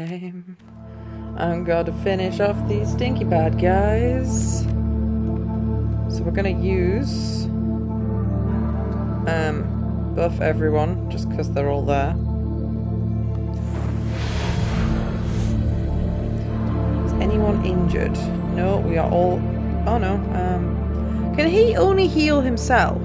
I'm going to finish off these stinky bad guys. So we're going to use buff everyone just because they're all there. Is anyone injured? No, we are all... Oh no. Can he only heal himself?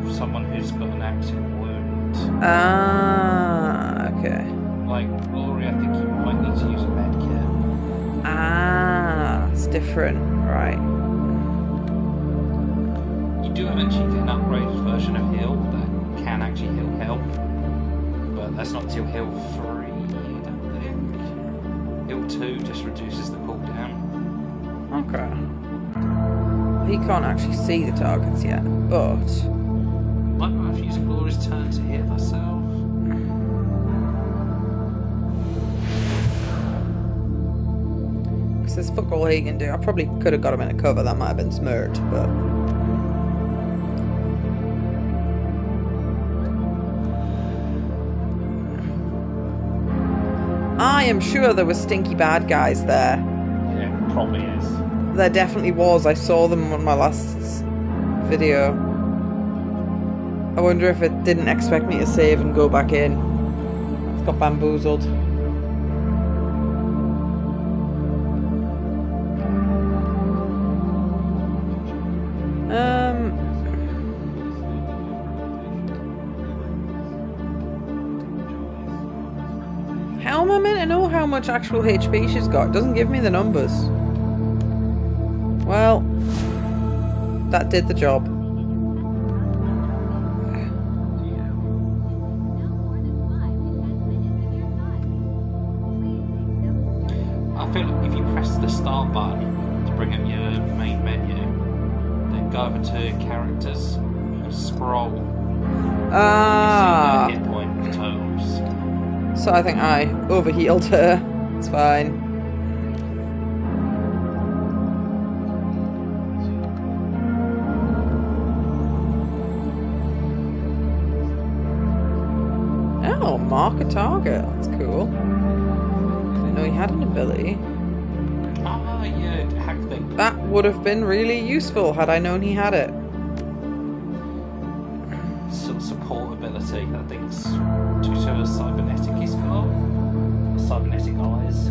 Someone who's got an active wound. Ah, okay. Like Glory, I think you might need to use a med kit. Ah, it's different, right. You do eventually get an upgraded version of heal that can actually heal health, but that's not till heal 3, I think. Heal 2 just reduces the cooldown. Okay. He can't actually see the targets yet, but... Might not have used Glory's turn to heal herself. Because there's fuck all he can do. I probably could have got him in a cover, that might have been smart, but... I am sure there were stinky bad guys there. Yeah, it probably is. There definitely was. I saw them on my last video. I wonder if it didn't expect me to save and go back in. It's got bamboozled. How am I meant to know how much actual HP she's got? It doesn't give me the numbers. Well, that did the job. I feel like if you press the start button to bring up your main menu, then go over to characters and scroll. Ah. You see the hit point totals. So I think I overhealed her. It's fine. Oh, mark a target. That's cool. Didn't know he had an ability. Ah, yeah, hack thing. That would have been really useful had I known he had it. Some support ability, I think it's due to a cybernetic he's got. Cybernetic eyes.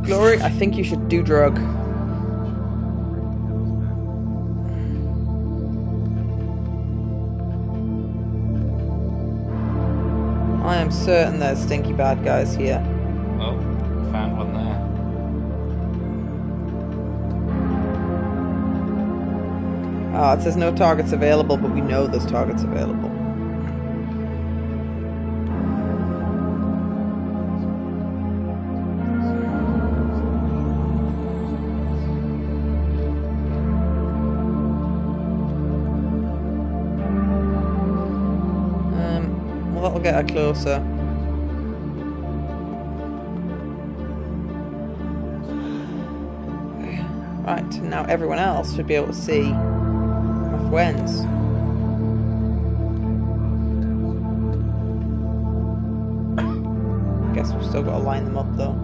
Glory, I think you should do drug. I am certain there's stinky bad guys here. Oh, found one there. Ah, it says no targets available, but we know there's targets available. Well, that'll get her closer. Right, now everyone else should be able to see my friends. Guess we've still got to line them up though.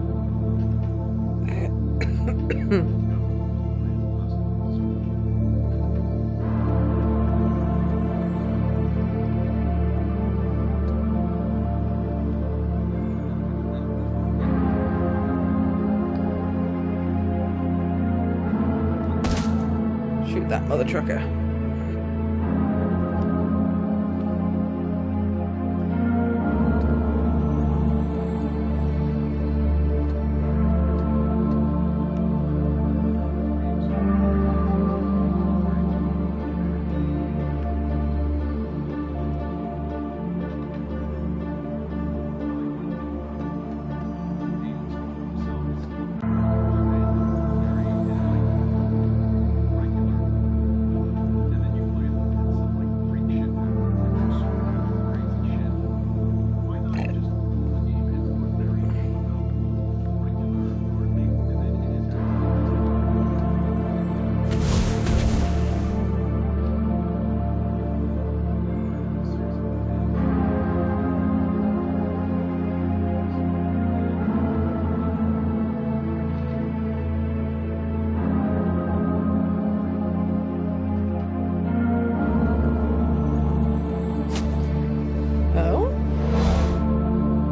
Shoot that mother trucker.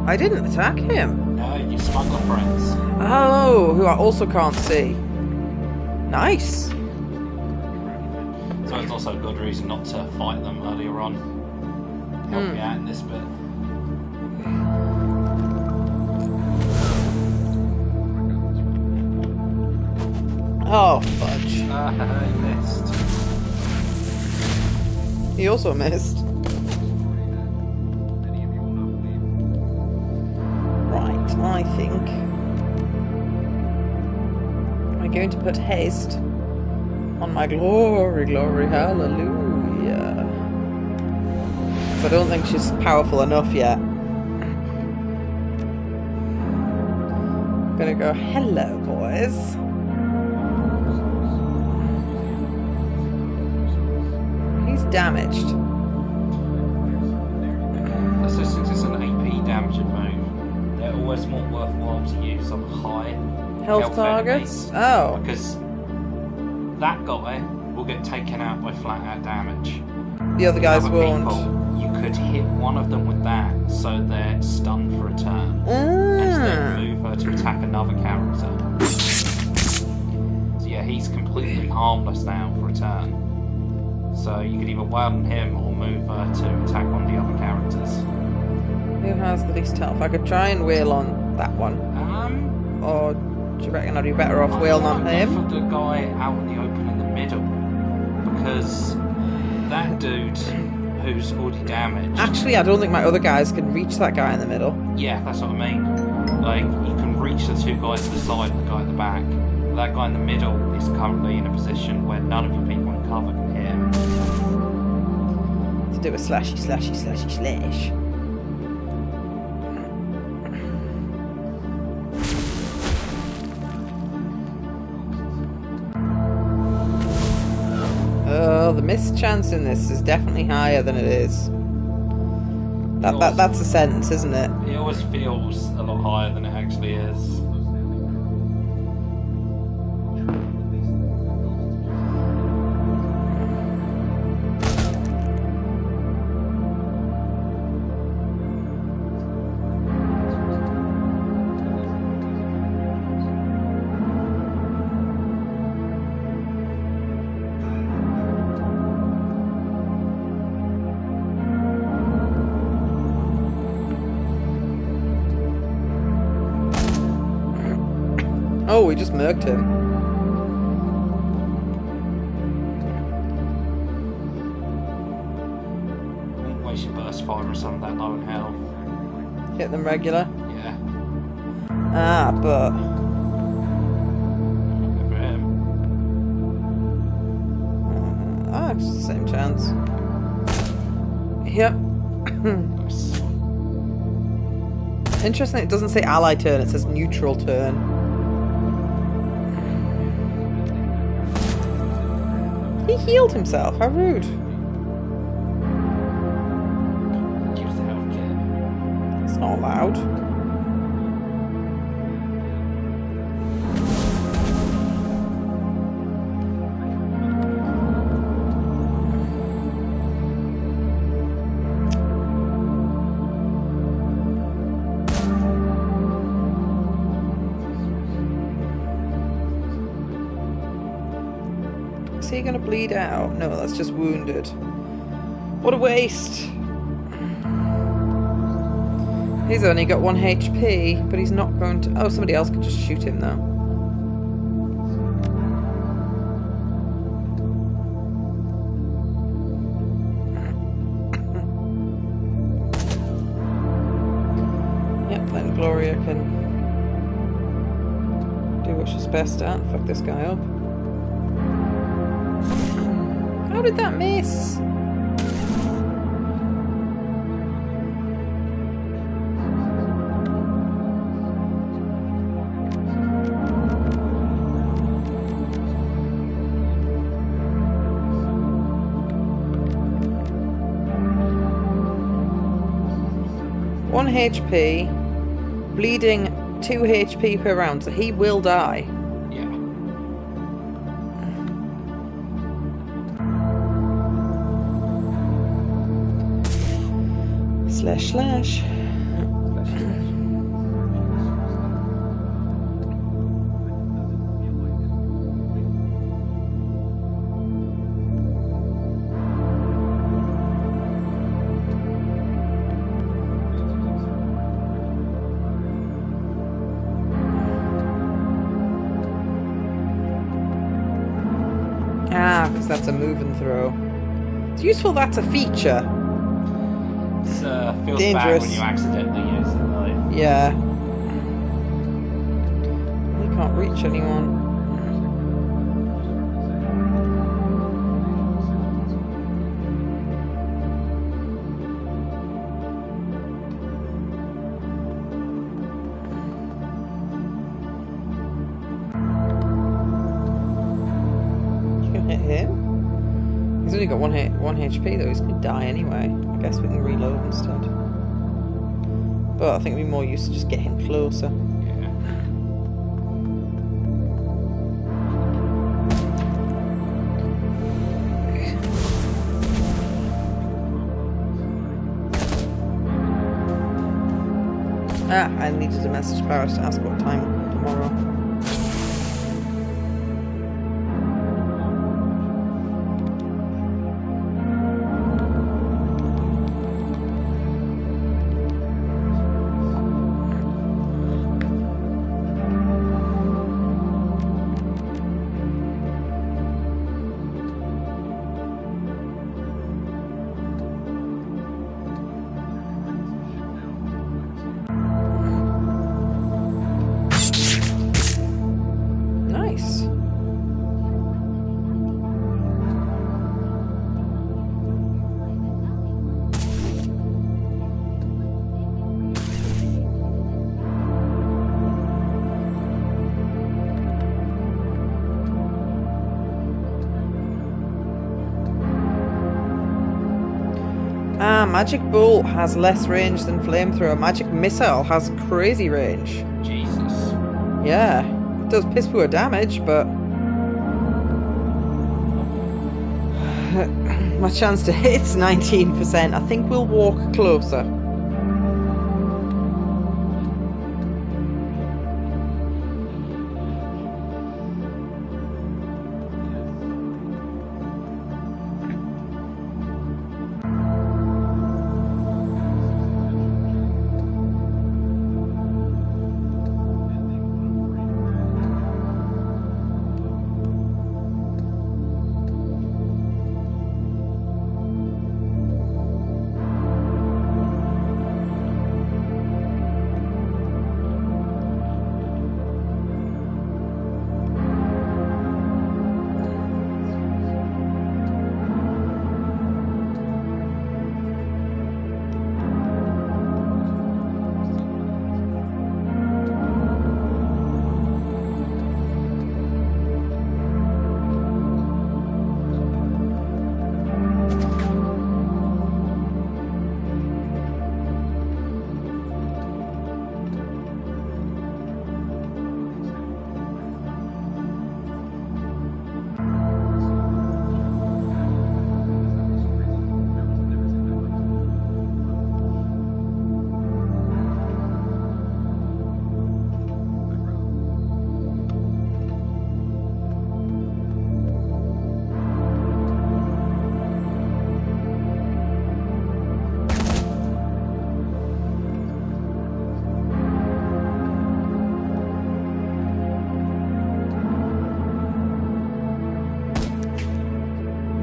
I didn't attack him. No, you smuggler friends. Oh, who I also can't see. Nice. So it's also a good reason not to fight them earlier on. Help me out in this bit. Oh, fudge. I missed. He also missed. Right, I think I'm going to put haste on my glory, glory, hallelujah. I don't think she's powerful enough yet. I'm gonna go, hello, boys. He's damaged. So since it's an AP damaging move, they're always more worthwhile to use on high Health targets? enemies, Oh. because that guy will get taken out by flat out damage. The other guys Other won't. people, you could hit one of them with that, so they're stunned for a turn, and then move her to attack another character. So yeah, he's completely harmless now for a turn. So you could either wail on him or move her to attack one of the other characters. Who has the least health? I could try and wail on that one. Or do you reckon I'd be better off wailing on him? For the guy out in the open in the middle, because that dude who's already damaged. Actually, I don't think my other guys can reach that guy in the middle. Yeah, that's what I mean. Like, you can reach the two guys at the side and the guy at the back. That guy in the middle is currently in a position where none of you people in cover can hit him. To do a slashy, slashy, slashy, slash. Oh, the miss chance in this is definitely higher than it is. That's a sentence, isn't it? It always feels a lot higher than it actually is. Oh, we just murked him. We should burst fire or something that low in hell. Hit them regular. Yeah. Ah, but Go for him. it's the same chance. Yep. Nice. Interesting, it doesn't say ally turn, it says neutral turn. He healed himself, how rude. Use the health kit. It's not allowed. Is he gonna bleed out? No, that's just wounded. What a waste! He's only got 1 HP, but he's not going to... Oh, somebody else could just shoot him though. Yep, then Gloria can do what she's best at and fuck this guy up. How did that miss? One HP, bleeding 2 HP per round, so he will die. Yeah. Slash slash. a move and throw. It's useful that's a feature. It's feels Dangerous. bad when you accidentally use it though. Yeah. We can't reach anyone. Hit him. He's only got one HP though. He's gonna die anyway. I guess we can reload instead. But I think it'd be more used to just get him closer. I needed a message Paris to ask what time tomorrow. Nice. Magic Bolt has less range than Flamethrower. Magic Missile has crazy range. Jesus. Yeah. It does piss poor damage, but my chance to hit's 19%. I think we'll walk closer.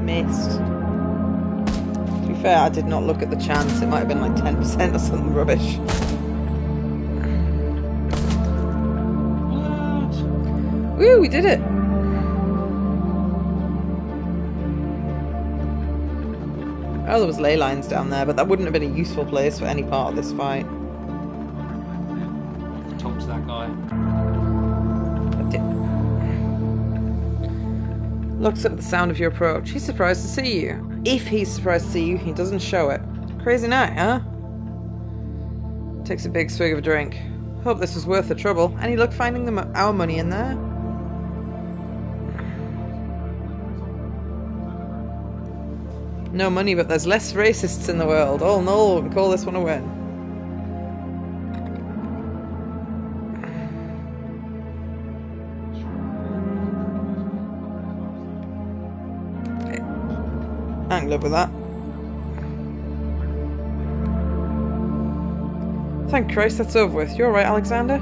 Missed. To be fair, I did not look at the chance. It might have been like 10% or something rubbish. What? Woo, we did it! Oh, there was ley lines down there, but that wouldn't have been a useful place for any part of this fight. Talk to that guy. Looks up at the sound of your approach. He's surprised to see you. If he's surprised to see you, he doesn't show it. Crazy night, huh? Takes a big swig of a drink. Hope this was worth the trouble. Any luck finding our money in there? No money, but there's less racists in the world. Oh no, we call this one a win. I can live with that. Thank Christ that's over with. You're right, Alexander?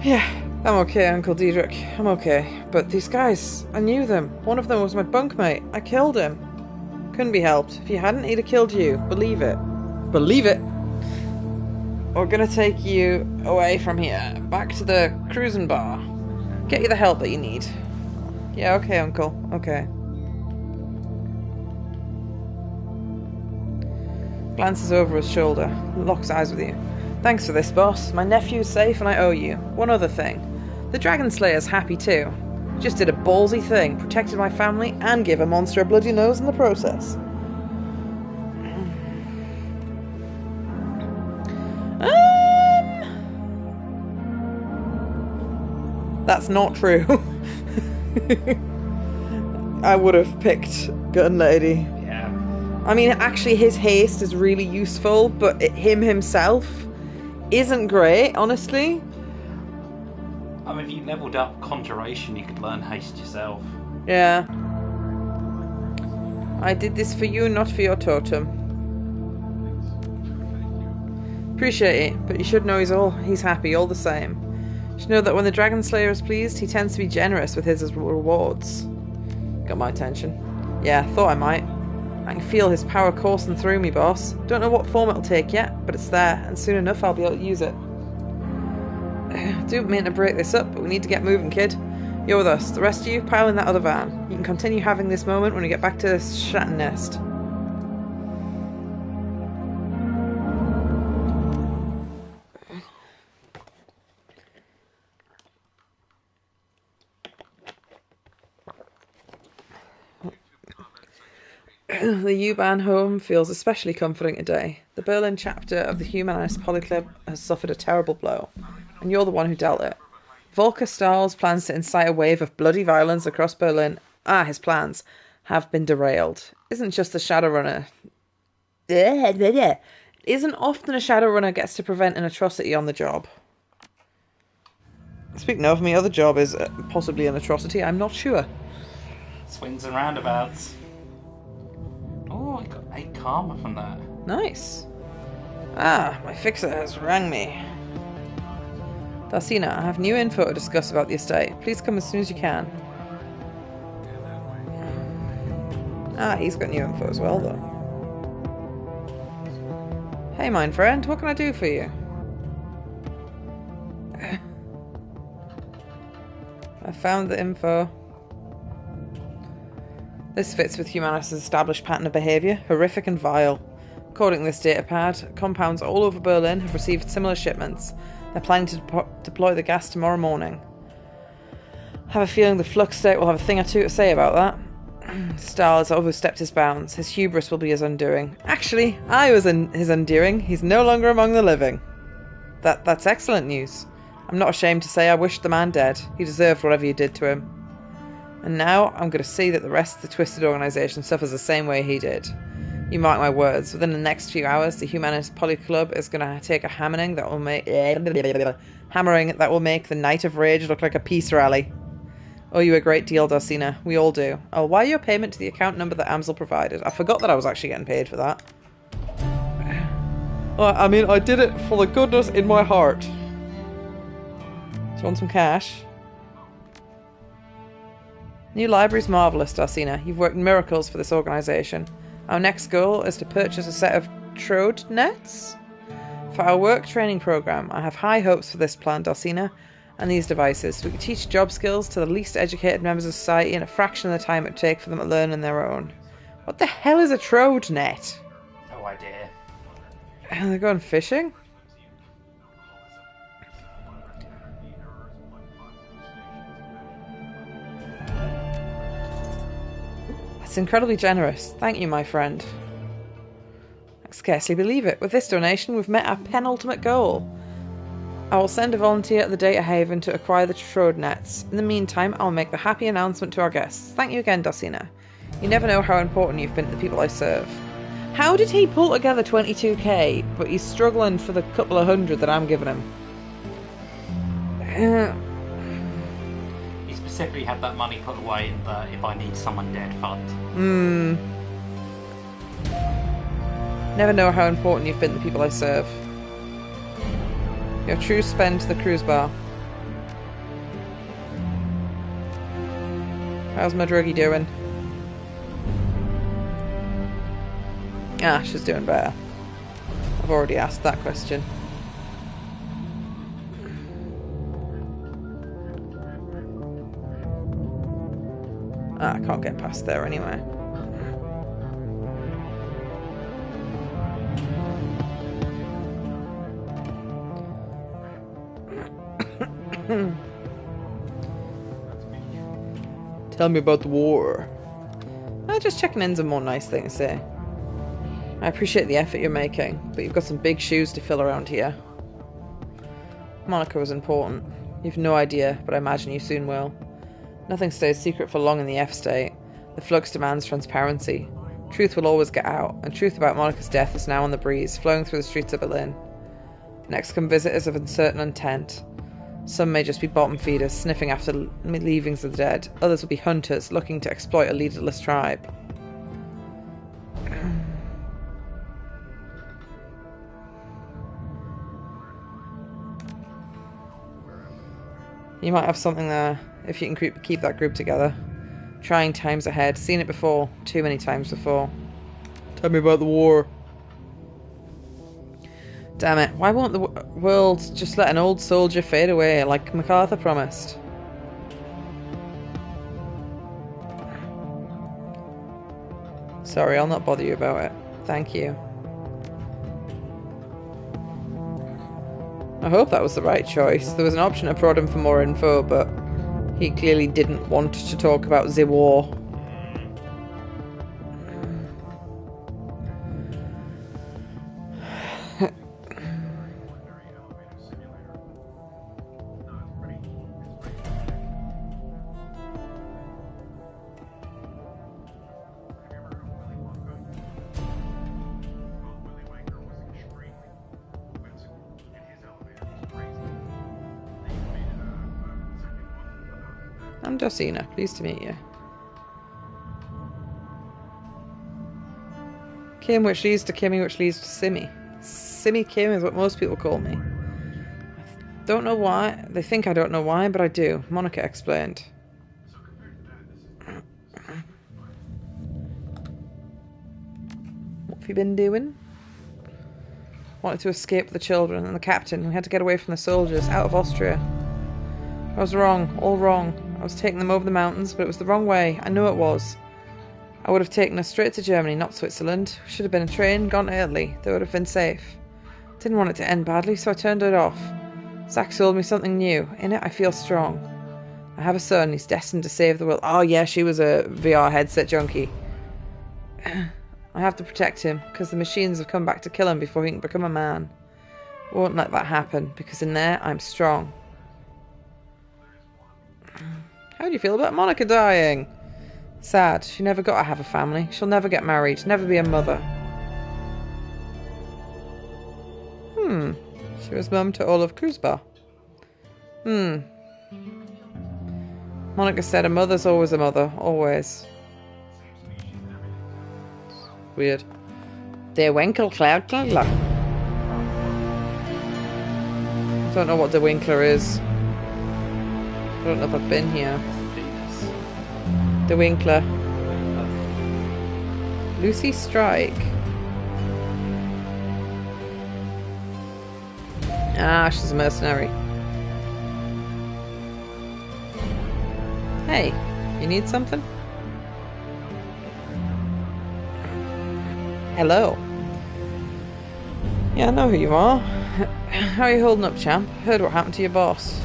Yeah, I'm okay, Uncle Diedrich. I'm okay. But these guys, I knew them. One of them was my bunkmate. I killed him. Couldn't be helped. If you hadn't, he'd have killed you. Believe it. Believe it! We're gonna take you away from here. Back to the cruising bar. Get you the help that you need. Yeah, okay, Uncle. Okay. Glances over his shoulder. Locks eyes with you. Thanks for this, boss. My nephew's safe and I owe you. One other thing. The Dragon Slayer's happy too. Just did a ballsy thing. Protected my family and gave a monster a bloody nose in the process. That's not true. I would have picked Gun Lady. Yeah. I mean, actually, his haste is really useful, but him himself isn't great, honestly. I mean, if you leveled up Conjuration, you could learn haste yourself. Yeah. I did this for you, not for your totem. Appreciate it, but you should know he's happy all the same. You should know that when the Dragon Slayer is pleased, he tends to be generous with his rewards. Got my attention. Yeah, thought I might. I can feel his power coursing through me, boss. Don't know what form it'll take yet, but it's there, and soon enough I'll be able to use it. Don't mean to break this up, but we need to get moving, kid. You're with us. The rest of you, pile in that other van. You can continue having this moment when we get back to Shatton Nest. The U-Bahn home feels especially comforting today. The Berlin chapter of the Humanist Polyclub has suffered a terrible blow, and you're the one who dealt it. Volker Stahl's plans to incite a wave of bloody violence across Berlin, his plans, have been derailed. Isn't just the ShadowRunner. Isn't often a ShadowRunner gets to prevent an atrocity on the job. Speaking of, my other job is possibly an atrocity, I'm not sure. Swings and roundabouts. Oh, I got 8 karma from that. Nice. My fixer has rang me. Darsina, I have new info to discuss about the estate. Please come as soon as you can. He's got new info as well, though. Hey, mine friend, what can I do for you? I found the info. This fits with Humanity's established pattern of behaviour, horrific and vile. According to this datapad, compounds all over Berlin have received similar shipments. They're planning to deploy the gas tomorrow morning. I have a feeling the Flux State will have a thing or two to say about that. Stahl has overstepped his bounds. His hubris will be his undoing. Actually, I was his undoing. He's no longer among the living. That's excellent news. I'm not ashamed to say I wish the man dead. He deserved whatever you did to him. And now I'm going to see that the rest of the Twisted organisation suffers the same way he did. You mark my words, within the next few hours, the Humanist Polyclub is going to take a hammering that will make the Night of Rage look like a peace rally. Owe you a great deal, Darsina. We all do. I'll wire your payment to the account number that Amsel provided. I forgot that I was actually getting paid for that. I mean, I did it for the goodness in my heart. Do you want some cash? New library's marvellous, Darsina. You've worked miracles for this organisation. Our next goal is to purchase a set of Trode nets. For our work training programme, I have high hopes for this plan, Darsina, and these devices. We can teach job skills to the least educated members of society in a fraction of the time it would take for them to learn on their own. What the hell is a Trode net? No idea. Are they going fishing? That's incredibly generous. Thank you, my friend. I scarcely believe it. With this donation, we've met our penultimate goal. I will send a volunteer at the data haven to acquire the Trode nets. In the meantime, I'll make the happy announcement to our guests. Thank you again, Darsina. You never know how important you've been to the people I serve. How did he pull together 22k, but he's struggling for the couple of hundred that I'm giving him? He specifically had that money put away in the if I need someone dead fund. Never know how important you've been to the people I serve. Your true spend to the cruise bar. How's my druggie doing? Ah, she's doing better. I've already asked that question. Ah, I can't get past there anyway. Tell me about the war. Just checking in's a more nice thing to say. I appreciate the effort you're making, but you've got some big shoes to fill around here. Monica was important. You've no idea, but I imagine you soon will. Nothing stays secret for long in the F-state. The flux demands transparency. Truth will always get out, and truth about Monica's death is now on the breeze, flowing through the streets of Berlin. Next come visitors of uncertain intent. Some may just be bottom feeders, sniffing after leavings of the dead. Others will be hunters, looking to exploit a leaderless tribe. You might have something there, if you can keep that group together. Trying times ahead. Seen it before. Too many times before. Tell me about the war. Damn it. Why won't the world just let an old soldier fade away, like MacArthur promised? Sorry, I'll not bother you about it. Thank you. I hope that was the right choice. There was an option to prod him for more info, but he clearly didn't want to talk about the war. I'm Dosina. Pleased to meet you. Kim, which leads to Kimmy, which leads to Simmy. Simmy Kim is what most people call me. Don't know why. They think I don't know why, but I do. Monica explained. What have you been doing? Wanted to escape the children and the captain. We had to get away from the soldiers, out of Austria. I was wrong, all wrong. I was taking them over the mountains, but it was the wrong way. I know it was. I would have taken us straight to Germany, not Switzerland. Should have been a train, gone to Italy. They would have been safe. Didn't want it to end badly, so I turned it off. Zach told me something new. In it, I feel strong. I have a son. He's destined to save the world. Oh, yeah, she was a VR headset junkie. I have to protect him, because the machines have come back to kill him before he can become a man. I won't let that happen, because in there, I'm strong. How do you feel about Monica dying? Sad. She never got to have a family. She'll never get married. Never be a mother. She was mum to Olaf Krusba. Monica said a mother's always a mother. Always. Weird. Der Winkelkleidler. I don't know what the Winkler is. I don't know if I've been here. The Winkler. Lucy Strike. Ah, she's a mercenary. Hey, you need something? Hello. Yeah, I know who you are. How are you holding up, champ? Heard what happened to your boss.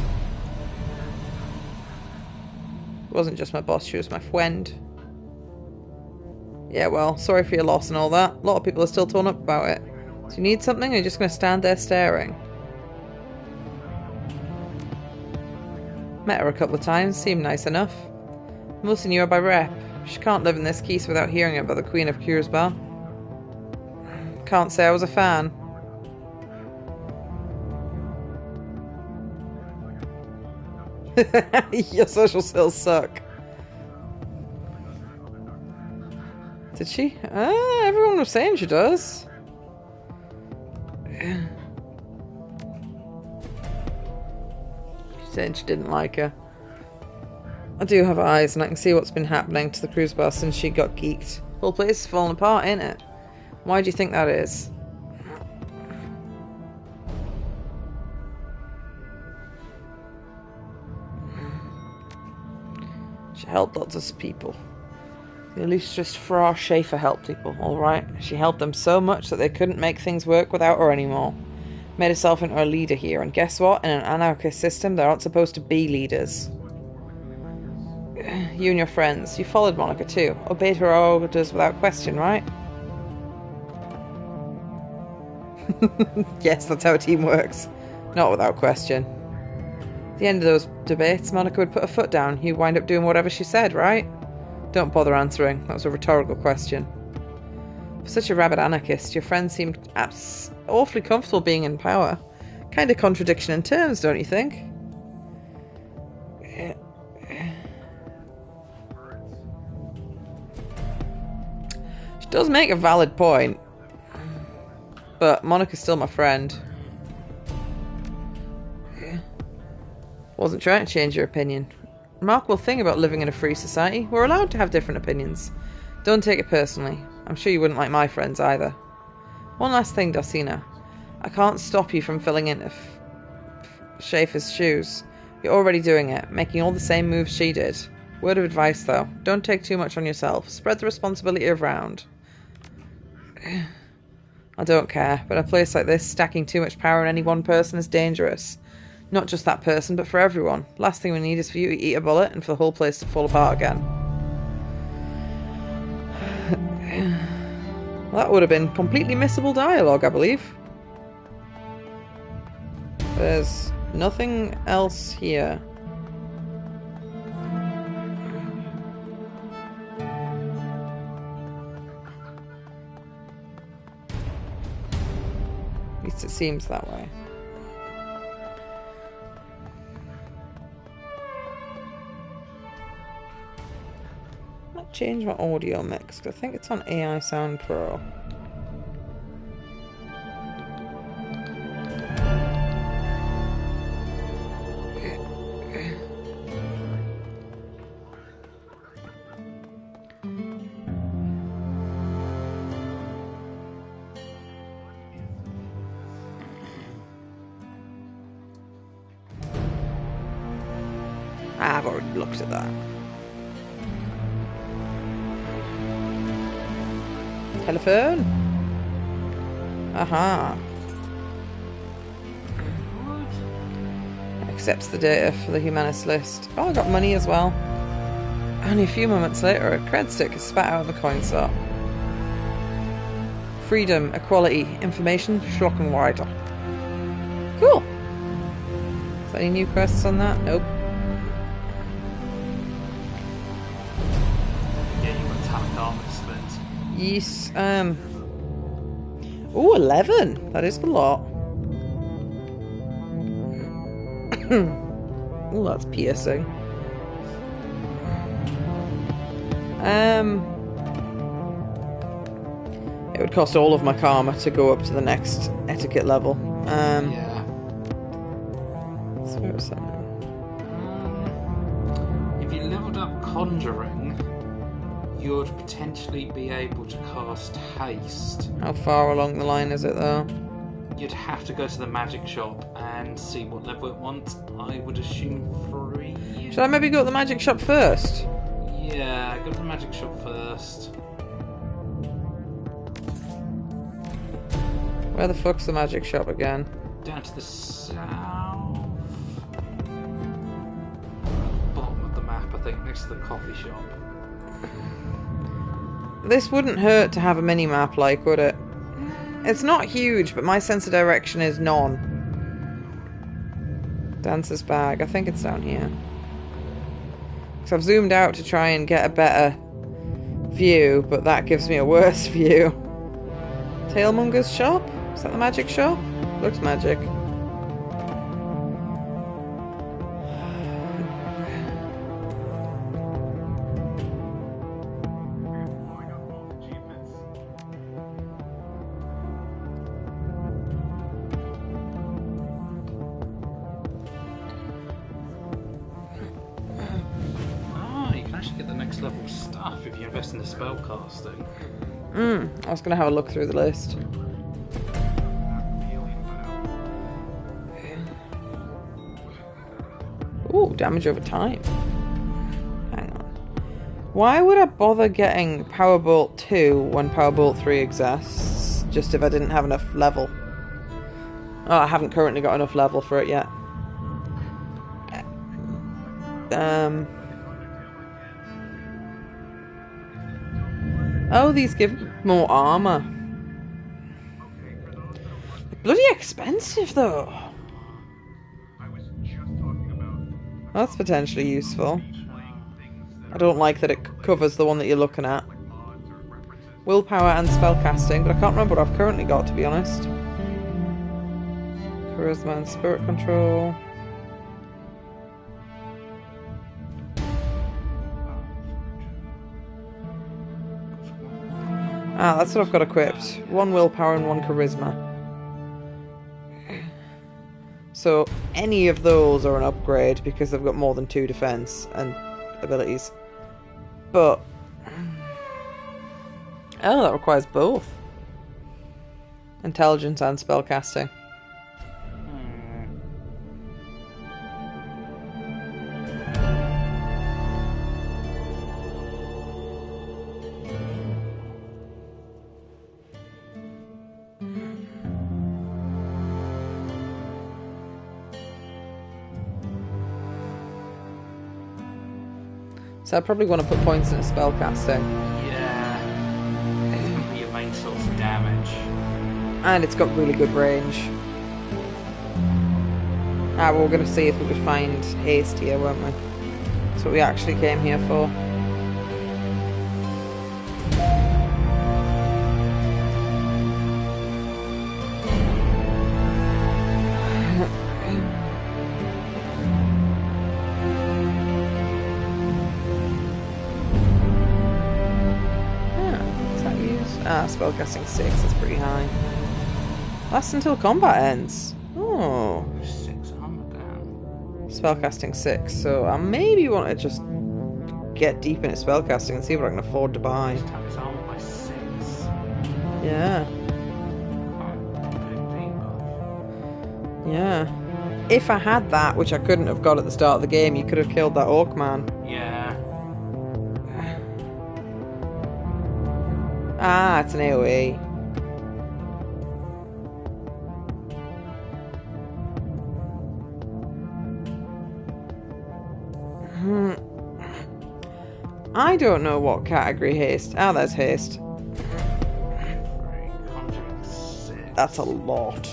It wasn't just my boss, she was my friend. Yeah, well, sorry for your loss and all that. A lot of people are still torn up about it. Do you need something, or are you just going to stand there staring? Met her a couple of times, seemed nice enough. Mostly knew her by rep. She can't live in this keys without hearing about the Queen of Kurzbar. Can't say I was a fan. Your social skills suck. Did she? Everyone was saying she does. She said she didn't like her. I do have eyes, and I can see what's been happening to the cruise bar since she got geeked. The whole place is falling apart, ain't it? Why do you think that is? She helped lots of people. The illustrious Fra Schaefer helped people, alright. She helped them so much that they couldn't make things work without her anymore. Made herself into a leader here, and guess what? In an anarchist system, there aren't supposed to be leaders. You and your friends, you followed Monica too. Obeyed her orders without question, right? Yes, that's how a team works. Not without question. At the end of those debates, Monica would put her foot down. You'd wind up doing whatever she said, right? Don't bother answering. That was a rhetorical question. For such a rabid anarchist, your friend seemed awfully comfortable being in power. Kind of contradiction in terms, don't you think? She does make a valid point. But Monica's still my friend. Wasn't trying to change your opinion. Remarkable thing about living in a free society, we're allowed to have different opinions. Don't take it personally. I'm sure you wouldn't like my friends either. One last thing, Dosina. I can't stop you from filling in Schaefer's shoes. You're already doing it, making all the same moves she did. Word of advice though, don't take too much on yourself. Spread the responsibility around. I don't care, but a place like this, stacking too much power on any one person is dangerous. Not just that person, but for everyone. Last thing we need is for you to eat a bullet and for the whole place to fall apart again. Well, that would have been completely missable dialogue, I believe. There's nothing else here. At least it seems that way. Change my audio mix because I think it's on AI Sound Pro. I've already looked at that. Telephone? Aha. Accepts the data for the Humanist list. Oh, I got money as well. Only a few moments later, a cred stick is spat out of the coin slot. Freedom, equality, information, Schlockenweider. Cool. Is there any new quests on that? Nope. Yes, ooh, 11. That is a lot. Ooh, that's piercing. It would cost all of my karma to go up to the next etiquette level. Yeah. So where was that? If you leveled up Conjuring, you'd potentially be able to cast Haste. How far along the line is it, though? You'd have to go to the magic shop and see what level it wants. I would assume 3. Should I maybe go to the magic shop first? Yeah, go to the magic shop first. Where the fuck's the magic shop again? Down to the south. Bottom of the map, I think, next to the coffee shop. This wouldn't hurt to have a mini-map, like, would it? It's not huge, but my sense of direction is none. Dancer's bag. I think it's down here. So I've zoomed out to try and get a better view, but that gives me a worse view. Tailmonger's shop? Is that the magic shop? Looks magic. invest in the spell casting. I was going to have a look through the list. Ooh, damage over time. Hang on. Why would I bother getting Powerbolt 2 when Powerbolt 3 exists? Just if I didn't have enough level. Oh, I haven't currently got enough level for it yet. Oh, these give more armor. Bloody expensive though. That's potentially useful. I don't like that it covers the one that you're looking at. Willpower and spellcasting, but I can't remember what I've currently got, to be honest. Charisma and spirit control. Ah, that's what I've got equipped. 1 willpower and 1 charisma. So any of those are an upgrade because they've got more than 2 defense and abilities. But oh, that requires both intelligence and spellcasting. So I probably want to put points into spellcasting. Yeah. It's going to be your main source of damage. And it's got really good range. Ah, well, we're going to see if we could find haste here, won't we? That's what we actually came here for. Spellcasting 6, that's pretty high. Lasts until combat ends. Oh. 6 armor down. Spellcasting 6, so I maybe want to just get deep into spellcasting and see what I can afford to buy. Just have his armor by 6. Yeah. Yeah. If I had that, which I couldn't have got at the start of the game, you could have killed that orc man. Yeah. Ah, it's an AoE. I don't know what category haste. Ah, there's haste. That's a lot.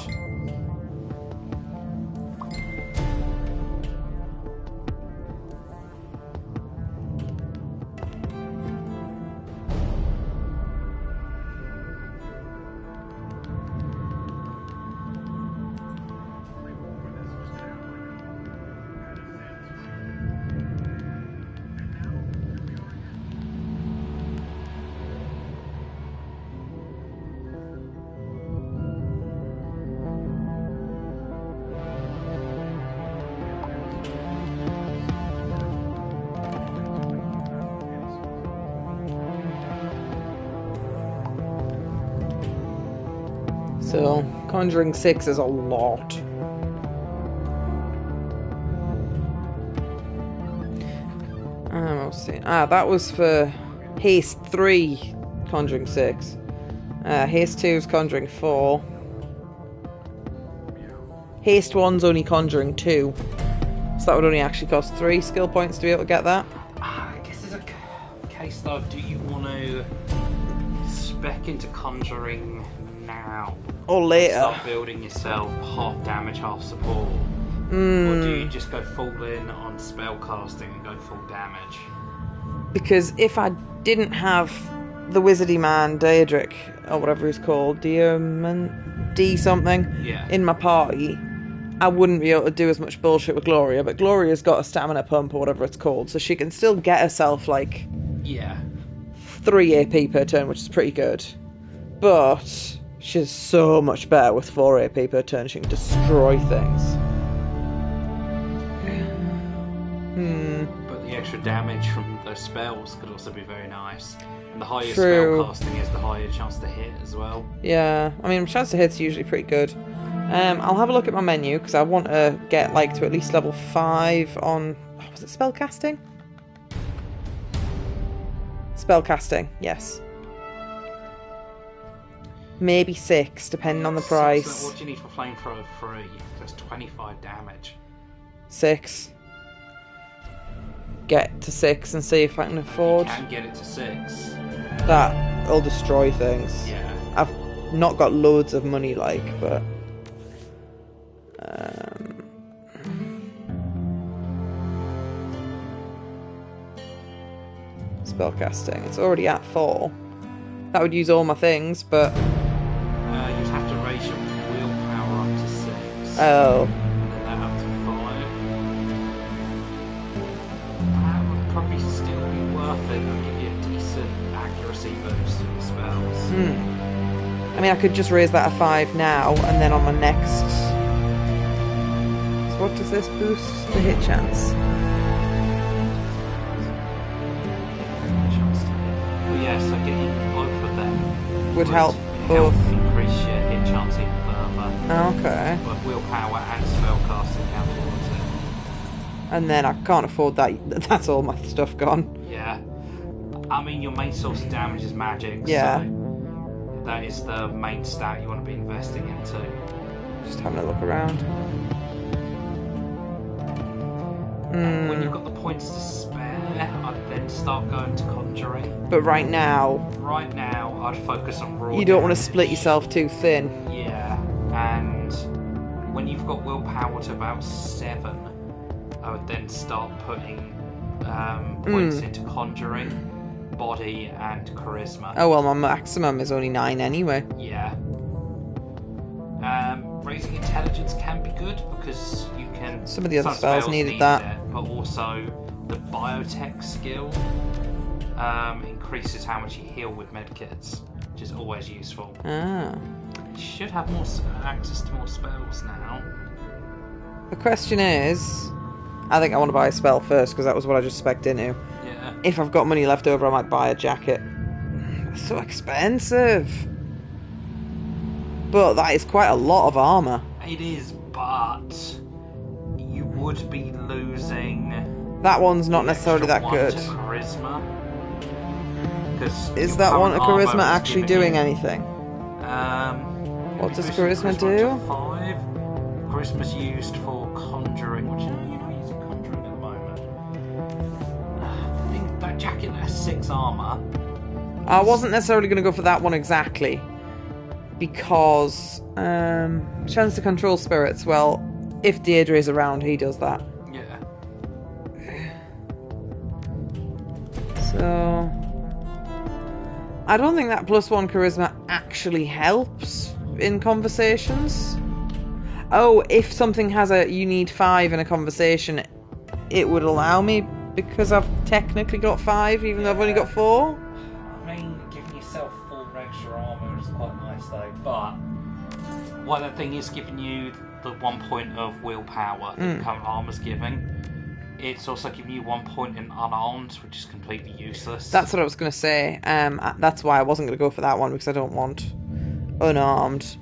So, Conjuring 6 is a lot. Let's see. Ah, that was for Haste 3, Conjuring 6. Haste 2 is Conjuring 4. Haste 1's only Conjuring 2. So that would only actually cost 3 skill points to be able to get that. I guess there's a case though, do you want to spec into Conjuring now? Or later. Start building yourself half damage, half support. Or do you just go full in on spell casting and go full damage? Because if I didn't have the wizardy man, Daedric, or whatever he's called, D something, in my party, I wouldn't be able to do as much bullshit with Gloria. But Gloria's got a stamina pump or whatever it's called, so she can still get herself like 3 AP per turn, which is pretty good. But she's so much better with 4 AP per turn. She can destroy things. But the extra damage from those spells could also be very nice. And the higher True. spell casting is, the higher chance to hit as well. Yeah, I mean, chance to hit's usually pretty good. I'll have a look at my menu, because I want to get, like, to at least level 5 on... Oh, was it spellcasting? Spellcasting, yes. Maybe 6, depending on the price. So what do you need for Flamethrower 3? That's 25 damage. 6. Get to 6 and see if I can afford. You can get it to 6. That'll destroy things. Yeah. I've not got loads of money, like, but... Spellcasting. It's already at 4. That would use all my things, but... You'd have to raise your willpower up to 6. Oh. And then that up to 5. That would probably still be worth it. It'll give you a decent accuracy boost to the spells. I mean, I could just raise that a 5 now, and then on my next... So what does this boost? The hit chance. Well, yeah, so getting both of them Would help help both. increase your hit chance even further. Okay. Both willpower and spellcasting count towards it. And then I can't afford that. That's all my stuff gone. Yeah. I mean, your main source of damage is magic, Yeah. so that is the main stat you want to be investing into. Just having a look around. And when you've got the points to spare, I'd then start going to conjuring. But right now, Right now, I'd focus on raw you don't want to damage. split yourself too thin. Yeah, and when you've got willpower to about 7, I would then start putting points into conjuring, body, and charisma. Oh well, my maximum is only 9 anyway. Yeah. Raising intelligence can be good because you can. Some of the other some spells needed need that. it, but also the biotech skill increases how much you heal with medkits, which is always useful. Ah. You should have more access to more spells now. The question is, I think I want to buy a spell first because that was what I just spec'd into. Yeah. If I've got money left over, I might buy a jacket. It's so expensive. But that is quite a lot of armour. It is, but you would be losing. That one's not the necessarily extra that one good. to charisma. Is that one a charisma actually doing any? anything? What does charisma Charisma do? to 5. Charisma's used for conjuring, which you're not using conjuring at the moment. I think that jacket that has 6 armour. I wasn't necessarily going to go for that one exactly. Because, chance to control spirits, well, if Deirdre's around, he does that. Yeah. So... I don't think that +1 charisma actually helps in conversations. Oh, if something has a you need 5 in a conversation, it would allow me because I've technically got 5 even though I've only got 4. I mean, giving yourself 4 extra armour is quite nice though, but what the thing is giving you the 1 point of willpower that the current armour's giving. It's also giving you 1 point in unarmed, which is completely useless. That's what I was going to say. That's why I wasn't going to go for that one because I don't want unarmed.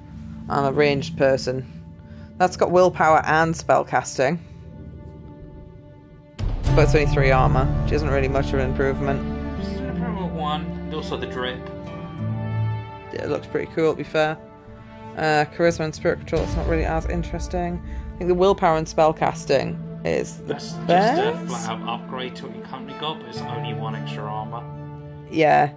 I'm a ranged person. That's got willpower and spellcasting. But it's only 3 armour, which isn't really much of an improvement. Just an improvement of 1, and also the drip. Yeah, it looks pretty cool, to be fair. Charisma and spirit control, it's not really as interesting. I think the willpower and spellcasting is the That's best. just a flat out upgrade to what you currently got, but it's only 1 extra armour. Yeah.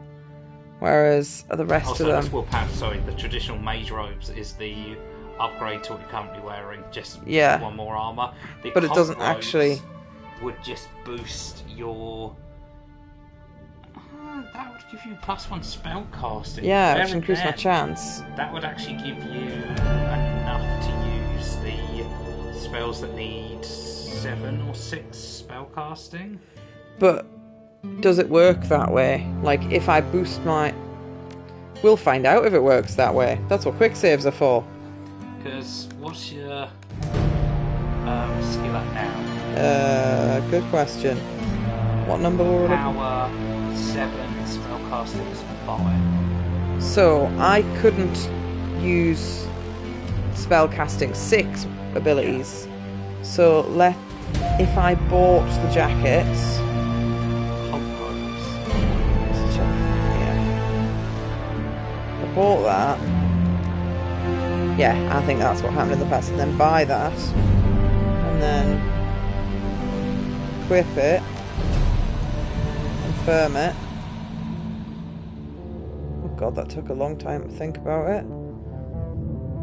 Whereas the rest Also, of that's them... willpower, sorry, the traditional mage robes is the upgrade to what you're currently wearing, just Yeah. 1 more armour. The But it cult doesn't robes actually... would just boost your... that would give you +1 spell casting. Yeah, There which and increased my then, chance. That would actually give you enough to use the spells that need 7 or 6 spell casting. But does it work that way? Like, if I boost my... We'll find out if it works that way. That's what quick saves are for. Because what's your skill at now? Good question. What number were we looking? Power 7, spellcasting is 5. So, I couldn't use spellcasting 6 abilities. So, if I bought the jackets... I bought that. Yeah, I think that's what happened in the past. And then buy that. And then equip it. Confirm it. Oh god, that took a long time to think about it.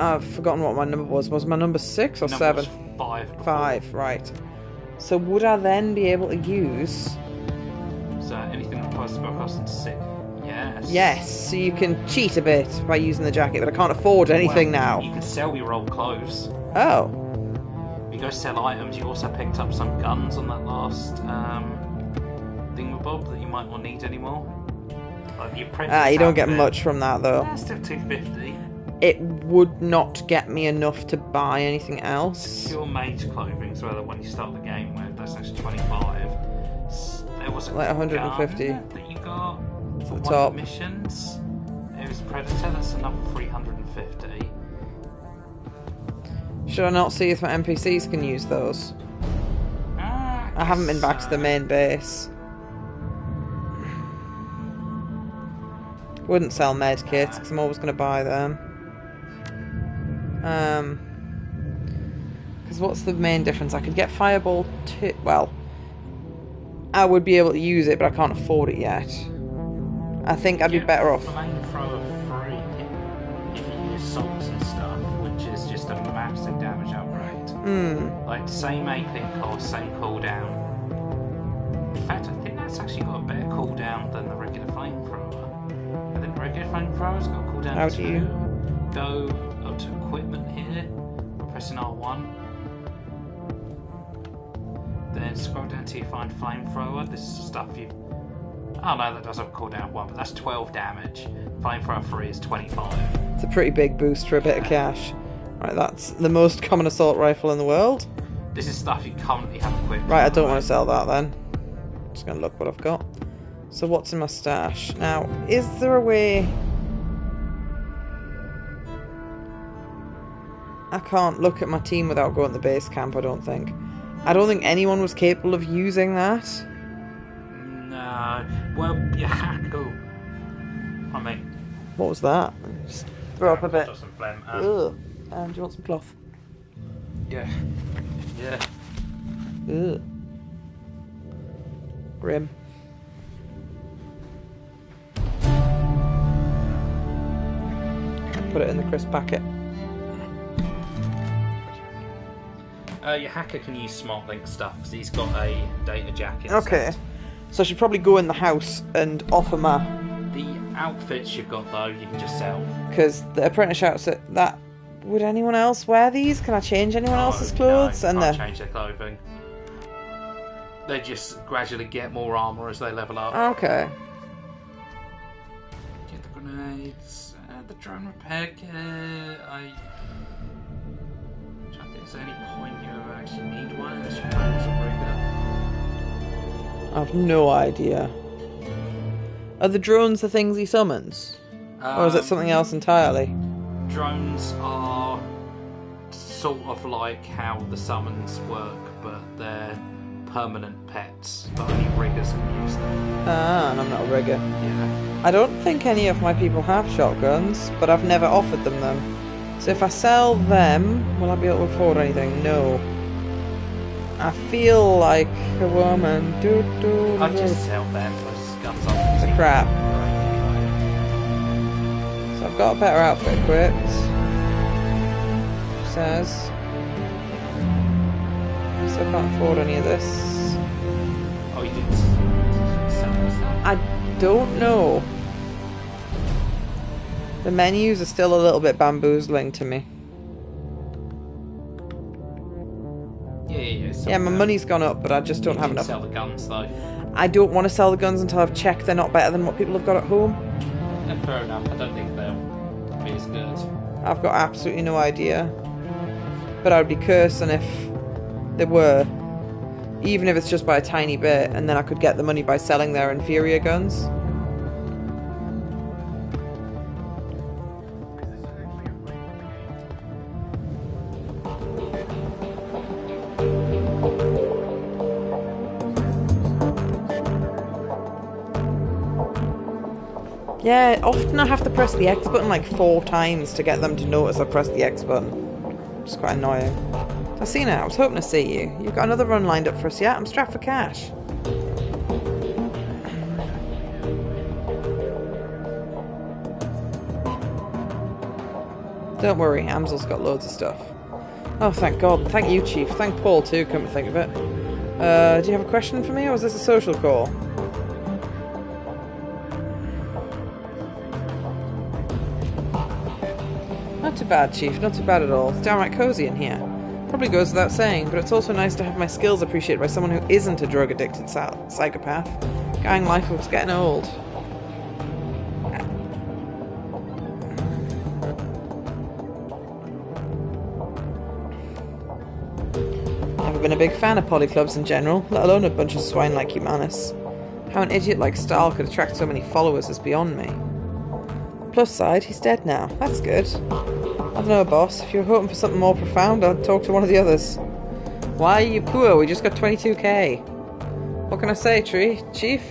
I've forgotten what my number was. Was my number 6 or 7? 5. 5, right. So would I then be able to use... So anything that requires spellcasting 6? Yes. Yes, so you can cheat a bit by using the jacket, but I can't afford anything now. You can sell your old clothes. Oh. You go sell items. You also picked up some guns on that last thingamabob that you might not need anymore. Like you don't get much from that though. That's still 250. It would not get me enough to buy anything else. Pure mage clothing, so the one you start the game with, that's actually 25. There was like 150 that you got for the one top. of the missions. It was Predator, that's another 350. Should I not see if my NPCs can use those? I haven't been back to the main base. Wouldn't sell med kits because I'm always going to buy them. Because what's the main difference? I could get Fireball 2. Well, I would be able to use it, but I can't afford it yet. I think I'd be better off. Flamethrower free if you use salts and stuff, which is just a massive damage upgrade. Like same AP cost, same cooldown. In fact, I think that's actually got a better cooldown than the regular flamethrower. I think the regular flamethrower's got a cooldown. How do you go up to equipment here, pressing R1. Then scroll down till you find flamethrower. This is stuff you. Oh no, that does have a cooldown of 1, but that's 12 damage. Flamethrower 3 is 25. It's a pretty big boost for a bit of cash. Right, that's the most common assault rifle in the world. This is stuff you currently have equipped. Right, I don't want to sell that then. Just gonna look what I've got. So what's in my stash? Now, is there a way... I can't look at my team without going to the base camp, I don't think. I don't think anyone was capable of using that. No. Well, you have to. I mean... What was that? Just throw up a bit. Some phlegm. Ugh. Do you want some cloth? Yeah. Yeah. Ugh. Grim. Put it in the crisp packet. Your hacker can use SmartLink stuff because he's got a data jacket. Okay. So I should probably go in the house and offer my... The outfits you've got though, you can just sell. Because the apprentice outfit, that... Would anyone else wear these? Can I change anyone else's clothes? No, and can't change their clothing. They just gradually get more armour as they level up. Okay. Get the grenades, the drone repair kit. I don't think there's any point you ever actually need one unless your drone's a rigger. I've no idea. Are the drones the things he summons? Or is it something else entirely? Drones are sort of like how the summons work, but they're permanent pets, but only riggers can use them. Ah, and I'm not a rigger. Yeah. I don't think any of my people have shotguns, but I've never offered them. So if I sell them, will I be able to afford anything? No. I feel like a woman. I'd just sell them, those guns are It's a crap. So I've got a better outfit equipped. She says. So I can't afford any of this. Oh, you did sell stuff? I don't know. The menus are still a little bit bamboozling to me. Yeah, my money's gone up, but I just don't have enough. Sell the guns though. I don't want to sell the guns until I've checked they're not better than what people have got at home. Yeah, fair enough. I don't think they'll be as good. I've got absolutely no idea. But I would be cursing if they were. Even if it's just by a tiny bit, and then I could get the money by selling their inferior guns. Yeah, often I have to press the X button like 4 times to get them to notice I pressed the X button. Which is quite annoying. Athena, I was hoping to see you. You've got another run lined up for us, yeah? I'm strapped for cash. Don't worry, Amsel's got loads of stuff. Oh, thank God. Thank you, Chief. Thank Paul, too, come to think of it. Do you have a question for me, or is this a social call? Not too bad, Chief. Not too bad at all. It's downright cozy in here. Probably goes without saying, but it's also nice to have my skills appreciated by someone who isn't a drug-addicted psychopath. Gang life was getting old. Never been a big fan of polyclubs in general, let alone a bunch of swine like Humanus. How an idiot like Stahl could attract so many followers is beyond me. Plus side, he's dead now. That's good. I don't know, boss. If you were hoping for something more profound, I'd talk to one of the others. Why are you poor? We just got 22k. What can I say, Chief?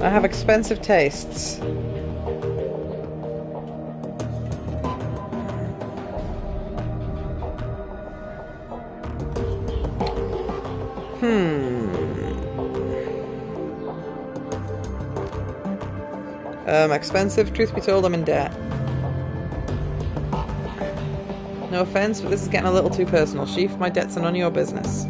I have expensive tastes. Expensive? Truth be told, I'm in debt. No offense, but this is getting a little too personal, Chief. My debts are none of your business.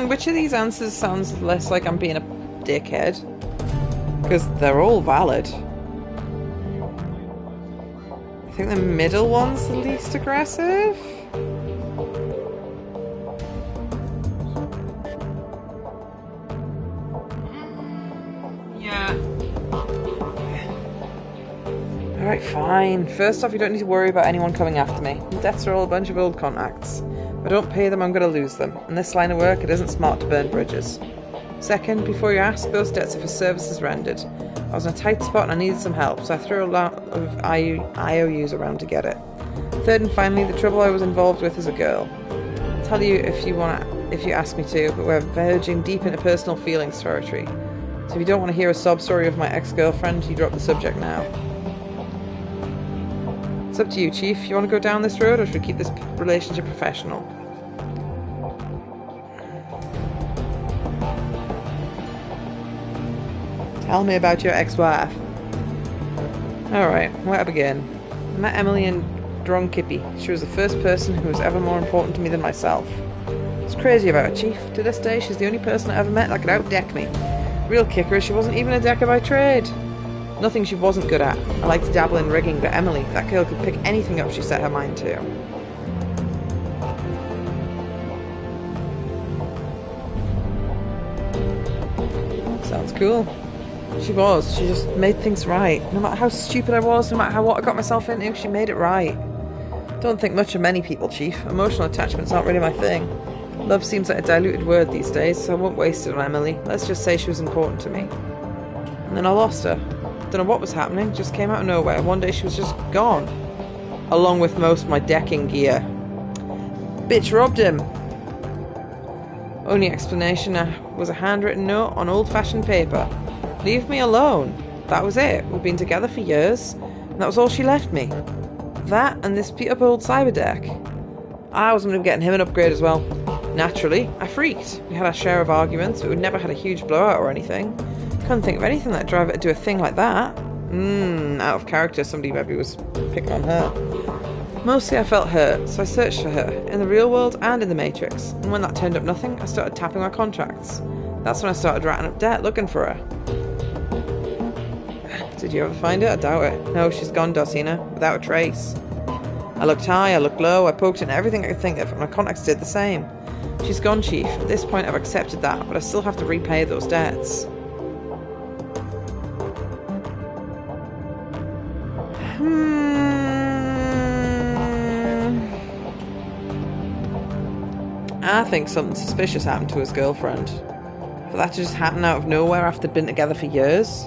Which of these answers sounds less like I'm being a dickhead? Because they're all valid. I think the middle one's the least aggressive? Alright, fine. First off, you don't need to worry about anyone coming after me. The debts are all a bunch of old contacts. If I don't pay them, I'm going to lose them. In this line of work, it isn't smart to burn bridges. Second, before you ask, those debts are for services rendered. I was in a tight spot and I needed some help, so I threw a lot of IOUs around to get it. Third and finally, the trouble I was involved with is a girl. I'll tell you if you ask me to, but we're verging deep into personal feelings territory. So if you don't want to hear a sob story of my ex-girlfriend, you drop the subject now. It's up to you, Chief. You want to go down this road, or should we keep this relationship professional? Tell me about your ex-wife. Alright, where to begin? I met Emily in Dronkippy. She was the first person who was ever more important to me than myself. It's crazy about her, Chief. To this day, she's the only person I ever met that could out-deck me. Real kicker is she wasn't even a decker by trade. Nothing she wasn't good at. I like to dabble in rigging, but Emily, that girl could pick anything up she set her mind to. Sounds cool. She was. She just made things right. No matter how stupid I was, no matter what I got myself into, she made it right. Don't think much of many people, Chief. Emotional attachments aren't really my thing. Love seems like a diluted word these days, so I won't waste it on Emily. Let's just say she was important to me. And then I lost her. Don't know what was happening, just came out of nowhere. One day she was just gone. Along with most of my decking gear. Bitch robbed him. Only explanation was a handwritten note on old-fashioned paper. Leave me alone. That was it. We'd been together for years, and that was all she left me. That and this beat-up old cyberdeck. I was going to be getting him an upgrade as well. Naturally, I freaked. We had our share of arguments, but we'd never had a huge blowout or anything. Couldn't think of anything that'd drive it to do a thing like that. Out of character, somebody maybe was picking on her. Mostly I felt hurt, so I searched for her, in the real world and in the Matrix. And when that turned up nothing, I started tapping my contracts. That's when I started ratting up debt looking for her. Did you ever find it? I doubt it. No, she's gone, Dosina, without a trace. I looked high, I looked low, I poked into everything I could think of, and my contacts did the same. She's gone, Chief. At this point I've accepted that, but I still have to repay those debts. I think something suspicious happened to his girlfriend. For that to just happen out of nowhere after they'd been together for years.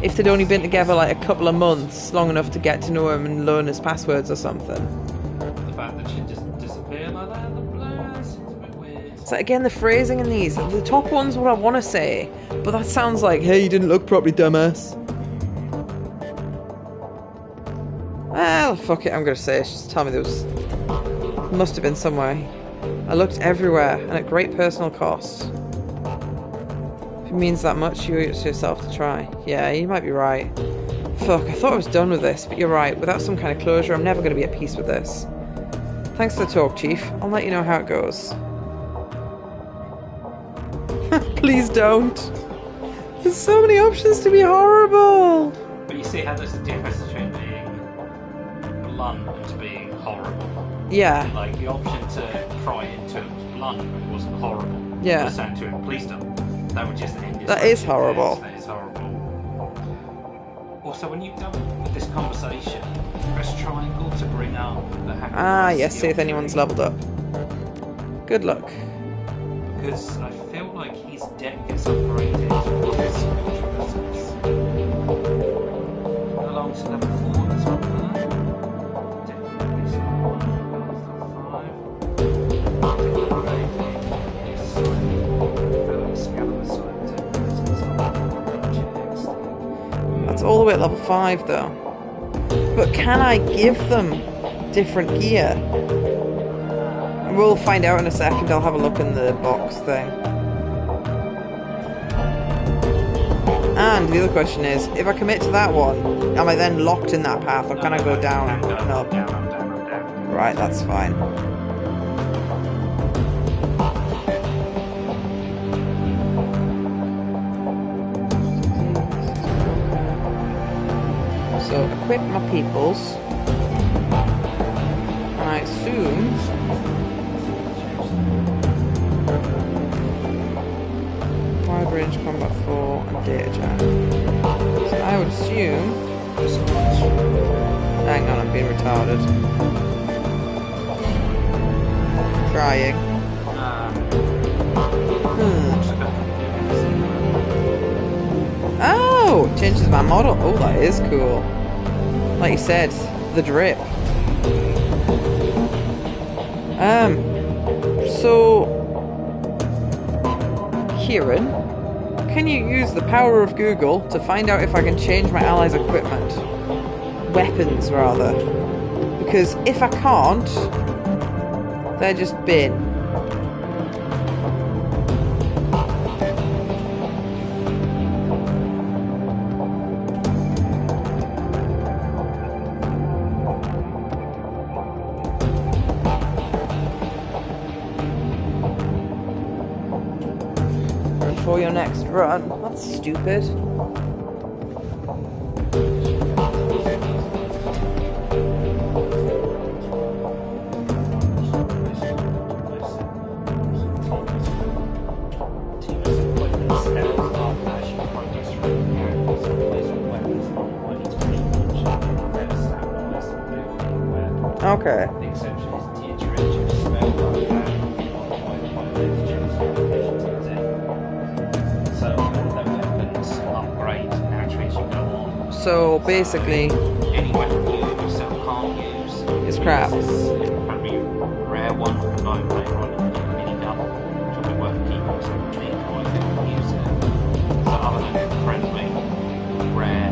If they'd only been together like a couple of months, long enough to get to know him and learn his passwords or something. The fact that she'd just disappear like that in the blur seems a bit weird. So again, the phrasing in these, the top one's what I want to say, but that sounds like, hey, you didn't look properly, dumbass. Well, fuck it, I'm gonna say it. Just tell me there was... Must have been somewhere. I looked everywhere, and at great personal cost. If it means that much, you owe it to yourself to try. Yeah, you might be right. Fuck, I thought I was done with this, but you're right. Without some kind of closure, I'm never going to be at peace with this. Thanks for the talk, Chief. I'll let you know how it goes. Please don't. There's so many options to be horrible. But you see how there's a difference between being blunt and being horrible. Yeah. Like, the option to pry into it was blunt, but it wasn't horrible. Yeah. I was saying to him, please don't. That would just end it. That is horrible. That is horrible. Also, when you've done with this conversation, press triangle to bring up the hacker. Ah, yes, see if anyone's leveled up. Good luck. Because I feel like his deck gets upgraded with his skill traverses. Along to level 4 as well. Definitely someone. That's all the way at level 5 though. But can I give them different gear? We'll find out in a second. I'll have a look in the box thing. And the other question is, if I commit to that one, am I then locked in that path, or can I go down and up? Right, that's fine. So, equip my peoples. And I assume... Wide range combat 4 and data jam. So I would assume... Hang on, I'm being retarded. Trying. Oh! It changes my model. Oh, that is cool. Like you said, the drip. So... Kieran, can you use the power of Google to find out if I can change my allies' equipment? Weapons, rather. Because if I can't, they're just bin. For your next run. That's stupid. Okay. The exception is deterioration spell so all of the weapons upgrade naturally as you go on. So basically, any weapon you yourself can't use it's crap. It's probably a rare one for the night later on in the minigun, which will be worth keeping so me I can use it. So other than friendly, rare,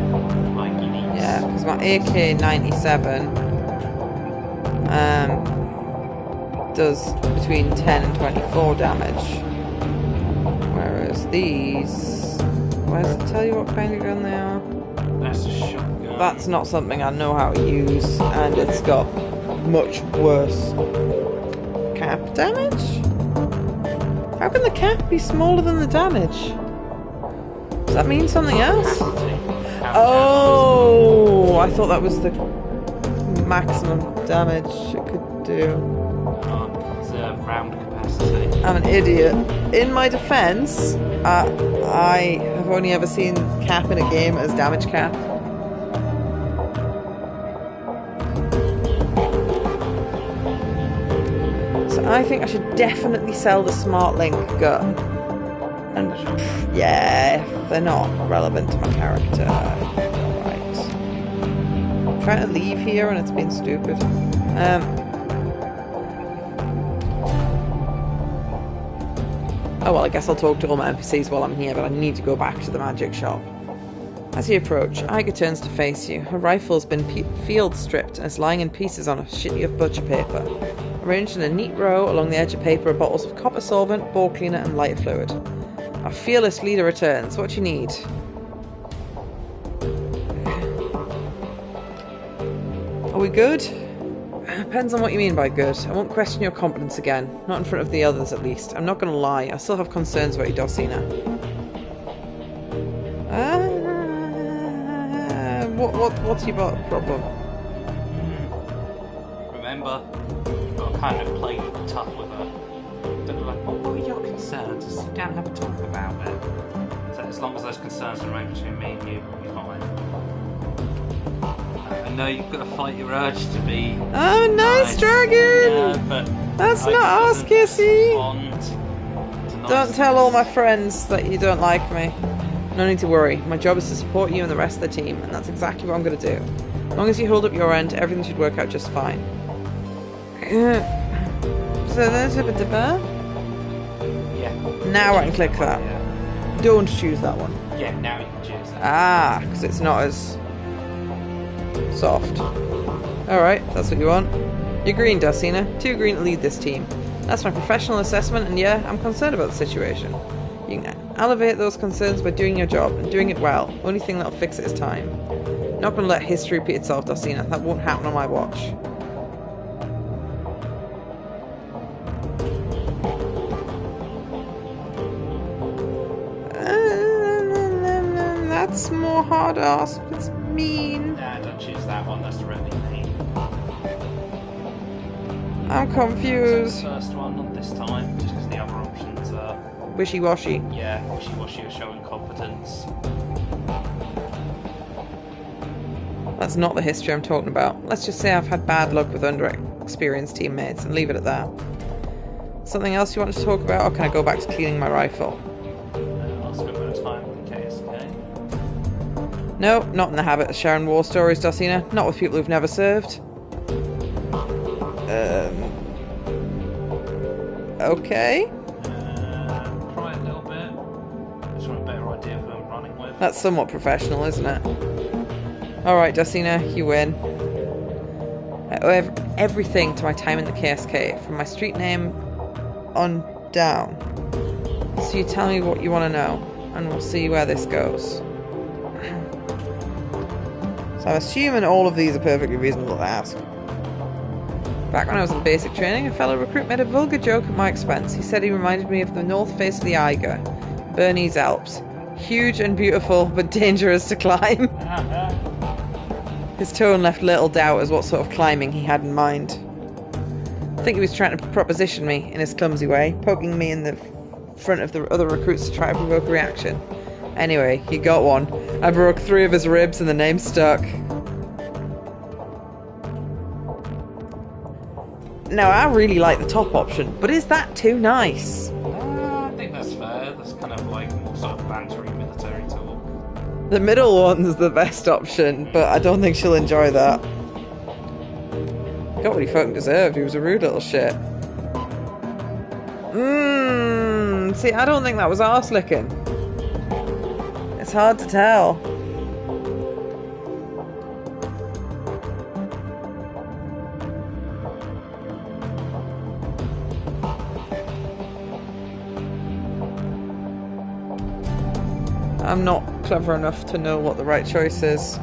like unique. Yeah, because my AK-97 does between 10 and 24 damage. Whereas these... Where does it tell you what kind of gun they are? That's a shotgun. That's not something I know how to use, and it's got much worse cap damage? How can the cap be smaller than the damage? Does that mean something else? Oh, I thought that was the maximum damage it could do. It's a round capacity. I'm an idiot. In my defense, I have only ever seen cap in a game as damage cap. So I I think I should definitely sell the Smart Link gun. And yeah, they're not relevant to my character. Right. I'm trying to leave here and it's been stupid. Oh well, I guess I'll talk to all my NPCs while I'm here, but I need to go back to the magic shop. As you approach, Iga turns to face you. Her rifle's been field stripped and is lying in pieces on a sheet of butcher paper. Arranged in a neat row along the edge of paper are bottles of copper solvent, ball cleaner and light fluid. Our fearless leader returns. What do you need? Are we good? Depends on what you mean by good. I won't question your competence again. Not in front of the others, at least. I'm not going to lie. I still have concerns about you, Dulcina. What's your problem? Remember, you've got to kind of play tough with her. Don't be like, what are your concerns? Just sit down and have a talk about it. So as long as those concerns remain between me and you, we'll be fine. I know you've got to fight your urge to be... Oh, nice dragon! Yeah, but that's not us, Kissy! Don't tell all my friends that you don't like me. No need to worry. My job is to support you and the rest of the team, and that's exactly what I'm going to do. As long as you hold up your end, everything should work out just fine. So there's a bit of that. Yeah. Now I can click that. Yeah. Don't choose that one. Yeah, now you can choose that. Ah, because it's not as soft. Alright, that's what you want. You're green, Dulcina. 2 green to lead this team. That's my professional assessment, and yeah, I'm concerned about the situation. You can elevate those concerns by doing your job, and doing it well. Only thing that'll fix it is time. Not going to let history repeat itself, Dulcina. That won't happen on my watch. That's more hard ass. It's mean. Nah, don't choose that one. That's really mean. I'm confused. So the first one, not this time, just because the other options are... wishy-washy. Yeah, wishy-washy or showing competence. That's not the history I'm talking about. Let's just say I've had bad luck with underexperienced teammates and leave it at that. Something else you want to talk about, or can I go back to cleaning my rifle? I'll spend a bit of time with the KSK. No, not in the habit of sharing war stories, Dulcina. Not with people who've never served. Okay. Try it a little bit. Just want a better idea of who I'm running with. That's somewhat professional, isn't it? Alright, Dulcina, you win. I owe everything to my time in the KSK, from my street name on down. So you tell me what you want to know, and we'll see where this goes. So I'm assuming all of these are perfectly reasonable to ask. Back when I was in basic training, a fellow recruit made a vulgar joke at my expense. He said he reminded me of the north face of the Eiger, Bernese Alps. Huge and beautiful, but dangerous to climb. His tone left little doubt as what sort of climbing he had in mind. I think he was trying to proposition me in his clumsy way, poking me in the front of the other recruits to try to provoke a reaction. Anyway, he got one. I broke 3 of his ribs and the name stuck. Now, I really like the top option, but is that too nice? I think that's fair. That's kind of like more sort of bantery military talk. The middle one's the best option, but I don't think she'll enjoy that. Got what he fucking deserved. He was a rude little shit. See, I don't think that was arse licking. It's hard to tell. I'm not clever enough to know what the right choice is.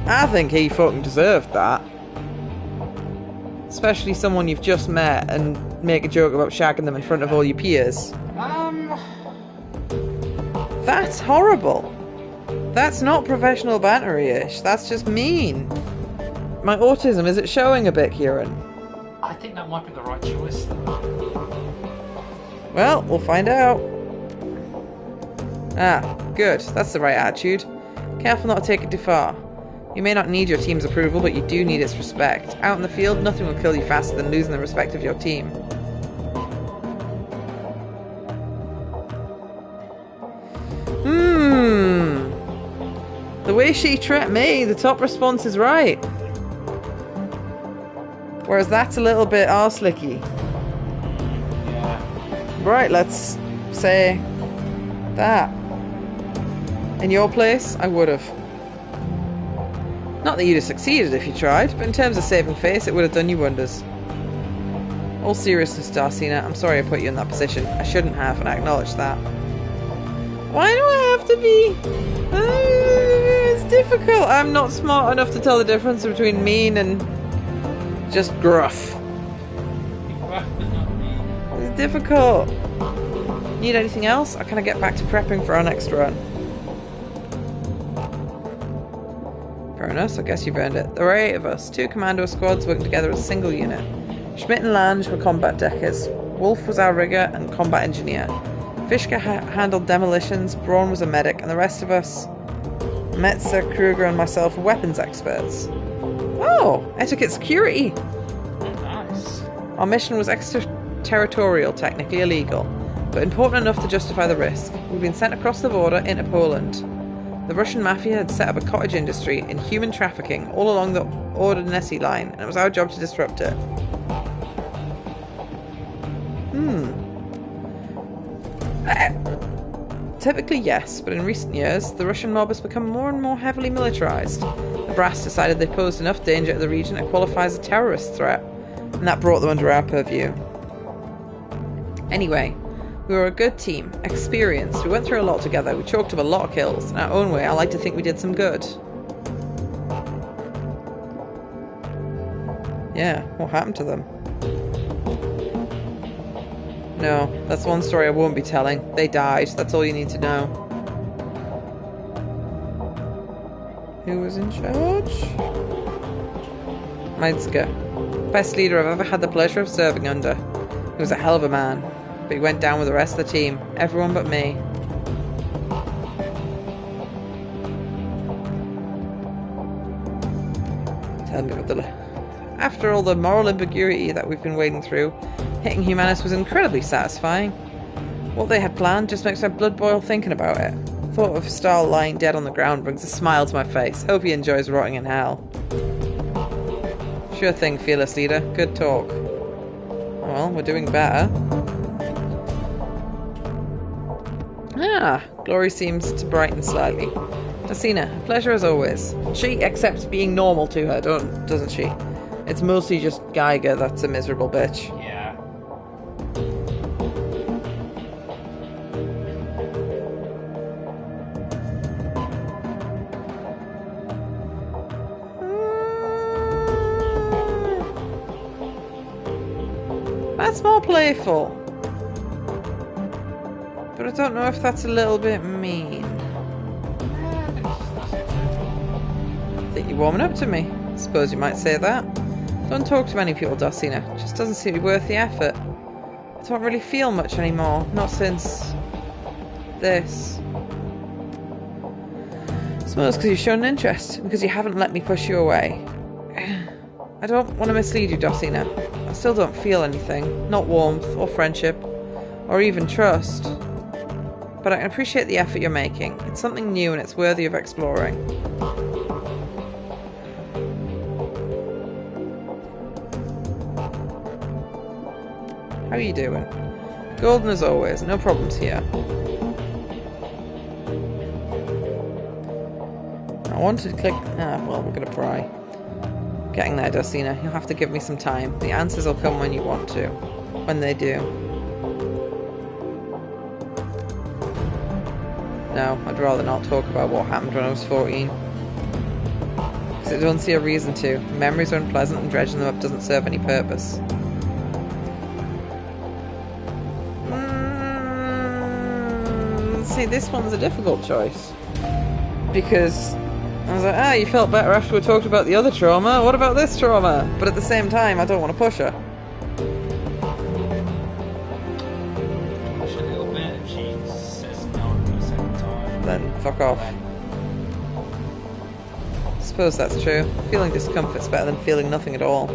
I think he fucking deserved that. Especially someone you've just met and make a joke about shagging them in front of all your peers. That's horrible. That's not professional bantery-ish. That's just mean. My autism, is it showing a bit, Kieran? I think that might be the right choice, though. Well, we'll find out. Ah, good. That's the right attitude. Careful not to take it too far. You may not need your team's approval, but you do need its respect. Out in the field, nothing will kill you faster than losing the respect of your team. The way she treated me, the top response is right. Whereas that's a little bit arse-licky. Yeah. Right, let's say that. In your place, I would have. Not that you'd have succeeded if you tried, but in terms of saving face, it would have done you wonders. All seriousness, Darcina, I'm sorry I put you in that position. I shouldn't have, and I acknowledge that. Why do I have to be... it's difficult. I'm not smart enough to tell the difference between mean and just gruff. It's difficult. Need anything else? Or can I get back to prepping for our next run? Fair enough, I guess you've earned it. There were 8 of us, 2 commando squads working together as a single unit. Schmidt and Lange were combat deckers. Wolf was our rigger and combat engineer. Fishka handled demolitions, Braun was a medic, and the rest of us, Metzer, Kruger and myself, were weapons experts. Oh, etiquette security! Nice. Our mission was extraterritorial, technically illegal, but important enough to justify the risk. We'd been sent across the border into Poland. The Russian mafia had set up a cottage industry in human trafficking all along the Ordonesi line, and it was our job to disrupt it. Typically yes, but in recent years, the Russian mob has become more and more heavily militarized. The brass decided they posed enough danger to the region to qualify as a terrorist threat, and that brought them under our purview. Anyway, we were a good team, experienced, we went through a lot together, we chalked up a lot of kills. In our own way, I like to think we did some good. Yeah, what happened to them? No, that's one story I won't be telling. They died, that's all you need to know. Who was in charge? Metzger. Best leader I've ever had the pleasure of serving under. He was a hell of a man. But he went down with the rest of the team. Everyone but me. Tell me about the... After all the moral ambiguity that we've been wading through, hitting Humanus was incredibly satisfying. What they had planned just makes my blood boil thinking about it. Thought of Stahl lying dead on the ground brings a smile to my face. Hope he enjoys rotting in hell. Sure thing, fearless leader. Good talk. Well, we're doing better. Ah, Glory seems to brighten slightly. Darcina, a pleasure as always. She accepts being normal to her, doesn't she? It's mostly just Geiger that's a miserable bitch. Yeah. That's more playful. But I don't know if that's a little bit mean. Think you're warming up to me. Suppose you might say that. Don't talk to many people, Darcina. It just doesn't seem to be worth the effort. I don't really feel much anymore. Not since... this. I suppose because you've shown an interest. Because you haven't let me push you away. I don't want to mislead you, Darcina. I still don't feel anything. Not warmth, or friendship, or even trust. But I can appreciate the effort you're making. It's something new and it's worthy of exploring. How are you doing? Golden as always, no problems here. I wanted to click... well, we're gonna try. Getting there, Darcina. You'll have to give me some time. The answers will come when you want to. When they do. No, I'd rather not talk about what happened when I was 14. Because I don't see a reason to. Memories are unpleasant and dredging them up doesn't serve any purpose. See, this one's a difficult choice. Because I was like, you felt better after we talked about the other trauma. What about this trauma? But at the same time, I don't want to push her. Push a little bit if she says no for the second time. Then fuck off. Suppose that's true. Feeling discomfort's better than feeling nothing at all.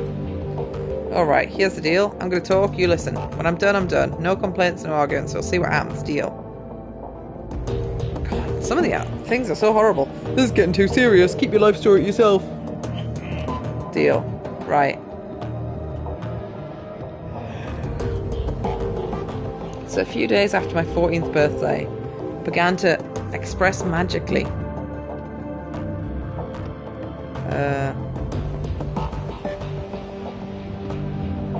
Alright, here's the deal. I'm gonna talk, you listen. When I'm done, I'm done. No complaints, no arguments. We'll see what happens. Deal. God, some of the things are so horrible. This is getting too serious. Keep your life story to yourself. Deal. Right. So a few days after my 14th birthday, I began to express magically.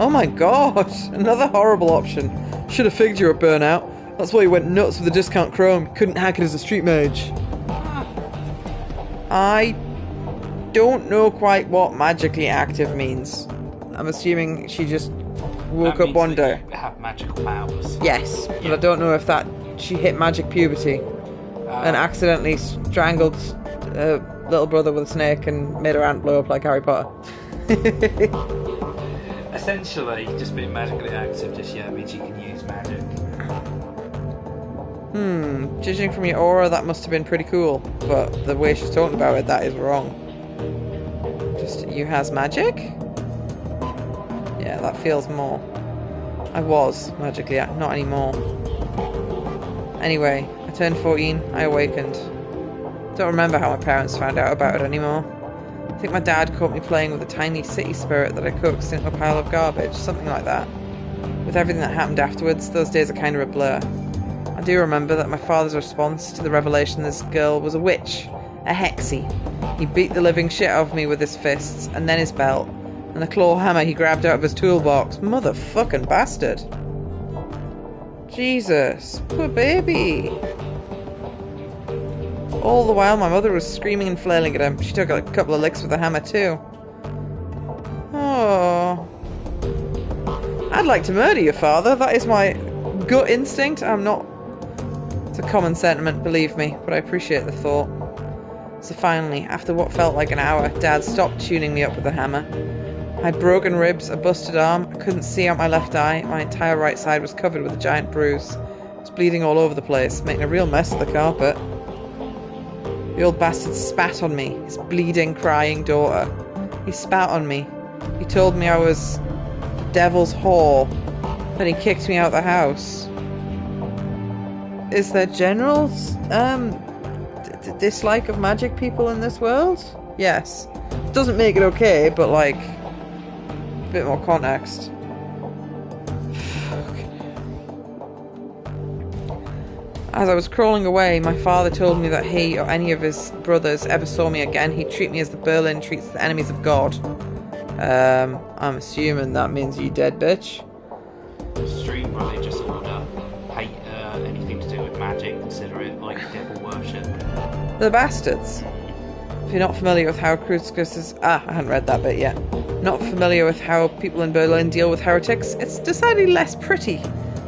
Oh my god! Another horrible option. Should have figured you were burnout. That's why you went nuts with the discount chrome. Couldn't hack it as a street mage. I don't know quite what magically active means. I'm assuming she just woke up one day. Have magical powers. Yes, but I don't know if that she hit magic puberty and accidentally strangled little brother with a snake and made her aunt blow up like Harry Potter. Essentially, just being magically active just means you can use magic. Judging from your aura, that must have been pretty cool, but the way she's talking about it, that is wrong. Just, you has magic? Yeah, that feels more. I was magically active, not anymore. Anyway, I turned 14, I awakened. Don't remember how my parents found out about it anymore. I think my dad caught me playing with a tiny city spirit that I coaxed into a pile of garbage, something like that. With everything that happened afterwards, those days are kind of a blur. I do remember that my father's response to the revelation this girl was a witch, a hexie. He beat the living shit out of me with his fists, and then his belt, and the claw hammer he grabbed out of his toolbox. Motherfucking bastard. Jesus, poor baby. All the while my mother was screaming and flailing at him. She took a couple of licks with the hammer too. Oh. I'd like to murder your father. That is my gut instinct. I'm not... It's a common sentiment, believe me, but I appreciate the thought. So finally, after what felt like an hour, Dad stopped tuning me up with the hammer. I had broken ribs, a busted arm, I couldn't see out my left eye, my entire right side was covered with a giant bruise. I was bleeding all over the place, making a real mess of the carpet. The old bastard spat on me, his bleeding, crying daughter. He spat on me. He told me I was the devil's whore. Then he kicked me out of the house. Is there general dislike of magic people in this world? Yes. Doesn't make it okay, but like a bit more context. As I was crawling away, my father told me that he or any of his brothers ever saw me again, he'd treat me as the Berlin treats the enemies of God. I'm assuming that means you dead, bitch. Extreme religious order. Hate anything to do with magic. Consider it like devil worship. The bastards. If you're not familiar with how crucifixes... I hadn't read that bit yet. Not familiar with how people in Berlin deal with heretics, it's decidedly less pretty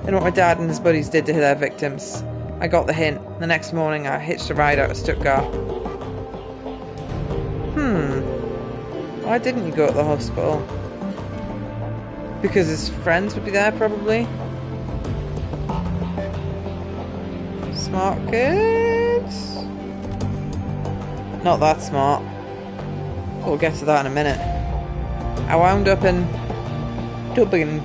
than what my dad and his buddies did to their victims. I got the hint. The next morning I hitched a ride out of Stuttgart. Why didn't you go to the hospital? Because his friends would be there, probably. Smart kids? Not that smart. We'll get to that in a minute. I wound up in Tübingen.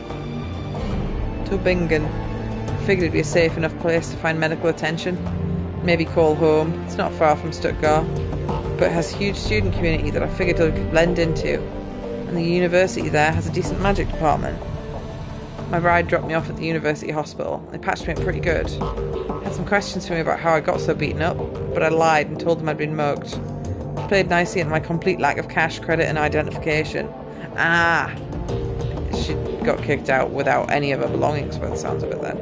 Figured it'd be a safe enough place to find medical attention. Maybe call home. It's not far from Stuttgart, but it has a huge student community that I figured I could blend into. And the university there has a decent magic department. My ride dropped me off at the university hospital. They patched me up pretty good. Had some questions for me about how I got so beaten up, but I lied and told them I'd been mugged. I played nicely into my complete lack of cash, credit and identification. She got kicked out without any of her belongings by the sounds of it then.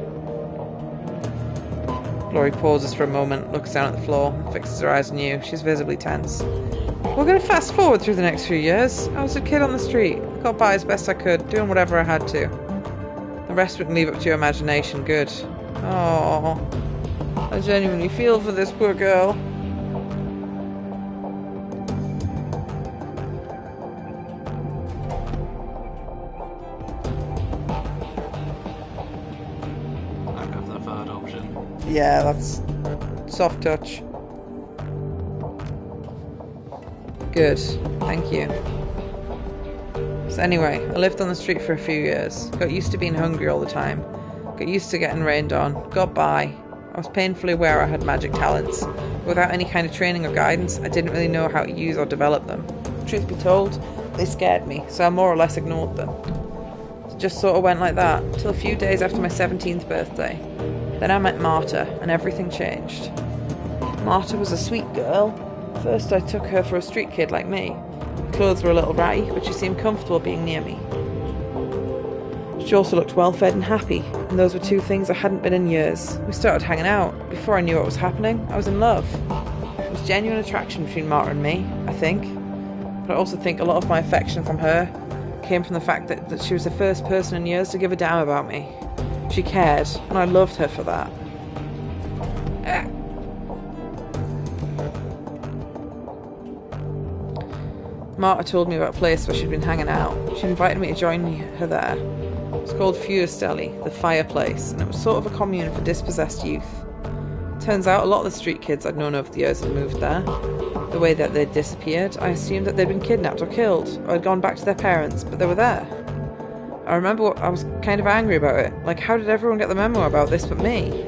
Glory pauses for a moment, looks down at the floor, and fixes her eyes on you. She's visibly tense. We're going to fast forward through the next few years. I was a kid on the street. I got by as best I could, doing whatever I had to. The rest we can leave up to your imagination. Good. Oh, I genuinely feel for this poor girl. I go for the third option. Yeah, that's soft touch. Good, thank you. So anyway, I lived on the street for a few years. Got used to being hungry all the time. Got used to getting rained on. Got by. I was painfully aware I had magic talents. Without any kind of training or guidance, I didn't really know how to use or develop them. Truth be told, they scared me, so I more or less ignored them. It just sort of went like that, till a few days after my 17th birthday. Then I met Marta, and everything changed. Marta was a sweet girl. First I took her for a street kid like me. Her clothes were a little ratty, but she seemed comfortable being near me. She also looked well-fed and happy, and those were two things I hadn't been in years. We started hanging out. Before I knew what was happening, I was in love. There was genuine attraction between Marta and me, I think. But I also think a lot of my affection from her came from the fact that she was the first person in years to give a damn about me. She cared, and I loved her for that. Marta told me about a place where she'd been hanging out. She invited me to join her there. It was called Feuerstelle, the fireplace, and it was sort of a commune for dispossessed youth. Turns out a lot of the street kids I'd known over the years had moved there. The way that they'd disappeared, I assumed that they'd been kidnapped or killed, or had gone back to their parents, but they were there. I remember I was kind of angry about it. Like, how did everyone get the memo about this but me?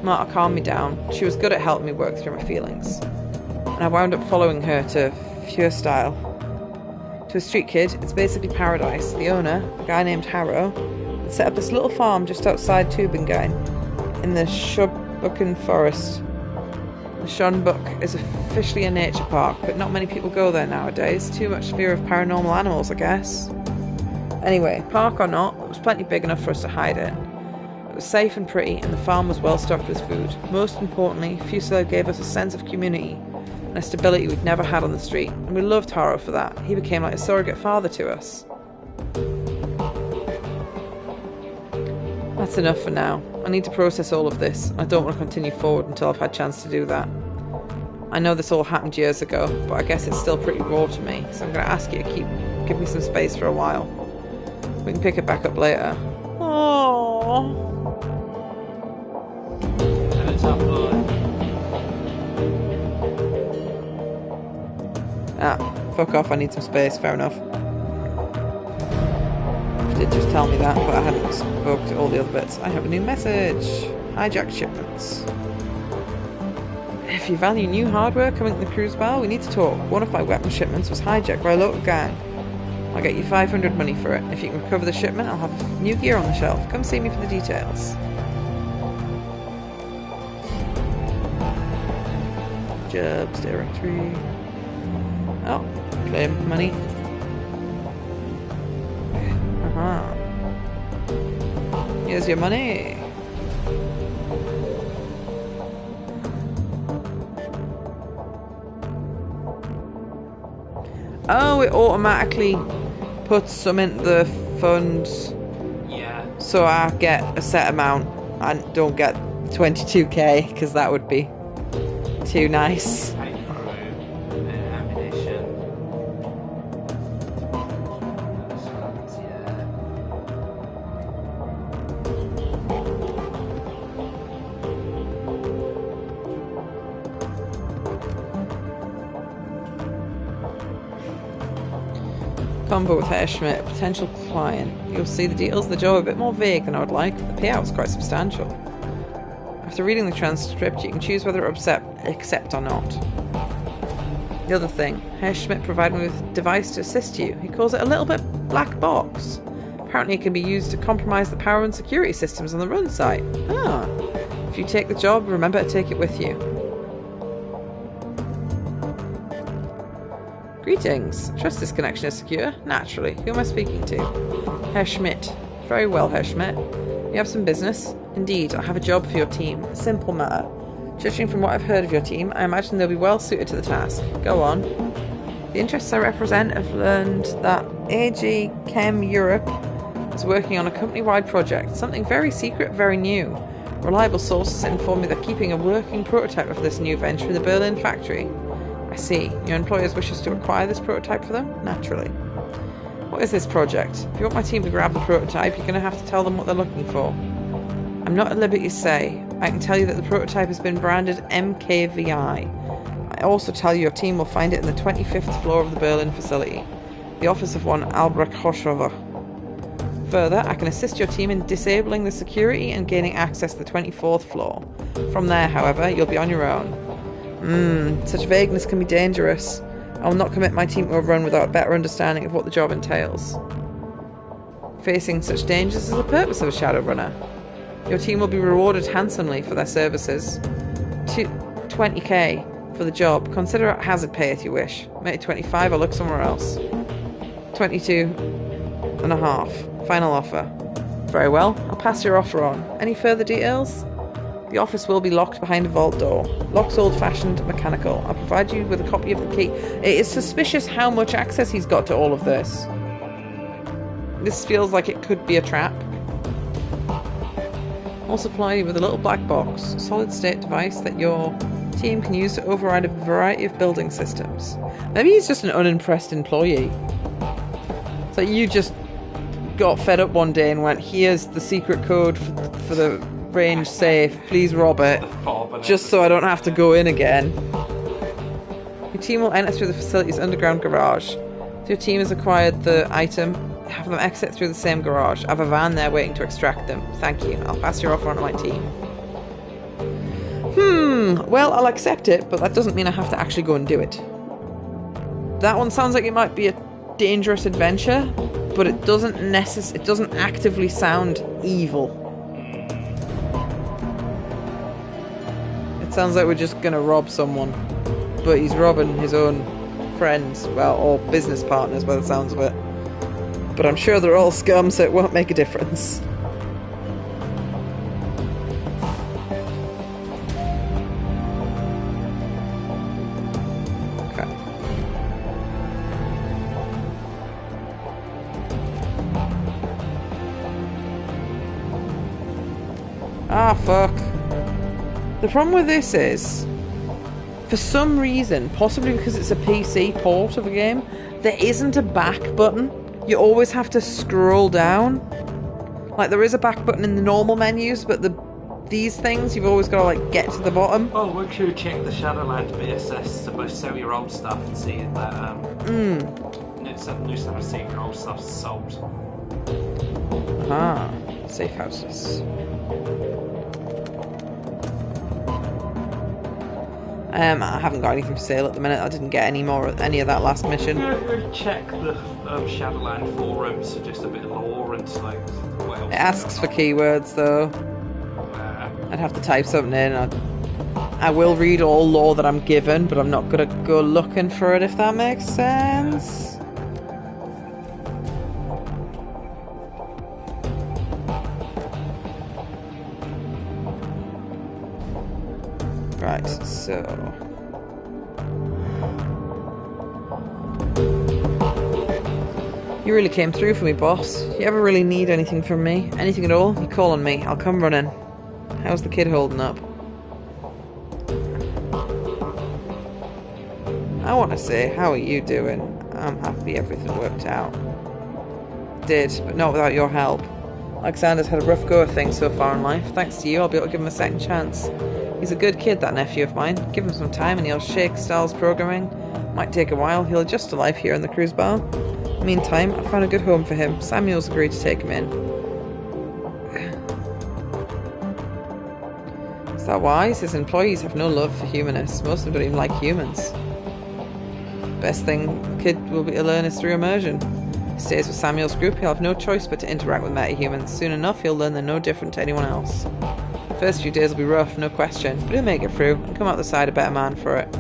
Marta calmed me down. She was good at helping me work through my feelings. And I wound up following her to Feuerstelle. To a street kid, it's basically paradise. The owner, a guy named Harrow, had set up this little farm just outside Tübingen, in the Schönbuchen forest. The Schönbuch is officially a nature park, but not many people go there nowadays. Too much fear of paranormal animals, I guess. Anyway, park or not, it was plenty big enough for us to hide in. It was safe and pretty, and the farm was well stocked with food. Most importantly, Feuerstelle gave us a sense of community and a stability we'd never had on the street, and we loved Harrow for that. He became like a surrogate father to us. That's enough for now. I need to process all of this. I don't want to continue forward until I've had a chance to do that. I know this all happened years ago, but I guess it's still pretty raw to me, so I'm going to ask you to give me some space for a while. We can pick it back up later. Aww. Fuck off, I need some space, fair enough. She did just tell me that, but I hadn't spoke to all the other bits. I have a new message. Hijacked shipments. If you value new hardware coming to the cruise bar, we need to talk. One of my weapon shipments was hijacked by a local gang. I'll get you 500 money for it. If you can recover the shipment, I'll have new gear on the shelf. Come see me for the details. Jobs, directory. Oh, claim money. Here's your money. Oh, it automatically puts some into the funds. Yeah. So I get a set amount and don't get 22k, because that would be too nice. Combo with Herr Schmidt, a potential client. You'll see the details of the job a bit more vague than I would like, but the payout's quite substantial. After reading the transcript, you can choose whether to accept or not. The other thing, Herr Schmidt provided me with a device to assist you. He calls it a little bit black box. Apparently it can be used to compromise the power and security systems on the run site. Ah. If you take the job, remember to take it with you. Greetings. Trust this connection is secure. Naturally. Who am I speaking to? Herr Schmidt. Very well, Herr Schmidt. You have some business? Indeed, I have a job for your team. A simple matter. Judging from what I've heard of your team, I imagine they'll be well suited to the task. Go on. The interests I represent have learned that AG Chem Europe is working on a company-wide project. Something very secret, very new. Reliable sources inform me they're keeping a working prototype of this new venture in the Berlin factory. I see. Your employers wish us to acquire this prototype for them? Naturally. What is this project? If you want my team to grab the prototype, you're going to have to tell them what they're looking for. I'm not at liberty to say. I can tell you that the prototype has been branded MKVI. I also tell you your team will find it in the 25th floor of the Berlin facility, the office of one Albrecht Hochschover. Further, I can assist your team in disabling the security and gaining access to the 24th floor. From there, however, you'll be on your own. Such vagueness can be dangerous. I will not commit my team to a run without a better understanding of what the job entails. Facing such dangers is the purpose of a Shadowrunner. Your team will be rewarded handsomely for their services. 20k for the job. Consider it hazard pay if you wish. Make it 25 or look somewhere else. 22.5. Final offer. Very well, I'll pass your offer on. Any further details? The office will be locked behind a vault door. Lock's old-fashioned, mechanical. I'll provide you with a copy of the key. It is suspicious how much access he's got to all of this. This feels like it could be a trap. I'll supply you with a little black box, solid-state device that your team can use to override a variety of building systems. Maybe he's just an unimpressed employee. So you just got fed up one day and went, here's the secret code for the range safe, please rob it, just so I don't have to go in again. Your team will enter through the facility's underground garage. If your team has acquired the item, have them exit through the same garage. I have a van there waiting to extract them. Thank you. I'll pass your offer on to my team. Well, I'll accept it, but that doesn't mean I have to actually go and do it. That one sounds like it might be a dangerous adventure, but it doesn't actively sound evil. It sounds like we're just gonna rob someone, but he's robbing his own friends, well, or business partners by the sounds of it. But I'm sure they're all scum, so it won't make a difference. Ah, fuck. The problem with this is, for some reason, possibly because it's a PC port of a game, there isn't a back button. You always have to scroll down. Like, there is a back button in the normal menus, but these things, you've always got to, like, get to the bottom. Oh, make sure you check the Shadowland BSS to both sell your old stuff and see that, new stuff and see if your old stuff's sold. Ah, safe houses. I haven't got anything for sale at the minute. I didn't get any of that last mission. Check the Shadowland forums for just a bit of lore and like what else. It asks for keywords though. I'd have to type something in. I will read all lore that I'm given, but I'm not gonna go looking for it, if that makes sense. Right, so... You really came through for me, boss. You ever really need anything from me? Anything at all? You call on me. I'll come running. How's the kid holding up? I want to say, how are you doing? I'm happy everything worked out. Did, but not without your help. Alexander's had a rough go of things so far in life. Thanks to you, I'll be able to give him a second chance. He's a good kid, that nephew of mine. Give him some time and he'll shake Stahl's programming. Might take a while, he'll adjust to life here in the cruise bar. Meantime, I found a good home for him. Samuel's agreed to take him in. Is that wise? His employees have no love for humanists. Most of them don't even like humans. Best thing the kid will be to learn is through immersion. He stays with Samuel's group, he'll have no choice but to interact with metahumans. Soon enough, he'll learn they're no different to anyone else. The first few days will be rough, no question, but he'll make it through and come out the side a better man for it.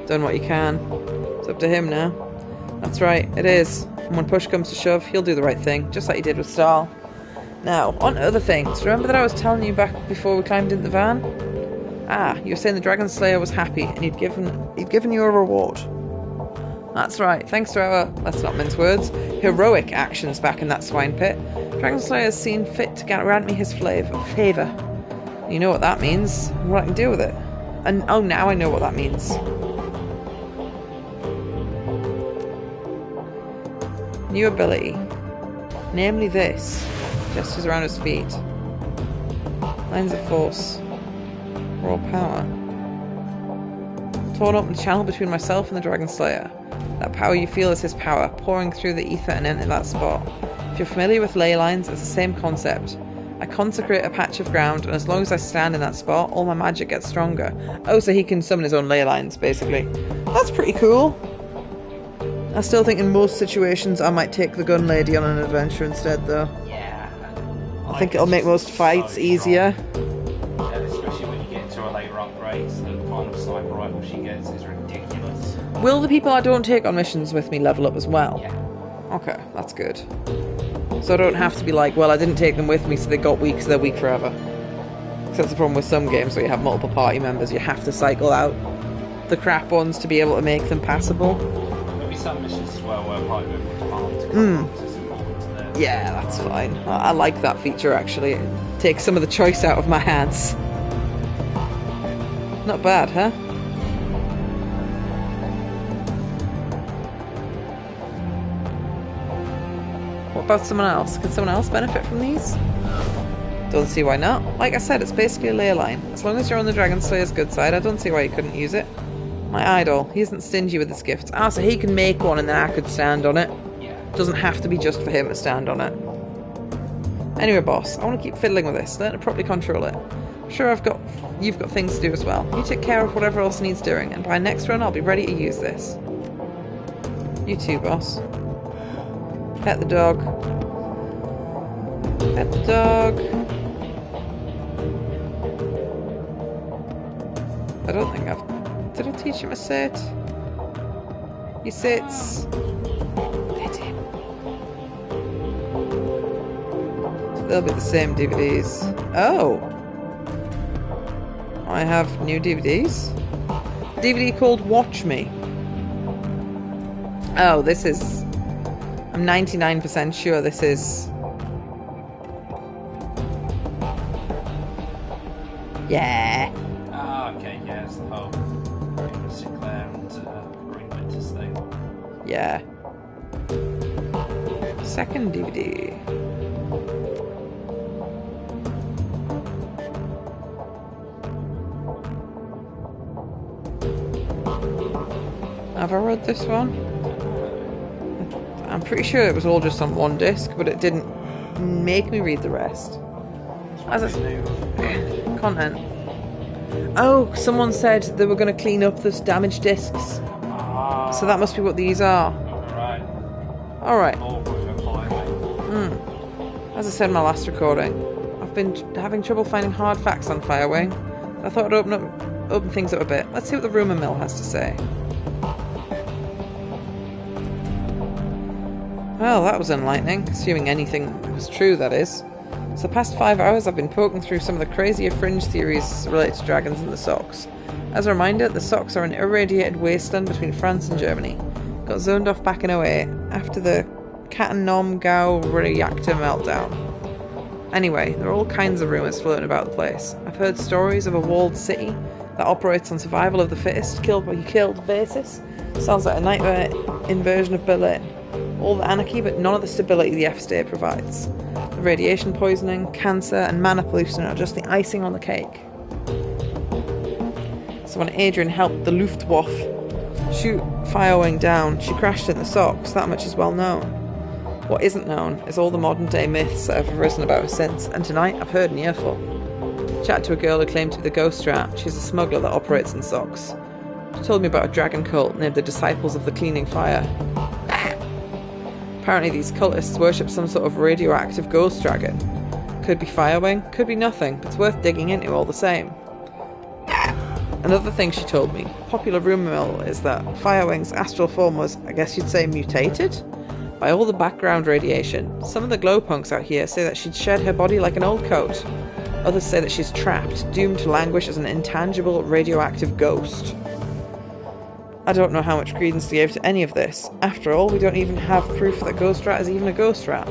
Done what you can. It's up to him now. That's right, it is. And when push comes to shove, he'll do the right thing, just like he did with Stahl. Now, on to other things. Remember that I was telling you back before we climbed into the van? Ah, you were saying the Dragon Slayer was happy and he'd given you a reward. That's right, thanks to our, let's not mince words, heroic actions back in that swine pit, Dragon Slayer has seen fit to grant me his favour. You know what that means, and what I can do with it. And oh, now I know what that means. New ability. Namely this. Gestures around his feet. Lines of force. Raw power. Torn open the channel between myself and the Dragon Slayer. That power you feel is his power, pouring through the ether and into that spot. If you're familiar with ley lines, it's the same concept. I consecrate a patch of ground, and as long as I stand in that spot, all my magic gets stronger. Oh, so he can summon his own ley lines, basically. That's pretty cool. I still think in most situations I might take the gun lady on an adventure instead, though. Yeah. I think it'll make most fights easier. Yeah, especially when you get into a later upgrade, so the kind of sniper rifle she gets is ridiculous. Will the people I don't take on missions with me level up as well? Yeah. Okay, that's good. So I don't have to be like, well, I didn't take them with me, so they got weak, so they're weak forever. Because that's the problem with some games where you have multiple party members. You have to cycle out the crap ones to be able to make them passable. Maybe some missions as well where party members aren't to come is important to them. Yeah, that's fine. I like that feature, actually. It takes some of the choice out of my hands. Not bad, huh? What about someone else? Can someone else benefit from these? Don't see why not. Like I said, it's basically a ley line. As long as you're on the Dragon Slayer's good side, I don't see why you couldn't use it. My idol, he isn't stingy with his gifts. Ah, so he can make one and then I could stand on it. Yeah. Doesn't have to be just for him to stand on it. Anyway, boss, I want to keep fiddling with this. Learn to properly control it. I'm sure you've got things to do as well. You take care of whatever else needs doing, and by next run I'll be ready to use this. You too, boss. Pet the dog. Pet the dog. I don't think Did I teach him a sit? He sits. Pet him. They'll be the same DVDs. Oh! I have new DVDs? DVD called Watch Me. Oh, this is... I'm 99% sure this is... Yeah. Ah, okay, yeah, it's the whole Sinclair and Green Winters thing. Yeah. Second DVD. Have I read this one? I'm pretty sure it was all just on one disc, but it didn't make me read the rest. As content. Oh, someone said they were going to clean up those damaged discs. So that must be what these are. Alright. As I said in my last recording, I've been having trouble finding hard facts on Firewing. I thought I'd open things up a bit. Let's see what the rumour mill has to say. Well, that was enlightening, assuming anything was true, that is. So the past 5 hours I've been poking through some of the crazier fringe theories related to dragons and the Sox. As a reminder, the Sox are an irradiated wasteland between France and Germany. Got zoned off back in 08, after the Cattenom-Gau reactor meltdown. Anyway, there are all kinds of rumours floating about the place. I've heard stories of a walled city that operates on survival of the fittest, killed by killed basis. Sounds like a nightmare inversion of Berlin. All the anarchy, but none of the stability the F-state provides. The radiation poisoning, cancer, and mana pollution are just the icing on the cake. So when Adrian helped the Luftwaffe shoot Firewing down, she crashed in the Sox. That much is well known. What isn't known is all the modern-day myths that have arisen about her since, and tonight I've heard an earful. Chatted to a girl who claimed to be the Ghost Rat. She's a smuggler that operates in Sox. She told me about a dragon cult named the Disciples of the Cleaning Fire. Apparently these cultists worship some sort of radioactive ghost dragon. Could be Firewing, could be nothing, but it's worth digging into all the same. Another thing she told me, popular rumour mill, is that Firewing's astral form was, I guess you'd say, mutated? By all the background radiation. Some of the glowpunks out here say that she'd shed her body like an old coat. Others say that she's trapped, doomed to languish as an intangible radioactive ghost. I don't know how much credence to give to any of this. After all, we don't even have proof that Ghost Rat is even a ghost rat.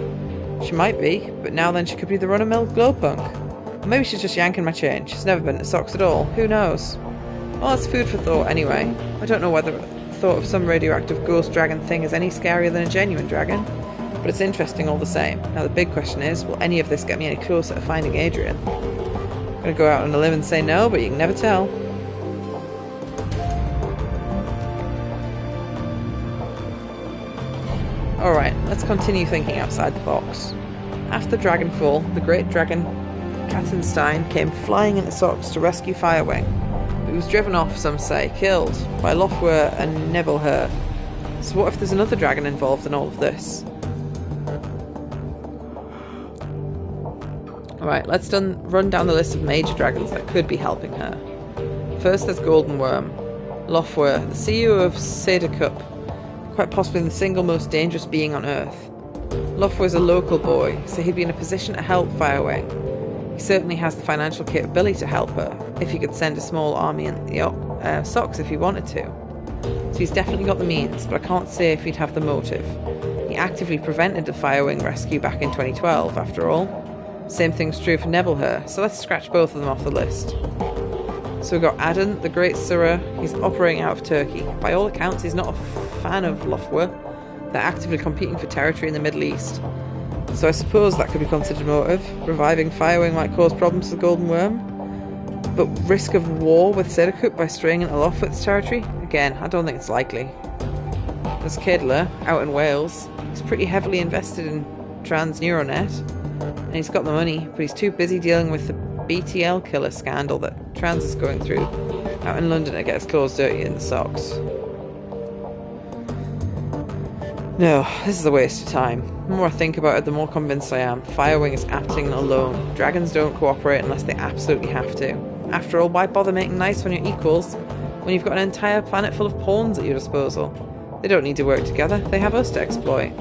She might be, but now then she could be the run-of-mill glowpunk. Or maybe she's just yanking my chain. She's never been to Sox at all. Who knows? Well, that's food for thought anyway. I don't know whether the thought of some radioactive ghost dragon thing is any scarier than a genuine dragon. But it's interesting all the same. Now the big question is, will any of this get me any closer to finding Adrian? I'm gonna go out on a limb and say no, but you can never tell. Alright, let's continue thinking outside the box. After DragonFall, the great dragon Katzenstein came flying into Sox to rescue Firewing. But he was driven off, some say, killed, by Lofwer and Nebelher. So what if there's another dragon involved in all of this? Alright, let's run down the list of major dragons that could be helping her. First there's Golden Worm. Lofwer, the CEO of Sedercup, quite possibly the single most dangerous being on Earth. Lofwer's a local boy, so he'd be in a position to help Firewing. He certainly has the financial capability to help her, if he could send a small army in the Sox if he wanted to. So he's definitely got the means, but I can't say if he'd have the motive. He actively prevented the Firewing rescue back in 2012, after all. Same thing's true for Nebelher, so let's scratch both of them off the list. So we've got Aden, the Great Surah. He's operating out of Turkey. By all accounts, he's not a fan of Lofwer. They're actively competing for territory in the Middle East. So I suppose that could be considered motive. Reviving Firewing might cause problems to the Golden Worm. But risk of war with Sedercup by straying into Lofwer's territory? Again, I don't think it's likely. There's Kedler, out in Wales. He's pretty heavily invested in Transneuronet. And he's got the money, but he's too busy dealing with the BTL killer scandal that Trans is going through out in London to get his clothes dirty in the Sox. No, this is a waste of time. The more I think about it, the more convinced I am. Firewing is acting alone. Dragons don't cooperate unless they absolutely have to. After all, why bother making nice when you're equals, when you've got an entire planet full of pawns at your disposal? They don't need to work together, they have us to exploit.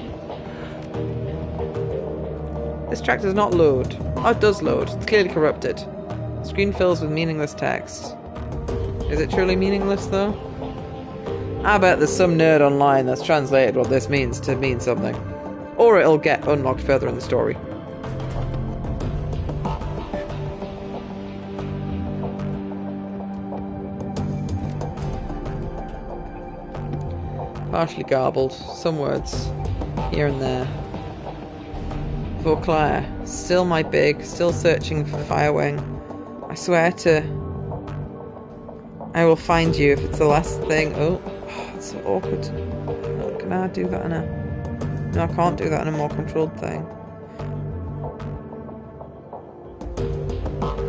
This track does not load. Oh, it does load. It's clearly corrupted. The screen fills with meaningless text. Is it truly meaningless, though? I bet there's some nerd online that's translated what this means to mean something. Or it'll get unlocked further in the story. Partially garbled. Some words here and there. Vauclair, still my big, still searching for Firewing. I swear I will find you if it's the last thing. Oh, it's so awkward. Can I do that in a... No, I can't do that in a more controlled thing.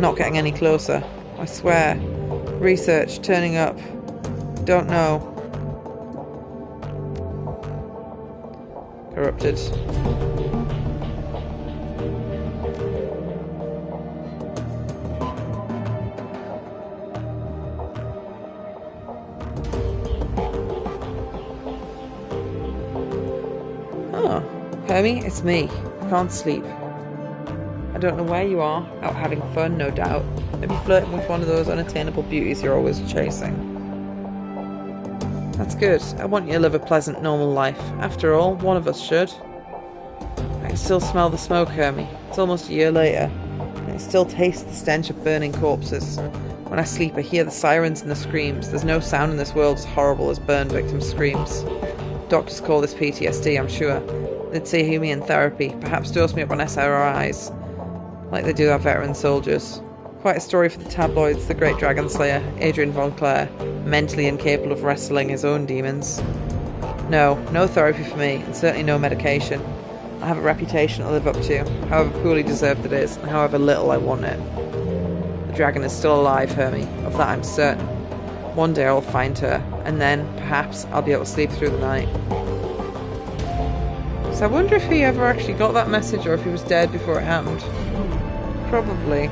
Not getting any closer. I swear. Research, turning up. Don't know. Corrupted. Hermie, it's me. I can't sleep. I don't know where you are, out having fun, no doubt. Maybe flirting with one of those unattainable beauties you're always chasing. That's good. I want you to live a pleasant, normal life. After all, one of us should. I can still smell the smoke, Hermie. It's almost a year later, and I still taste the stench of burning corpses. When I sleep, I hear the sirens and the screams. There's no sound in this world as horrible as burn victims' screams. Doctors call this PTSD, I'm sure. They'd see me in therapy, perhaps dose me up on SRIs, like they do our veteran soldiers. Quite a story for the tabloids, the great dragon slayer, Adrian Vauclair, mentally incapable of wrestling his own demons. No therapy for me, and certainly no medication. I have a reputation to live up to, however poorly deserved it is, and however little I want it. The dragon is still alive, Hermie, of that I'm certain. One day I will find her, and then, perhaps, I'll be able to sleep through the night. So I wonder if he ever actually got that message, or if he was dead before it happened. Probably.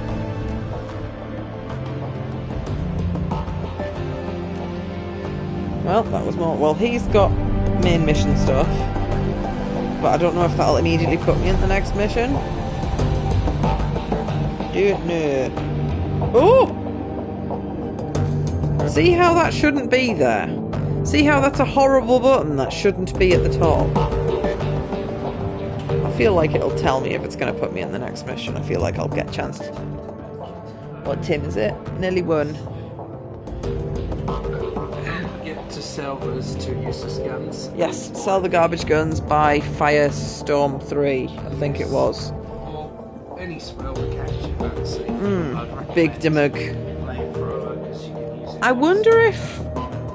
Well, that was more... Well, he's got main mission stuff. But I don't know if that'll immediately put me in the next mission. No. Oh! See how that shouldn't be there? See how that's a horrible button that shouldn't be at the top? I feel like it'll tell me if it's going to put me in the next mission. I feel like I'll get a chance to... What, Tim, is it? Nearly won. Get to sell those 2 useless guns. Yes, sell the garbage guns, buy Firestorm 3, I think it was. Or any spell that catches you fancy. Big Dimug. Flamethrower, 'cause you can use it. I wonder if...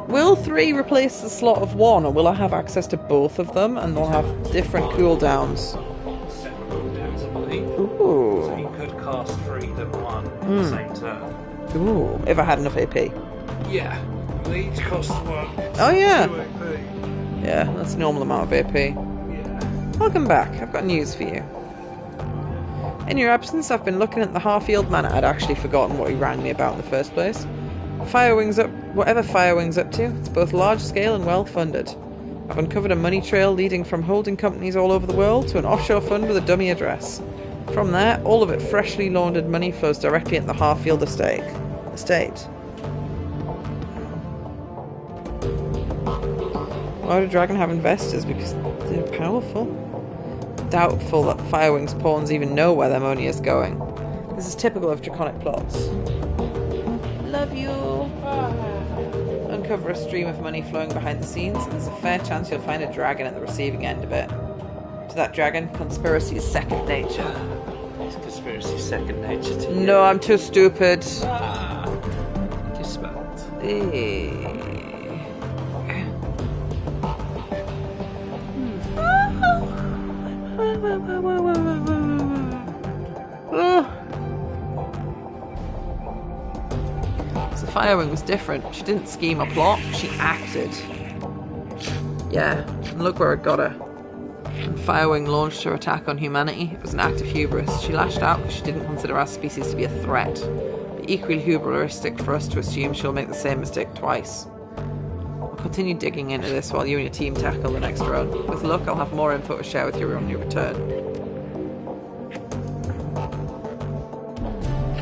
Will 3 replace the slot of 1, or will I have access to both of them and they'll have different cooldowns? Separate cooldowns, I believe. Ooh. So you could cast 3 then 1 at the same turn. Ooh, if I had enough AP. Yeah. They each cost 1. Oh yeah. 2 AP. Yeah, that's a normal amount of AP. Yeah. Welcome back, I've got news for you. In your absence, I've been looking at the Harfield Manor. I'd actually forgotten what he rang me about in the first place. Whatever Firewing's up to, it's both large scale and well funded. I've uncovered a money trail leading from holding companies all over the world to an offshore fund with a dummy address. From there, all of it freshly laundered money flows directly at the Harfield estate. Why would a dragon have investors? Because they're powerful. Doubtful that Firewing's pawns even know where their money is going. This is typical of draconic plots. Love you. Uncover a stream of money flowing behind the scenes, and there's a fair chance you'll find a dragon at the receiving end of it. To that dragon, conspiracy is second nature. Is conspiracy second nature to you? No, I'm too stupid. Just spelled. So Firewing was different. She didn't scheme or plot, she acted. Yeah, and look where it got her. When Firewing launched her attack on humanity, it was an act of hubris. She lashed out because she didn't consider our species to be a threat. But equally hubristic for us to assume she'll make the same mistake twice. I'll continue digging into this while you and your team tackle the next run. With luck, I'll have more info to share with you on your return.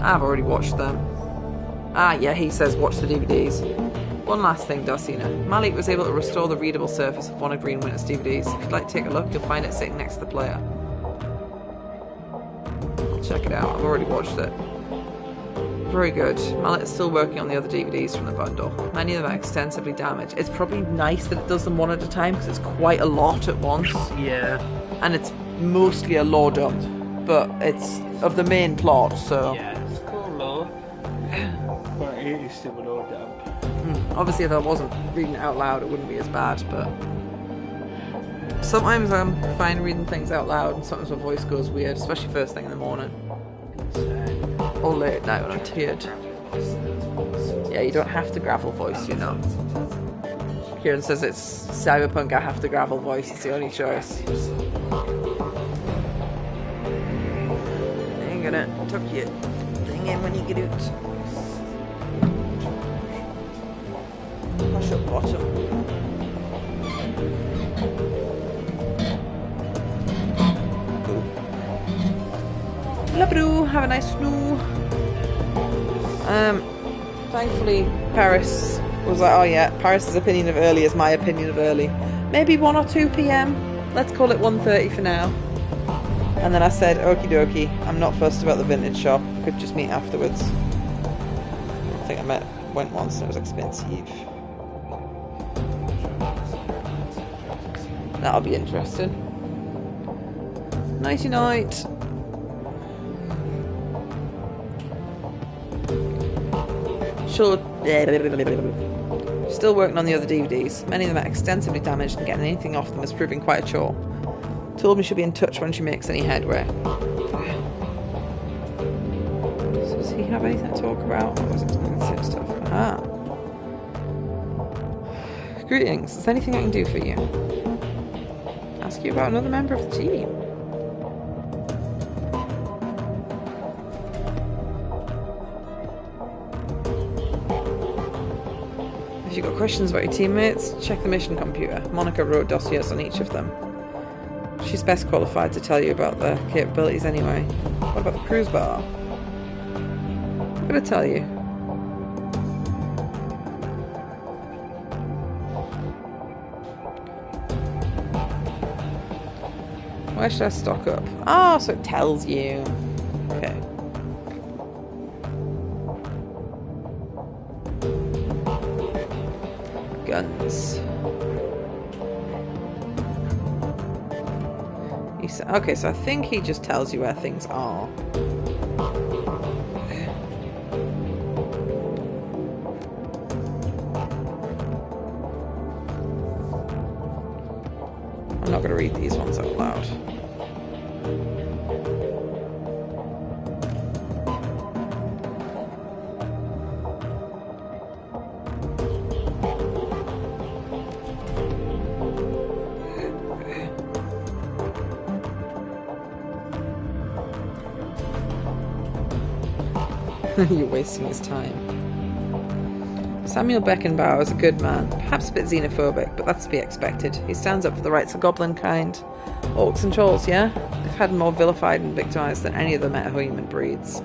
I've already watched them. Ah, yeah, he says watch the DVDs. One last thing, Darcina. Malik was able to restore the readable surface of one of Green Winter's DVDs. If you'd like to take a look, you'll find it sitting next to the player. I'll check it out. I've already watched it. Very good. Malik is still working on the other DVDs from the bundle. Many of them are extensively damaged. It's probably nice that it does them one at a time because it's quite a lot at once. Yeah. And it's mostly a lore dump, but it's of the main plot, so... Yeah, it's cool lore. But it is still a lore dump. Obviously, if I wasn't reading it out loud, it wouldn't be as bad, but... Sometimes I'm fine reading things out loud, and sometimes my voice goes weird, especially first thing in the morning. Or late at night when I'm tired. Yeah, you don't have to gravel voice, you know. Kieran says it's Cyberpunk, I have to gravel voice, it's the only choice. I'm gonna tuck your thing in when you get out. Push up bottom. Hello, have a nice snoo. Thankfully, Paris was like, oh yeah, Paris's opinion of early is my opinion of early. Maybe 1 or 2 p.m. Let's call it 1:30 for now. And then I said, okie dokie, I'm not fussed about the vintage shop. Could just meet afterwards. I think I went once and it was expensive. That'll be interesting. Nighty night. Sure. Still working on the other DVDs. Many of them are extensively damaged and getting anything off them is proving quite a chore. Told me she'll be in touch when she makes any headway. So does he have anything to talk about? Or was it something the same stuff? Aha. Greetings. Is there anything I can do for you? Ask you about another member of the team. If you've got questions about your teammates, check the mission computer. Monica wrote dossiers on each of them. She's best qualified to tell you about their capabilities anyway. What about the cruise bar? I'm gonna tell you. Where should I stock up? Oh, so it tells you. Okay. Guns. Okay, so I think he just tells you where things are. I'm not going to read these ones out loud. You're wasting his time. Samuel Beckenbauer is a good man, perhaps a bit xenophobic, but that's to be expected. He stands up for the rights of goblin kind. Orcs and trolls, yeah? They've had more vilified and victimized than any of the metahuman breeds.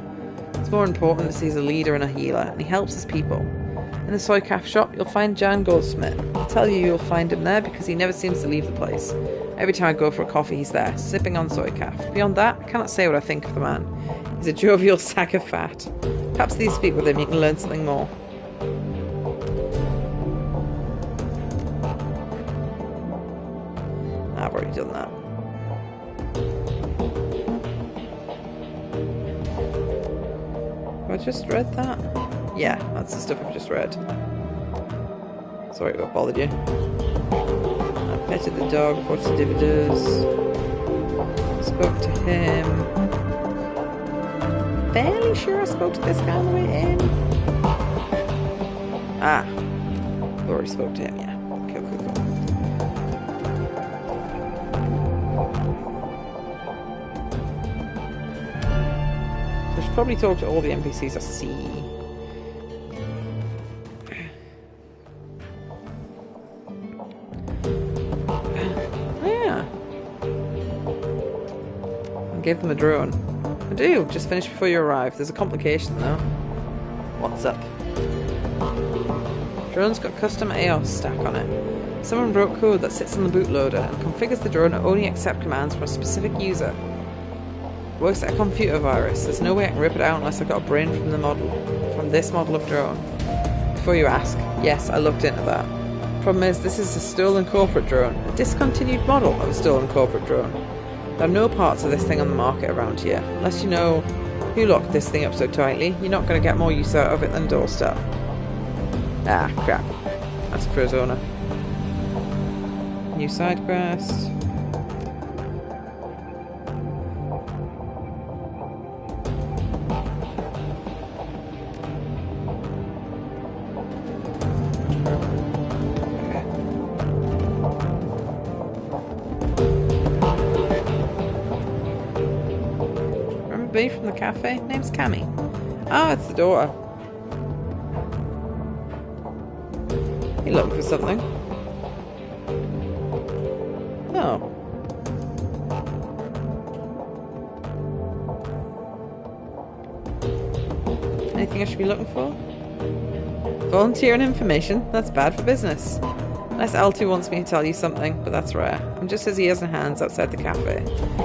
It's more important that he's a leader and a healer, and he helps his people. In the soy calf shop, you'll find Jan Goldsmith. I'll tell you you'll find him there because he never seems to leave the place. Every time I go for a coffee, he's there, sipping on soy calf. Beyond that, I cannot say what I think of the man. He's a jovial sack of fat. Perhaps if you speak with him, you can learn something more. I've already done that. Have I just read that? Yeah, that's the stuff I've just read. Sorry to have bothered you. I petted the dog, watched the dividends, spoke to him. Fairly sure I spoke to this guy on the way in. Ah, already spoke to him, yeah. Cool. I should probably talk to all the NPCs I see. Gave them a drone. I do, just finished before you arrived. There's a complication though. What's up? Drone's got custom AOS stack on it. Someone wrote code that sits on the bootloader and configures the drone to only accept commands from a specific user. Works like a computer virus. There's no way I can rip it out unless I got a brain from this model of drone. Before you ask, yes, I looked into that. Problem is, this is a stolen corporate drone. A discontinued model of a stolen corporate drone. There are no parts of this thing on the market around here. Unless you know who locked this thing up so tightly, you're not going to get more use out of it than doorstep. Ah, crap. That's Crozona. New side quest. From the cafe? Name's Cammy. Ah, it's the daughter. You looking for something? Oh. Anything I should be looking for? Volunteer and information? That's bad for business. Unless L2 wants me to tell you something, but that's rare. I'm just his ears and hands outside the cafe.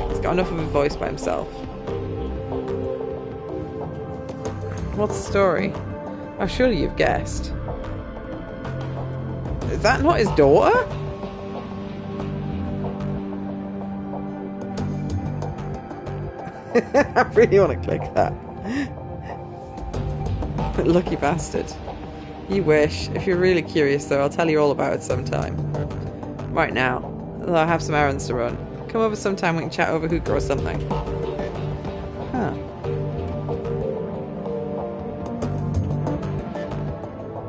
He's got enough of a voice by himself. What's the story? Oh, surely you've guessed. Is that not his daughter? I really want to click that. Lucky bastard. You wish. If you're really curious though, I'll tell you all about it sometime. Right now, though I have some errands to run. Come over sometime, we can chat over hookah or something. Huh.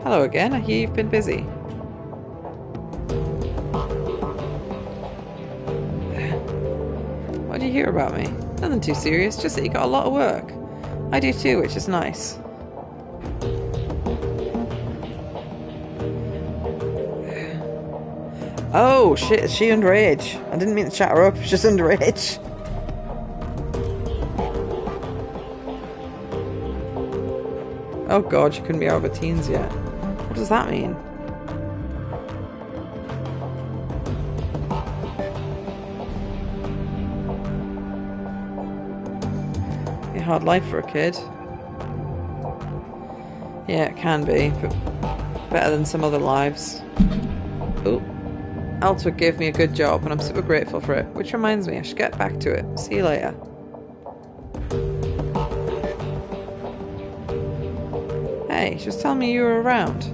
Hello again, I hear you've been busy. What do you hear about me? Nothing too serious, just that you got a lot of work. I do too, which is nice. Oh shit, is she underage? I didn't mean to chat her up, she's just underage. Oh god, she couldn't be out of her teens yet. What does that mean? A hard life for a kid. Yeah, it can be, but better than some other lives. Alto gave me a good job, and I'm super grateful for it. Which reminds me, I should get back to it. See you later. Hey, she was telling me you were around.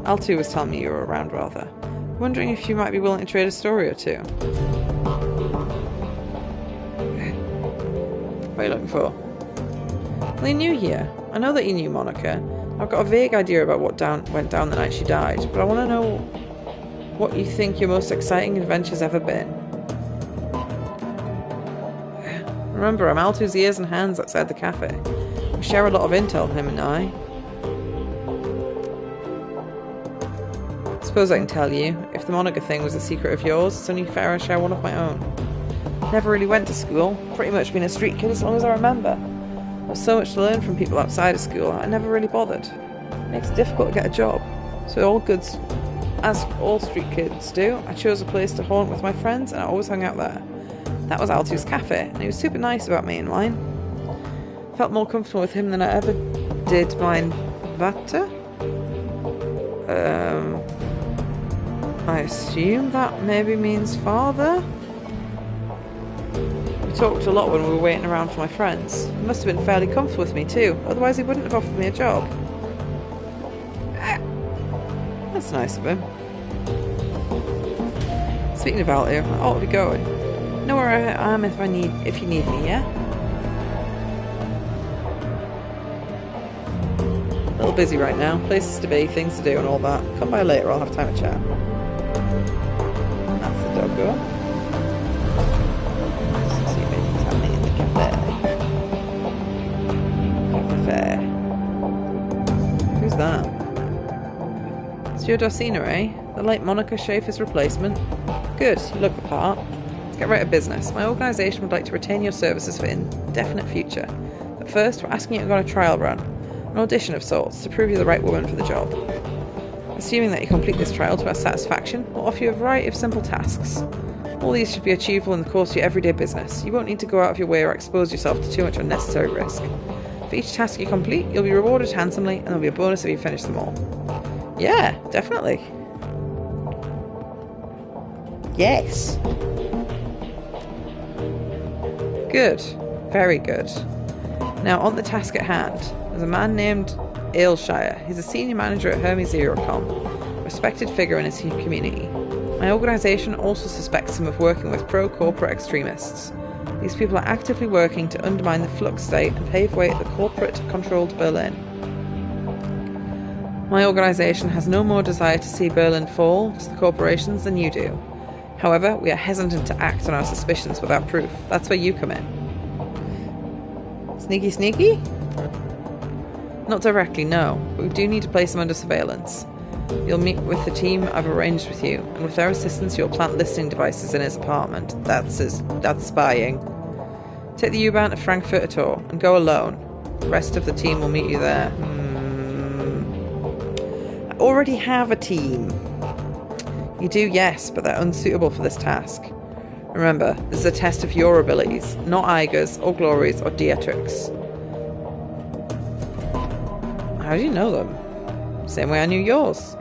Alto was telling me you were around, rather. Wondering if you might be willing to trade a story or two. What are you looking for? Well, you knew here. I know that you knew Monica. I've got a vague idea about what went down the night she died, but I want to know what you think your most exciting adventure's ever been. Remember, I'm Alto's ears and hands outside the cafe. We share a lot of intel, him and I. Suppose I can tell you, if the Monica thing was a secret of yours, it's only fair I share one of my own. Never really went to school, pretty much been a street kid as long as I remember. There's so much to learn from people outside of school, I never really bothered. It makes it difficult to get a job. So as all street kids do, I chose a place to haunt with my friends, and I always hung out there. That was Alto's cafe, and he was super nice about me and mine. Felt more comfortable with him than I ever did mine Vata. I assume that maybe means father? We talked a lot when we were waiting around for my friends. He must have been fairly comfortable with me too, otherwise he wouldn't have offered me a job. That's nice of him. Speaking of Alto, I ought to be going. Know where I am if you need me, yeah? A little busy right now. Places to be, things to do and all that. Come by later, I'll have time to chat. That's the doggo. Let's see if anything's happening in the cafe. Who's that? It's your Dorsina, eh? The late Monica Schaefer's replacement. Good, you look the part. Let's get right to business. My organisation would like to retain your services for indefinite future. But first, we're asking you to go on a trial run. An audition of sorts, to prove you're the right woman for the job. Assuming that you complete this trial to our satisfaction, we'll offer you a variety of simple tasks. All these should be achievable in the course of your everyday business. You won't need to go out of your way or expose yourself to too much unnecessary risk. For each task you complete, you'll be rewarded handsomely, and there'll be a bonus if you finish them all. Yeah, definitely. Yes. Good. Very good. Now, on the task at hand, there's a man named Aylshire. He's a senior manager at Hermes Zerocom, a respected figure in his community. My organisation also suspects him of working with pro-corporate extremists. These people are actively working to undermine the Flux state and pave way to the corporate-controlled Berlin. My organisation has no more desire to see Berlin fall to the corporations than you do. However, we are hesitant to act on our suspicions without proof. That's where you come in. Sneaky sneaky? Not directly, no, but we do need to place him under surveillance. You'll meet with the team I've arranged with you, and with their assistance you'll plant listening devices in his apartment. That's spying. Take the U-Bahn to Frankfurt Tor and go alone. The rest of the team will meet you there. I already have a team. You do, yes, but they're unsuitable for this task. Remember, this is a test of your abilities, not Iger's, or Glory's, or Dietrich's. How do you know them? Same way I knew yours.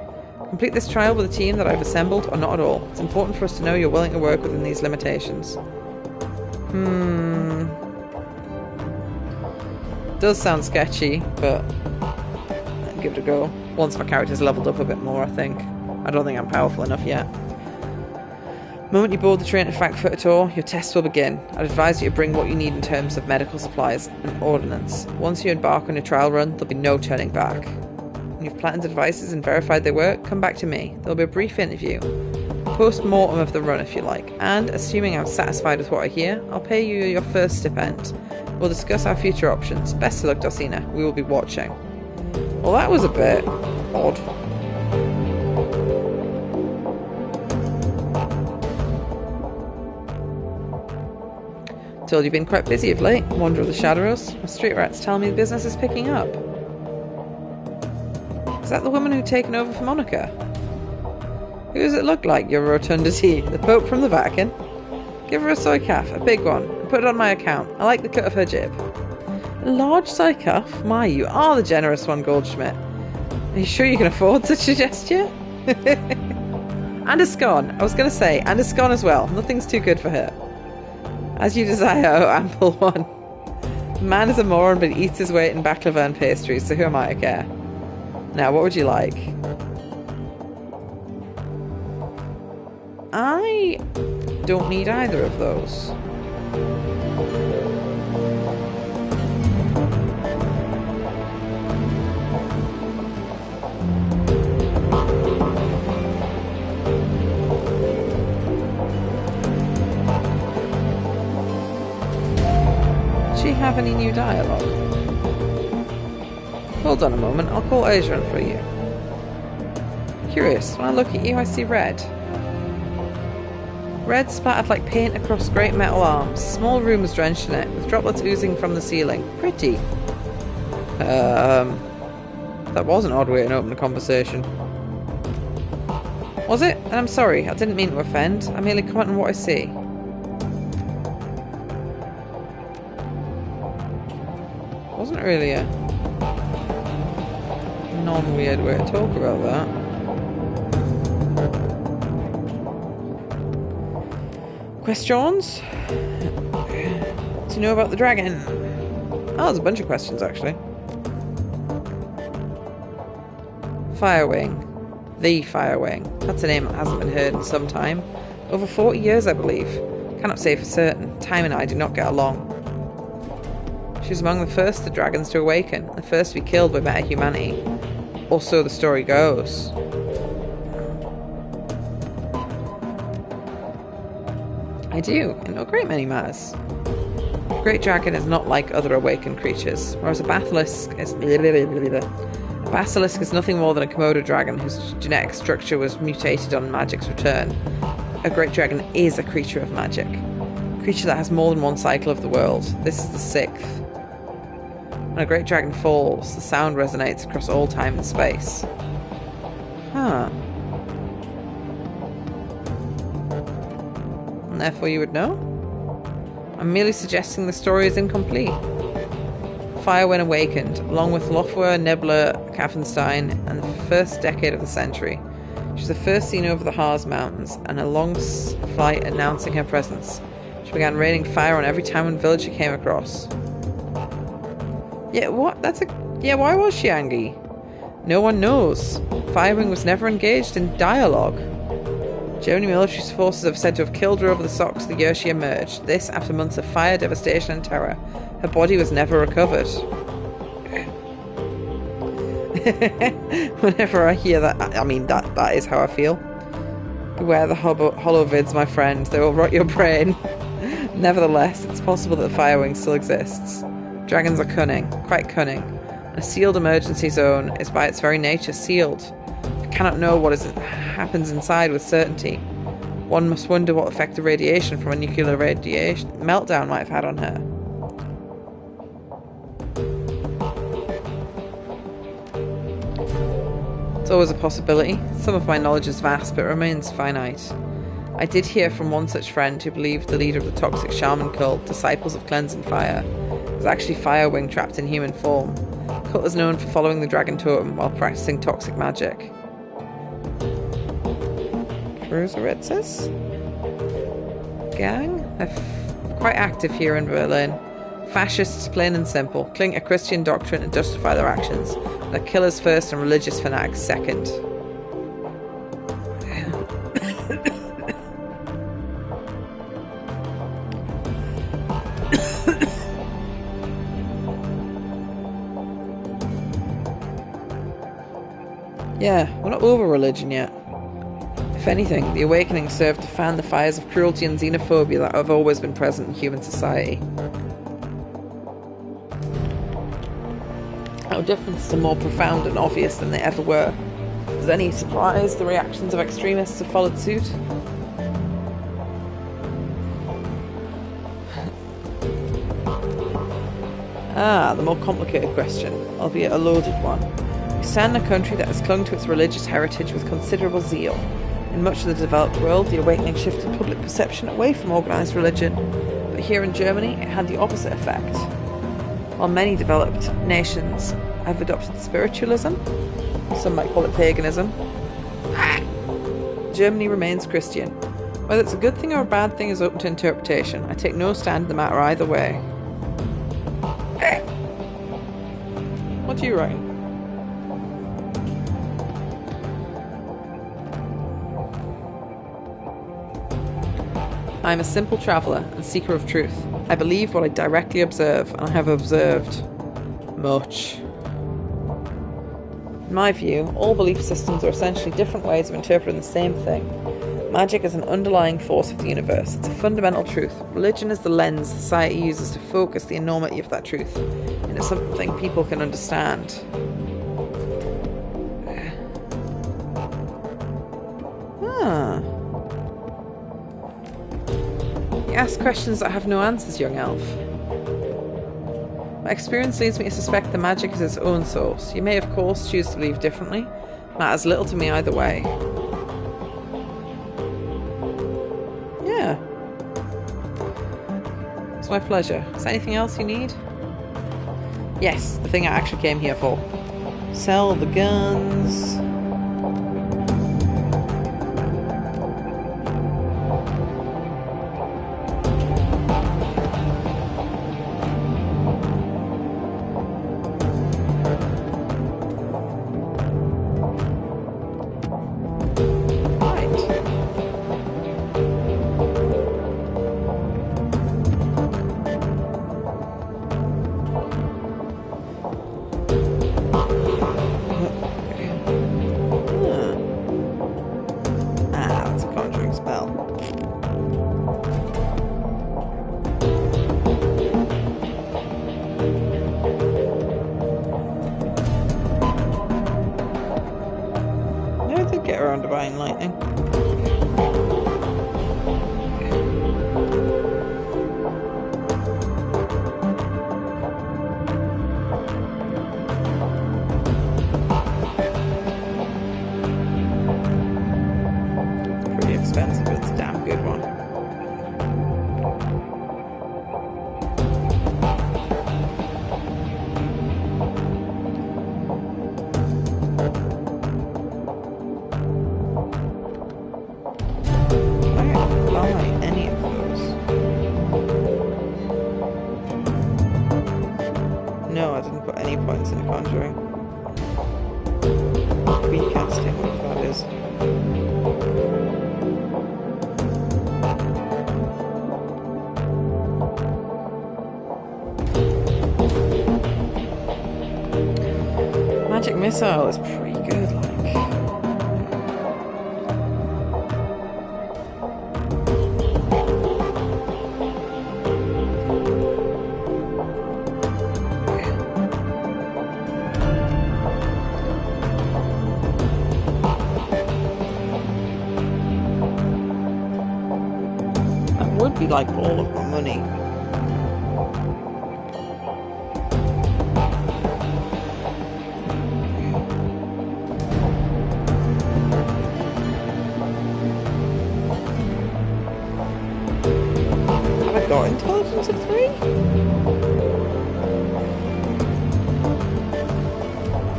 Complete this trial with a team that I've assembled, or not at all. It's important for us to know you're willing to work within these limitations. Does sound sketchy, but I'll give it a go. Once my character's leveled up a bit more, I think. I don't think I'm powerful enough yet. The moment you board the train at Frankfurt Tor, your tests will begin. I'd advise you to bring what you need in terms of medical supplies and ordnance. Once you embark on your trial run, there'll be no turning back. When you've planted the devices and verified they work, come back to me. There'll be a brief interview. Post-mortem of the run if you like, and assuming I'm satisfied with what I hear, I'll pay you your first stipend. We'll discuss our future options. Best of luck, Dorsina. We will be watching. Well, that was a bit odd. Told you've been quite busy of late, Wanderer of the Shadows. My street rats tell me the business is picking up. Is that the woman who'd taken over for Monica? Who does it look like, your rotundity? The Pope from the Vatican? Give her a soy calf, a big one, and put it on my account. I like the cut of her jib. A large soy calf? My, you are the generous one, Goldschmidt. Are you sure you can afford such a gesture? And a scone. I was going to say, and a scone as well. Nothing's too good for her. As you desire, oh ample one. Man is a moron, but he eats his weight in baklava and pastries, so who am I to care? Now, what would you like? I don't need either of those. Does she have any new dialogue? Hold on a moment, I'll call ShadowRun for you. Curious, when I look at you I see red. Red splattered like paint across great metal arms. Small room was drenched in it, with droplets oozing from the ceiling. Pretty. That was an odd way to open a conversation. Was it? And I'm sorry, I didn't mean to offend. I merely comment on what I see. Wasn't really a non-weird way to talk about that. Questions? To know about the dragon? Oh, there's a bunch of questions actually. Firewing. The Firewing. That's a name that hasn't been heard in some time. Over 40 years, I believe. Cannot say for certain. Time and I do not get along. She was among the first of the dragons to awaken, the first to be killed by meta-humanity. Or so the story goes. I do, in a great many matters. A great dragon is not like other awakened creatures, whereas a basilisk is... A basilisk is nothing more than a Komodo dragon whose genetic structure was mutated on magic's return. A great dragon is a creature of magic. A creature that has more than one cycle of the world. This is the 6th. When a great dragon falls, the sound resonates across all time and space. Huh. And therefore you would know? I'm merely suggesting the story is incomplete. Fire when awakened, along with Lofwer, Nebula, Kaffenstein, and the first decade of the century. She was the first seen over the Haas Mountains, and a long flight announcing her presence. She began raining fire on every town and village she came across. Yeah, what? Yeah, why was she angry? No one knows. Firewing was never engaged in dialogue. Germany military forces have said to have killed her over the socks the year she emerged. This after months of fire, devastation and terror. Her body was never recovered. Whenever I hear that, I mean, that is how I feel. Beware the hollow vids, my friend. They will rot your brain. Nevertheless, it's possible that the Firewing still exists. Dragons are cunning, quite cunning. A sealed emergency zone is by its very nature sealed. You cannot know what happens inside with certainty. One must wonder what effect the radiation from a nuclear radiation meltdown might have had on her. It's always a possibility. Some of my knowledge is vast, but remains finite. I did hear from one such friend who believed the leader of the toxic shaman cult, Disciples of Cleansing Fire, was actually Firewing trapped in human form. The cult is known for following the dragon totem while practicing toxic magic. Cruiseritzes? Gang? They're quite active here in Berlin. Fascists, plain and simple, cling to Christian doctrine and justify their actions. They're killers first and religious fanatics second. Yeah, we're not over religion yet. If anything, the awakening served to fan the fires of cruelty and xenophobia that have always been present in human society. Our differences are more profound and obvious than they ever were. Is any surprise the reactions of extremists have followed suit? The more complicated question, albeit a loaded one. We stand in a country that has clung to its religious heritage with considerable zeal. In much of the developed world, the awakening shifted public perception away from organised religion, but here in Germany it had the opposite effect. While many developed nations have adopted spiritualism, some might call it paganism, Germany remains Christian. Whether it's a good thing or a bad thing is open to interpretation. I take no stand in the matter either way. What do you reckon? I am a simple traveller and seeker of truth. I believe what I directly observe, and I have observed much. In my view, all belief systems are essentially different ways of interpreting the same thing. Magic is an underlying force of the universe. It's a fundamental truth. Religion is the lens society uses to focus the enormity of that truth into something people can understand. You ask questions that have no answers, young elf. My experience leads me to suspect the magic is its own source. You may, of course, choose to believe differently. Matters little to me either way. Yeah. It's my pleasure. Is there anything else you need? Yes, the thing I actually came here for. Sell the guns. Get around divine lightning. Pretty expensive, but it's a damn good one. No, I didn't put any points in conjuring. Recasting, whatever that is. Magic missile is pretty good, like. Would be like all of my money. Have I got intelligence of 3?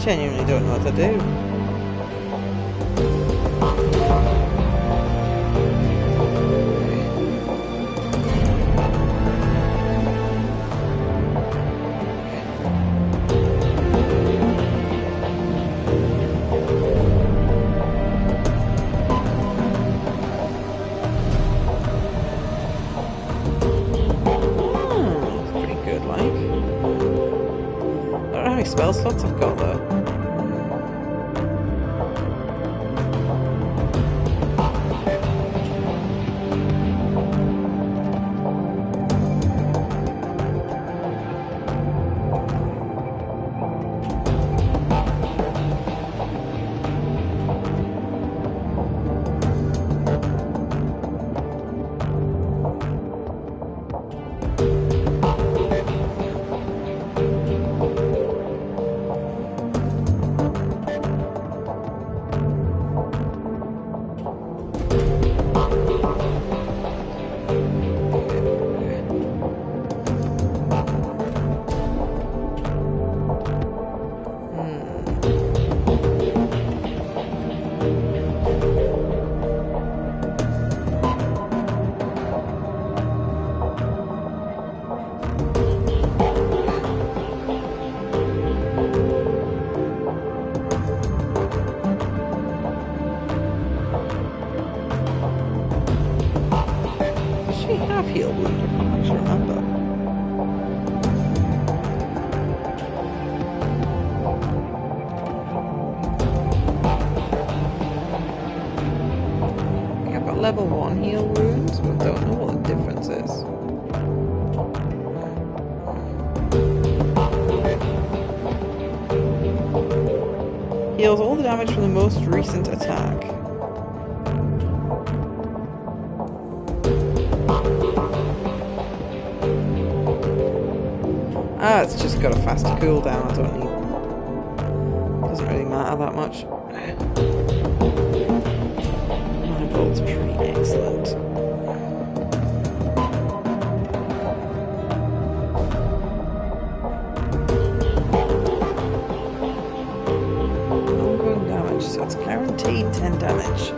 Genuinely don't know what to do. Spell slots I've got though. can heal wounds, but I don't know what the difference is. Heals all the damage from the most recent attack. Ah, it's just got a faster cooldown. I don't need. Doesn't really matter that much. My bolt's pretty excellent. Ongoing damage, so it's guaranteed 10 damage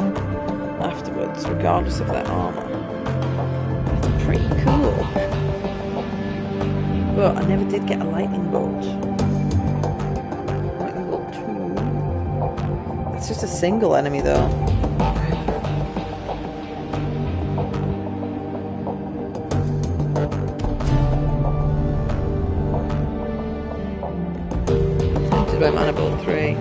afterwards, regardless of their armor. That's pretty cool. But I never did get a lightning bolt. Lightning bolt 2. It's just a single enemy though. Tempted by mana bolt 3.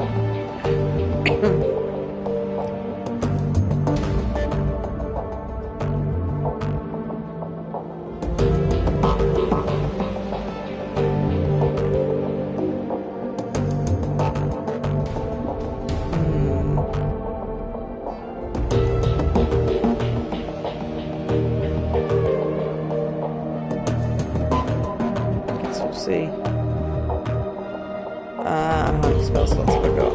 See. How many spell slots have I got?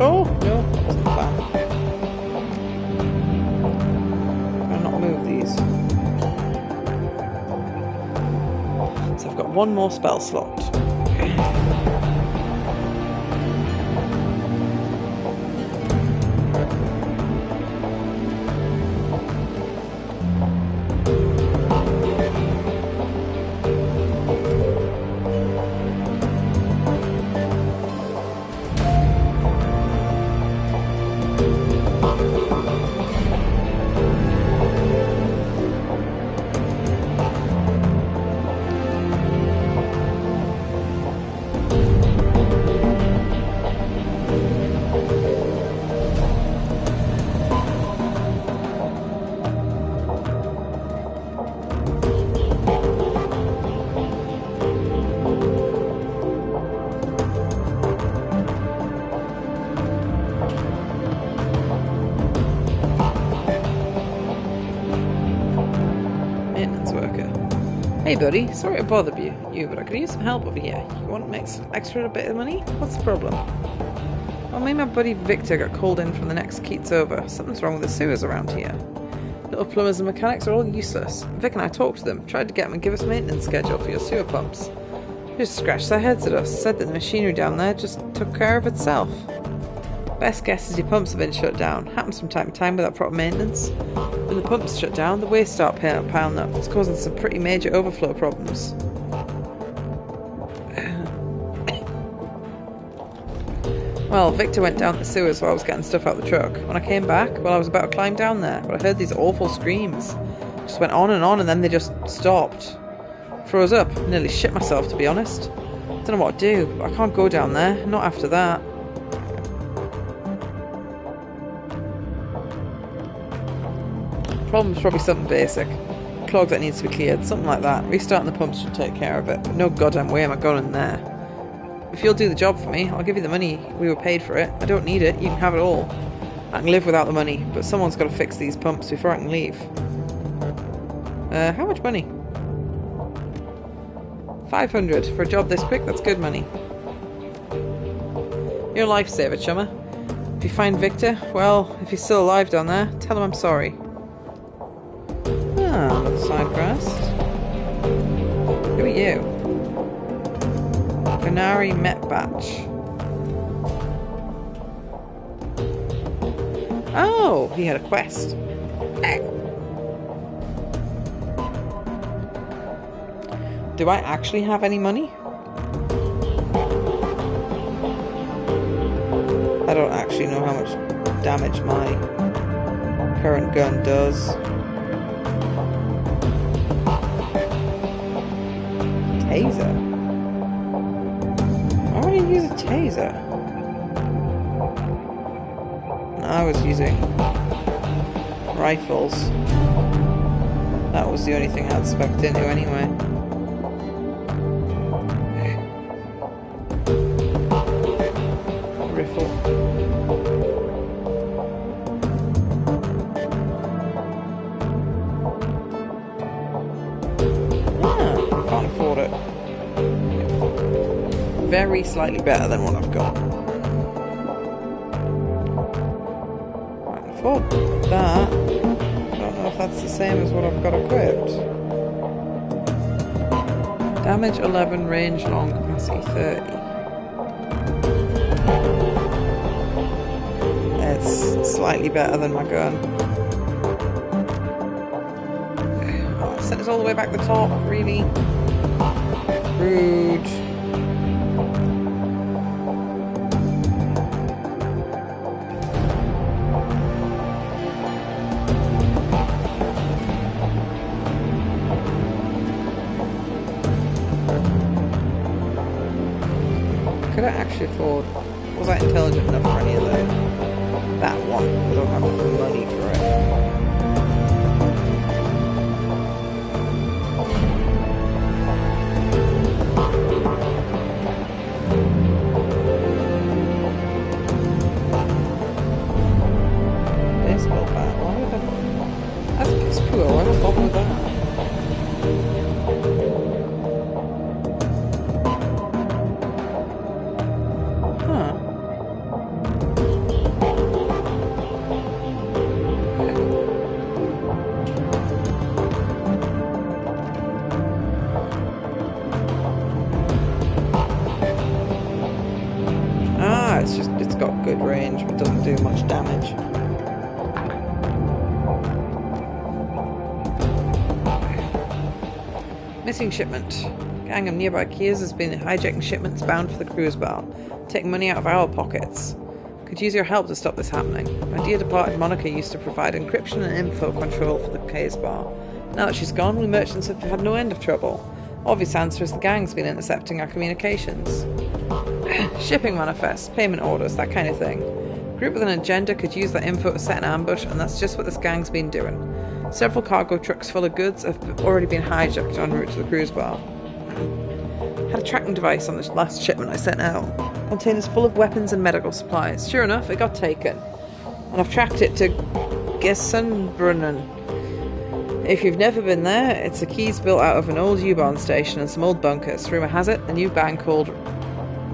Oh, no, that wasn't bad. I'm going to not move these. So I've got one more spell slot. Hey buddy, sorry to bother you, but I could use some help over here. You want to make some extra bit of money? What's the problem? Well, me and my buddy Victor got called in from the next Keats over. Something's wrong with the sewers around here. Little plumbers and mechanics are all useless. Vic and I talked to them, tried to get them to give us a maintenance schedule for your sewer pumps. They just scratched their heads at us, said that the machinery down there just took care of itself. Best guess is your pumps have been shut down. Happens from time to time without proper maintenance. When the pumps shut down, the waste start piling up. It's causing some pretty major overflow problems. Well, Victor went down the sewers while I was getting stuff out the truck. When I came back, well, I was about to climb down there, but I heard these awful screams. Just went on, and then they just stopped. Froze up. Nearly shit myself, to be honest. Don't know what to do, but I can't go down there. Not after that. Problem's probably something basic. Clog that needs to be cleared, something like that. Restarting the pumps should take care of it, but no goddamn way am I going in there. If you'll do the job for me, I'll give you the money we were paid for it. I don't need it, you can have it all. I can live without the money, but someone's got to fix these pumps before I can leave. How much money? 500 for a job this quick, that's good money. You're a lifesaver, chummer. If you find Victor, well, if he's still alive down there, tell him I'm sorry. Ah, another side quest. Who are you? Venari Met Batch. Oh, he had a quest. Do I actually have any money? I don't actually know how much damage my current gun does. Taser. use a taser? I was using rifles. That was the only thing I'd spec'd into anyway. Riffle. Can't afford it. Very slightly better than what I've got. Can't afford that. I don't know if that's the same as what I've got equipped. Damage 11, range long, capacity 30. It's slightly better than my gun. Oh, I've sent it all the way back to the top, really? Rude. Could I actually afford... Was I intelligent enough for any of that? That one. I don't have enough money for it. Baseball bat. Why would I... That's cool. I don't bother with that. It's got good range, but doesn't do much damage. Missing shipment. Gang of nearby Kias has been hijacking shipments bound for the cruise bar, taking money out of our pockets. Could use your help to stop this happening. My dear departed Monica used to provide encryption and info control for the Kias bar. Now that she's gone, we merchants have had no end of trouble. Obvious answer is the gang's been intercepting our communications. Shipping manifests, payment orders, that kind of thing. Group with an agenda could use that info to set an ambush, and that's just what this gang's been doing. Several cargo trucks full of goods have already been hijacked en route to the cruise bar. Had a tracking device on the last shipment I sent out. Containers full of weapons and medical supplies. Sure enough, it got taken. And I've tracked it to Gessenbrunnen. If you've never been there, it's a keys built out of an old U-Bahn station and some old bunkers. Rumour has it, a new band called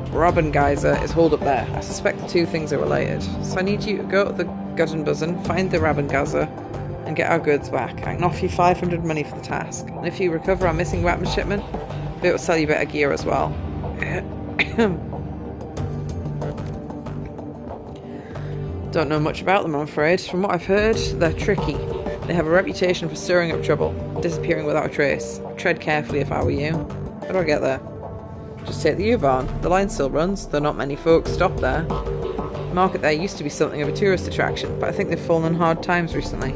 Rabbengeiser is holed up there. I suspect the two things are related. So I need you to go to the Guttenbussen, find the Rabbengeiser, and get our goods back. I can offer you 500 money for the task. And if you recover our missing weapons shipment, I'll be able to sell you better gear as well. Don't know much about them, I'm afraid. From what I've heard, they're tricky. They have a reputation for stirring up trouble, disappearing without a trace. Tread carefully if I were you. How do I get there? Just take the U-Bahn. The line still runs, though not many folks stop there. The market there used to be something of a tourist attraction, but I think they've fallen on hard times recently.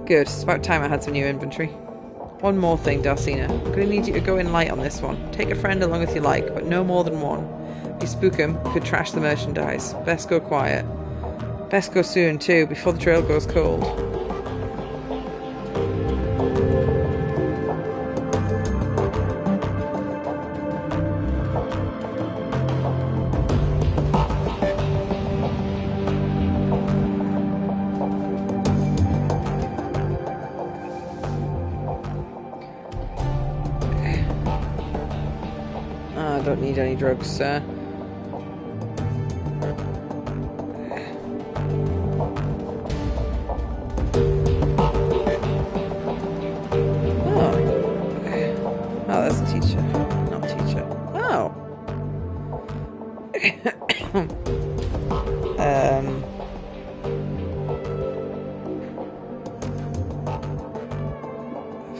Good, it's about time I had some new inventory. One more thing, Dalcina. I'm going to need you to go in light on this one. Take a friend along if you like, but no more than one. If you spook him, could trash the merchandise. Best go quiet. Best go soon, too, before the trail goes cold. I don't need any drugs, sir.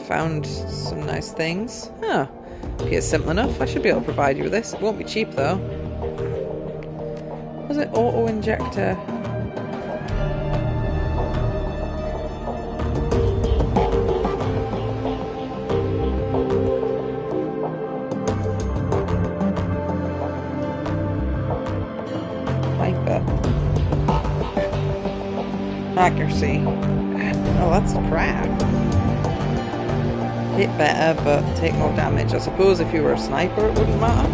Found some nice things. Huh. Appears simple enough. I should be able to provide you with this. It won't be cheap though. Was it auto-injector? Accuracy. Oh, that's crap. Hit better, but take more damage. I suppose if you were a sniper, it wouldn't matter.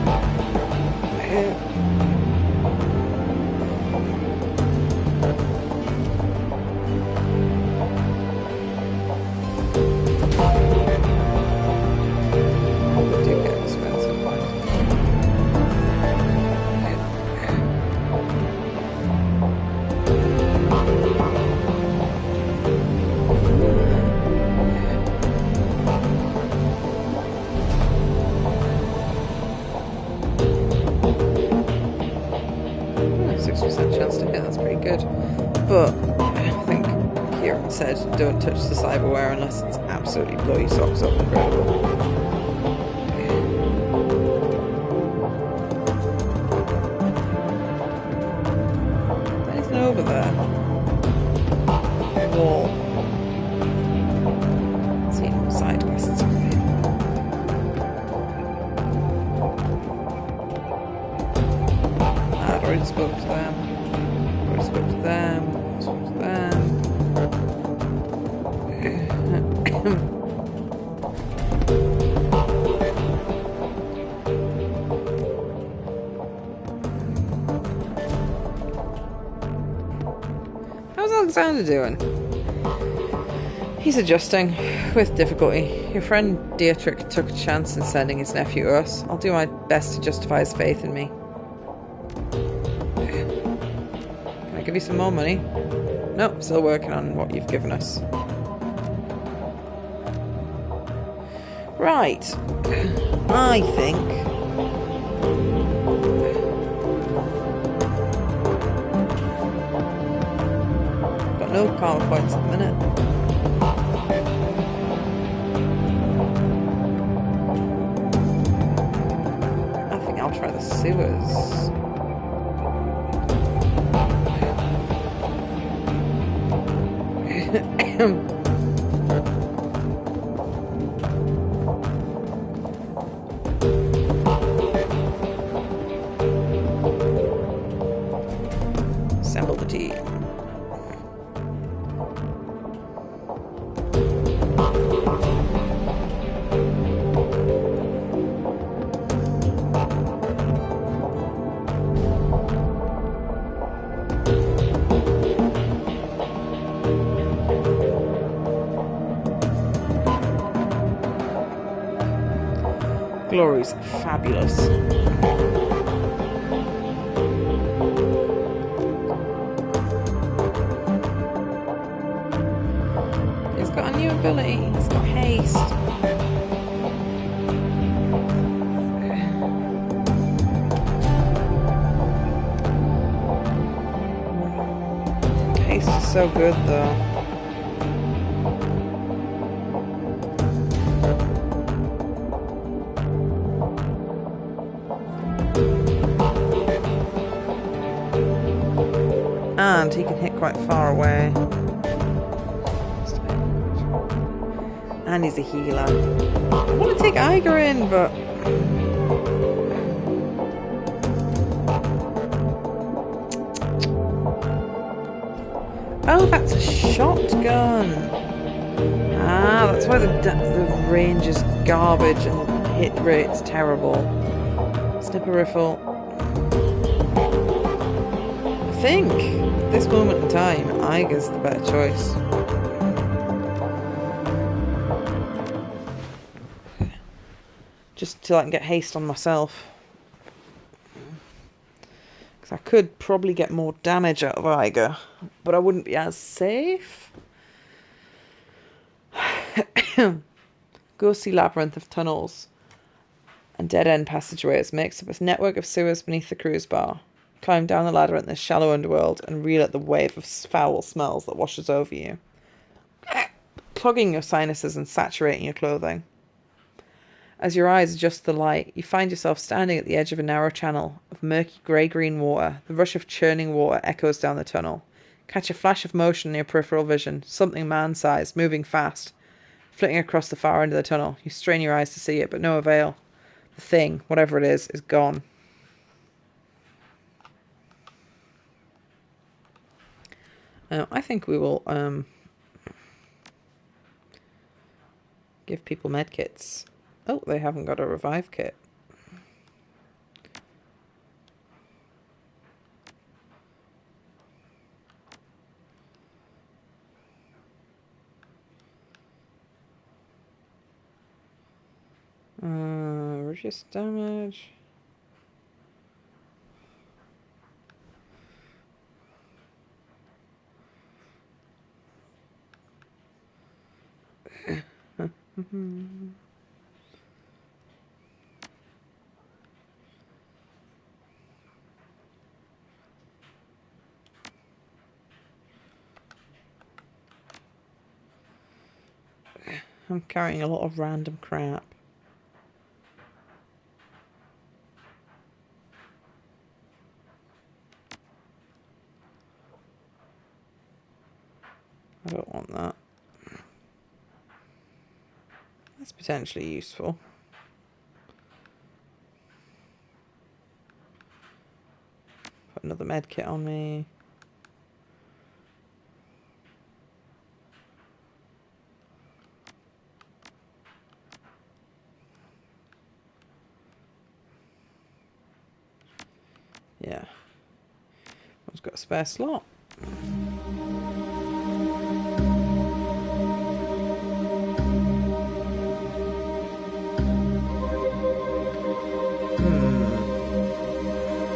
They do get expensive, chance to hit, that's pretty good. But I think Kieran said don't touch the cyberware unless it's absolutely blow your socks off incredible. Anything over there? Wall. See no side quests over here. I already spoke to them. Spoke to them. Spoke to them. How's Alexander doing? He's adjusting with difficulty. Your friend Dietrich took a chance in sending his nephew to us. I'll do my best to justify his faith in me. Give you some more money? Nope, still working on what you've given us. Right. I think... got no karma points at the minute. I think I'll try the sewers. Assemble the team. Glory's fabulous. He's got a new ability. He's got haste. Haste is so good though. And he can hit quite far away. And he's a healer. I want to take Iger in, but... oh, that's a shotgun. Ah, that's why the range is garbage and the hit rate's terrible. Snipper riffle. I think, at this moment in time, Iger's the better choice. Just till I can get haste on myself. Because I could probably get more damage out of Iger, but I wouldn't be as safe. Ghostly labyrinth of tunnels and dead-end passageways makes up a network of sewers beneath the cruise bar. Climb down the ladder in this shallow underworld and reel at the wave of foul smells that washes over you, clogging your sinuses and saturating your clothing. As your eyes adjust to the light, you find yourself standing at the edge of a narrow channel of murky grey-green water. The rush of churning water echoes down the tunnel. Catch a flash of motion in your peripheral vision, something man-sized, moving fast, flitting across the far end of the tunnel. You strain your eyes to see it, but no avail. The thing, whatever it is gone. I think we will give people medkits. Oh, they haven't got a revive kit. Reduce damage. I'm carrying a lot of random crap. I don't want that. That's potentially useful. Put another med kit on me. Yeah. One's got a spare slot.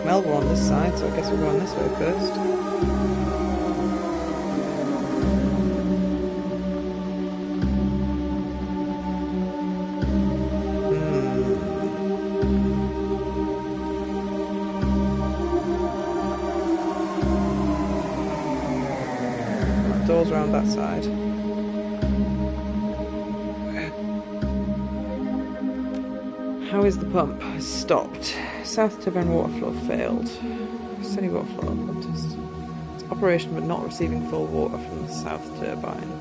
Well, we're on this side, so I guess we're going this way first. Doors around that side. How is the pump? It's stopped. South turbine water flow failed. Steady water flow. It's operation but not receiving full water from the south turbine.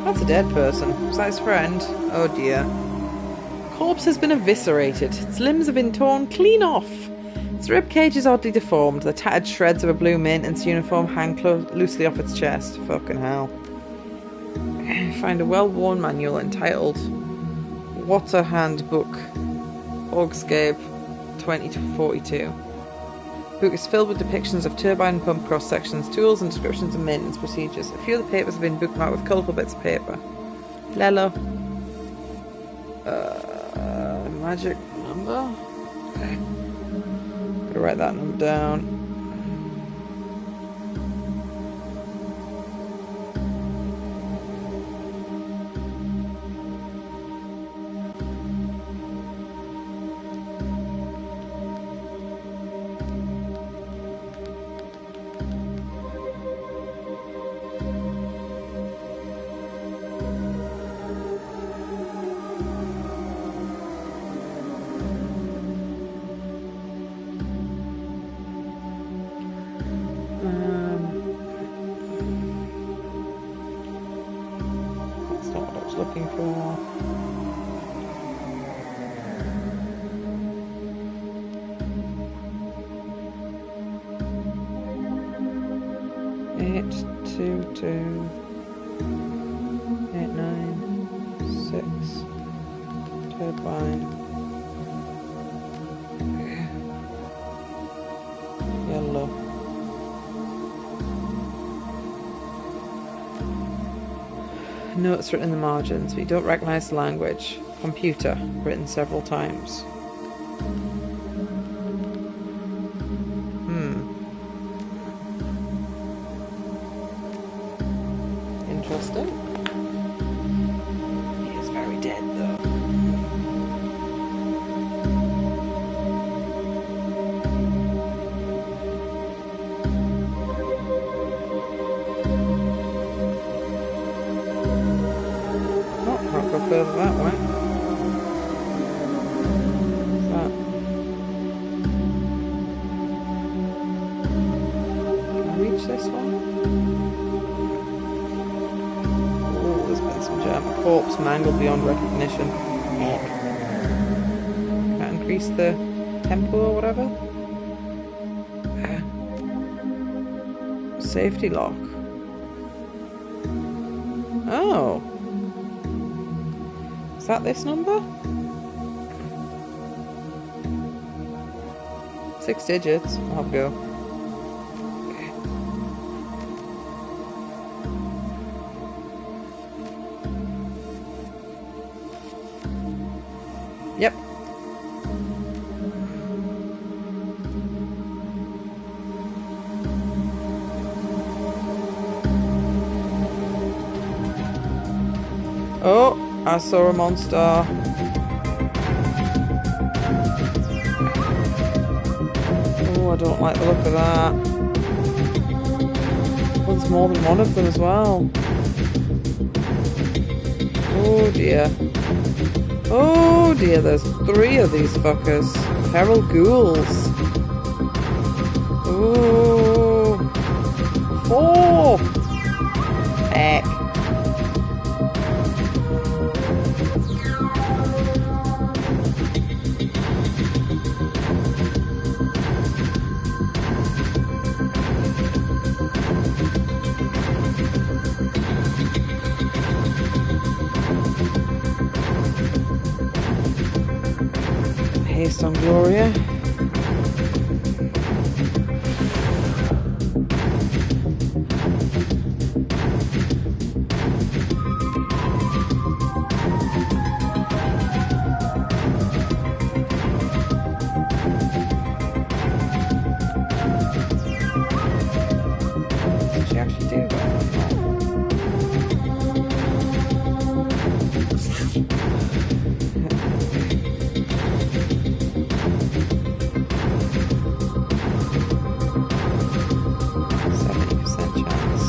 That's a dead person. Was that his friend? Oh dear. Corpse has been eviscerated. Its limbs have been torn clean off. Its ribcage is oddly deformed. The tattered shreds of a blue mint and its uniform hang loosely off its chest. Fucking hell. Find a well-worn manual entitled Water Handbook, Augsgabe 2042. Book is filled with depictions of turbine pump cross-sections, tools and descriptions of maintenance procedures. A few of the papers have been bookmarked with colourful bits of paper. Lelo. Magic number? Okay. Gotta write that number down. That's not what I was looking for. Eight, 9, 6. Turbine. Yellow. Notes written in the margins, but you don't recognise the language. Computer, written several times. Interesting. He is very dead, though. Oh, can't go further that way. What's that? Can I reach this one? Corpse mangled beyond recognition. Heck. That increase the tempo or whatever? Safety lock. Oh. Is that this number? 6 digits. I'll have a go. Yep. Oh, I saw a monster. Oh, I don't like the look of that. Well, there's more than one of them as well. Oh dear. Oh dear, there's 3 of these fuckers. Feral ghouls. Ooh. 4! Heck. Haste on Gloria. Did she actually do that? 70% chance.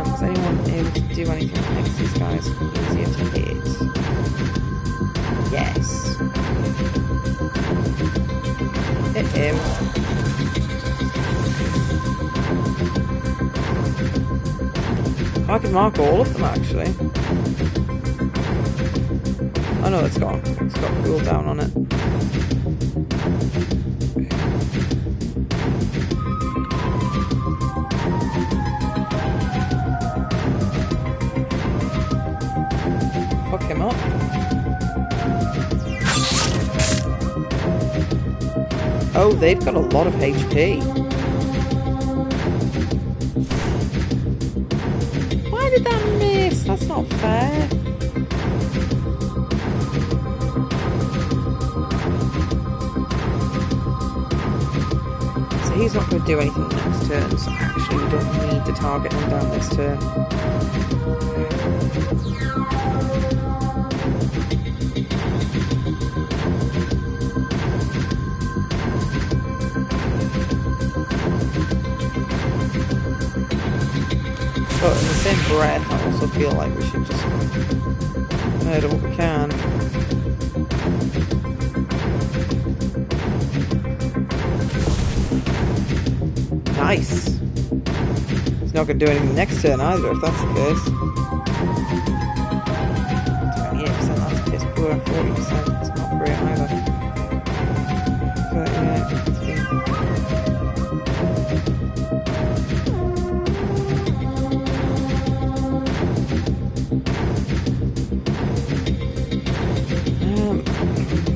Is anyone able to do anything that makes these guys easier to hit? Yes. Hit him. I can mark all of them actually. Oh no, it's got cooldown on it. Fuck him up. Oh, they've got a lot of HP. Why did that miss? That's not fair. So he's not going to do anything next turn, so actually we don't need to target him down this turn. But in the same breath, I also feel like we should just murder what we can. Nice! He's not going to do anything next turn either, if that's the case. 28%, that's piss poor. 40%, it's not great either. 38, 15.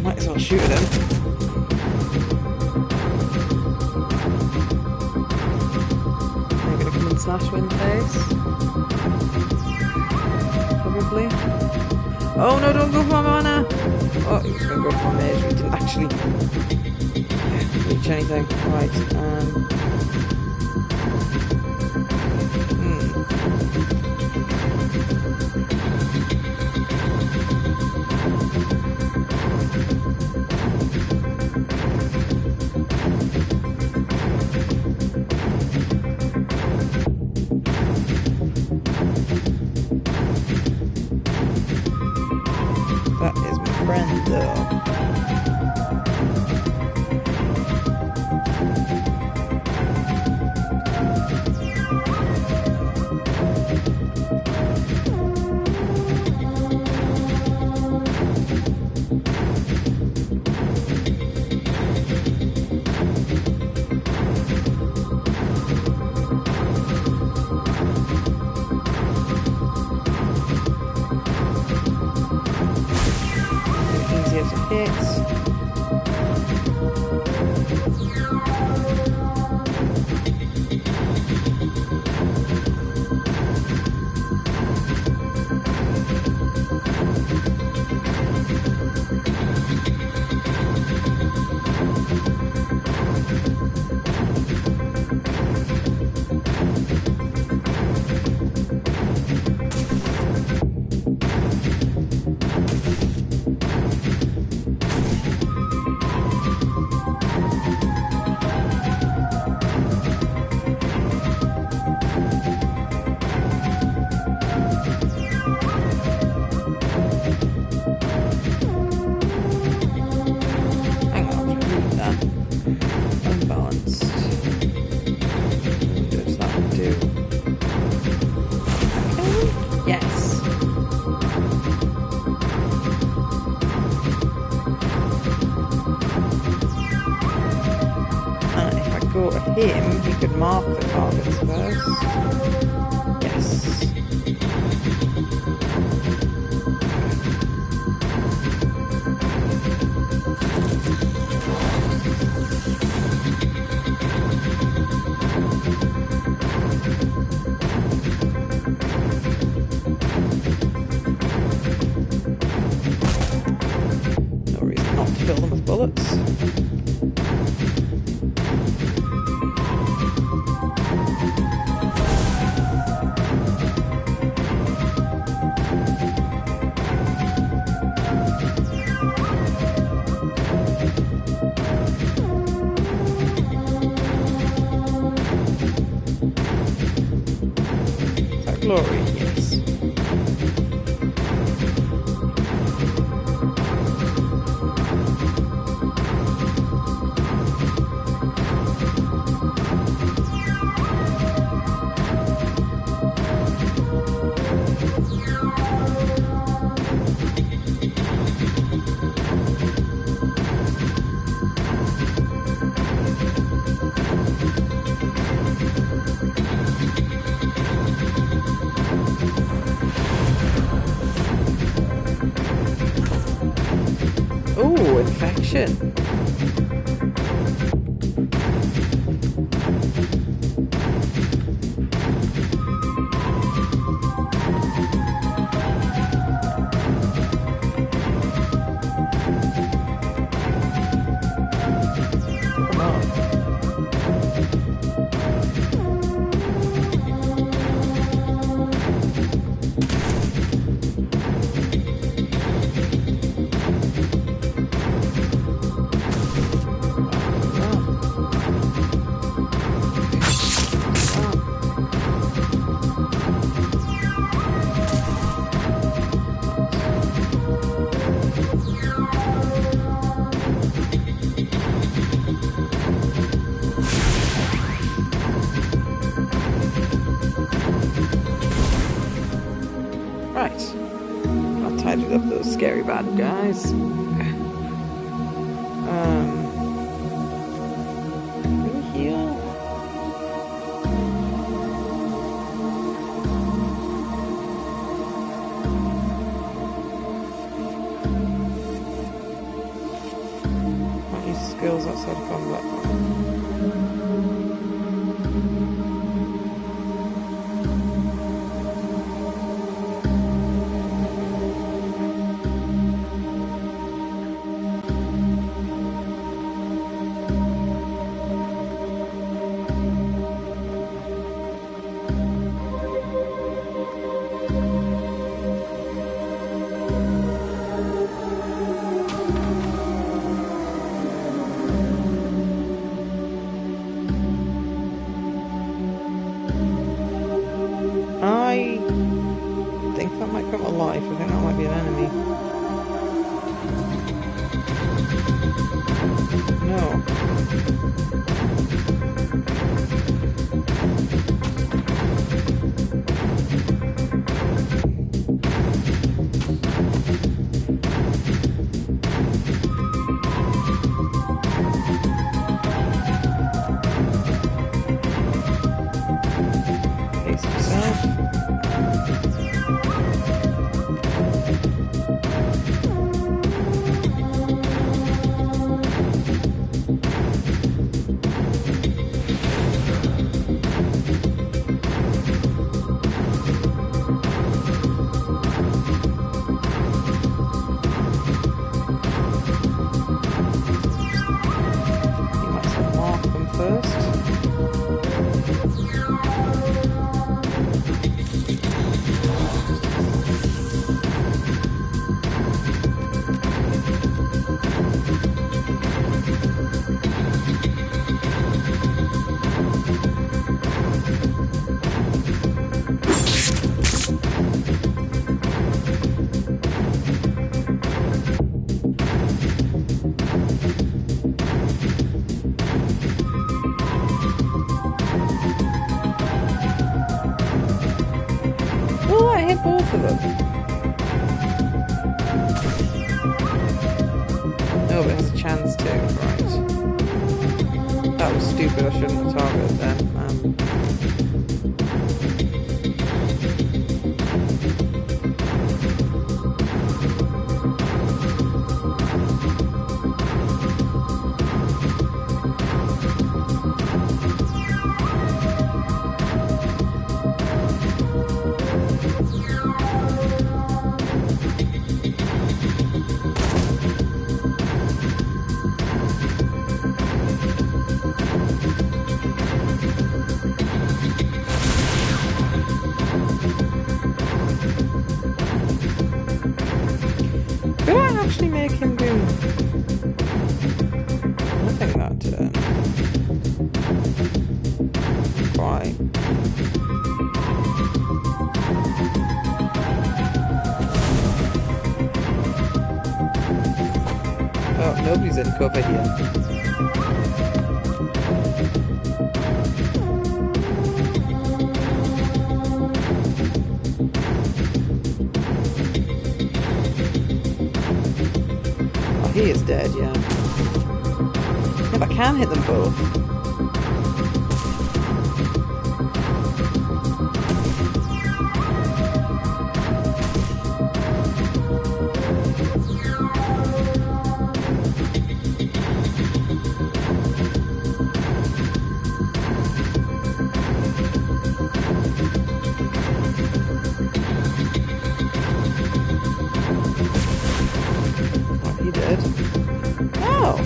Might as well shoot at him. They're gonna come and slash win face. Probably. Oh no, don't go for my mana! Oh, he was going to go for my mage, but he didn't actually reach anything. Right, that is my friend, though. Easier to hit. Him, he could mark the targets first. Yes. No reason not to fill them with bullets. Glory, yes. Ooh, infection. Come on. Right. I'll tidy up those scary bad guys. Can we heal? Can't use skills outside of combat. I think that might come to life. I think that might be an enemy. No. Haste yourself. Both of them. No, but it has a chance to, right. That was stupid, I shouldn't have targeted them. Could I actually make him do nothing that turn? Right. Oh, nobody's in cover here. He is dead, yeah. Yeah, but I can hit them both. He did. Oh!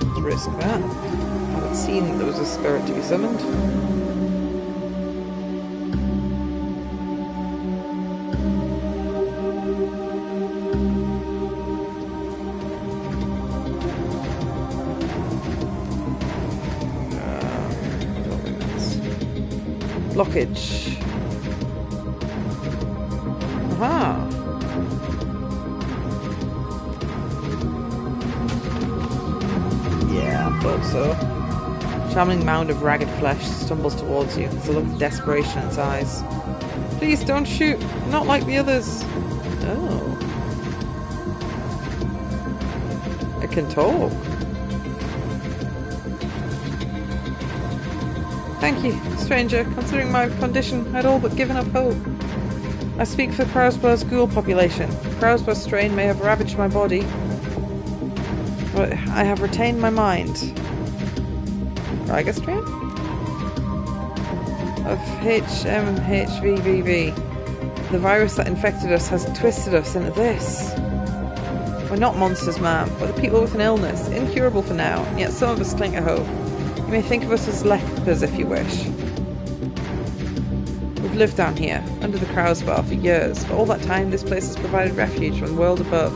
Let's risk that. I haven't seen that there was a spirit to be summoned. Blockage. Aha. Yeah, I thought so. Shambling mound of ragged flesh stumbles towards you. There's a look of desperation in its eyes. Please don't shoot. Not like the others. Oh. It can talk. Thank you, stranger. Considering my condition, I'd all but given up hope. I speak for Kraussburg's ghoul population. Kraussburg's strain may have ravaged my body, but I have retained my mind. Riga strain? Of HMHVVV. The virus that infected us has twisted us into this. We're not monsters, ma'am. We're the people with an illness, incurable for now, and yet some of us cling to hope. You may think of us as lepers if you wish. We've lived down here, under the Kraussbar, for years. For all that time, this place has provided refuge from the world above.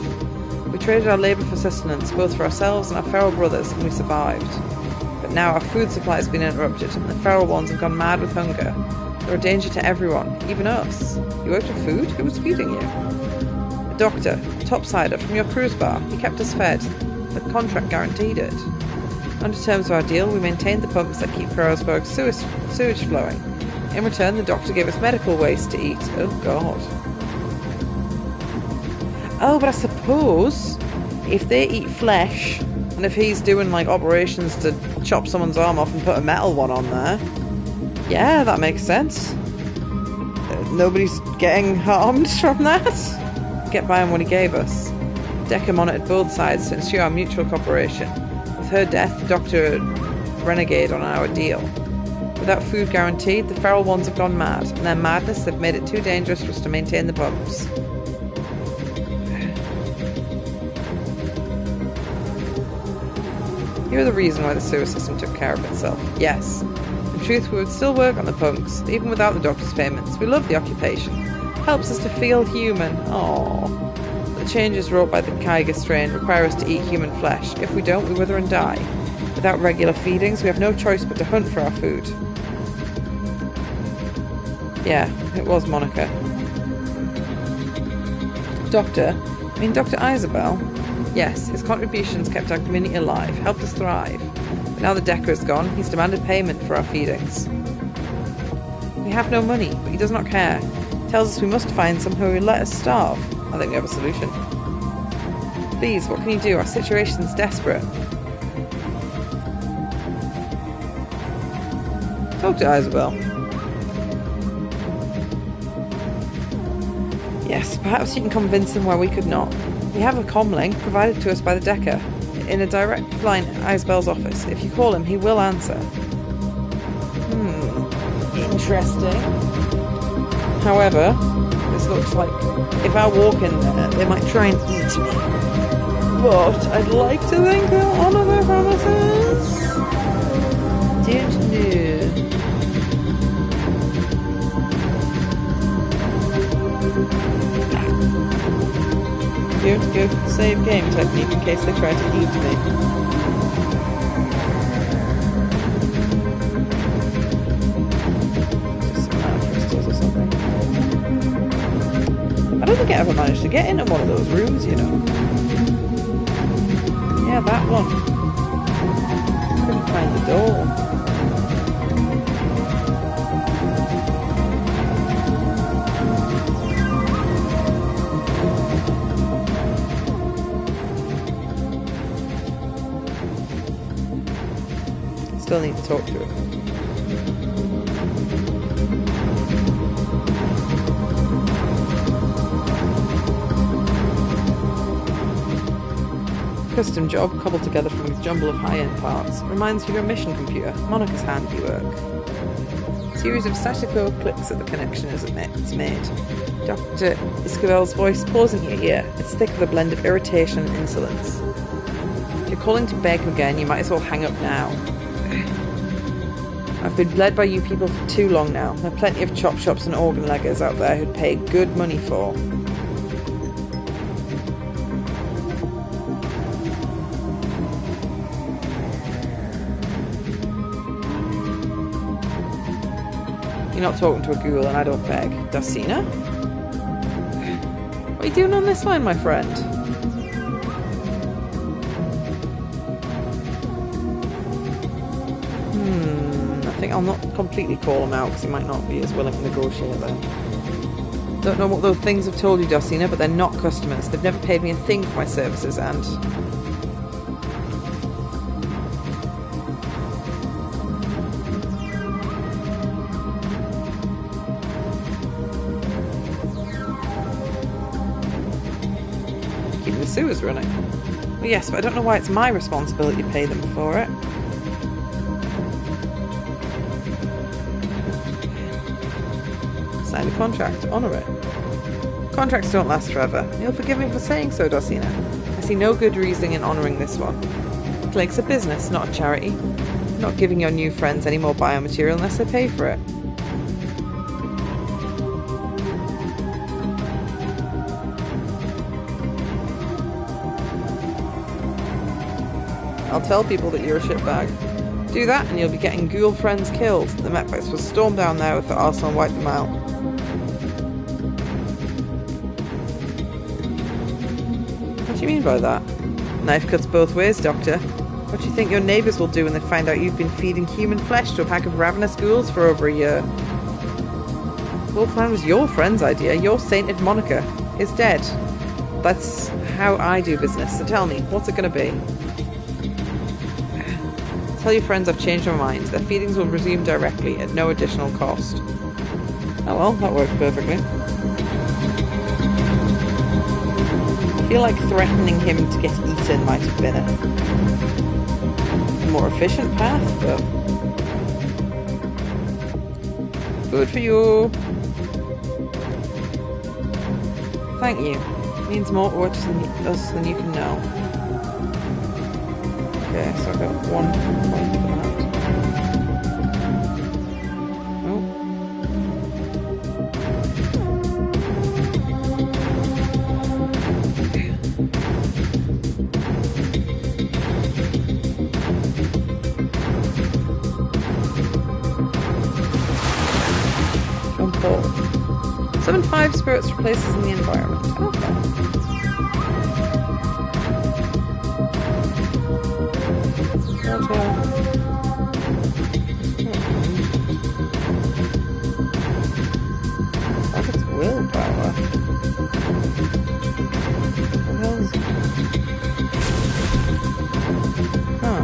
We traded our labour for sustenance, both for ourselves and our feral brothers, and we survived. But now our food supply has been interrupted, and the feral ones have gone mad with hunger. They're a danger to everyone, even us. You out of food? Who was feeding you? A doctor, a topsider from your cruise bar. He kept us fed. The contract guaranteed it. Under terms of our deal, we maintained the pumps that keep Ferrosburg's sewage flowing. In return, the doctor gave us medical waste to eat. Oh, God. Oh, but I suppose if they eat flesh, and if he's doing, like, operations to chop someone's arm off and put a metal one on there, yeah, that makes sense. Nobody's getting harmed from that. Get by on what he gave us. Decker monitored both sides to ensure our mutual cooperation. With her death, the doctor renegade on our deal. Without food guaranteed, the feral ones have gone mad. In their madness, they've made it too dangerous for us to maintain the pumps. You're the reason why the sewer system took care of itself. Yes. In truth, we would still work on the pumps, even without the doctor's payments. We love the occupation. Helps us to feel human. Aww. The changes wrought by the Kaiga strain require us to eat human flesh. If we don't, we wither and die. Without regular feedings, we have no choice but to hunt for our food. Yeah, it was Monica. Dr. Isabel? Yes, his contributions kept our community alive, helped us thrive. But now the Decker is gone, he's demanded payment for our feedings. We have no money, but he does not care. He tells us we must find someone who will let us starve. I think we have a solution. Please, what can you do? Our situation's desperate. Talk to Isabel. Yes, perhaps you can convince him where we could not. We have a comlink provided to us by the Decker in a direct line at Isabel's office. If you call him, he will answer. Interesting. However, this looks like if I walk in there, they might try and eat me. But I'd like to think they'll honour their promises. Don't know. Going to go for the save game technique in case they try to eat me. Just some mana crystals or something. I don't think I ever managed to get into one of those rooms, you know. Yeah, that one. Couldn't find the door. Still need to talk to her. Custom job cobbled together from a jumble of high-end parts. Reminds you of your mission computer. Monica's handiwork. A series of statical clicks at the connection as it's made. Dr. Isabel's voice pours in your ear. It's thick with a blend of irritation and insolence. If you're calling to beg again, you might as well hang up now. I've been bled by you people for too long now. There are plenty of chop shops and organ leggers out there who'd pay good money for. You're not talking to a ghoul and I don't beg. Dacina? What are you doing on this line, my friend? I think I'll not completely call him out because he might not be as willing to negotiate then. Don't know what those things have told you, Dacina, but they're not customers. They've never paid me a thing for my services and... keeping the sewers running. Well, yes, but I don't know why it's my responsibility to pay them for it. Sign the contract, honour it. Contracts don't last forever. You'll forgive me for saying so, Dacina. I see no good reasoning in honouring this one. Clake's a business, not a charity. I'm not giving your new friends any more biomaterial unless they pay for it. I'll tell people that you're a shitbag. Do that and you'll be getting ghoul friends killed. The Mechbats will storm down there with the arsenal and wipe them out. What do you mean by that? Knife cuts both ways, Doctor. What do you think your neighbours will do when they find out you've been feeding human flesh to a pack of ravenous ghouls for over a year? The whole plan was your friend's idea. Your sainted Monica is dead. That's how I do business, so tell me, what's it going to be? Tell your friends I've changed my mind. Their feedings will resume directly at no additional cost. Oh well, that worked perfectly. I feel like threatening him to get eaten might have been a more efficient path, but... Good for you! Thank you. Means more to us than you can know. Okay, so I got 1 point for that. Oh. Jump ball. Summon 5 spirits for places in the environment. Okay. That's willpower. What the hell is... Huh.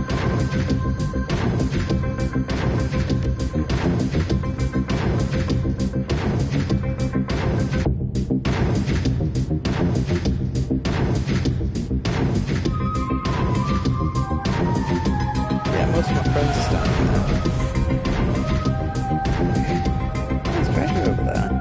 Most of my friends are standing there. There's treasure over there.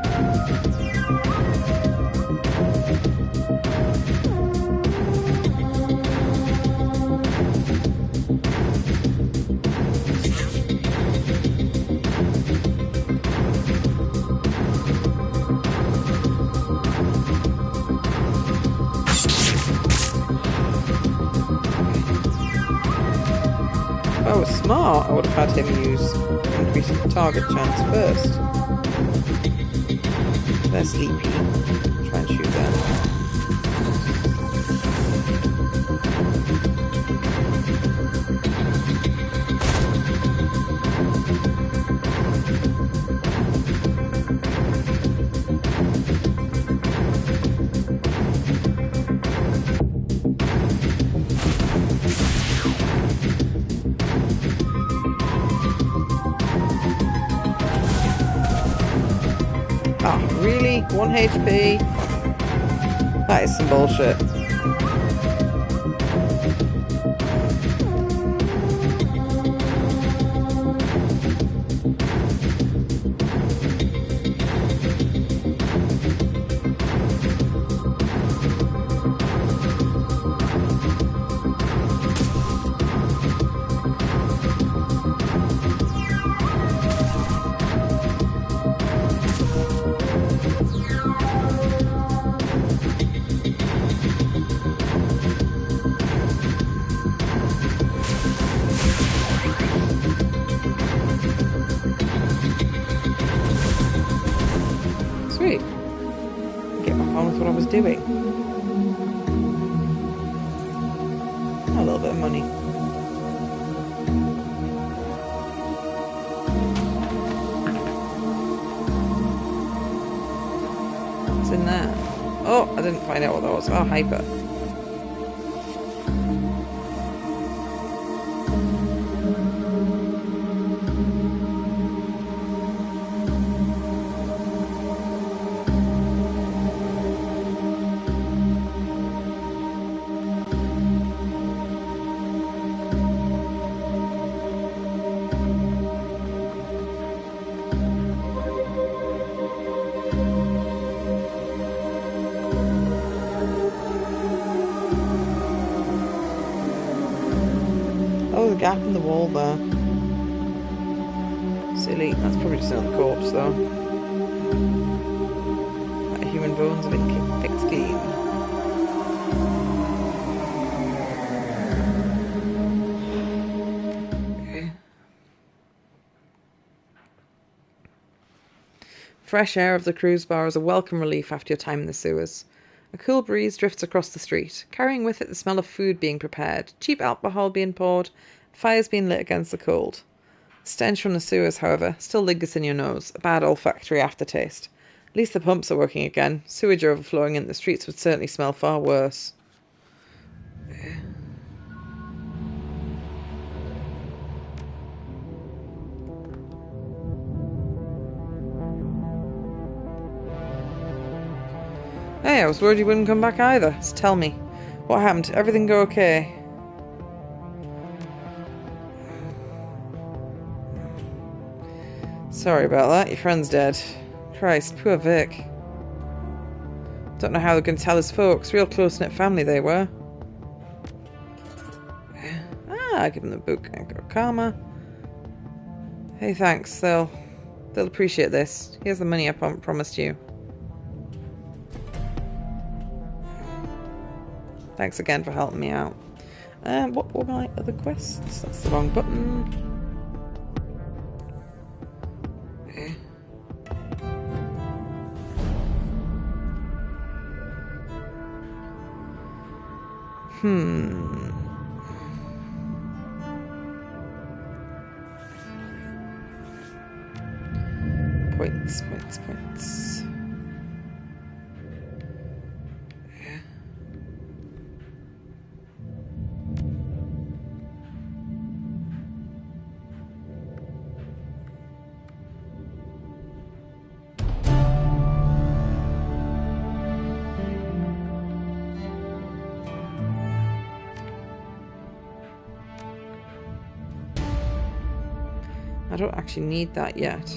If I was smart, I would have had him use increasing target chance first. They're sleepy. Try and shoot them. Oh, really? 1 HP? That is some bullshit. Sweet. Get back on with what I was doing. A little bit of money. What's in there? Oh, I didn't find out what that was. Oh, hyper. Oh, the gap in the wall there. Silly. That's probably just another corpse, though. That human bones have been picked clean. fresh air of the cruise bar is a welcome relief after your time in the sewers. A cool breeze drifts across the street, carrying with it the smell of food being prepared, cheap alcohol being poured, fires being lit against the cold. The stench from the sewers, however, still lingers in your nose, a bad olfactory aftertaste. At least the pumps are working again. Sewage overflowing into the streets would certainly smell far worse. Hey, I was worried you wouldn't come back either. So tell me, what happened? Everything go okay? Sorry about that. Your friend's dead. Christ, poor Vic. Don't know how they're going to tell his folks. Real close-knit family they were. Ah, give them the book. I got karma. Hey, thanks. They'll appreciate this. Here's the money I promised you. Thanks again for helping me out. What were my other quests? That's the wrong button. Okay. Points. I don't actually need that yet.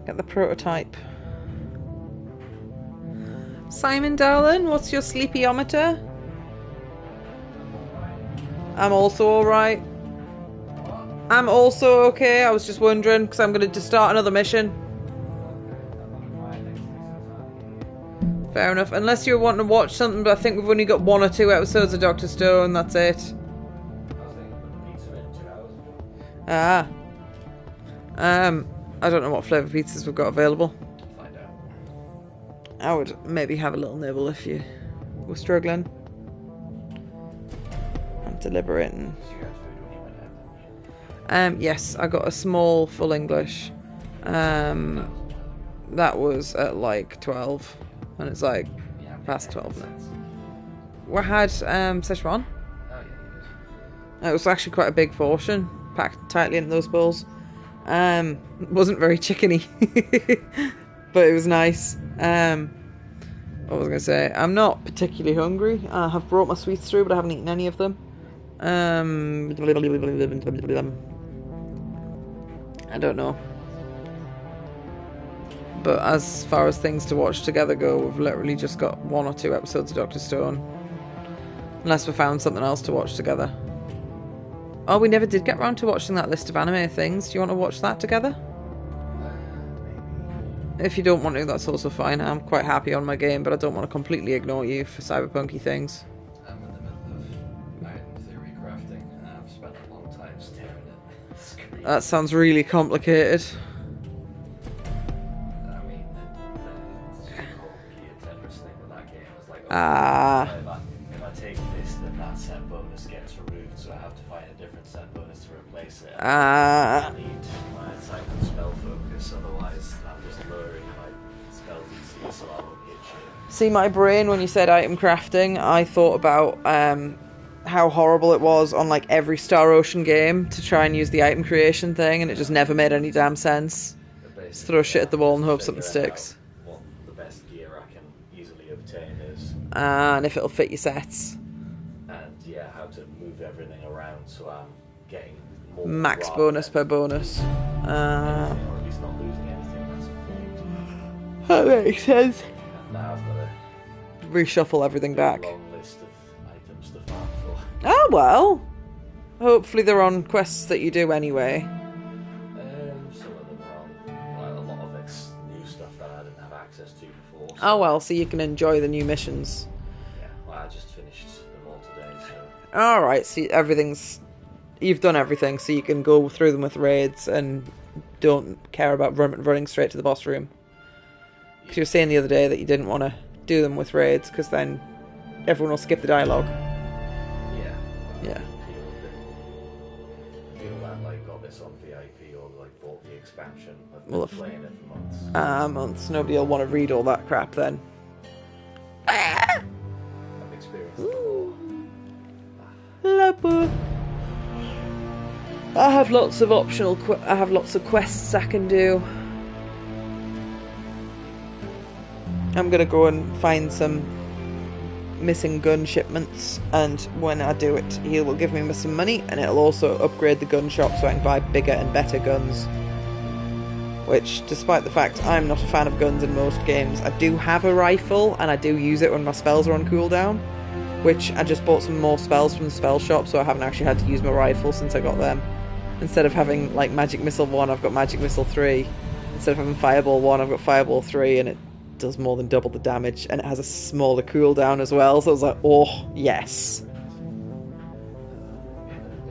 Get the prototype. Simon, darling, what's your sleepyometer? I'm also alright. I'm also okay. I was just wondering, because I'm going to start another mission. Fair enough. Unless you're wanting to watch something, but I think we've only got 1 or 2 episodes of Dr. Stone, that's it. Ah. I don't know what flavour pizzas we've got available. Find out. I would maybe have a little nibble if you were struggling. I'm deliberating. Yes, I got a small full English. That was at like 12, and it's like past 12 now. We had Szechuan. Oh yeah, you did. It was actually quite a big portion, packed tightly into those bowls. It wasn't very chickeny, but it was nice. What was I going to say? I'm not particularly hungry. I have brought my sweets through, but I haven't eaten any of them. I don't know. But as far as things to watch together go, we've literally just got 1 or 2 episodes of Dr. Stone. Unless we found something else to watch together. Oh, we never did get round to watching that list of anime things. Do you want to watch that together? If you don't want to, that's also fine. I'm quite happy on my game, but I don't want to completely ignore you for cyberpunky things. I'm in the middle of That sounds really complicated. I mean, the complicated Tetris thing with that game is like, if I take this, then that set bonus gets removed, so I have to find a different set bonus to replace it. I need my attack and spell focus, otherwise I'm just lowering my spell DC, so I won't hit shit. See, my brain, when you said item crafting, I thought about how horrible it was on like every Star Ocean game to try and use the item creation thing, and it just never made any damn sense. Just throw shit at the wall and hope something sticks. What the best gear I can easily obtain is. And if it'll fit your sets. And yeah, how to move everything around so I'm getting more max bonus per bonus. Or at least not losing anything, that's the point. That makes sense. And now I've got a Reshuffle everything back. long list of items to farm for. Oh well. Hopefully they're on quests that you do anyway. Some of them are on like a lot of new stuff that I didn't have access to before. So Oh well, so you can enjoy the new missions. yeah, well, I just finished them all today, so Alright, so you've done everything, so you can go through them with raids and don't care about running straight to the boss room. Because you were saying the other day that you didn't want to do them with raids, because then everyone will skip the dialogue. yeah. Yeah. I feel that like got this on VIP or like bought the expansion. I've been Well, playing it for months. Months. Nobody will want to read all that crap then. I've experienced it all. Labo. I have lots of I have lots of quests I can do. I'm gonna go and find some missing gun shipments, and when I do it, he will give me some money, and it'll also upgrade the gun shop so I can buy bigger and better guns. Which, despite the fact I'm not a fan of guns in most games, I do have a rifle, and I do use it when my spells are on cooldown. Which I just bought some more spells from the spell shop, so I haven't actually had to use my rifle since I got them. Instead of having like Magic Missile 1, I've got Magic Missile 3. Instead of having Fireball 1, I've got Fireball 3, and it does more than double the damage, and it has a smaller cooldown as well, so I was like, oh, yes.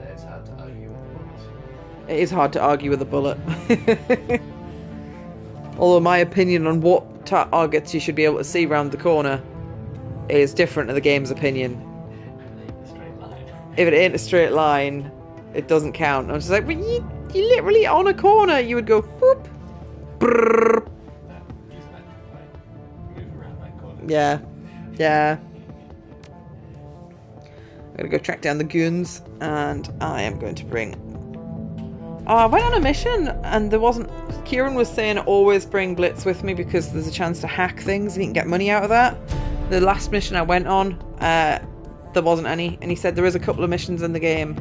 It's hard to argue with bullets. It is hard to argue with a bullet. Although my opinion on what targets you should be able to see round the corner is different to the game's opinion. If it ain't a straight line, it doesn't count. I'm just like, well, you literally on a corner, you would go, whoop, brrr. Yeah. I'm gonna go track down the goons, and I am going to bring... Oh, I went on a mission, and there wasn't... Kieran was saying always bring Blitz with me because there's a chance to hack things and you can get money out of that. The last mission I went on, there wasn't any, and he said there is a couple of missions in the game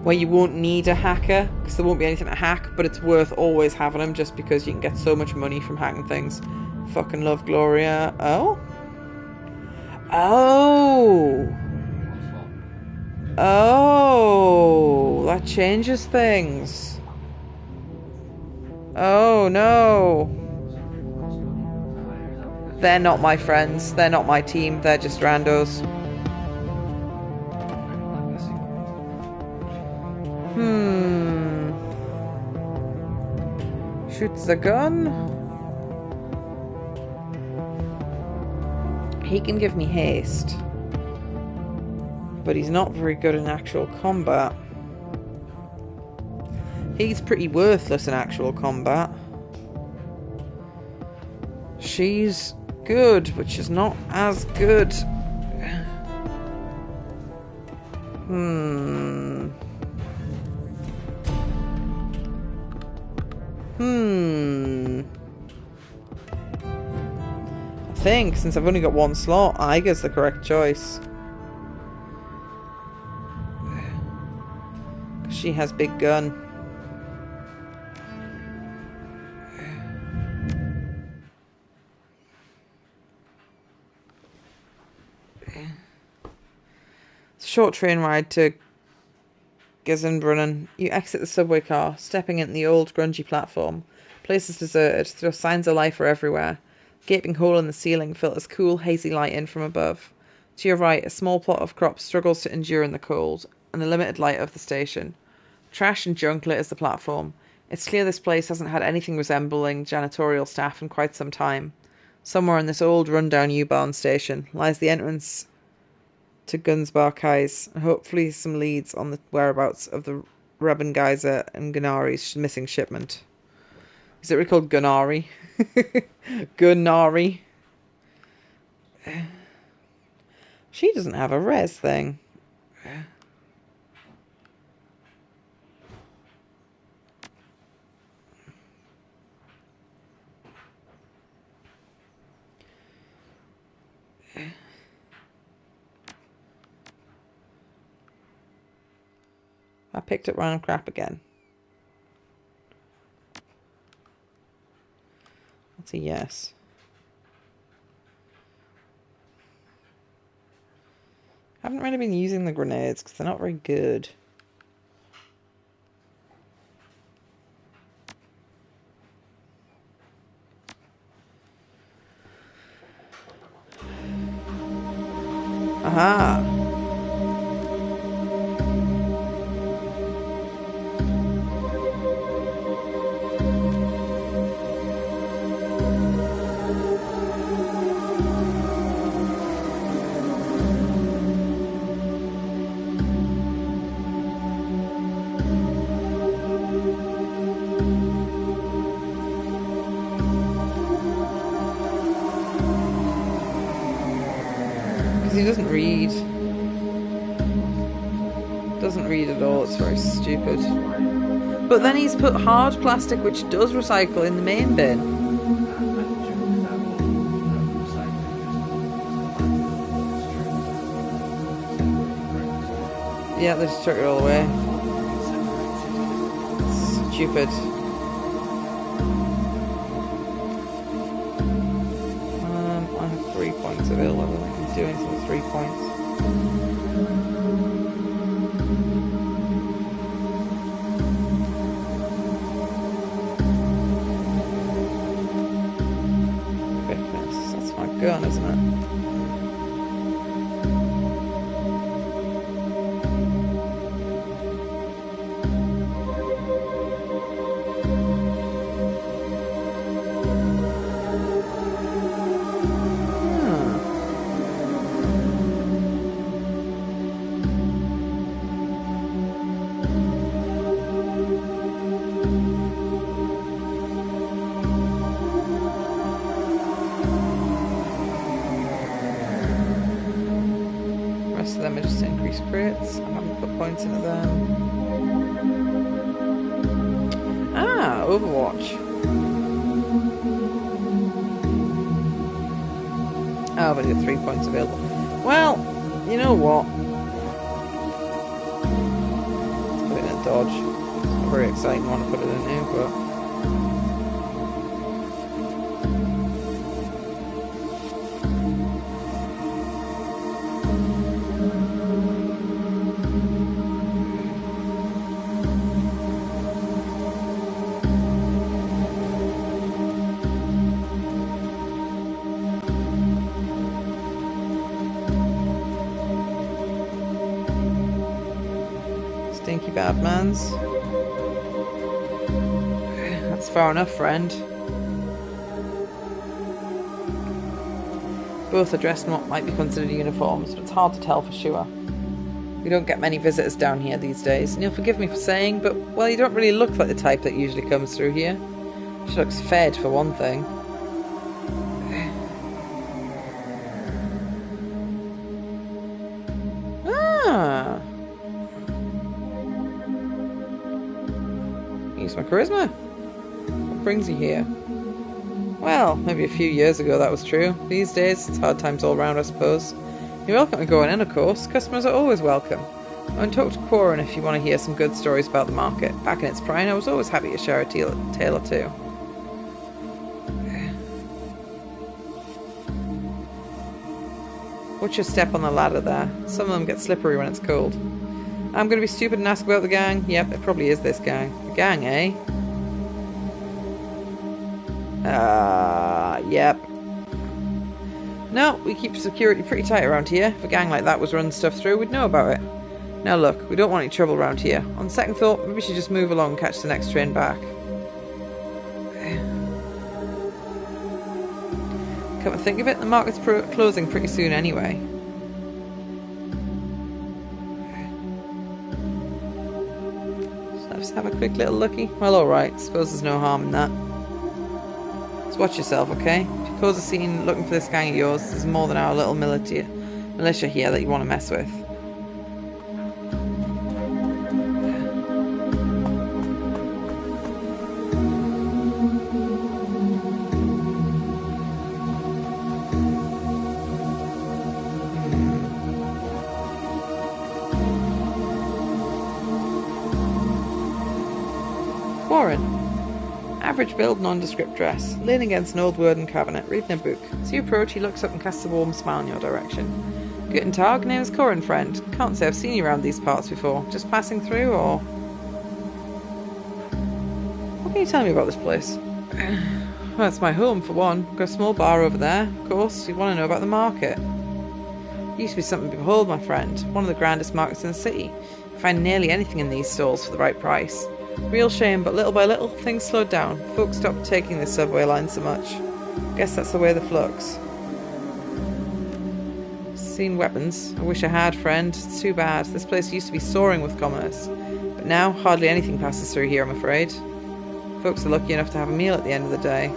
where you won't need a hacker, because there won't be anything to hack, but it's worth always having them just because you can get so much money from hacking things. Fucking love Gloria. Oh? Oh, that changes things. Oh no. They're not my friends. They're not my team. They're just randos. Shoots the gun. He can give me haste, but he's not very good in actual combat. He's pretty worthless in actual combat. She's good, but she's not as good. I think, since I've only got one slot, Iger's the correct choice. She has big gun. It's a short train ride to Gesundbrunnen. You exit the subway car, stepping into the old grungy platform. Place is deserted. There are signs of life are everywhere. Gaping hole in the ceiling filters cool, hazy light in from above. To your right, a small plot of crops struggles to endure in the cold, and the limited light of the station. Trash and junk litters the platform. It's clear this place hasn't had anything resembling janitorial staff in quite some time. Somewhere in this old rundown U-Bahn station lies the entrance to Gunsbar Kai's, and hopefully some leads on the whereabouts of the Rebengeiser and Gunnari's missing shipment. Is it really called Gunnari? Gunnari. She doesn't have a res thing. I picked up random crap again. That's a yes. I haven't really been using the grenades because they're not very good. Aha! He doesn't read. Doesn't read at all, it's very stupid. But then he's put hard plastic, which does recycle, in the main bin. Yeah, they just took it all away. Stupid. I have 3 points available. I don't think I can do anything with 3 points. Quickness. That's my gun, isn't it? Rest of them are just to increase crits. I haven't put points into them. Ah, Overwatch. Oh, I've only got 3 points available. Well, you know what? Let's put it in a dodge. It's not very exciting one to put it in here, but... Stinky bad mans. That's far enough, friend. Both are dressed in what might be considered uniforms, but it's hard to tell for sure. We don't get many visitors down here these days, and you'll forgive me for saying, but, well, you don't really look like the type that usually comes through here. She looks fed, for one thing. Ah! Use my charisma. What brings you here? Well, maybe a few years ago that was true. These days, it's hard times all round, I suppose. You're welcome to go in, of course. Customers are always welcome. And talk to Quarren if you want to hear some good stories about the market. Back in its prime, I was always happy to share a tale or two. Watch your step on the ladder there. Some of them get slippery when it's cold. I'm going to be stupid and ask about the gang? Yep, it probably is this gang. The gang, eh? Yep. No, we keep security pretty tight around here. If a gang like that was running stuff through, we'd know about it. Now look, we don't want any trouble around here. On second thought, maybe we should just move along and catch the next train back. Come and think of it, the market's closing pretty soon anyway. Let's have a quick little looky. Well, alright, suppose there's no harm in that. So watch yourself, okay? If you cause a scene looking for this gang of yours, there's more than our little militia here that you want to mess with. Warren. Average build, nondescript dress. Leaning against an old wooden cabinet, reading a book. As you approach, he looks up and casts a warm smile in your direction. Guten Tag, name's Corin, friend. Can't say I've seen you around these parts before. Just passing through, or...? What can you tell me about this place? Well, it's my home, for one. Got a small bar over there. Of course, you want to know about the market. It used to be something to behold, my friend. One of the grandest markets in the city. You find nearly anything in these stalls for the right price. Real shame, but little by little, things slowed down. Folks stopped taking the subway line so much. Guess that's the way the flux. Seen weapons. I wish I had, friend. It's too bad. This place used to be soaring with commerce. But now, hardly anything passes through here, I'm afraid. Folks are lucky enough to have a meal at the end of the day.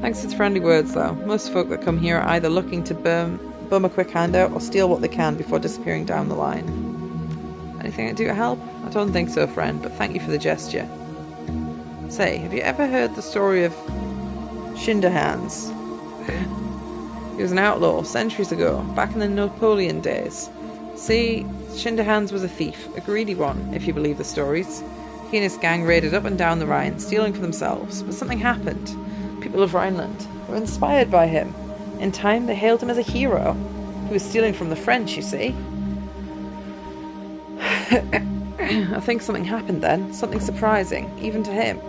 Thanks for the friendly words, though. Most folk that come here are either looking to bum a quick handout or steal what they can before disappearing down the line. Anything I do to help? I don't think so, friend, but thank you for the gesture. Say, have you ever heard the story of Shinderhands? He was an outlaw centuries ago, back in the Napoleon days. See, Shinderhands was a thief, a greedy one, if you believe the stories. He and his gang raided up and down the Rhine, stealing for themselves, but something happened. People of Rhineland were inspired by him. In time, they hailed him as a hero. He was stealing from the French, you see. I think something happened then, something surprising, even to him.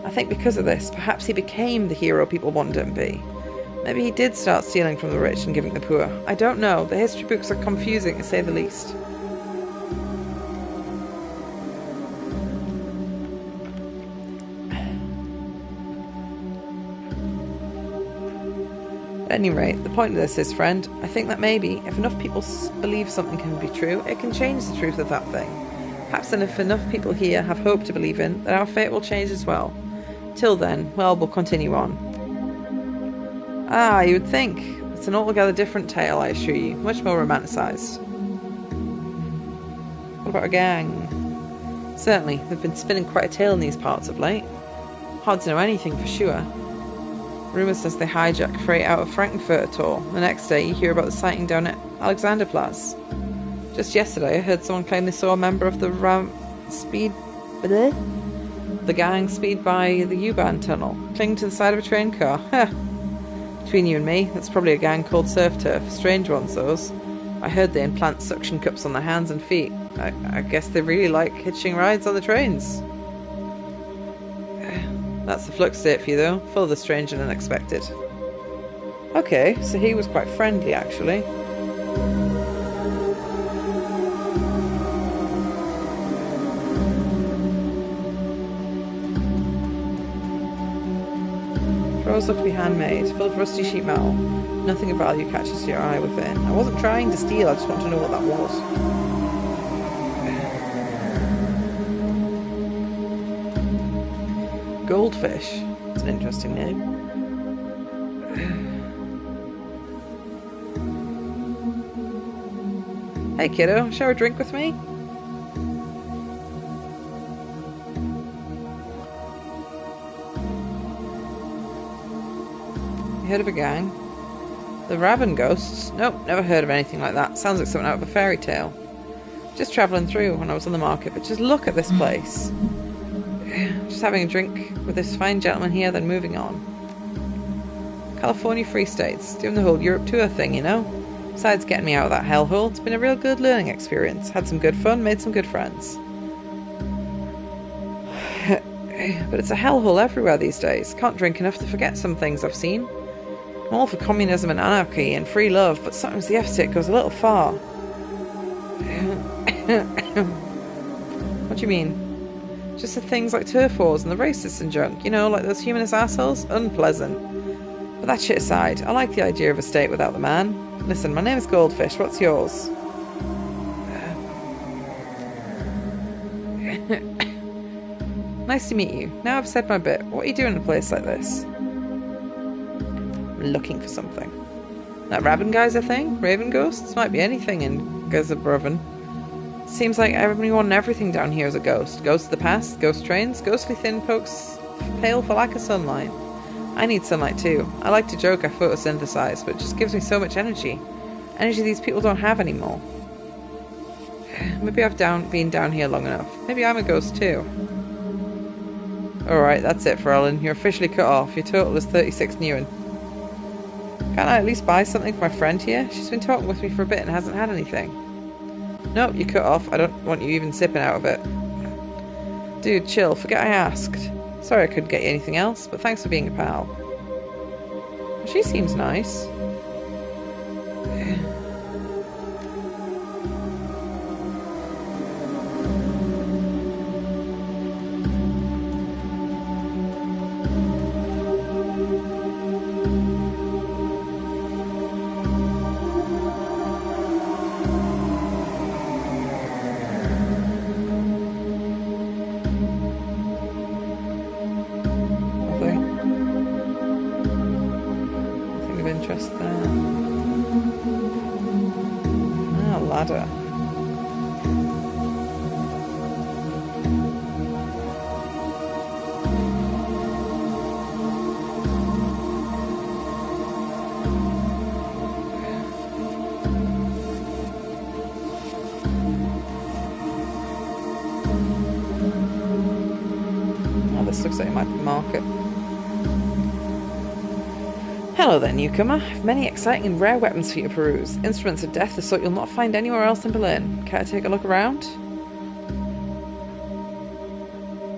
I think because of this, perhaps he became the hero people wanted him to be. Maybe he did start stealing from the rich and giving the poor. I don't know. The history books are confusing, to say the least. At any rate, the point of this is, friend, I think that maybe, if enough people believe something can be true, it can change the truth of that thing. Perhaps then if enough people here have hope to believe in, then our fate will change as well. Till then, well, we'll continue on. Ah, you would think. It's an altogether different tale, I assure you. Much more romanticised. What about a gang? Certainly, they've been spinning quite a tale in these parts of late. Hard to know anything for sure. Rumour says they hijacked freight out of Frankfurt at all. The next day you hear about the sighting down at Alexanderplatz. Just yesterday I heard someone claim they saw a member of the gang speed by the U-Bahn tunnel, clinging to the side of a train car. Between you and me, that's probably a gang called Surf Turf. Strange ones, those. I heard they implant suction cups on their hands and feet. I guess they really like hitching rides on the trains. That's the flux state for you, though. Full of the strange and unexpected. Okay, so he was quite friendly, actually. Drawers look to be handmade, full of rusty sheet metal. Nothing of value catches your eye within. I wasn't trying to steal, I just want to know what that was. Goldfish. It's an interesting name. Hey kiddo, share a drink with me? You heard of a gang? The Raven Ghosts? Nope, never heard of anything like that. Sounds like something out of a fairy tale. Just travelling through when I was on the market, but just look at this place. Just having a drink with this fine gentleman here, then moving on. California Free States, doing the whole Europe tour thing, you know? Besides getting me out of that hellhole, it's been a real good learning experience. Had some good fun, made some good friends. But it's a hellhole everywhere these days. Can't drink enough to forget some things I've seen. I'm all for communism and anarchy and free love, but sometimes the F-stick goes a little far. What do you mean? Just the things like turf wars and the racists and junk, you know, like those humanist assholes? Unpleasant. But that shit aside, I like the idea of a state without the man. Listen, my name is Goldfish, what's yours? Nice to meet you. Now I've said my bit, what are you doing in a place like this? I'm looking for something. That Raven guy's a thing? Raven ghosts? Might be anything in Gazabroven. Seems like everyone and everything down here is a ghost. Ghosts of the past, ghost trains, ghostly thin pokes, pale for lack of sunlight. I need sunlight too. I like to joke I photosynthesize, but it just gives me so much energy. Energy these people don't have anymore. Maybe I've been down here long enough. Maybe I'm a ghost too. Alright, that's it, Frolin. You're officially cut off. Your total is 36 Newen. Can't I at least buy something for my friend here? She's been talking with me for a bit and hasn't had anything. Nope, you're cut off. I don't want you even sipping out of it. Dude, chill. Forget I asked. Sorry I couldn't get you anything else, but thanks for being a pal. Well, she seems nice. Ladder. Oh, this looks like it might be market. Hello there, newcomer. I have many exciting and rare weapons for you to peruse. Instruments of death, the sort you'll not find anywhere else in Berlin. Care to take a look around?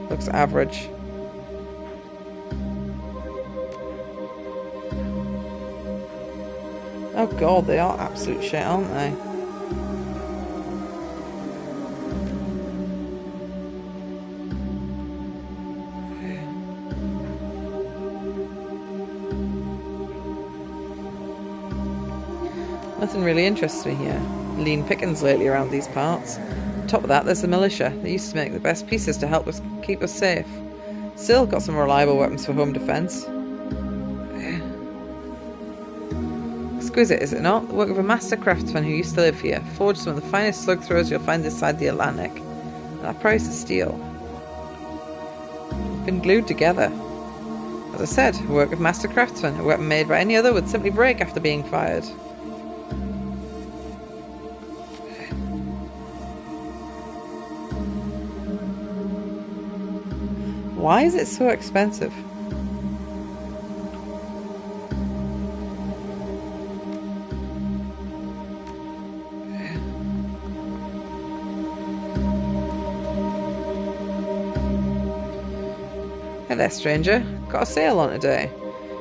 Looks average. Oh god, they are absolute shit, aren't they? Nothing really interests me here. Lean pickings lately around these parts. On top of that, there's the militia. They used to make the best pieces to help us keep us safe. Still got some reliable weapons for home defense. Exquisite, is it not? The work of a master craftsman who used to live here. Forged some of the finest slug throwers you'll find this side the Atlantic. And that price is steel. Been glued together. As I said, a work of master craftsman. A weapon made by any other would simply break after being fired. Why is it so expensive? Hey there, stranger. Got a sale on today.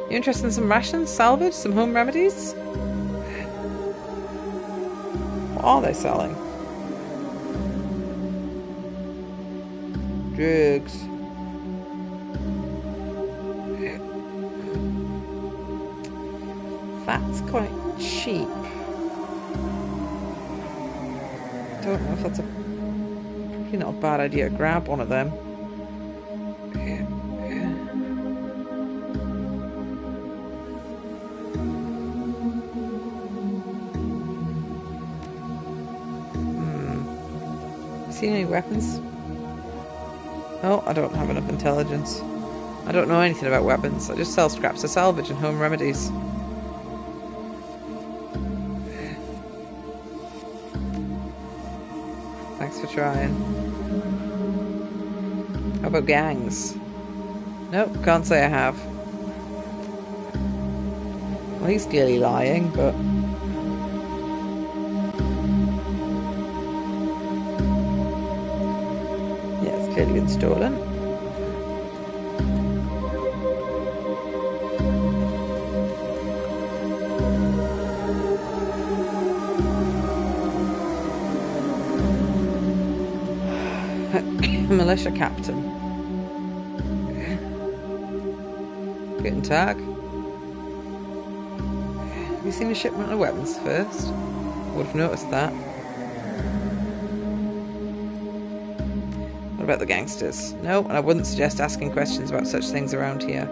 You interested in some rations, salvage, some home remedies? What are they selling? Drugs. That's quite cheap. Don't know if that's probably not a bad idea to grab one of them. Seen any weapons? Oh, I don't have enough intelligence. I don't know anything about weapons. I just sell scraps of salvage and home remedies. Thanks for trying. How about gangs? Nope, can't say I have. Well, he's clearly lying, but... yeah, it's clearly been stolen. Militia captain. Guten Tag. Have you seen a shipment of weapons first? Would have noticed that. What about the gangsters? No, and I wouldn't suggest asking questions about such things around here.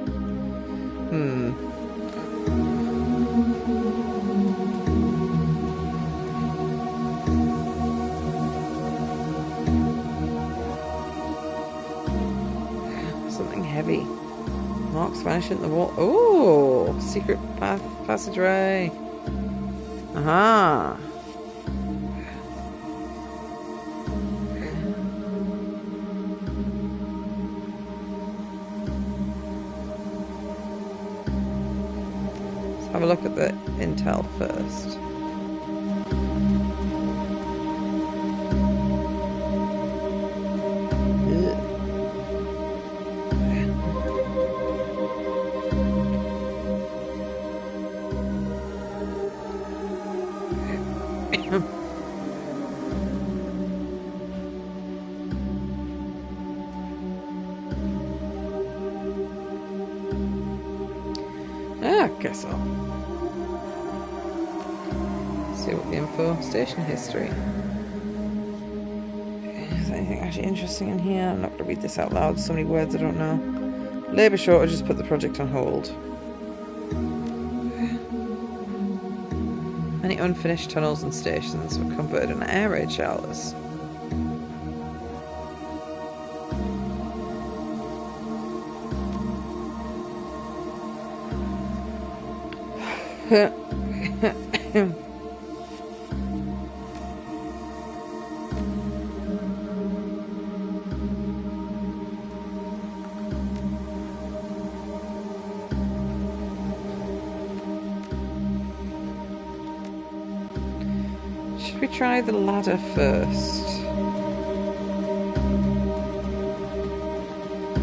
Something heavy. Marks vanishing in the wall. Oh, secret passageway. Aha. Let's have a look at the intel first. Guess I'll see what the info. Station history. Is there anything actually interesting in here? I'm not going to read this out loud. So many words I don't know. Labour shortages put the project on hold. Many unfinished tunnels and stations were converted into air raid shelters. Should we try the ladder first?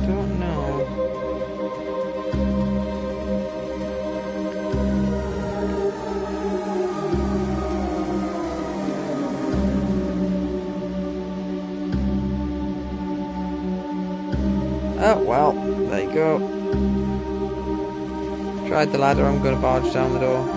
Don't know. Oh, well, there you go. Tried the ladder, I'm going to barge down the door.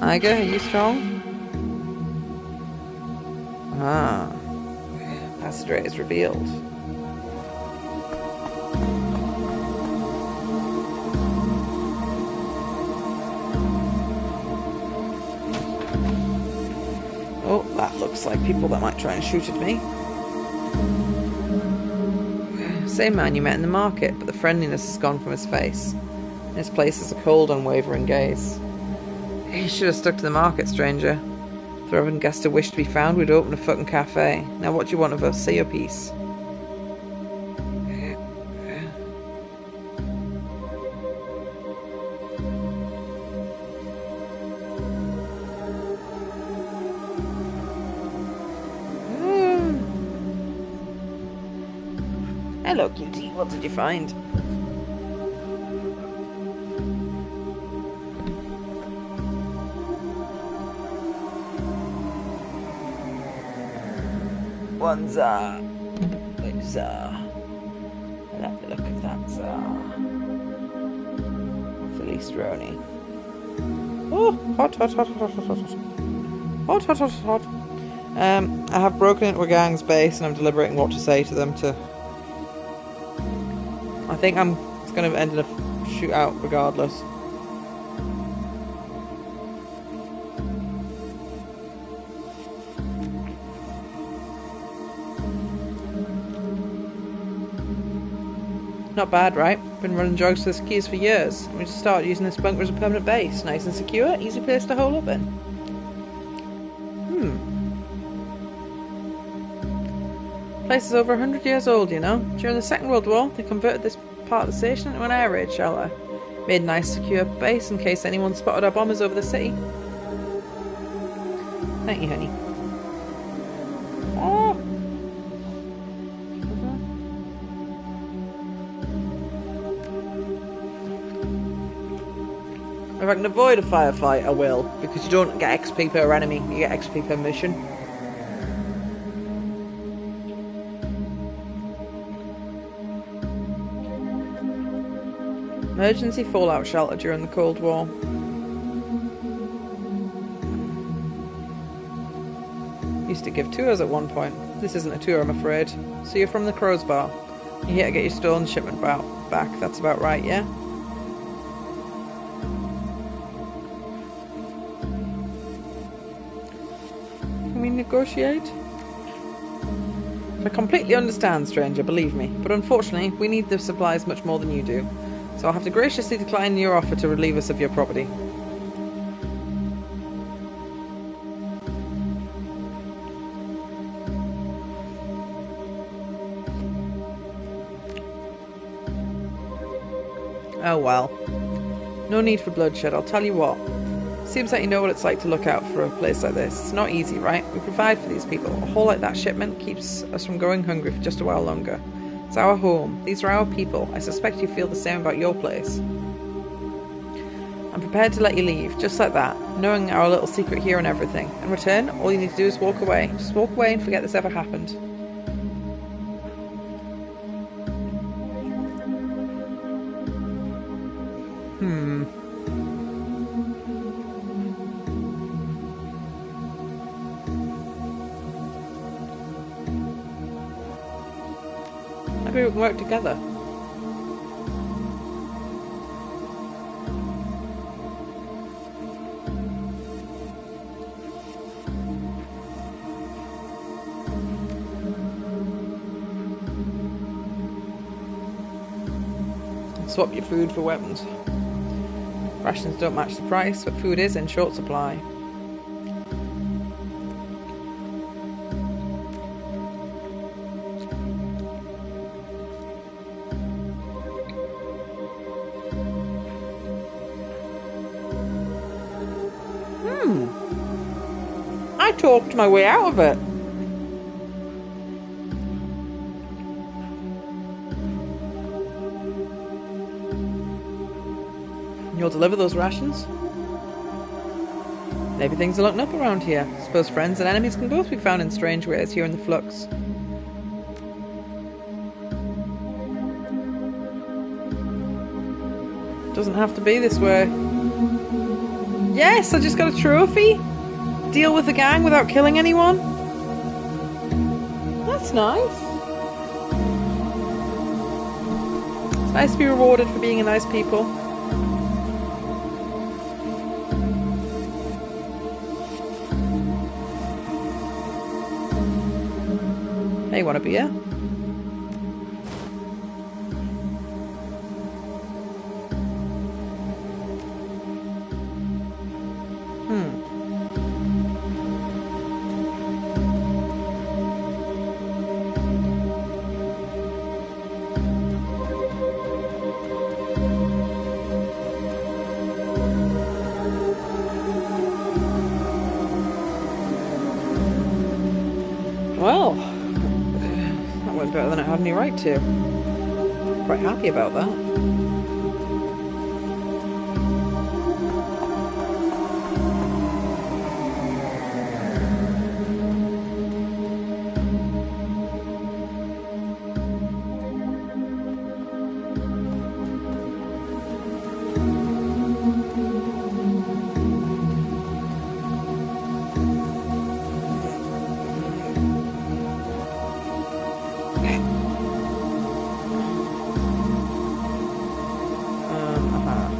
Iger, are you strong? Ah. Passageway is revealed. Oh, that looks like people that might try and shoot at me. Same man you met in the market, but the friendliness has gone from his face. His place is a cold, unwavering gaze. You should have stuck to the market, stranger. If there hadn't guessed a wish to be found, we'd open a fucking cafe. Now what do you want of us? Say your piece. Hello, cutie. What did you find? One Tsar. Wait, Tsar. I'll have to look at that Tsar. Felice Roni. Oh, hot, hot, hot, hot, hot, hot, hot. Hot, hot, hot, hot. I have broken into a gang's base and I'm deliberating what to say to them to... I think it's going to end in a shootout regardless. Not bad, right? Been running drugs to the keys for years. We just started using this bunker as a permanent base. Nice and secure, easy place to hole up in. Place is over 100 years old, you know. During the Second World War, they converted this part of the station into an air raid shelter. Made a nice secure base in case anyone spotted our bombers over the city. Thank you, honey. Oh. If I can avoid a firefight, I will, because you don't get XP per enemy, you get XP per mission. Emergency fallout shelter during the Cold War. Used to give tours at one point. This isn't a tour, I'm afraid. So you're from the Crow's Bar. You're here to get your stolen shipment back. That's about right, yeah? Can we negotiate? I completely understand, stranger, believe me. But unfortunately, we need the supplies much more than you do. So I'll have to graciously decline your offer to relieve us of your property. Oh well. No need for bloodshed, I'll tell you what. Seems like you know what it's like to look out for a place like this. It's not easy, right? We provide for these people. A hole like that shipment keeps us from going hungry for just a while longer. It's our home. These are our people. I suspect you feel the same about your place. I'm prepared to let you leave, just like that, knowing our little secret here and everything. In return, all you need to do is walk away. Just walk away and forget this ever happened. Maybe we can work together. Swap your food for weapons. Rations don't match the price, but food is in short supply. I talked my way out of it. You'll deliver those rations? Maybe things are looking up around here. Suppose friends and enemies can both be found in strange ways here in the Flux. Doesn't have to be this way. Yes, I just got a trophy. Deal with the gang without killing anyone. That's nice. It's nice to be rewarded for being a nice people. Hey, want a beer? Well, that went better than I had any right to. Quite happy about that.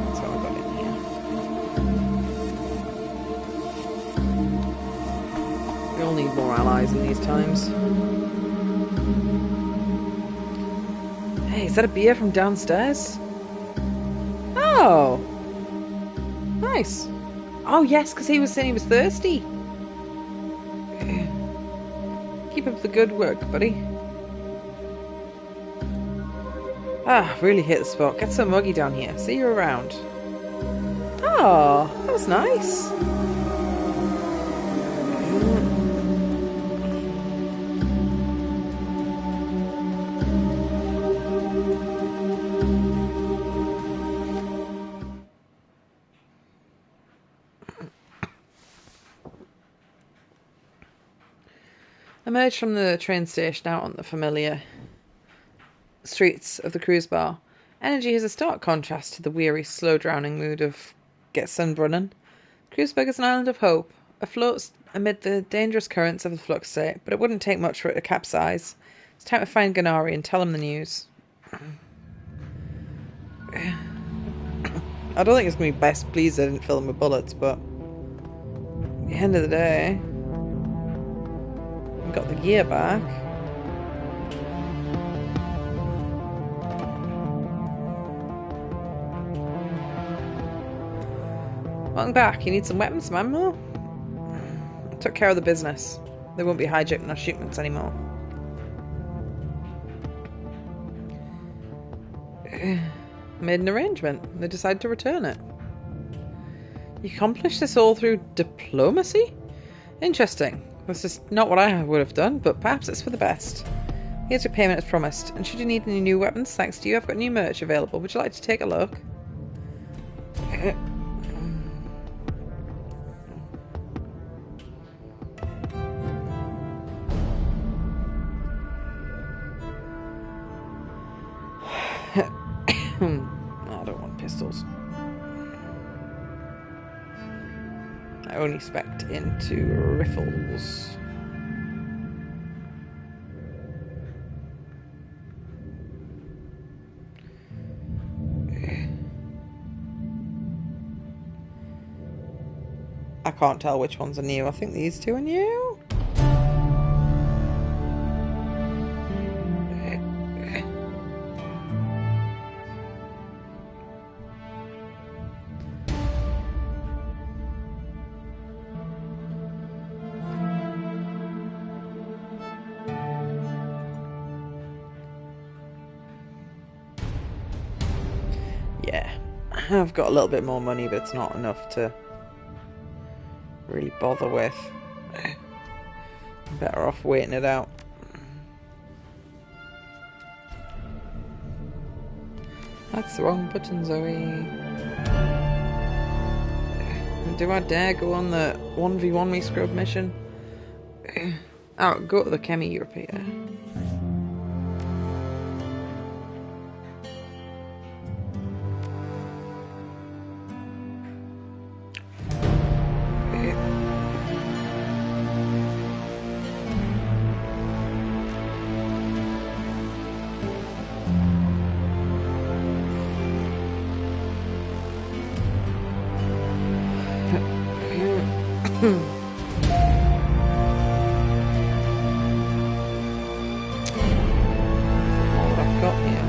That's how I got in here. We all need more allies in these times. Hey, is that a beer from downstairs? Oh! Nice. Oh yes, because he was saying he was thirsty. Keep up the good work, buddy. Ah, really hit the spot. Get so muggy down here. See you around. Oh, that was nice. emerged from the train station out on the familiar streets of the cruise bar. Energy is a stark contrast to the weary, slow-drowning mood of Getsunbrunnen. Cruiseberg is an island of hope, afloat amid the dangerous currents of the flux state, but it wouldn't take much for it to capsize. It's time to find Gennari and tell him the news. I don't think it's going to be best pleased I didn't fill him with bullets, but at the end of the day, we got the gear back. Welcome back. You need some weapons, some ammo? I took care of the business. They won't be hijacking our shipments anymore. Made an arrangement. They decided to return it. You accomplished this all through diplomacy? Interesting. This is not what I would have done, but perhaps it's for the best. Here's your payment as promised. And should you need any new weapons, thanks to you, I've got new merch available. Would you like to take a look? I don't want pistols. I only spec into rifles. I can't tell which ones are new. I think these two are new. Yeah, I've got a little bit more money, but it's not enough to really bother with. Better off waiting it out. That's the wrong button, Zoe. Do I dare go on the 1v1 me scrub mission? Oh, go to the Chemi European. What I've got here.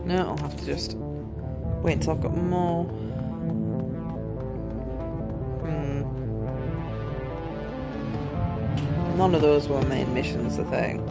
No, I'll have to just wait until I've got more. None of those were main missions, I think.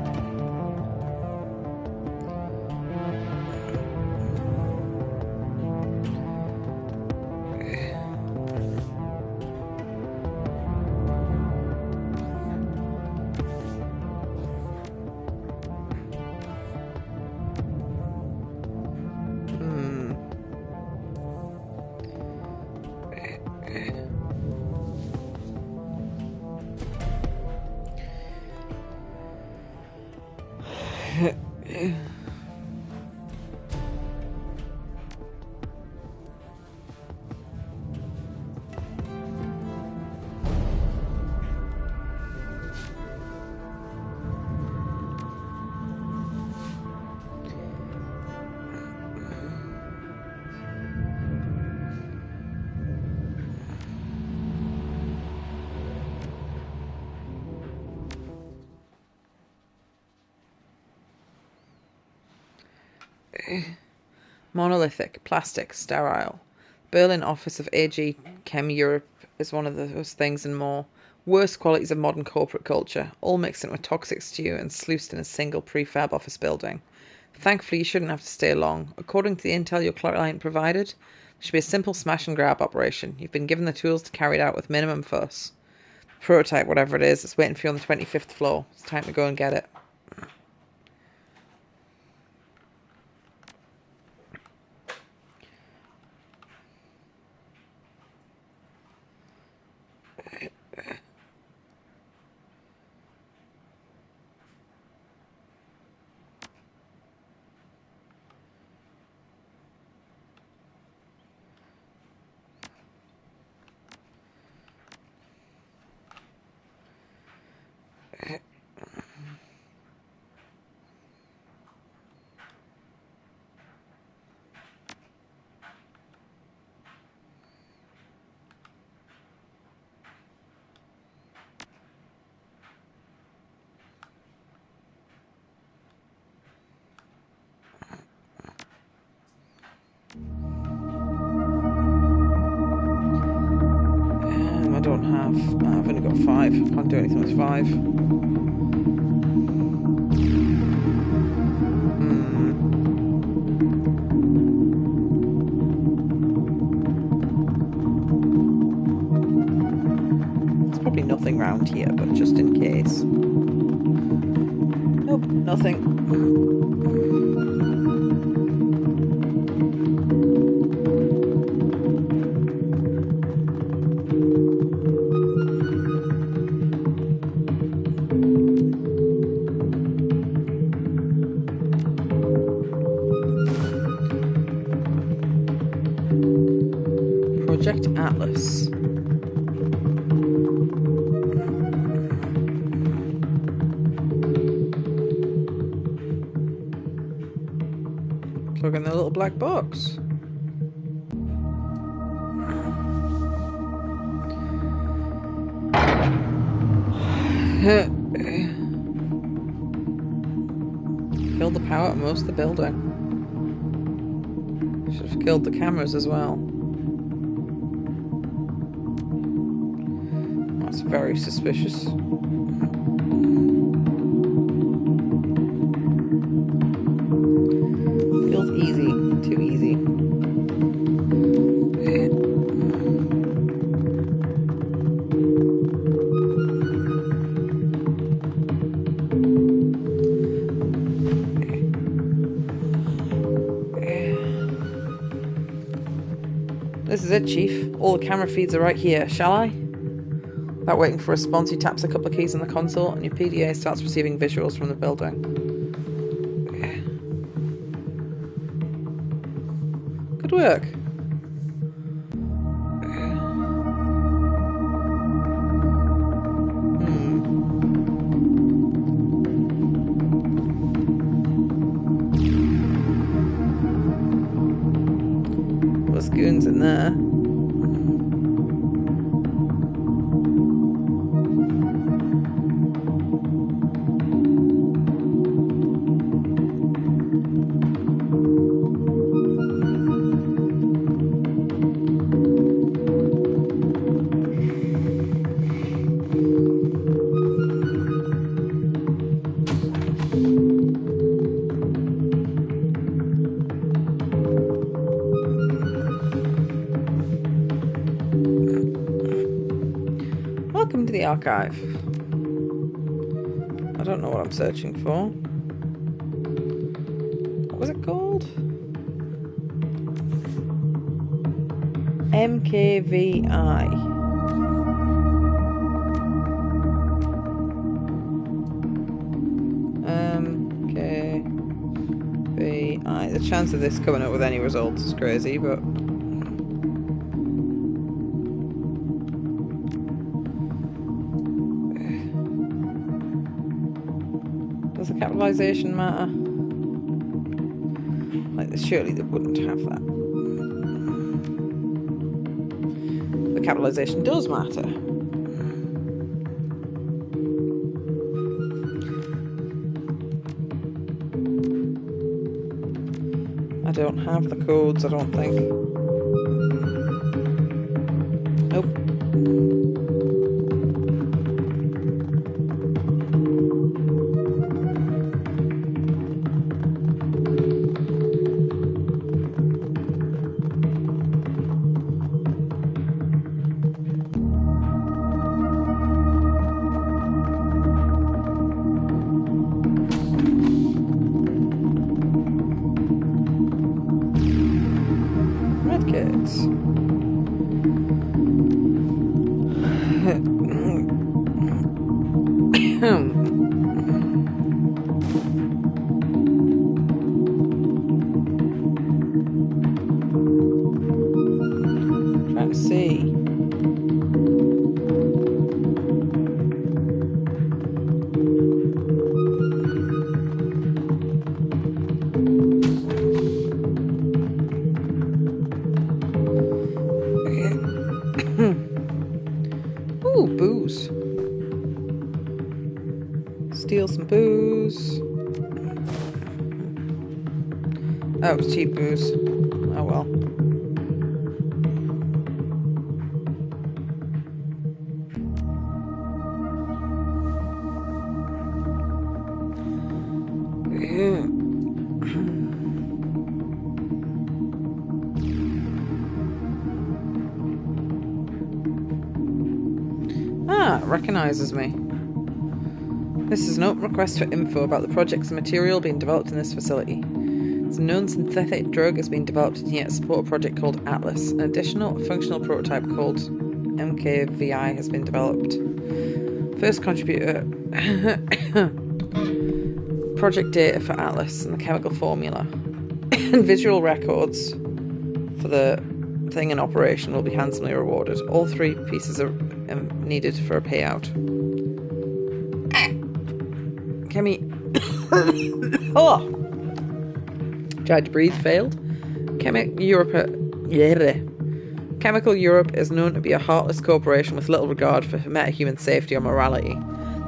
Monolithic, plastic, sterile. Berlin office of AG Chem Europe is one of those things and more. Worst qualities of modern corporate culture, all mixed into a toxic stew and sluiced in a single prefab office building. Thankfully, you shouldn't have to stay long. According to the intel your client provided, it should be a simple smash and grab operation. You've been given the tools to carry it out with minimum fuss. prototype, whatever it is. It's waiting for you on the 25th floor. It's time to go and get it. I've only got 5. Can't do anything with 5. There's probably nothing round here, but just in case. Nope, nothing. Project Atlas. Plug in the little black box. Killed the power at most of the building. Should have killed the cameras as well. That's very suspicious. Feels easy. Too easy. This is it, Chief. All the camera feeds are right here. Shall I? Without waiting for a response, he taps a couple of keys on the console and your PDA starts receiving visuals from the building. Good work. There's goons in there. Welcome to the archive. I don't know what I'm searching for. What was it called? MKVI. MKVI. The chance of this coming up with any results is crazy, but does the capitalization matter? Like, surely they wouldn't have that. The capitalization does matter. I don't have the codes, I don't think. Nope. some booze. Oh, it was cheap booze. Oh well. Ah, it recognises me. This is an open request for info about the projects and material being developed in this facility. It's a known synthetic drug has been developed in here to support a project called Atlas. An additional functional prototype called MKVI has been developed. First contributor project data for Atlas and the chemical formula and visual records for the thing in operation will be handsomely rewarded. All 3 pieces are needed for a payout. Chemi... Oh! Tried to breathe, failed. Chemical Europe is known to be a heartless corporation with little regard for metahuman safety or morality.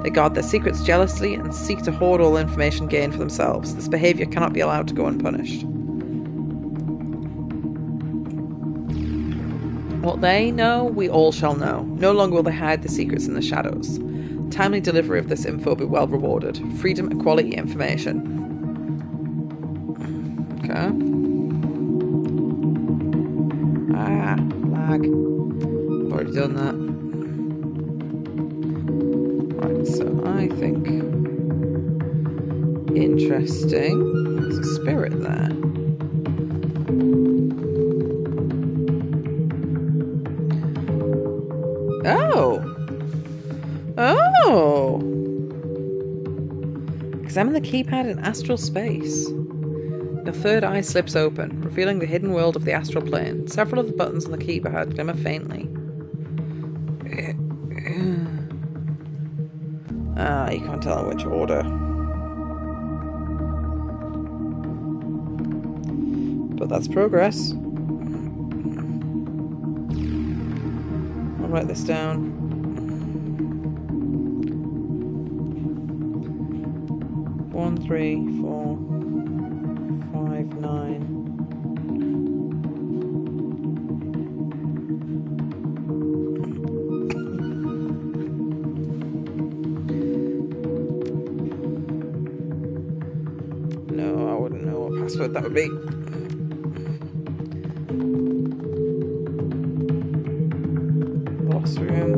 They guard their secrets jealously and seek to hoard all information gained for themselves. This behaviour cannot be allowed to go unpunished. What they know, we all shall know. No longer will they hide the secrets in the shadows. Timely delivery of this info will be well rewarded. Freedom, equality, information. Okay. Ah, lag. I've already done that. Right, so I think... Interesting. There's a spirit there. Oh! Oh! Examine the keypad in astral space. Your third eye slips open, revealing the hidden world of the astral plane. Several of the buttons on the keypad glimmer faintly. Ah, you can't tell in which order. But that's progress. I'll write this down. 1, 3, 4, 5, 9. No, I wouldn't know what password that would be. Boss room.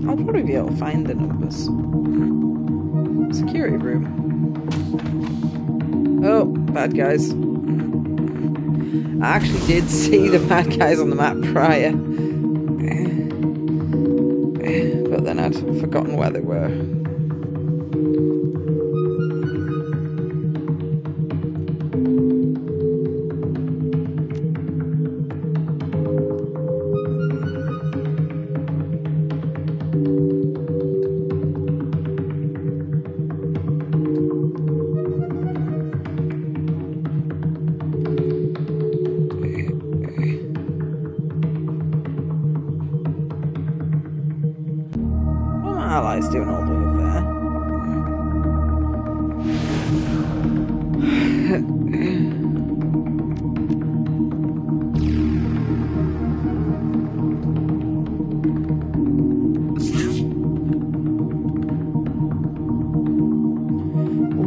I'll probably be able to find the numbers. Security room. Oh, bad guys. I actually did see the bad guys on the map prior. But then I'd forgotten where they were. Allies doing all the way up there.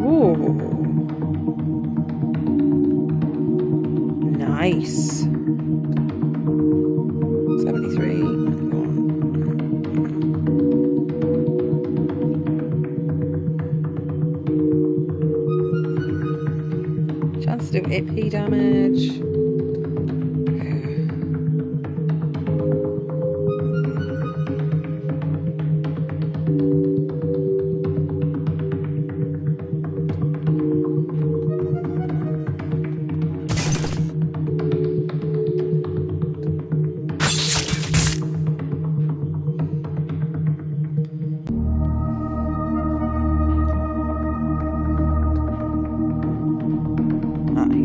Ooh. Nice. 73. Chance to do AP damage.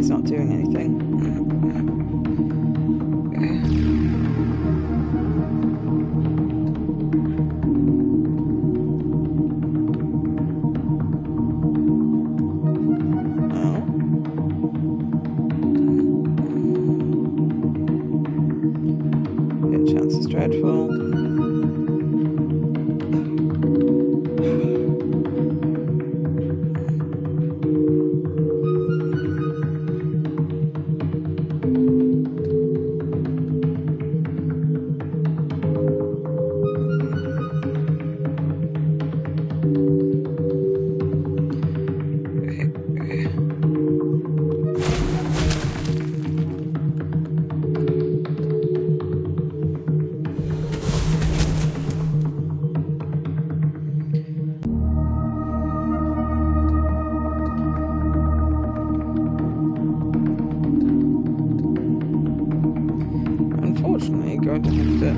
he's not doing anything. Chance is dreadful. Unfortunately, going to have to.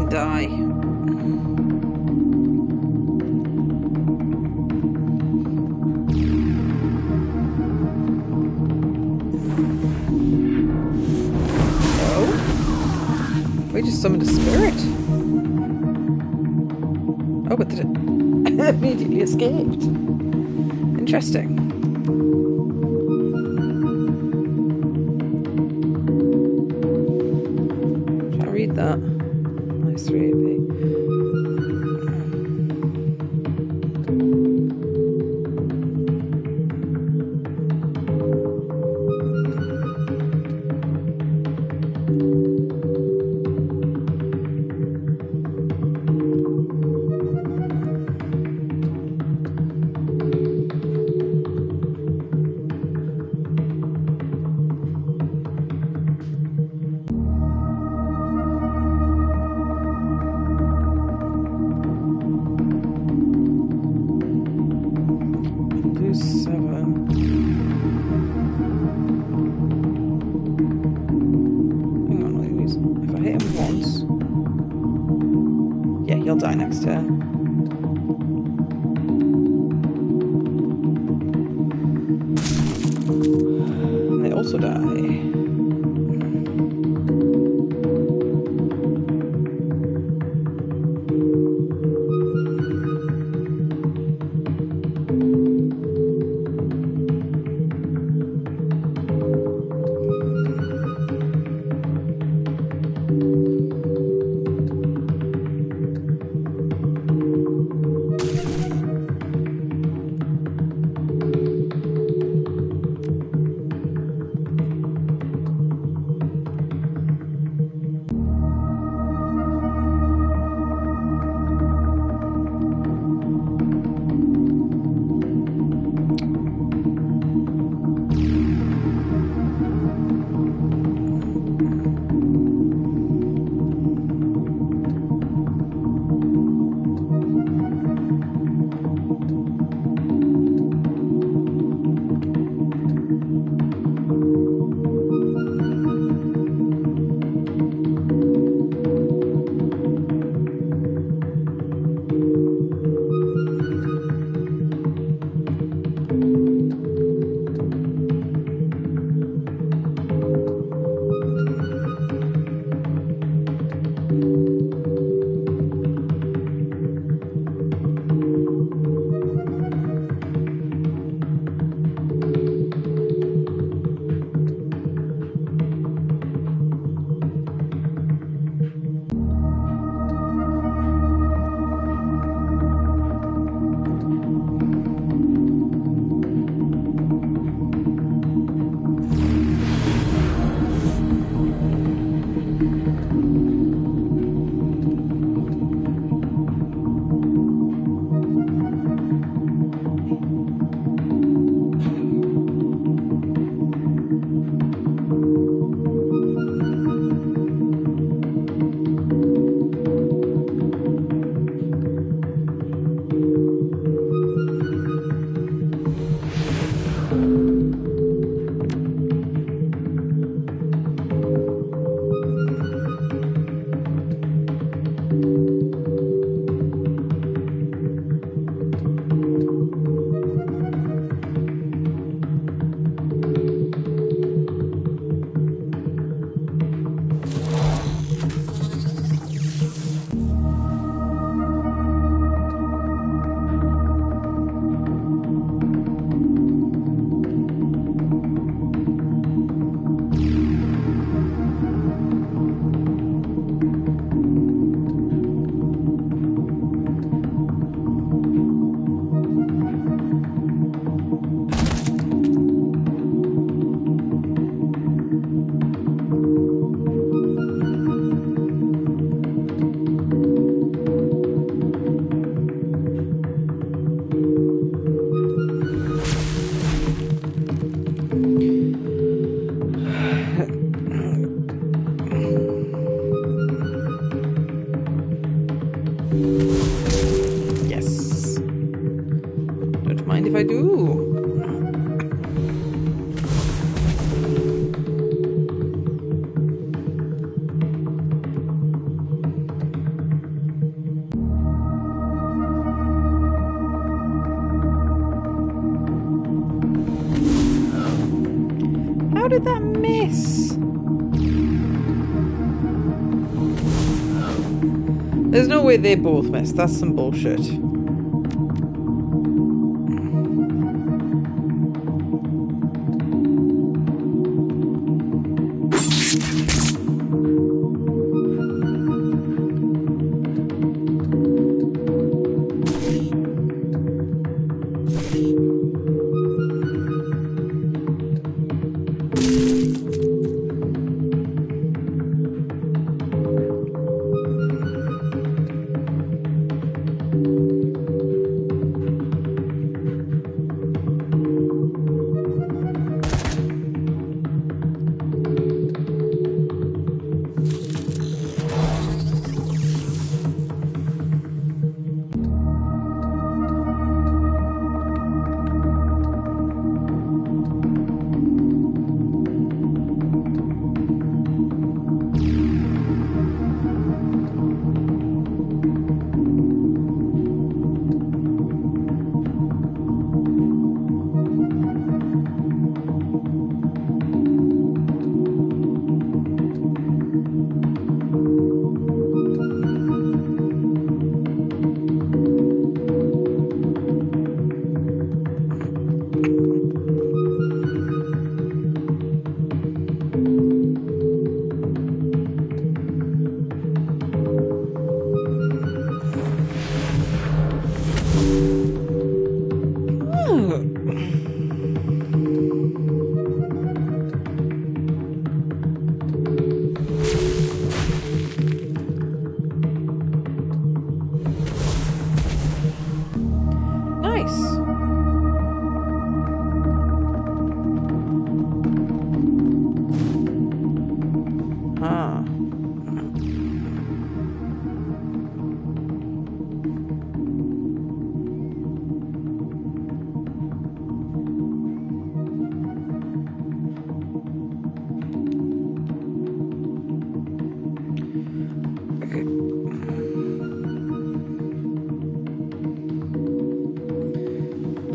Die. Oh? We just summoned a spirit. Oh, but did it immediately escaped? Interesting. Try to read that. Nice 3 AP. He'll die next turn. And they also die. How did that miss? There's no way they both missed. That's some bullshit.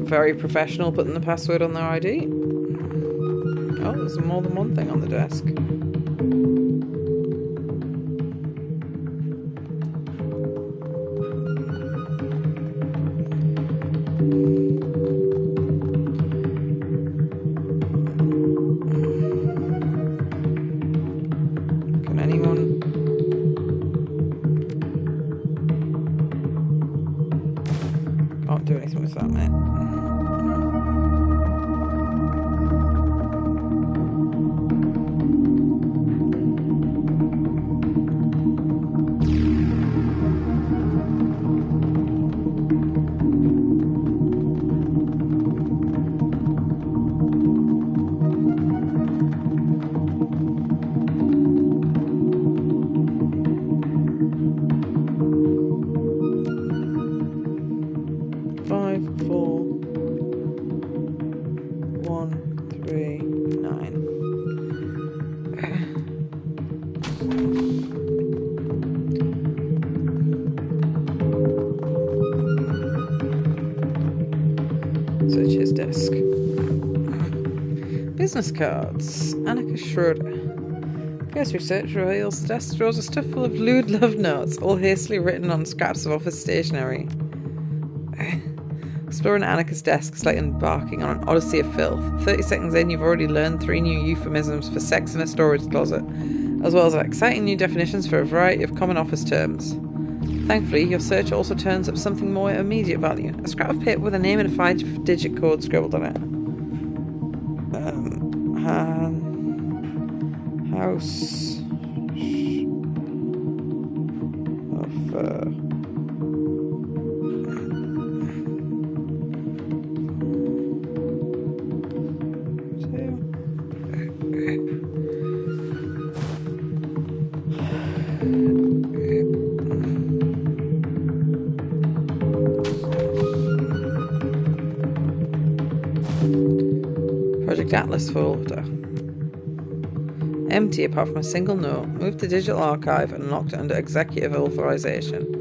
Very professional putting the password on their ID. Oh, there's more than one thing on the desk. Can anyone... Can't do anything with that, mate. Search his desk. Business cards. Annika Schroeder. Case research reveals the desk drawers are stuffed full of lewd love notes, all hastily written on scraps of office stationery. Exploring Annika's desk is like embarking on an odyssey of filth. 30 seconds in, you've already learned 3 new euphemisms for sex in a storage closet, as well as exciting new definitions for a variety of common office terms. Thankfully, your search also turns up something more immediate value. A scrap of paper with a name and a 5-digit code scribbled on it. House of... Project Atlas folder. Empty apart from a single note. Moved to digital archive and locked under executive authorization.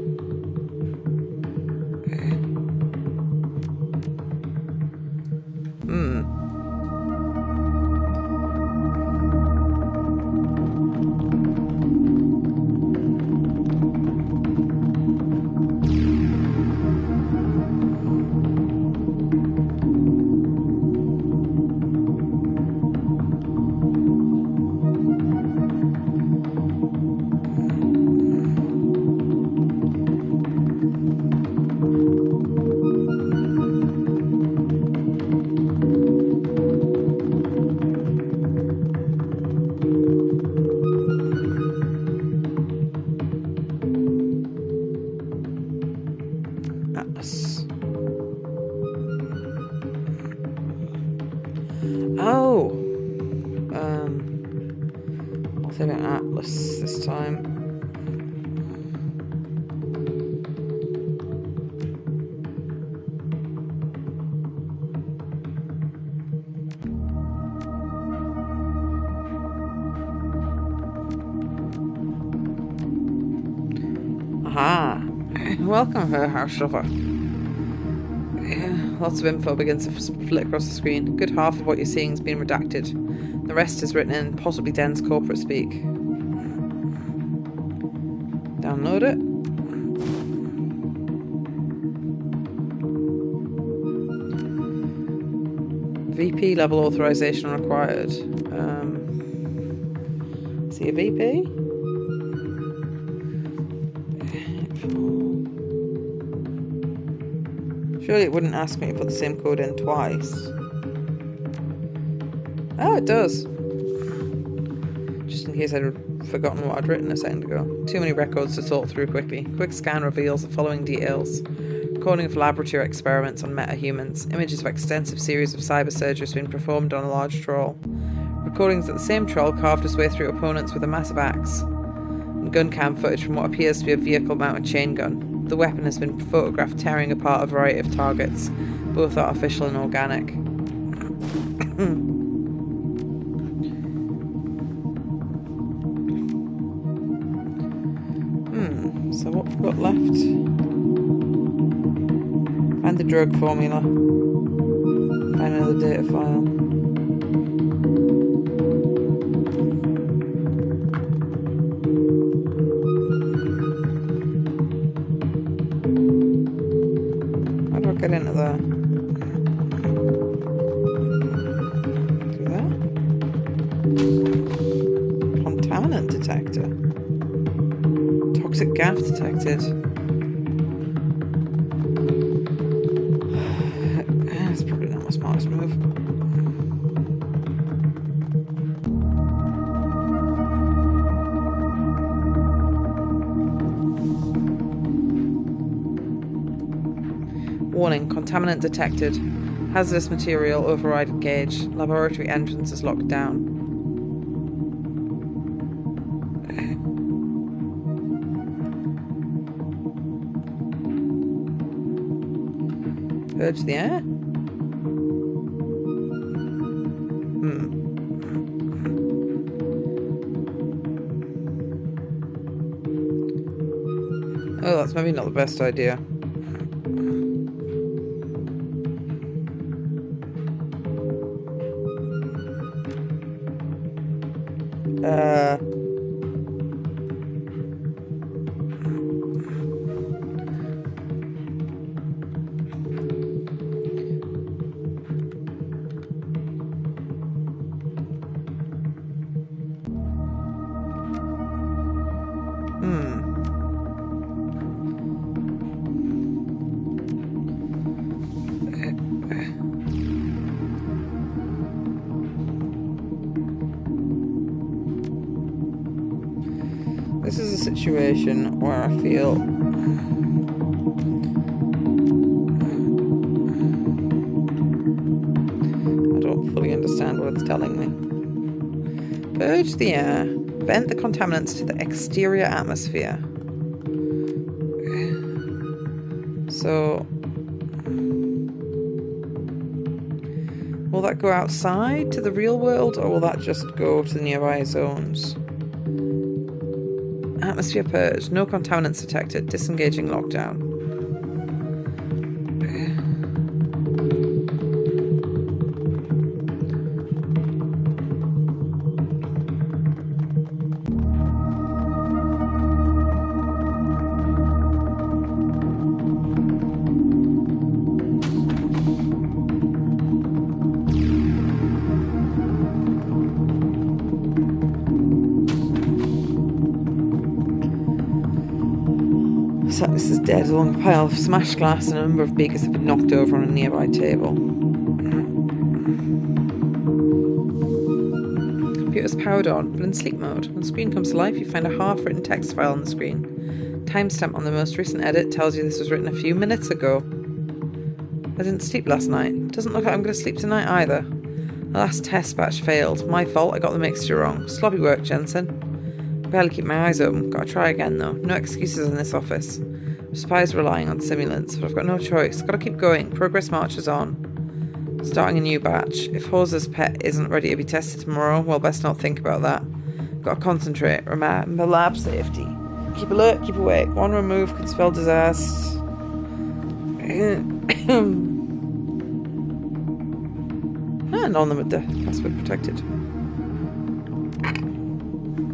Saving Atlas this time. Aha! Welcome, her house shopper. Lots of info begins to flit across the screen. A good half of what you're seeing has been redacted. The rest is written in possibly dense corporate speak. Download it. VP level authorization required. Is he a VP? Surely it wouldn't ask me to put the same code in twice. Oh, it does. Just in case I'd forgotten what I'd written a second ago. Too many records to sort through quickly. Quick scan reveals the following details. Recording of laboratory experiments on meta-humans. Images of extensive series of cyber surgeries being performed on a large troll. Recordings that the same troll carved his way through opponents with a massive axe. And gun cam footage from what appears to be a vehicle-mounted chain gun. The weapon has been photographed tearing apart a variety of targets, both artificial and organic. So what we've got left? Find the drug formula. Find another data file. Get into there. Do that. Contaminant detector. Toxic gas detected. That's probably not my smartest move. Warning, contaminant detected. Hazardous material overrided gauge. Laboratory entrance is locked down. Purge the air? Oh, that's maybe not the best idea. This is a situation where I feel I don't fully understand what it's telling me. Purge the air. Vent the contaminants to the exterior atmosphere. So, will that go outside to the real world, or will that just go to the nearby zones? Atmosphere purged. No contaminants detected. Disengaging lockdown. This is dead along a pile of smashed glass and a number of beakers have been knocked over on a nearby table. Computer's powered on, but in sleep mode. When the screen comes to life, you find a half-written text file on the screen. Timestamp on the most recent edit tells you this was written a few minutes ago. I didn't sleep last night. Doesn't look like I'm going to sleep tonight either. The last test batch failed. My fault, I got the mixture wrong. Sloppy work, Jensen. barely keep my eyes open. Gotta try again though. No excuses in this office. Spies relying on simulants, but I've got no choice. Gotta keep going. Progress marches on. Starting a new batch. If Horse's pet isn't ready to be tested tomorrow, well, best not think about that. Gotta concentrate. Remember lab safety. Keep alert, keep awake. One remove could spell disaster. And on them with the password protected.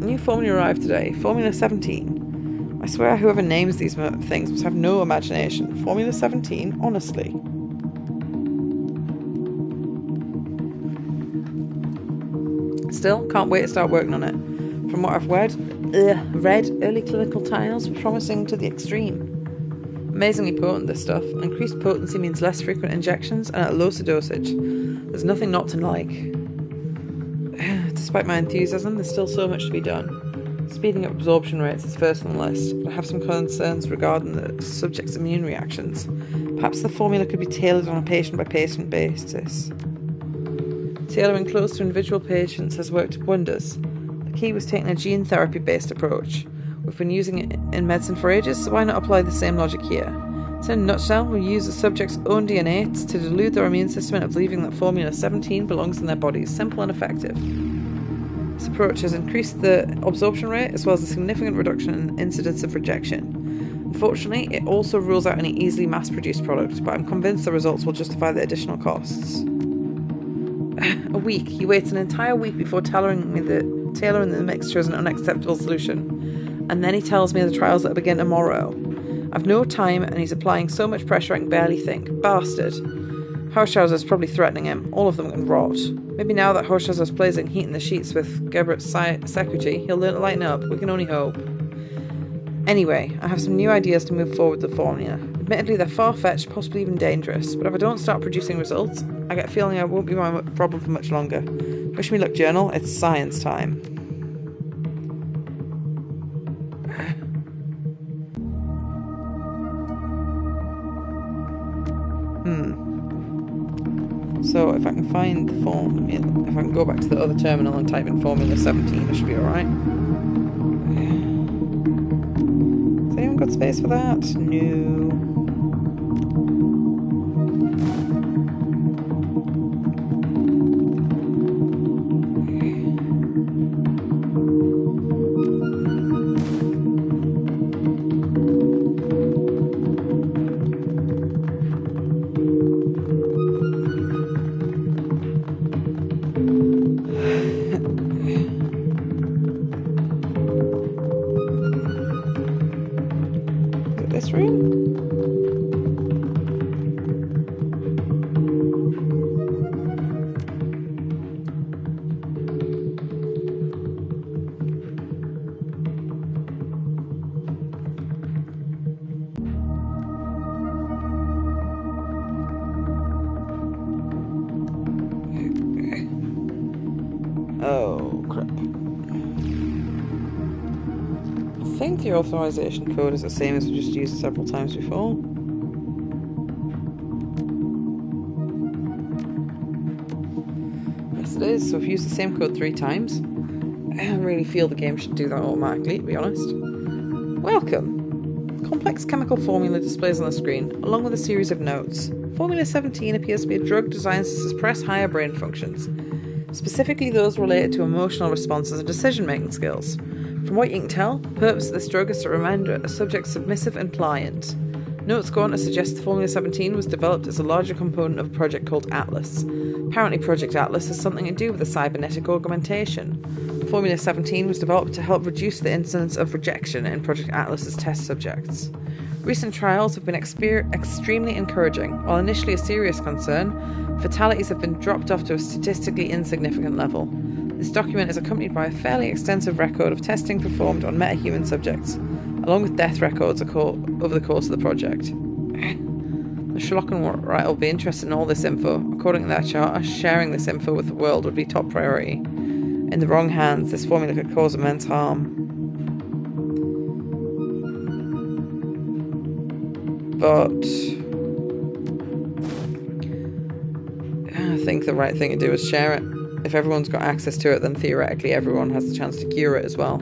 New formula arrived today. Formula 17. I swear whoever names these things must have no imagination. Formula 17? Honestly. Still, can't wait to start working on it. From what I've read, early clinical trials were promising to the extreme. Amazingly potent, this stuff. Increased potency means less frequent injections and at a lower dosage. There's nothing not to like. Despite my enthusiasm, there's still so much to be done. Speeding up absorption rates is first on the list, but I have some concerns regarding the subject's immune reactions. Perhaps the formula could be tailored on a patient-by-patient basis. Tailoring close to individual patients has worked wonders. The key was taking a gene therapy-based approach. We've been using it in medicine for ages, so why not apply the same logic here? So in a nutshell, we use the subject's own DNA to delude their immune system into believing that Formula 17 belongs in their bodies. Simple and effective. This approach has increased the absorption rate as well as a significant reduction in incidence of rejection. Unfortunately, it also rules out any easily mass-produced product, but I'm convinced the results will justify the additional costs. A week. He waits an entire week before tailoring the mixture as an unacceptable solution. And then he tells me the trials that begin tomorrow. I've no time and he's applying so much pressure I can barely think. Bastard. Hochhauser's probably threatening him. All of them can rot. Maybe now that Hochhauser's placing heat in the sheets with Gebert's secretary, he'll lighten up. We can only hope. Anyway, I have some new ideas to move forward with the formula. Admittedly, they're far-fetched, possibly even dangerous, but if I don't start producing results, I get a feeling I won't be my problem for much longer. Wish me luck, journal. It's science time. So if I can find the formula, if I can go back to the other terminal and type in Formula 17, I should be alright. Has anyone got space for that? No. This room? Oh, crap. I think the authorization code is the same as we just used several times before. Yes, it is. So if you use the same code 3 times, I don't really feel the game should do that automatically, to be honest. Welcome. Complex chemical formula displays on the screen, along with a series of notes. Formula 17 appears to be a drug designed to suppress higher brain functions, specifically those related to emotional responses and decision-making skills. From what you can tell, the purpose of this drug is to render a subject submissive and pliant. Notes go on to suggest Formula 17 was developed as a larger component of a project called Atlas. Apparently Project Atlas has something to do with the cybernetic augmentation. Formula 17 was developed to help reduce the incidence of rejection in Project Atlas's test subjects. Recent trials have been extremely encouraging. While initially a serious concern, fatalities have been dropped off to a statistically insignificant level. This document is accompanied by a fairly extensive record of testing performed on metahuman subjects, along with death records over the course of the project. The Schlockenwright will be interested in all this info. According to their charter, sharing this info with the world would be top priority. In the wrong hands, this formula could cause immense harm. But I think the right thing to do is share it. If everyone's got access to it, then theoretically everyone has the chance to cure it as well.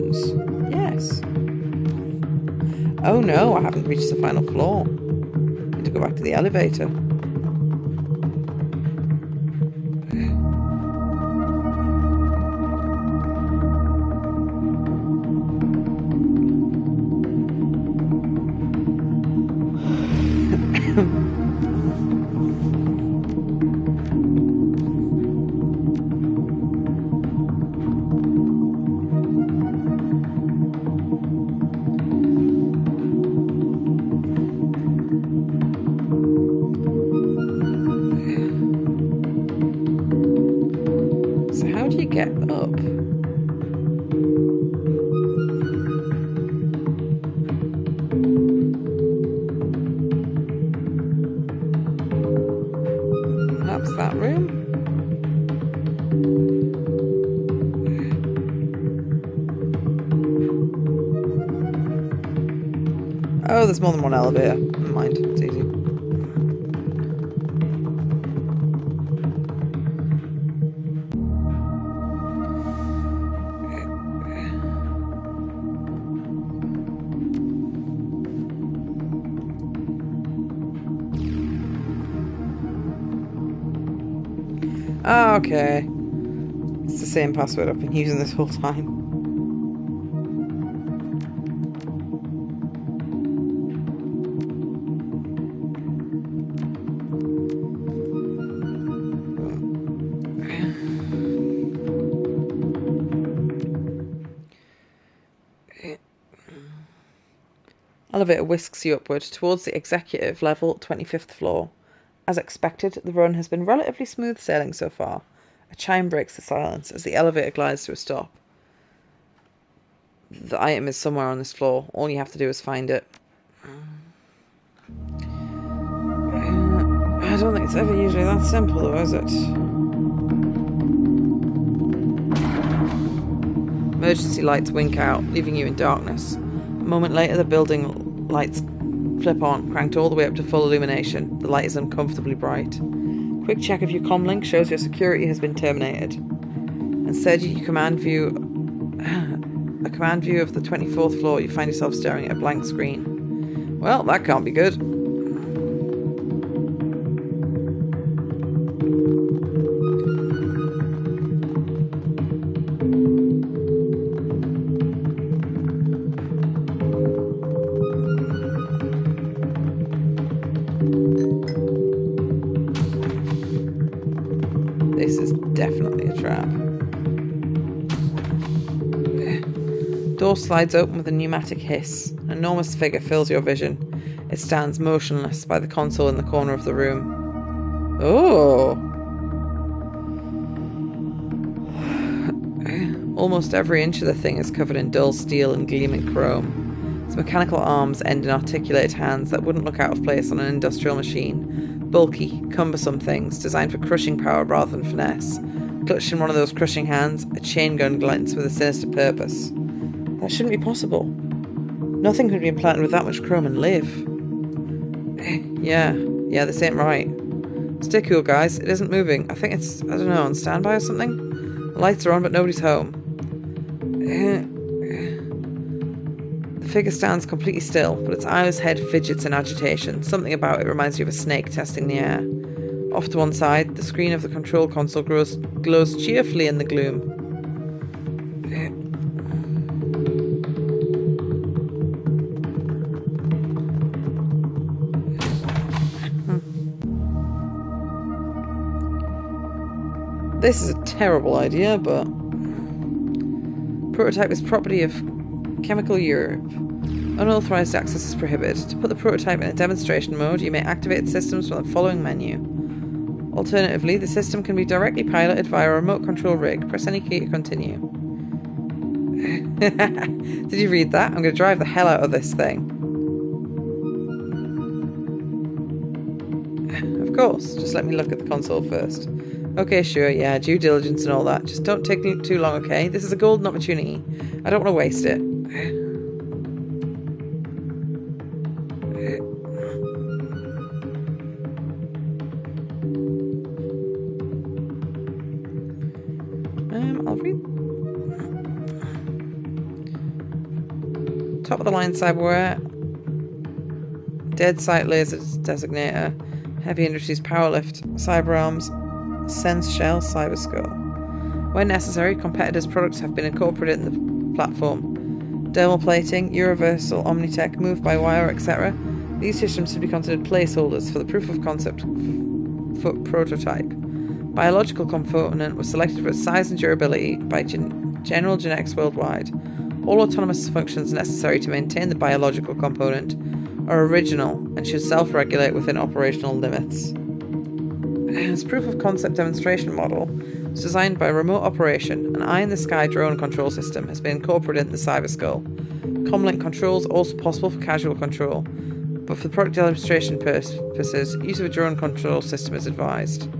rooms. Yes. Oh no, I haven't reached the final floor. I need to go back to the elevator. Get up. Perhaps that room? Oh, there's more than one elevator. Never mind, it's easy. Oh, okay. It's the same password I've been using this whole time. Elevator whisks you upward towards the executive level 25th floor. As expected, the run has been relatively smooth sailing so far. A chime breaks the silence as the elevator glides to a stop. The item is somewhere on this floor. All you have to do is find it. I don't think it's ever usually that simple, though, is it? Emergency lights wink out, leaving you in darkness. A moment later, the building lights flip on, cranked all the way up to full illumination. The light is uncomfortably bright. Quick check of your comlink shows your security has been terminated. Instead, you command view of the 24th floor. You find yourself staring at a blank screen. Well, that can't be good. This is definitely a trap. Door slides open with a pneumatic hiss. An enormous figure fills your vision. It stands motionless by the console in the corner of the room. Oh! Almost every inch of the thing is covered in dull steel and gleaming chrome. Its mechanical arms end in articulated hands that wouldn't look out of place on an industrial machine. Bulky, cumbersome things designed for crushing power rather than finesse. Clutched in one of those crushing hands, a chain gun glints with a sinister purpose. That shouldn't be possible. Nothing could be implanted with that much chrome and live. Yeah, this ain't right. Stay cool, guys. It isn't moving. I think it's, I don't know, on standby or something? The lights are on, but nobody's home. The figure stands completely still, but its eyeless head fidgets in agitation. Something about it reminds you of a snake testing the air. Off to one side, the screen of the control console glows cheerfully in the gloom. This is a terrible idea, but... Prototype is property of Chemical Europe. Unauthorized access is prohibited. To put the prototype in a demonstration mode, you may activate systems from the following menu. Alternatively, the system can be directly piloted via a remote control rig. Press any key to continue. Did you read that? I'm going to drive the hell out of this thing. Of course, just let me look at the console first. Okay, sure, yeah, due diligence and all that. Just don't take too long, okay? This is a golden opportunity. I don't want to waste it. I'll read. Top of the line cyberware. Dead Sight Laser Designator. Heavy Industries Powerlift. Cyber Arms. Sense Shell Cyber Skull. When necessary, competitors' products have been incorporated in the platform. Dermal plating, Universal Omnitech, Move by Wire, etc. These systems should be considered placeholders for the proof of concept prototype. Biological component was selected for its size and durability by General Genetics Worldwide. All autonomous functions necessary to maintain the biological component are original and should self-regulate within operational limits. This proof of concept demonstration model was designed by remote operation. An eye-in-the-sky drone control system has been incorporated in the Cyber Skull. Comlink controls are also possible for casual control, but for the product demonstration purposes, use of a drone control system is advised.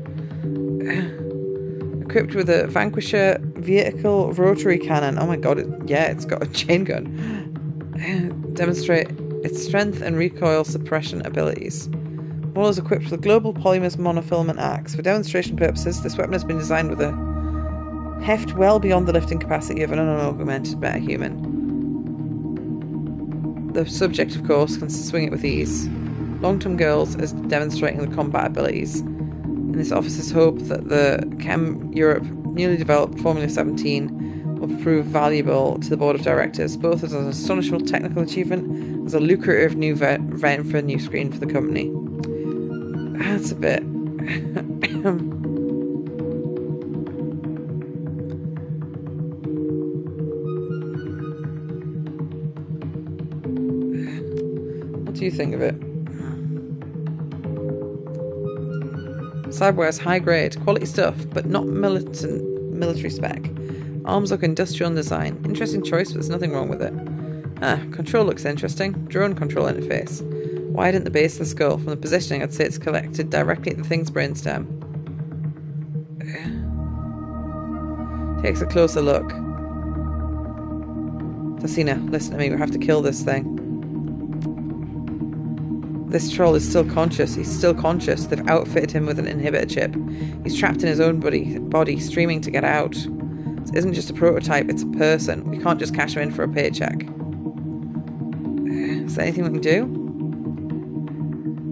Equipped with a Vanquisher vehicle rotary cannon. Oh my god, it's got a chain gun. Demonstrate its strength and recoil suppression abilities. Model is equipped with a global polymer monofilament axe. For demonstration purposes, this weapon has been designed with a heft well beyond the lifting capacity of an unaugmented metahuman. The subject, of course, can swing it with ease. Long-term goals is demonstrating the combat abilities. And this officer's hope that the Chem Europe newly developed Formula 17 will prove valuable to the board of directors, both as an astonishing technical achievement and as a lucrative new event for a new screen for the company. That's a bit. What do you think of it? Cyberware is high grade, quality stuff, but not military spec. Arms look industrial in design. Interesting choice, but there's nothing wrong with it. Control looks interesting. Drone control interface. Wide at the base of the skull. From the positioning, I'd say it's connected directly to the thing's brainstem. Takes a closer look. Tasina, listen to me. We have to kill this thing. This troll is still conscious. He's still conscious. They've outfitted him with an inhibitor chip. He's trapped in his own body, streaming to get out. This isn't just a prototype, it's a person. We can't just cash him in for a paycheck. Is there anything we can do?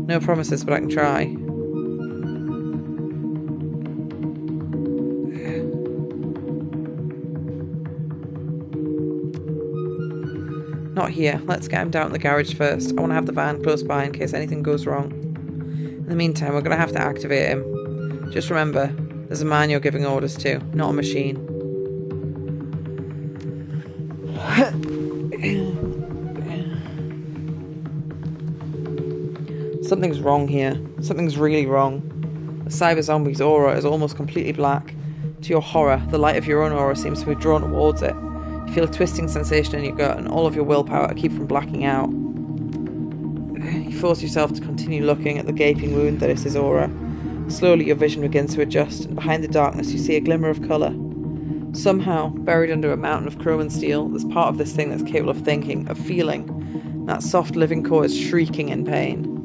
No promises, but I can try. Not here. Let's get him down in the garage first. I want to have the van close by in case anything goes wrong. In the meantime, we're going to have to activate him. Just remember, there's a man you're giving orders to, not a machine. Something's wrong here. Something's really wrong. The cyber zombie's aura is almost completely black. To your horror, the light of your own aura seems to be drawn towards it. You feel a twisting sensation in your gut and all of your willpower to keep from blacking out. You force yourself to continue looking at the gaping wound that is his aura. Slowly your vision begins to adjust, and behind the darkness you see a glimmer of colour. Somehow, buried under a mountain of chrome and steel, there's part of this thing that's capable of thinking, of feeling. That soft living core is shrieking in pain.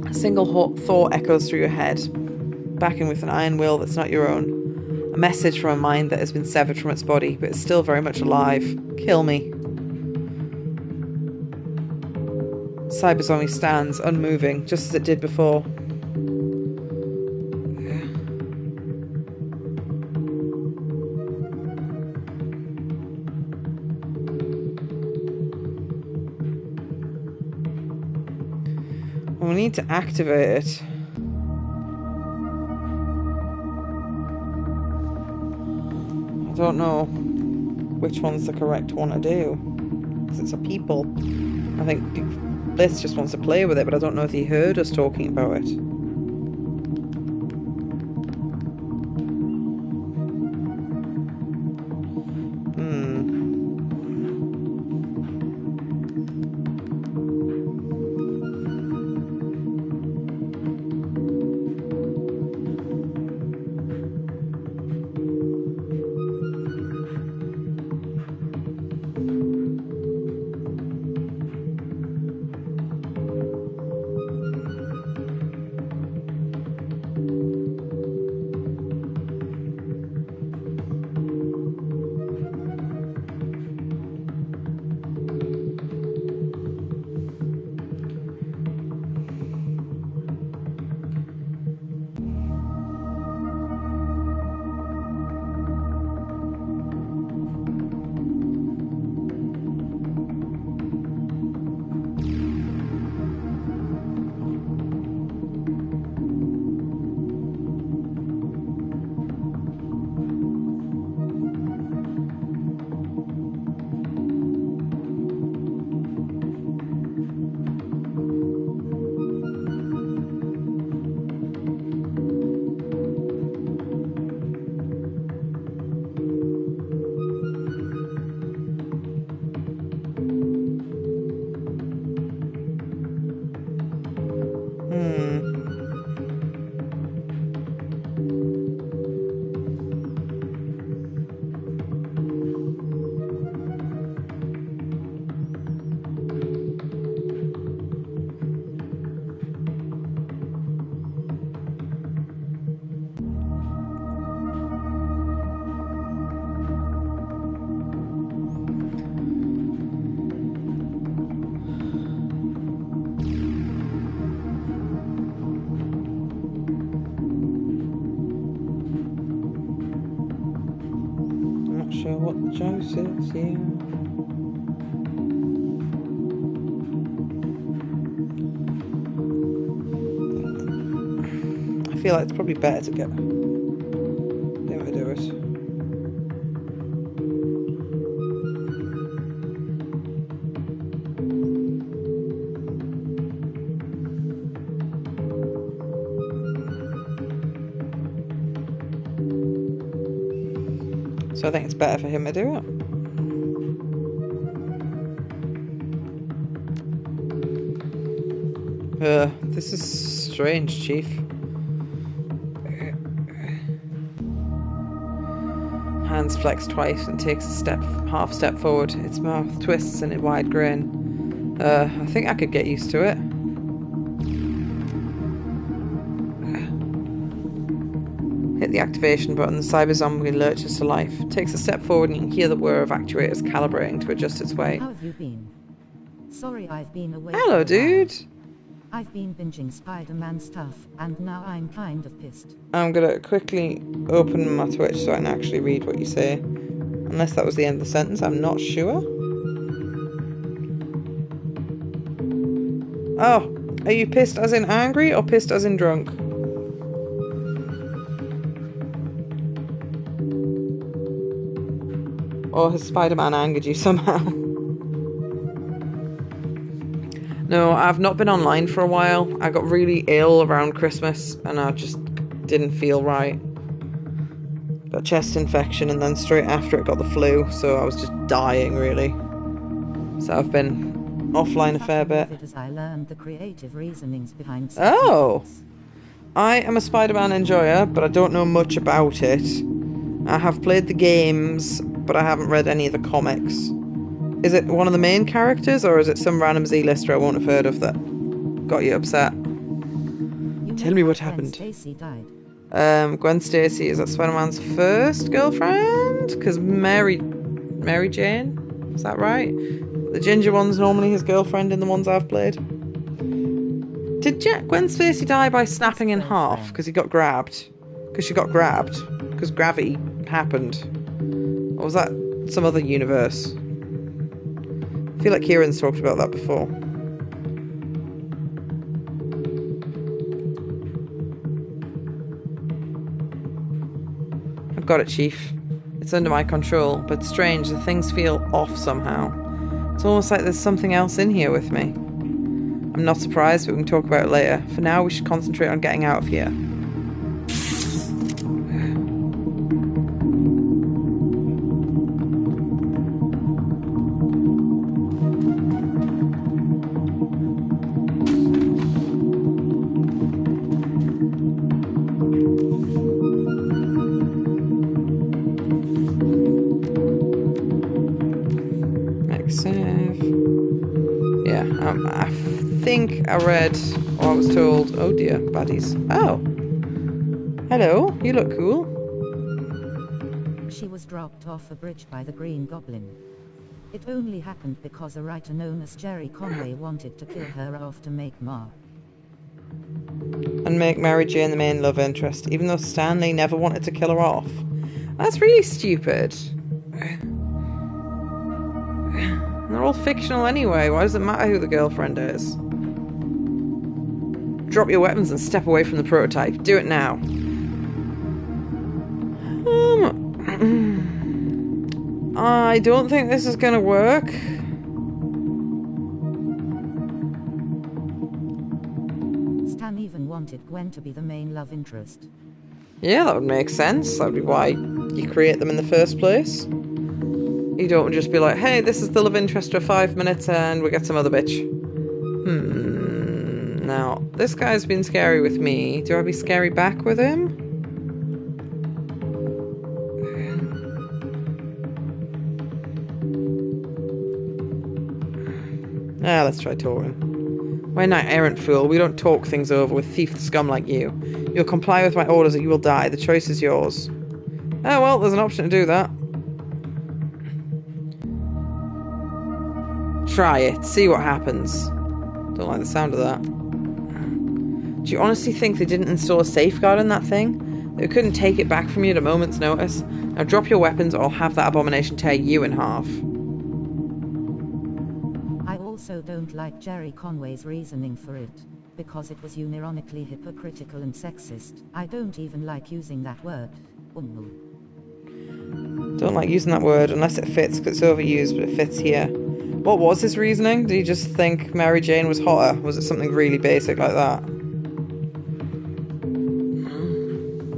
A single thought echoes through your head, backing with an iron will that's not your own. A message from a mind that has been severed from its body, but is still very much alive. Kill me. Cyber zombie stands, unmoving, just as it did before. We need to activate it. I don't know which one's the correct one to do, because it's a people. I think Bliss just wants to play with it, but I don't know if he heard us talking about it. not sure what the choice is, yeah. I feel like it's probably better to get him to do it. So I think it's better for him to do it. This is strange, Chief. Hands flex twice and takes a half step forward. Its mouth twists in a wide grin. I think I could get used to it. Hit the activation button. The cyber zombie lurches to life. Takes a step forward and you can hear the whir of actuators calibrating to adjust its weight. How have you been? Sorry I've been away. Hello, dude. I've been binging Spider-Man stuff, and now I'm kind of pissed. I'm gonna quickly open my Twitch so I can actually read what you say. Unless that was the end of the sentence, I'm not sure. Oh, are you pissed as in angry or pissed as in drunk? Or has Spider-Man angered you somehow? No, I've not been online for a while. I got really ill around Christmas and I just didn't feel right. Got chest infection and then straight after it got the flu, so I was just dying really. So I've been offline a fair bit. I learned the creative reasonings behind Oh! I am a Spider-Man enjoyer, but I don't know much about it. I have played the games, but I haven't read any of the comics. Is it one of the main characters, or is it some random Z-lister I won't have heard of that got you upset? Tell me what happened. Gwen Stacy died. Gwen Stacy, is that Spider-Man's first girlfriend? Because Mary Jane? Is that right? The ginger one's normally his girlfriend in the ones I've played. Did Gwen Stacy die by snapping in half because he got grabbed? Because she got grabbed? Because gravity happened? Or was that some other universe? I feel like Kieran's talked about that before. I've got it, Chief. It's under my control, but strange, the things feel off somehow. It's almost like there's something else in here with me. I'm not surprised, but we can talk about it later. For now, we should concentrate on getting out of here. I think I read, or I was told, oh dear, baddies. Oh. Hello, you look cool. She was dropped off a bridge by the Green Goblin. It only happened because a writer known as Jerry Conway wanted to kill her off to make more. And make Mary Jane the main love interest, even though Stanley never wanted to kill her off. That's really stupid. They're all fictional anyway. Why does it matter who the girlfriend is? Drop your weapons and step away from the prototype. Do it now. I don't think this is going to work. Stan even wanted Gwen to be the main love interest. Yeah, that would make sense. That would be why you create them in the first place. You don't just be like, hey, this is the love interest for 5 minutes and we get some other bitch. Now, this guy's been scary with me. Do I be scary back with him? Let's try talking. We're not errant fool. We don't talk things over with thief scum like you. You'll comply with my orders or you will die. The choice is yours. Oh, well, there's an option to do that. Try it. See what happens. Don't like the sound of that. Do you honestly think they didn't install a safeguard in that thing? It couldn't take it back from you at a moment's notice. Now drop your weapons or I'll have that abomination tear you in half. I also don't like Jerry Conway's reasoning for it, because it was unironically hypocritical and sexist. I don't even like using that word. Don't like using that word unless it fits, because it's overused, but it fits here. What was his reasoning? Did he just think Mary Jane was hotter? Was it something really basic like that?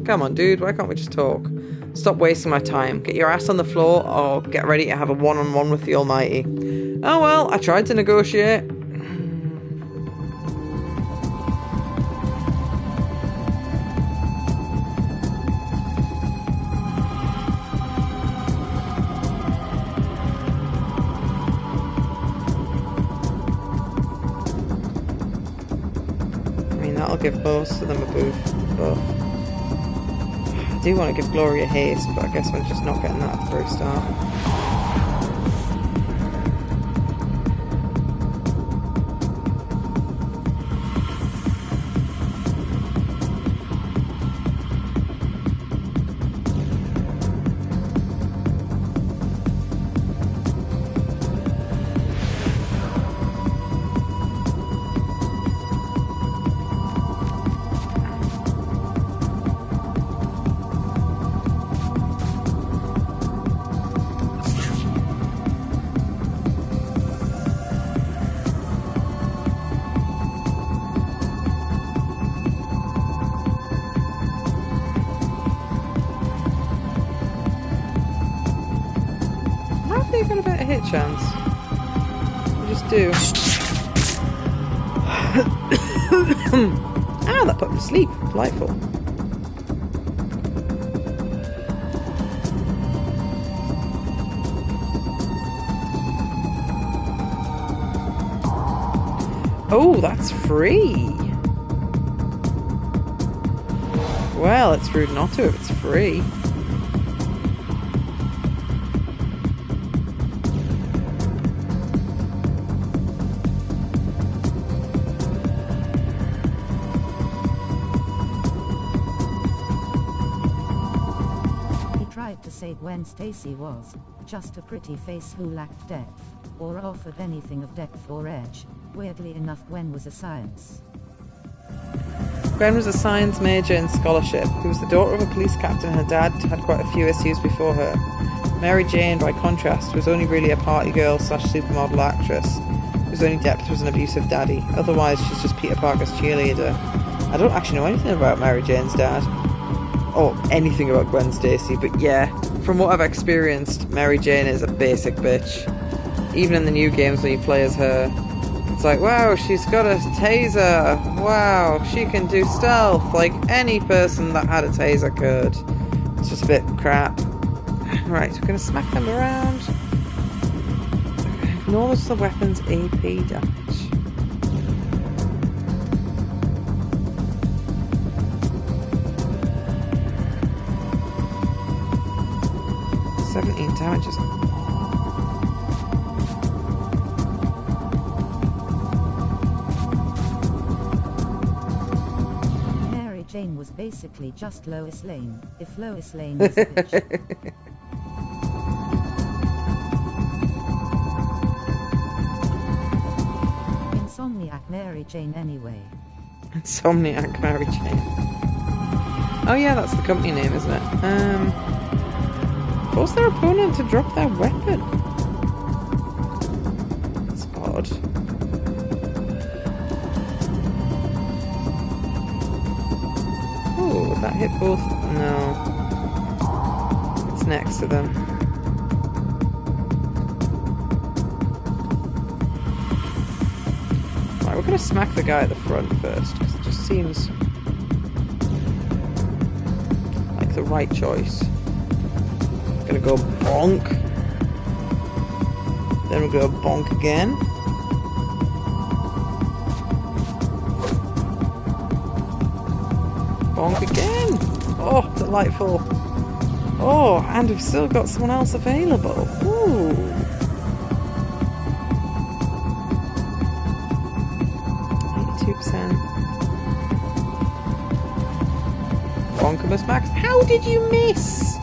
Come on, dude, why can't we just talk? Stop wasting my time. Get your ass on the floor or get ready to have a one-on-one with the Almighty. Oh well, I tried to negotiate. I mean, that'll give most of them a boost, but I do want to give Gloria haste, but I guess we're just not getting that at the very start. You've got a better hit chance. You just do. Ah, that put him to sleep. Delightful. Oh, that's free. Well, it's rude not to if it's free. To say Gwen Stacy was just a pretty face who lacked depth, or offered anything of depth or edge. Weirdly enough, Gwen was a science. Gwen was a science major in scholarship, who was the daughter of a police captain. Her dad had quite a few issues before her. Mary Jane, by contrast, was only really a party girl / supermodel actress, whose only depth was an abusive daddy. Otherwise, she's just Peter Parker's cheerleader. I don't actually know anything about Mary Jane's dad. Or anything about Gwen Stacy, but yeah, from what I've experienced, Mary Jane is a basic bitch. Even in the new games when you play as her, it's like, wow, she's got a taser, wow, she can do stealth, like any person that had a taser could. It's just a bit crap. Right, we're gonna smack them around. Enormous the weapons AP damage. 17 damages. Mary Jane was basically just Lois Lane, if Lois Lane was a bitch. Insomniac Mary Jane anyway. Insomniac Mary Jane. Oh yeah, that's the company name, isn't it? Force their opponent to drop their weapon. That's odd. Oh, would that hit both? No. It's next to them. Right, we're going to smack the guy at the front first, because it just seems like the right choice. Gonna go bonk. Then we're gonna bonk again. Bonk again. Oh, delightful. Oh, and we've still got someone else available. Ooh. Bonk him numbers, Max. How did you miss?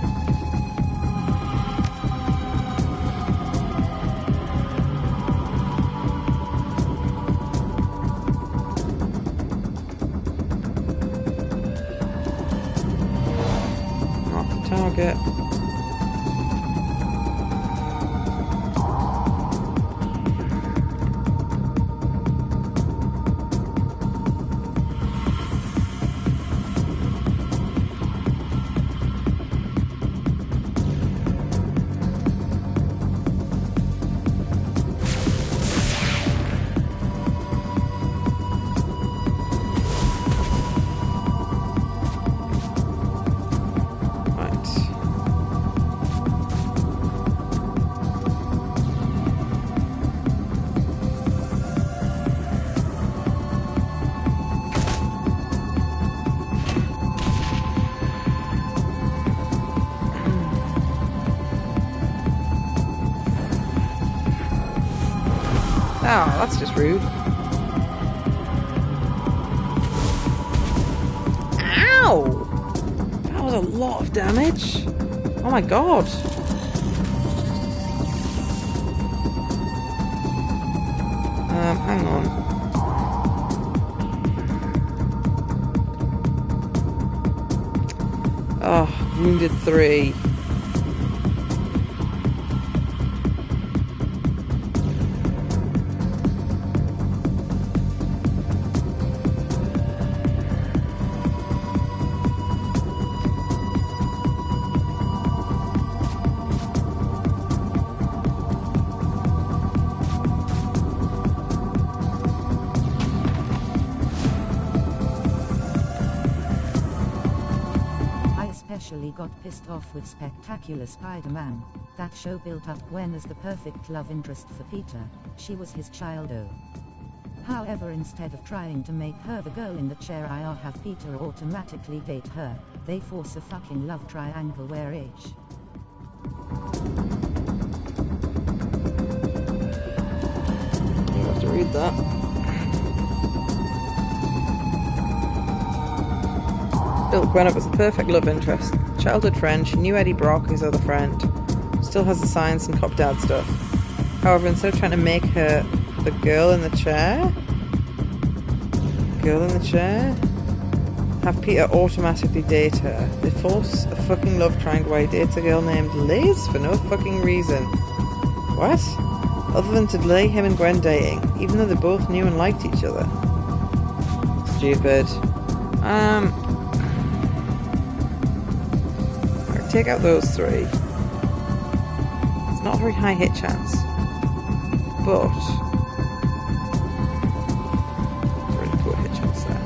Mark the target. Oh, that's just rude. Ow! That was a lot of damage. Oh my god. Hang on. Oh, wounded 3. Especially got pissed off with Spectacular Spider-Man. That show built up Gwen as the perfect love interest for Peter. She was his child-o. However, instead of trying to make her the girl in the chair or have Peter automatically date her, they force a fucking love triangle where H. You have to read that. Built Gwen up as the perfect love interest. Childhood friend, she knew Eddie Brock, his other friend. Still has the science and cop dad stuff. However, instead of trying to make her the girl in the chair, have Peter automatically date her. They force a fucking love triangle where he dates a girl named Liz for no fucking reason. What? Other than to delay him and Gwen dating, even though they both knew and liked each other. Stupid. Take out those 3. It's not a very high hit chance. But very poor hit chance there.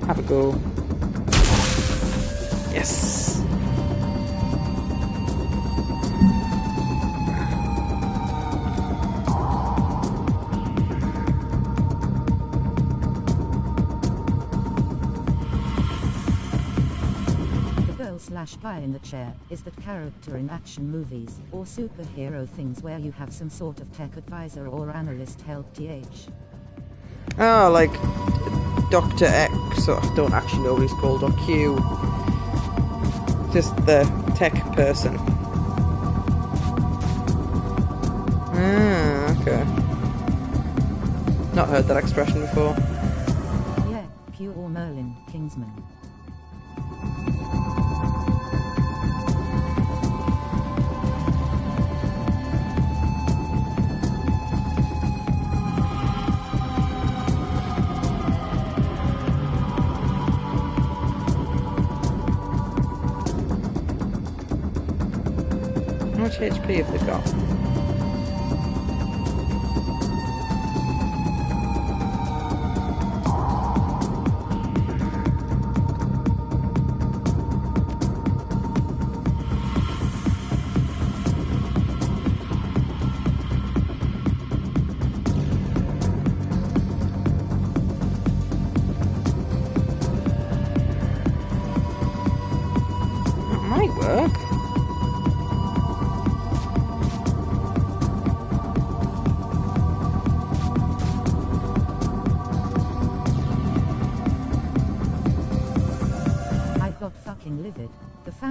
Have a go. Yes. Guy in the chair is that character in action movies or superhero things where you have some sort of tech advisor or analyst help th. Oh, like Dr. X, or I don't actually know what he's called, or Q. Just the tech person. Okay. Not heard that expression before. Yeah, Q or Merlin, Kingsman. How much HP have they got? That might work.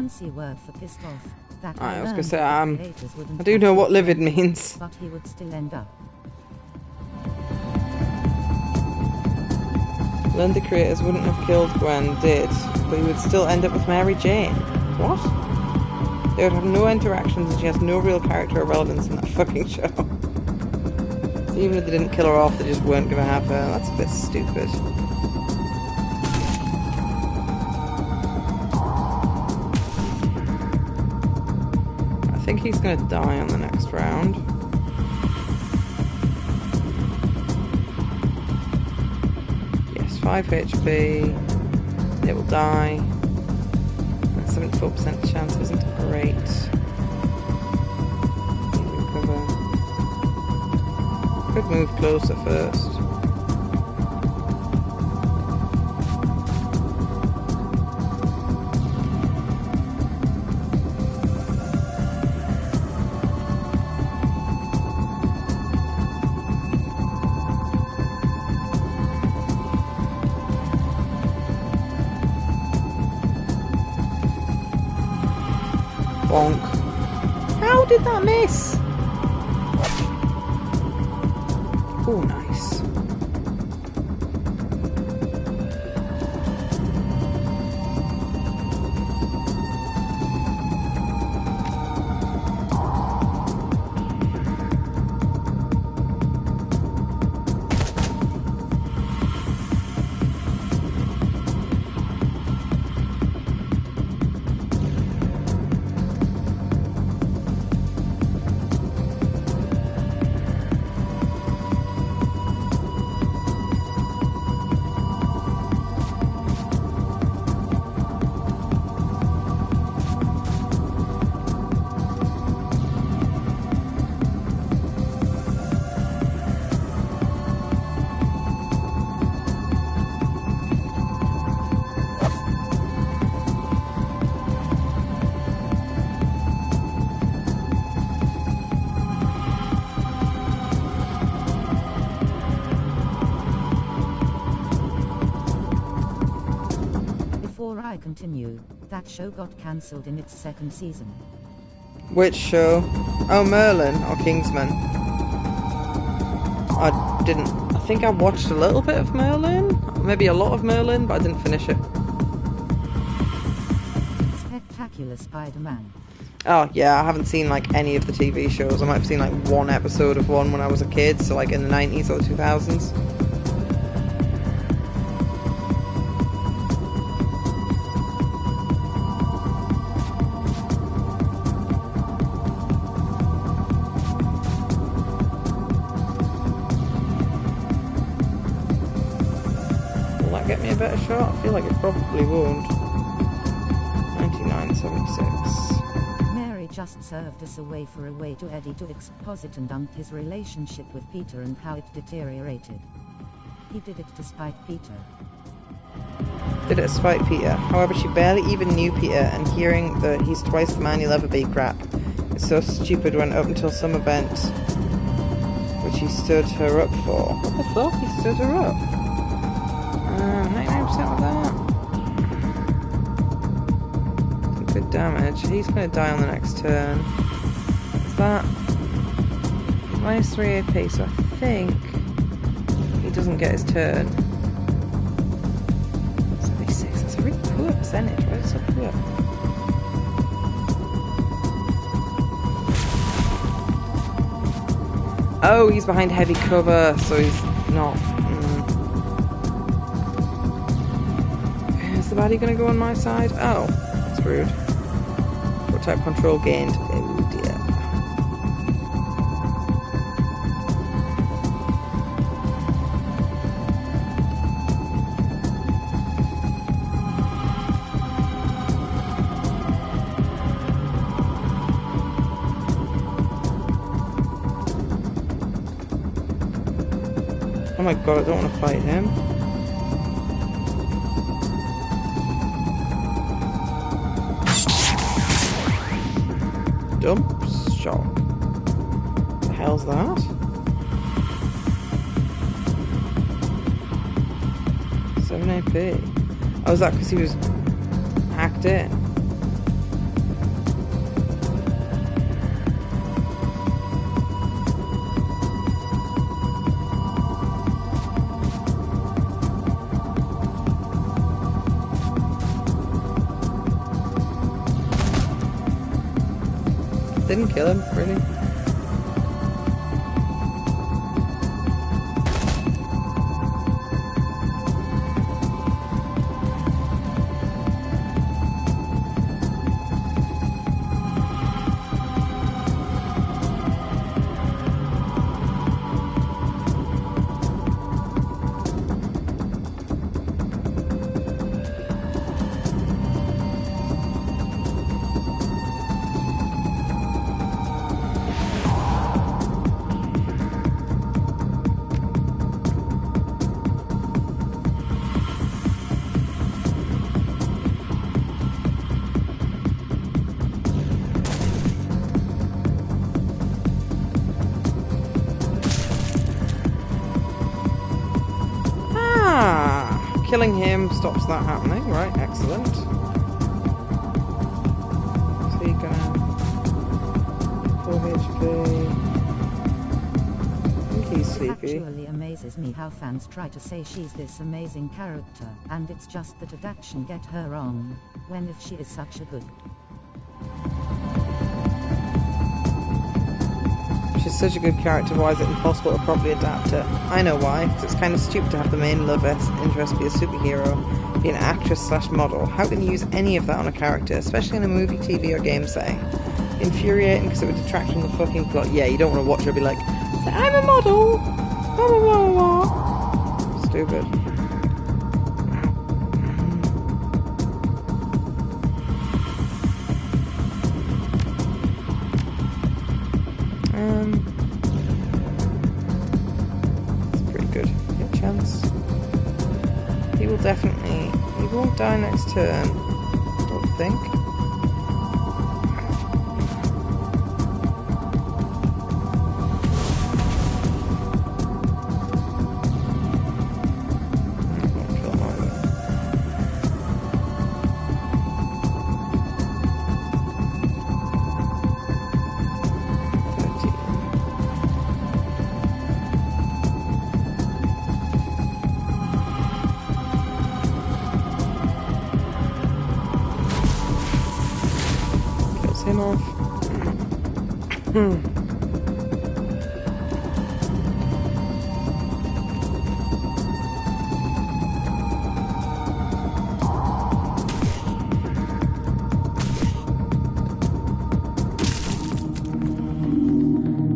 fancy word for pissed off. That I was learned gonna say, that the creators wouldn't I do know have what killed livid Gwen, means. but he would still end up. Learned the creators wouldn't have killed Gwen, did, but he would still end up with Mary Jane. What? They would have no interactions and she has no real character or relevance in that fucking show. So even if they didn't kill her off, they just weren't gonna have her. That's a bit stupid. I think he's gonna die on the next round. Yes, 5 HP. It will die. 74% chance isn't great. Medium cover. Could move closer first. Bonk. How did that miss? Oh, nice. Before I continue, that show got cancelled in its second season. Which show? Oh, Merlin or Kingsman. I think I watched a little bit of Merlin, maybe a lot of Merlin, but I didn't finish it. Spectacular Spider-Man. Oh yeah, I haven't seen like any of the TV shows. I might have seen like one episode of one when I was a kid, so like in the 90s or the 2000s. Will that get me a better shot? I feel like it probably won't. 99.76. Mary just served as a way to Eddie to exposit and dump his relationship with Peter and how it deteriorated. He did it to spite Peter. Did it spite Peter. However, she barely even knew Peter, and hearing that he's twice the man you'll ever be crap. It's so stupid when up until some event which he stood her up for. What the fuck? He stood her up? 99% with that. Good damage. He's going to die on the next turn. Is that minus 3 AP? So I think he doesn't get his turn. 76. That's a really poor percentage. Why is it so poor? Oh, he's behind heavy cover, so he's not. Is the baddie going to go on my side? Oh, that's rude. What type control gained? Oh dear. Oh my god, I don't want to fight him. Dump shot. What the hell's that? $7 AP. Oh, is that because he was hacked in? didn't kill him, really. Killing him stops that happening, right? Excellent. So you got 4 HP. I think he's sleepy. It actually amazes me how fans try to say she's this amazing character, and it's just that adaptation get her wrong, when if she is such a good. She's such a good character, why is it impossible to properly adapt her? I know why, because it's kind of stupid to have the main love interest be a superhero, be an actress/model. How can you use any of that on a character, especially in a movie, TV, or game setting? Infuriating because it would detract from the fucking plot. Yeah, you don't want to watch her be like, I'm a model! Blah, blah, blah, blah. Stupid. It's pretty good. Good chance. He will definitely. He won't die next turn. I don't think. Him off.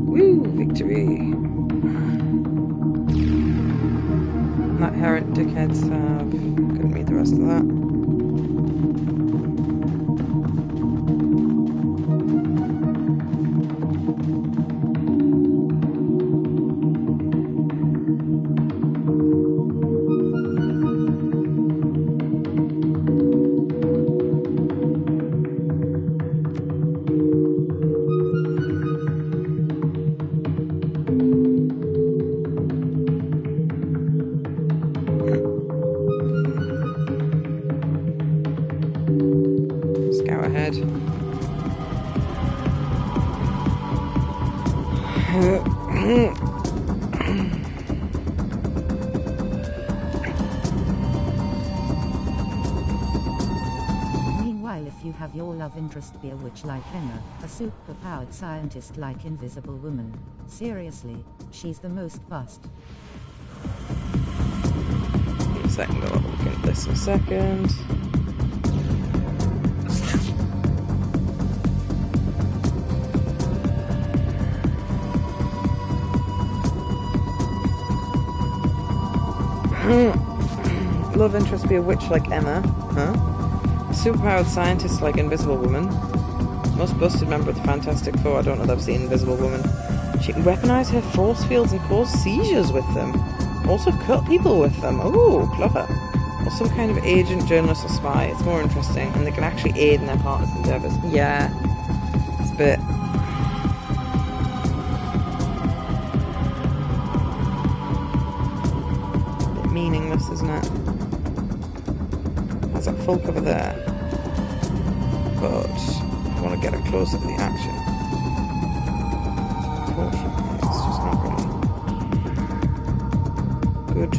Woo! Victory! That herent dickheads couldn't read the rest of that. Go ahead. Meanwhile, if you have your love interest be a witch like Emma, a super-powered scientist like Invisible Woman, seriously, she's the most bust. A second, I'll look at this in a second. Love interest be a witch like Emma, huh? Superpowered scientist like Invisible Woman. Most busted member of the Fantastic Four. I don't know that I've seen Invisible Woman. She can weaponize her force fields and cause seizures with them. Also cut people with them. Oh, clever. Or some kind of agent, journalist, or spy. It's more interesting, and they can actually aid in their partner's endeavours. Yeah, it's a bit. Meaningless, isn't it? Has that full cover there, but I want to get it closer to the action. Unfortunately, it's just not really good.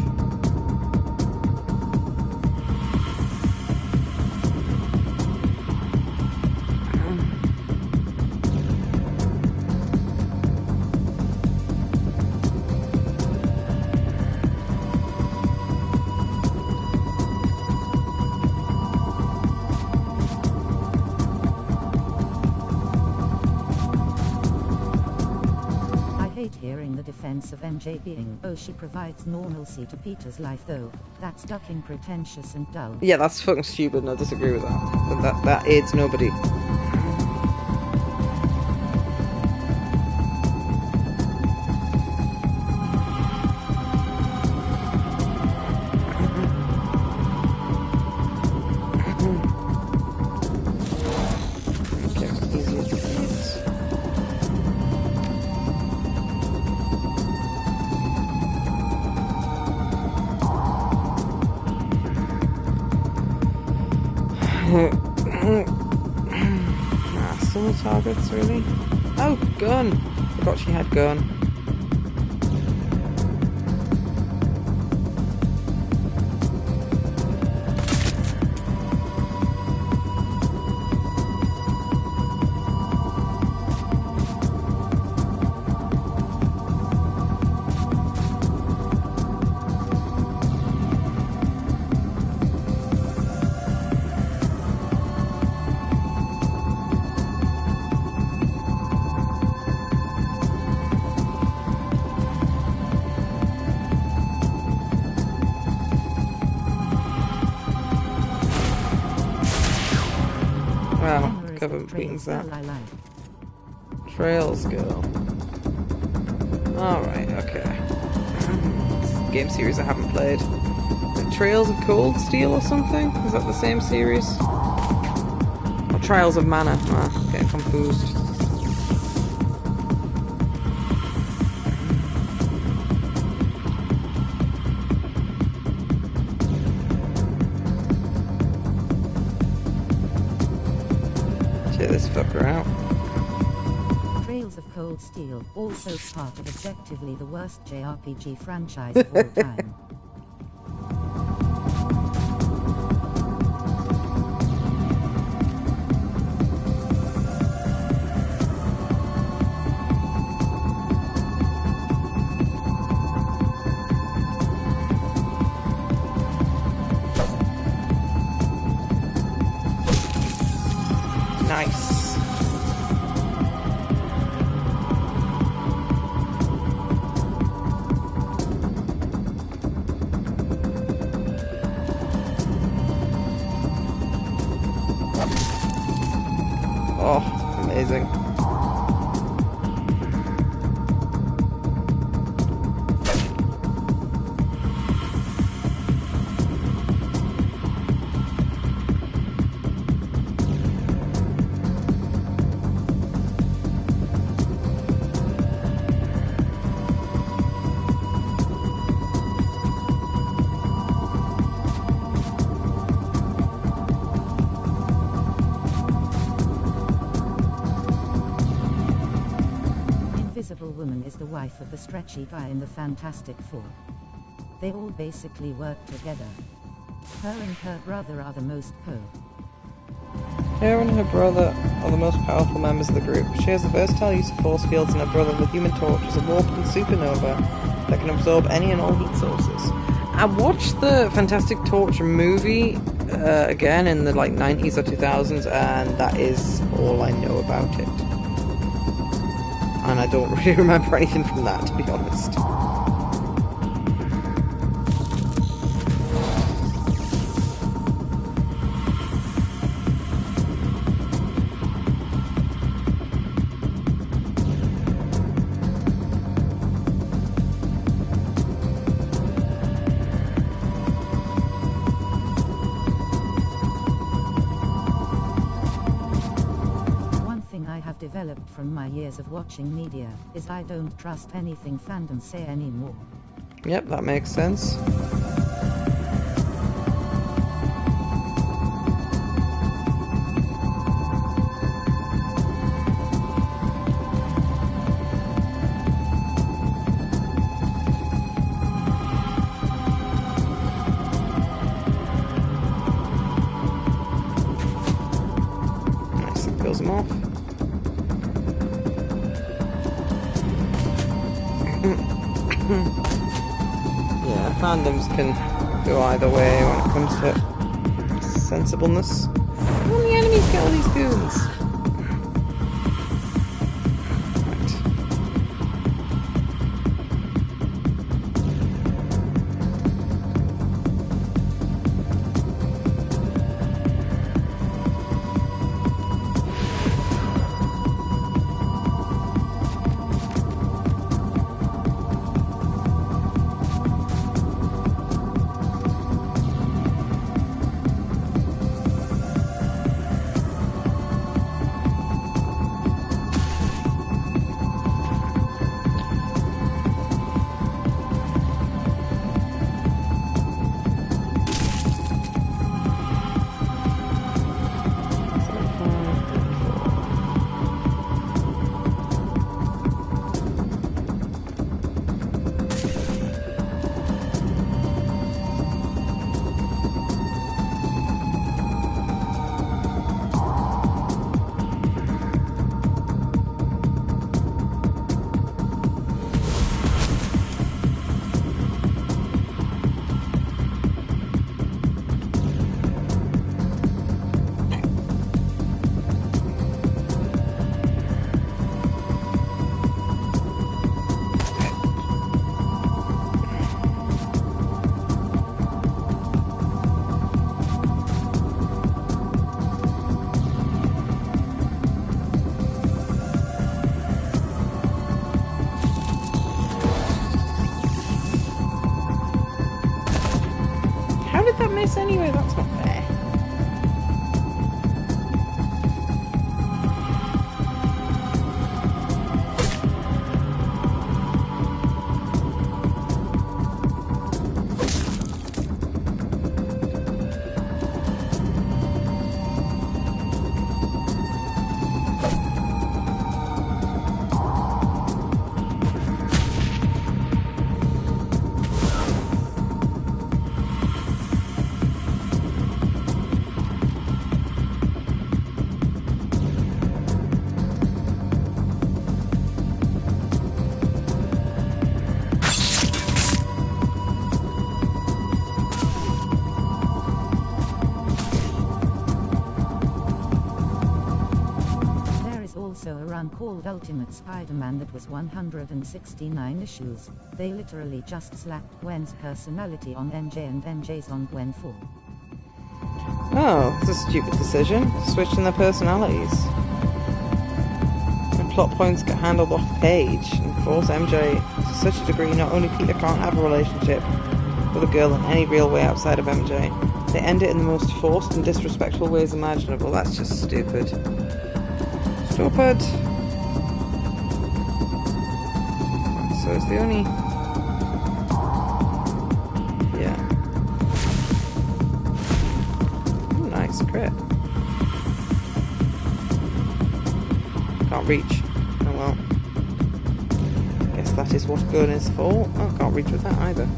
defense of MJ being, oh, she provides normalcy to Peter's life though. That's ducking pretentious and dull. Yeah, that's fucking stupid, and I disagree with that. But that aids nobody. Still targets, really? Oh, gun! Forgot she had gun. Wow, cover beatings that. Trails girl. Alright, okay. It's a game series I haven't played. Like Trails of Cold Steel or something? Is that the same series? Or Trials of Mana? Ah, getting confused. Check this fucker out. Trails of Cold Steel, also part of objectively the worst JRPG franchise of all time. Nice. Oh, amazing. Invisible Woman is the wife of the stretchy guy in the Fantastic Four. They all basically work together. Her and her brother are the most Her and her brother are the most powerful members of the group. She has a versatile use of force fields, and her brother, the Human Torch, is a warped supernova that can absorb any and all heat sources. I watched the Fantastic Torch movie again in the 90s or 2000s, and that is all I know about it. And I don't really remember anything from that, to be honest. developed from my years of watching media is I don't trust anything fandom say anymore. Yep, that makes sense. Nice, it kills them off. Yeah, fandoms can go either way when it comes to sensibleness. When the enemies get all these goons. Right. get that miss anyway? That's not fair. Also a run called Ultimate Spider-Man that was 169 issues. They literally just slapped Gwen's personality on MJ and MJ's on Gwen 4. Oh, that's a stupid decision. Switching their personalities. The plot points get handled off the page and force MJ to such a degree not only Peter can't have a relationship with a girl in any real way outside of MJ, they end it in the most forced and disrespectful ways imaginable. That's just stupid. Stupid. So it's the only... Yeah. Ooh, nice crit. Can't reach. Oh well. Guess that is what gun is for. Oh, can't reach with that either.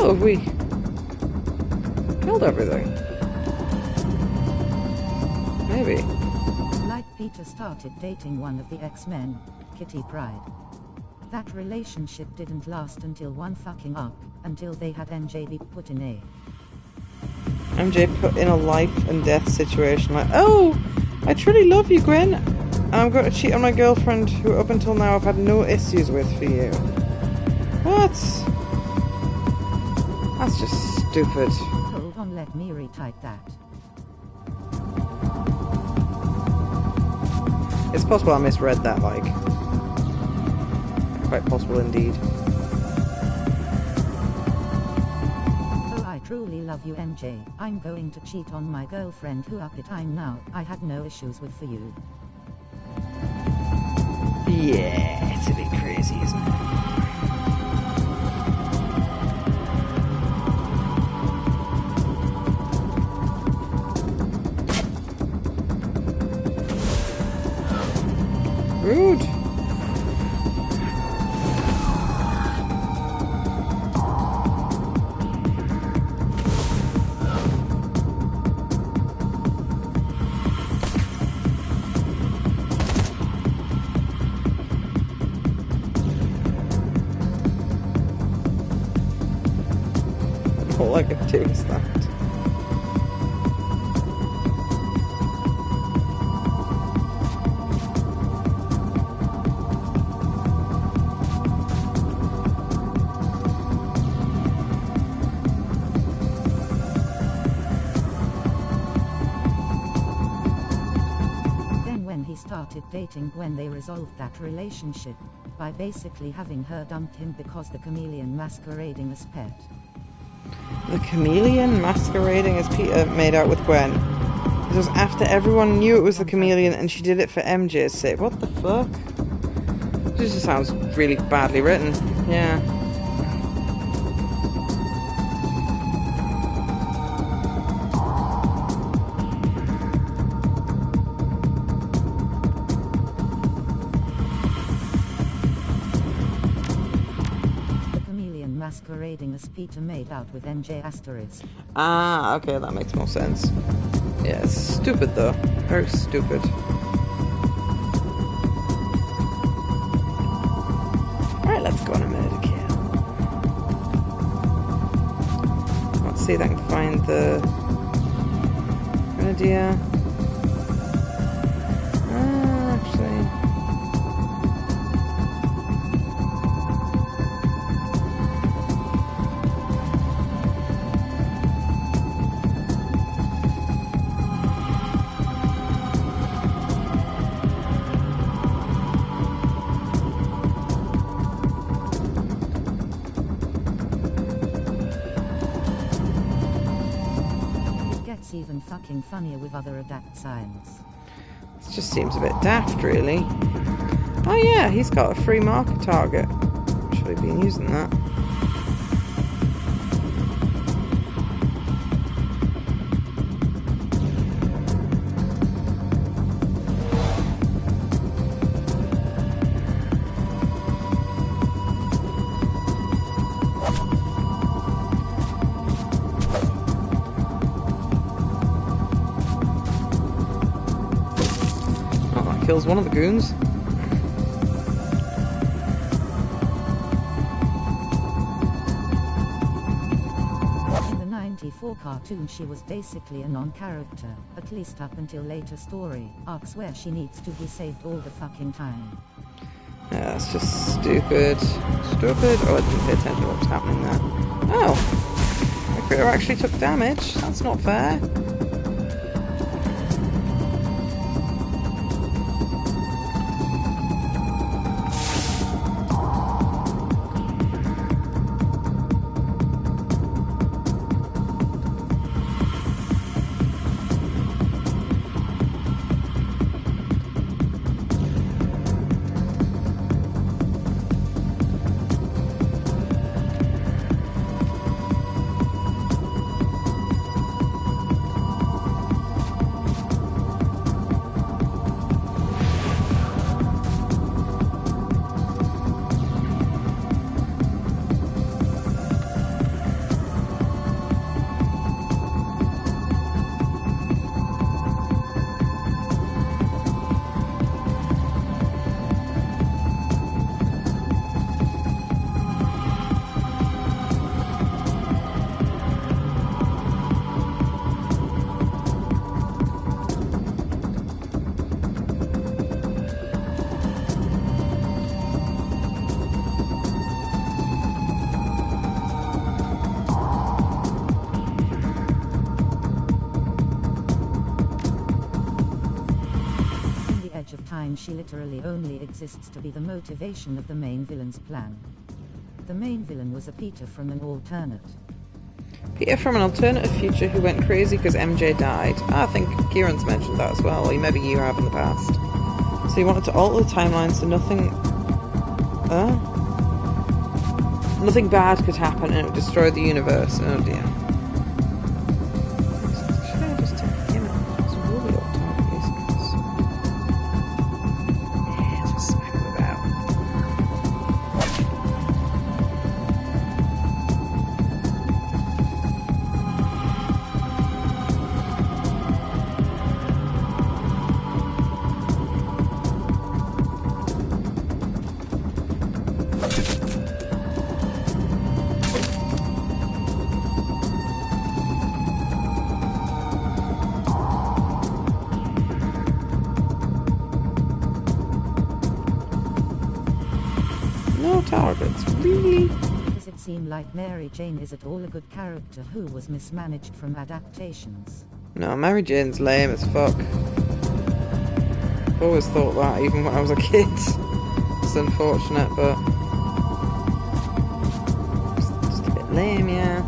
Have we killed everything? Maybe. Like Peter started dating one of the X-Men, Kitty Pryde. That relationship didn't last until one fucking arc, until they had MJ be put in a... MJ put in a life and death situation like, oh, I truly love you, Gwen. I'm going to cheat on my girlfriend who up until now I've had no issues with for you. What? That's just stupid. Hold on, let me retype that. It's possible I misread that, like. Quite possible indeed. Oh, I truly love you, MJ. I'm going to cheat on my girlfriend who up it I'm now, I had no issues with for you. Yeah, it's a bit crazy, isn't it? Rude. All I can do is that. Started dating Gwen, they resolved that relationship by basically having her dump him because the chameleon masquerading as pet. The chameleon masquerading as Peter made out with Gwen. This was after everyone knew it was the chameleon and she did it for MJ's sake. What the fuck? This just sounds really badly written. Yeah. Masquerading as Peter made out with MJ asterisk. Ah, okay, that makes more sense. Yeah, it's stupid though. Very stupid. see if I can find the Grenadier. Actually. Even fucking funnier with other adapt signs. It just seems a bit daft, really. Oh yeah, he's got a free marker target. Should have been using that. Kills one of the goons. In the '94 cartoon she was basically a non-character, at least up until later story arcs where she needs to be saved all the fucking time. Yeah, it's just stupid. Stupid. Oh, I didn't pay attention to what was happening there. Oh! My critter actually took damage. That's not fair. She literally only exists to be the motivation of the main villain's plan. The main villain was a Peter from an alternate. Peter from an alternative future who went crazy because MJ died. I think Kieran's mentioned that as well, or maybe you have in the past. So he wanted to alter the timeline so nothing bad could happen and it would destroy the universe. Oh dear. Should I just take him out? It's a really old target, these guys. Yeah, just smack him about. No targets, really? Does it seem like Mary Jane is at all a good character who was mismanaged from adaptations? No, Mary Jane's lame as fuck. I've always thought that, even when I was a kid. It's unfortunate, but... just a bit lame, yeah.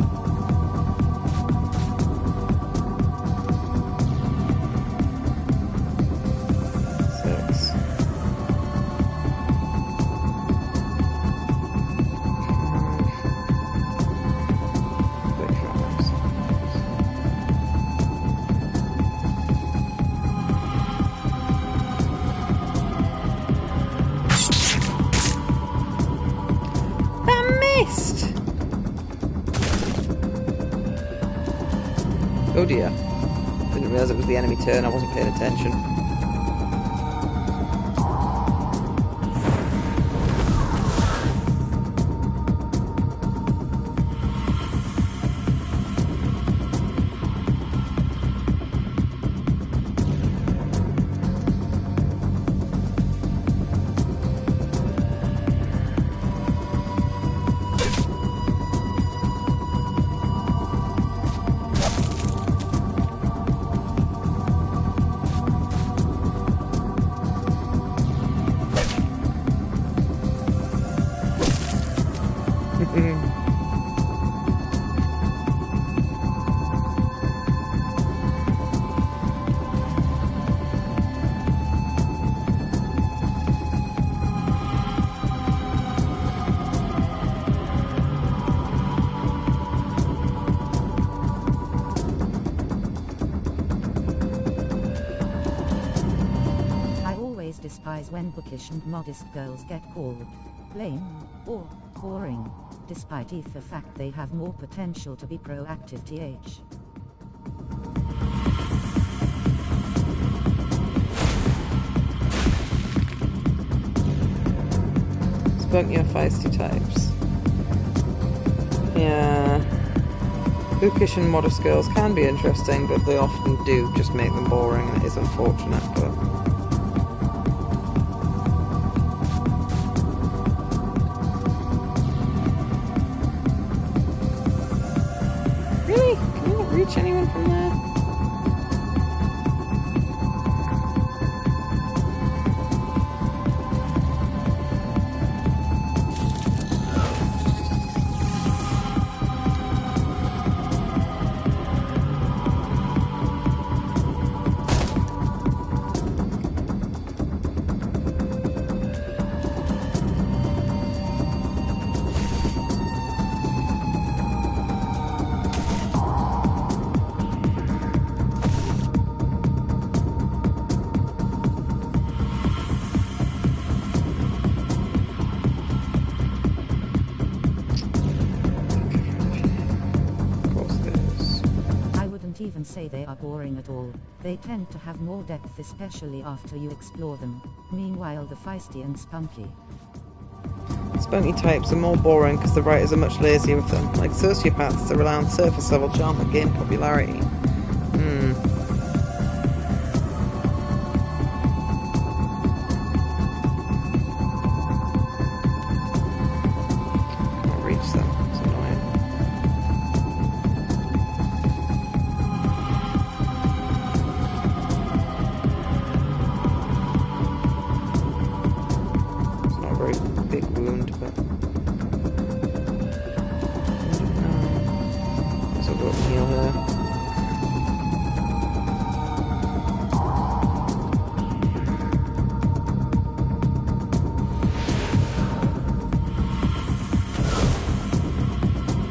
Oh dear. Didn't realise it was the enemy turn, I wasn't paying attention. despise when bookish and modest girls get called lame or boring, despite the fact they have more potential to be proactive th. Spunky or feisty types. Yeah. Bookish and modest girls can be interesting, but they often do just make them boring, and it is unfortunate, but... Really? Can you not reach anyone from there? Even say they are boring at all. They tend to have more depth, especially after you explore them. Meanwhile, the feisty and spunky types are more boring because the writers are much lazier with them. Like sociopaths that rely on surface level charm that gain popularity. Can't reach them. It's annoying. Big wound, but so we'll heal her.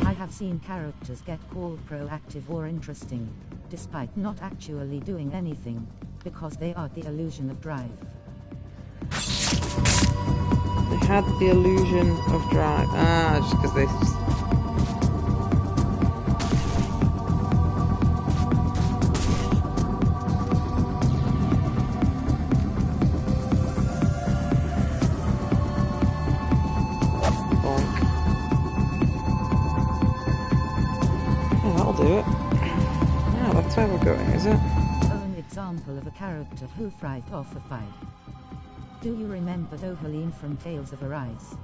I have seen characters get called proactive or interesting, despite not actually doing anything, because they are the illusion of drive. They had the illusion of drive. Just because they... Bonk. Yeah, that'll do it. Yeah, that's where we're going, is it? An example of a character who thrived off a fight. Do you remember Dohaleen from Tales of Arise?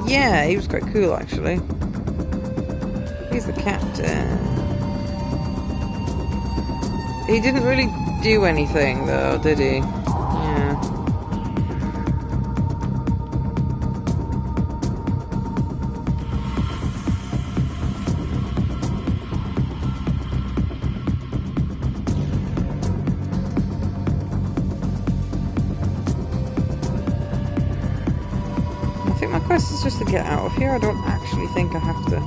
Yeah, he was quite cool actually. He's the captain. He didn't really do anything though, did he? Yeah. My quest is just to get out of here. I don't actually think I have to.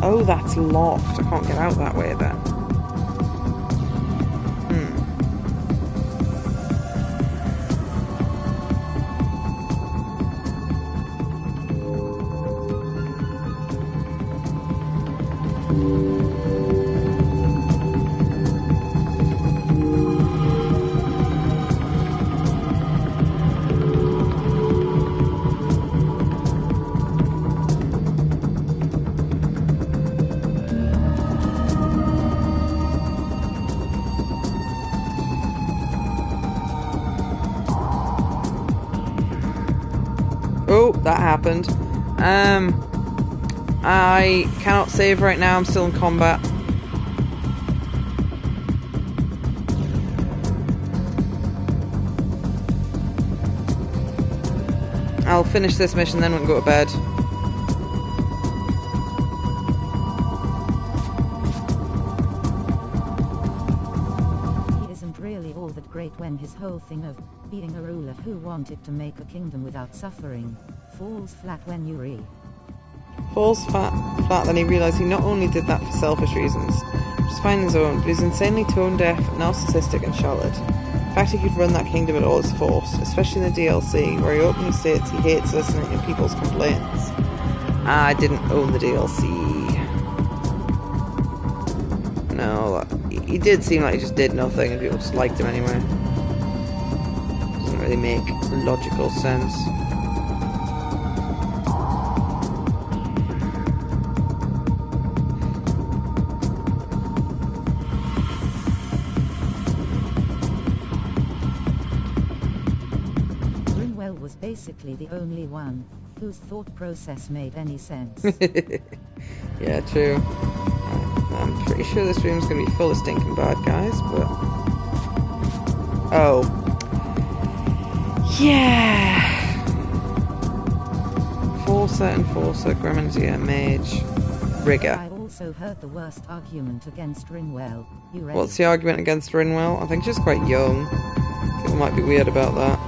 Oh, that's locked. I can't get out that way then. Oh, that happened. I cannot save right now. I'm still in combat. I'll finish this mission, then we can go to bed. He isn't really all that great when his whole thing of being a ruler who wanted to make a kingdom without suffering falls flat when you Falls flat, then he realised he not only did that for selfish reasons, Just finding his own, but he's insanely tone-deaf, narcissistic, and shallow. In fact, he could run that kingdom at all his force, especially in the DLC, where he openly states he hates listening to people's complaints. I didn't own the DLC. No, he did seem like he just did nothing, and people just liked him anyway. Doesn't really make logical sense. Basically the only one whose thought process made any sense. Yeah, true. I'm pretty sure this room's gonna be full of stinking bad guys, but... Oh. Yeah! Enforcer, Grenadier, Mage, Rigger. I also heard the worst argument against Rinwell. You ready? What's the argument against Rinwell? I think she's quite young. People might be weird about that.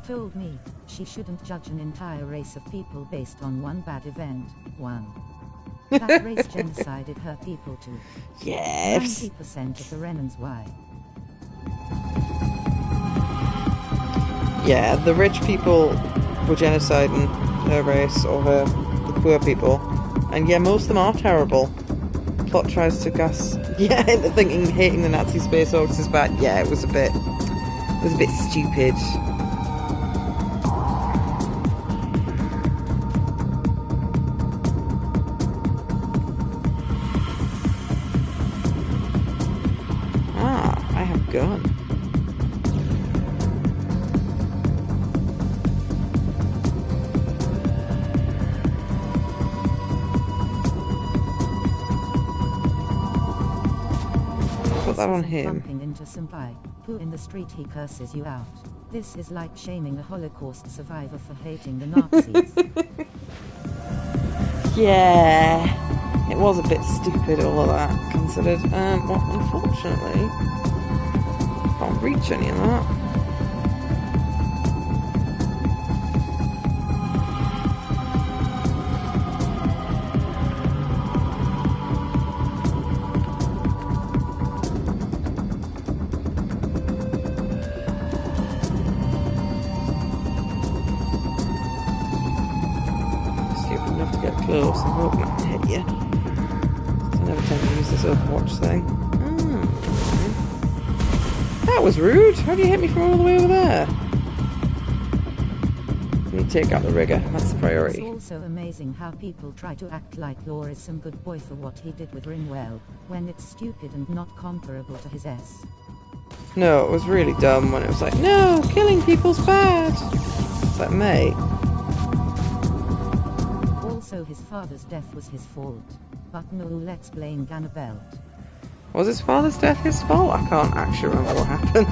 Told me she shouldn't judge an entire race of people based on one bad event. That race genocided her people too. Yes. 90% of the Renans. Why? Yeah, the rich people were genociding her race or the poor people, and yeah, most of them are terrible. Plot tries to gas. Yeah, hating the Nazi space orcs is bad. Yeah, it was a bit stupid. Gun. Put that on him. Bumping into some guy who in the street he curses you out. This is like shaming a Holocaust survivor for hating the Nazis. Yeah. It was a bit stupid, all of that considered. Well, unfortunately, can't reach any of that. Stupid enough to get close. I'm hoping I can hit you. I never tend to use this Overwatch thing. That was rude. How do you hit me from all the way over there? Let me take out the rigger. That's the priority. It's also amazing how people try to act like Law is some good boy for what he did with Rinwell, when it's stupid and not comparable to his S. No, it was really dumb when it was like, no, killing people's bad. It's like, mate. Also, his father's death was his fault. But no, let's blame Ganabelt. Was his father's death his fault? I can't actually remember what happened.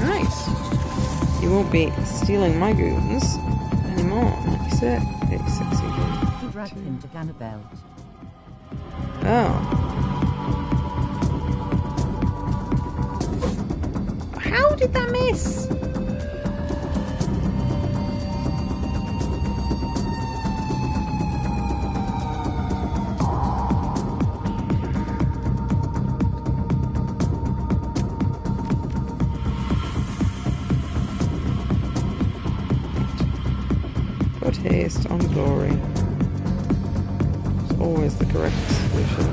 Nice. You won't be stealing my goons anymore. 96, 86 even. He dragged him to Ganabelt. Oh. How did that miss? Put haste on glory. It's always the correct solution.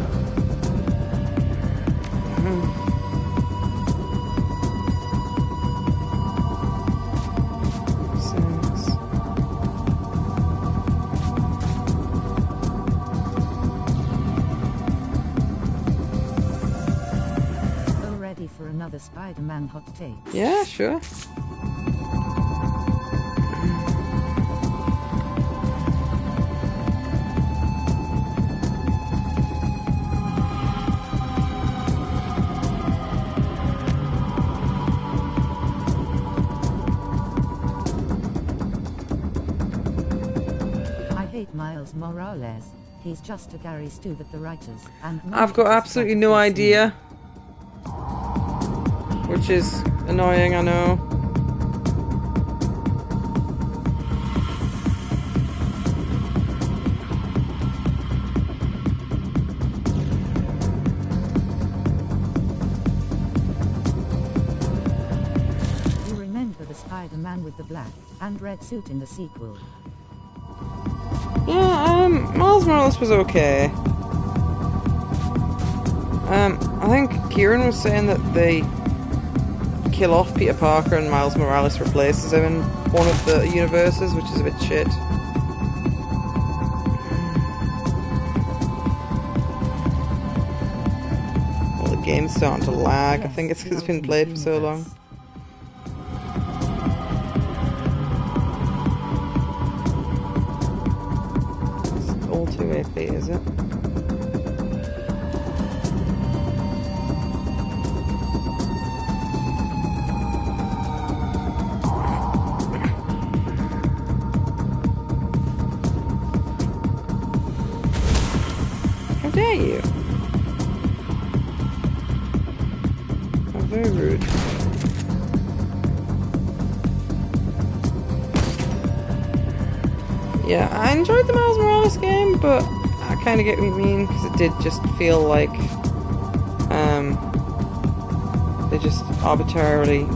another Spider-Man hot take? Yeah, sure. I hate Miles Morales. He's just a Gary Stu that the writers and I've got absolutely no idea. Which is annoying, I know. You remember the Spider-Man with the black and red suit in the sequel? Yeah, Miles Morales was okay. I think Kieran was saying that they kill off Peter Parker and Miles Morales replaces him in one of the universes, which is a bit shit. Well, the game's starting to lag. I think it's because it's been played for so long. It's all 2AP, is it? How dare you? How very rude. Yeah, I enjoyed the Miles Morales game, but I kind of get what you mean, because it did just feel like they just arbitrarily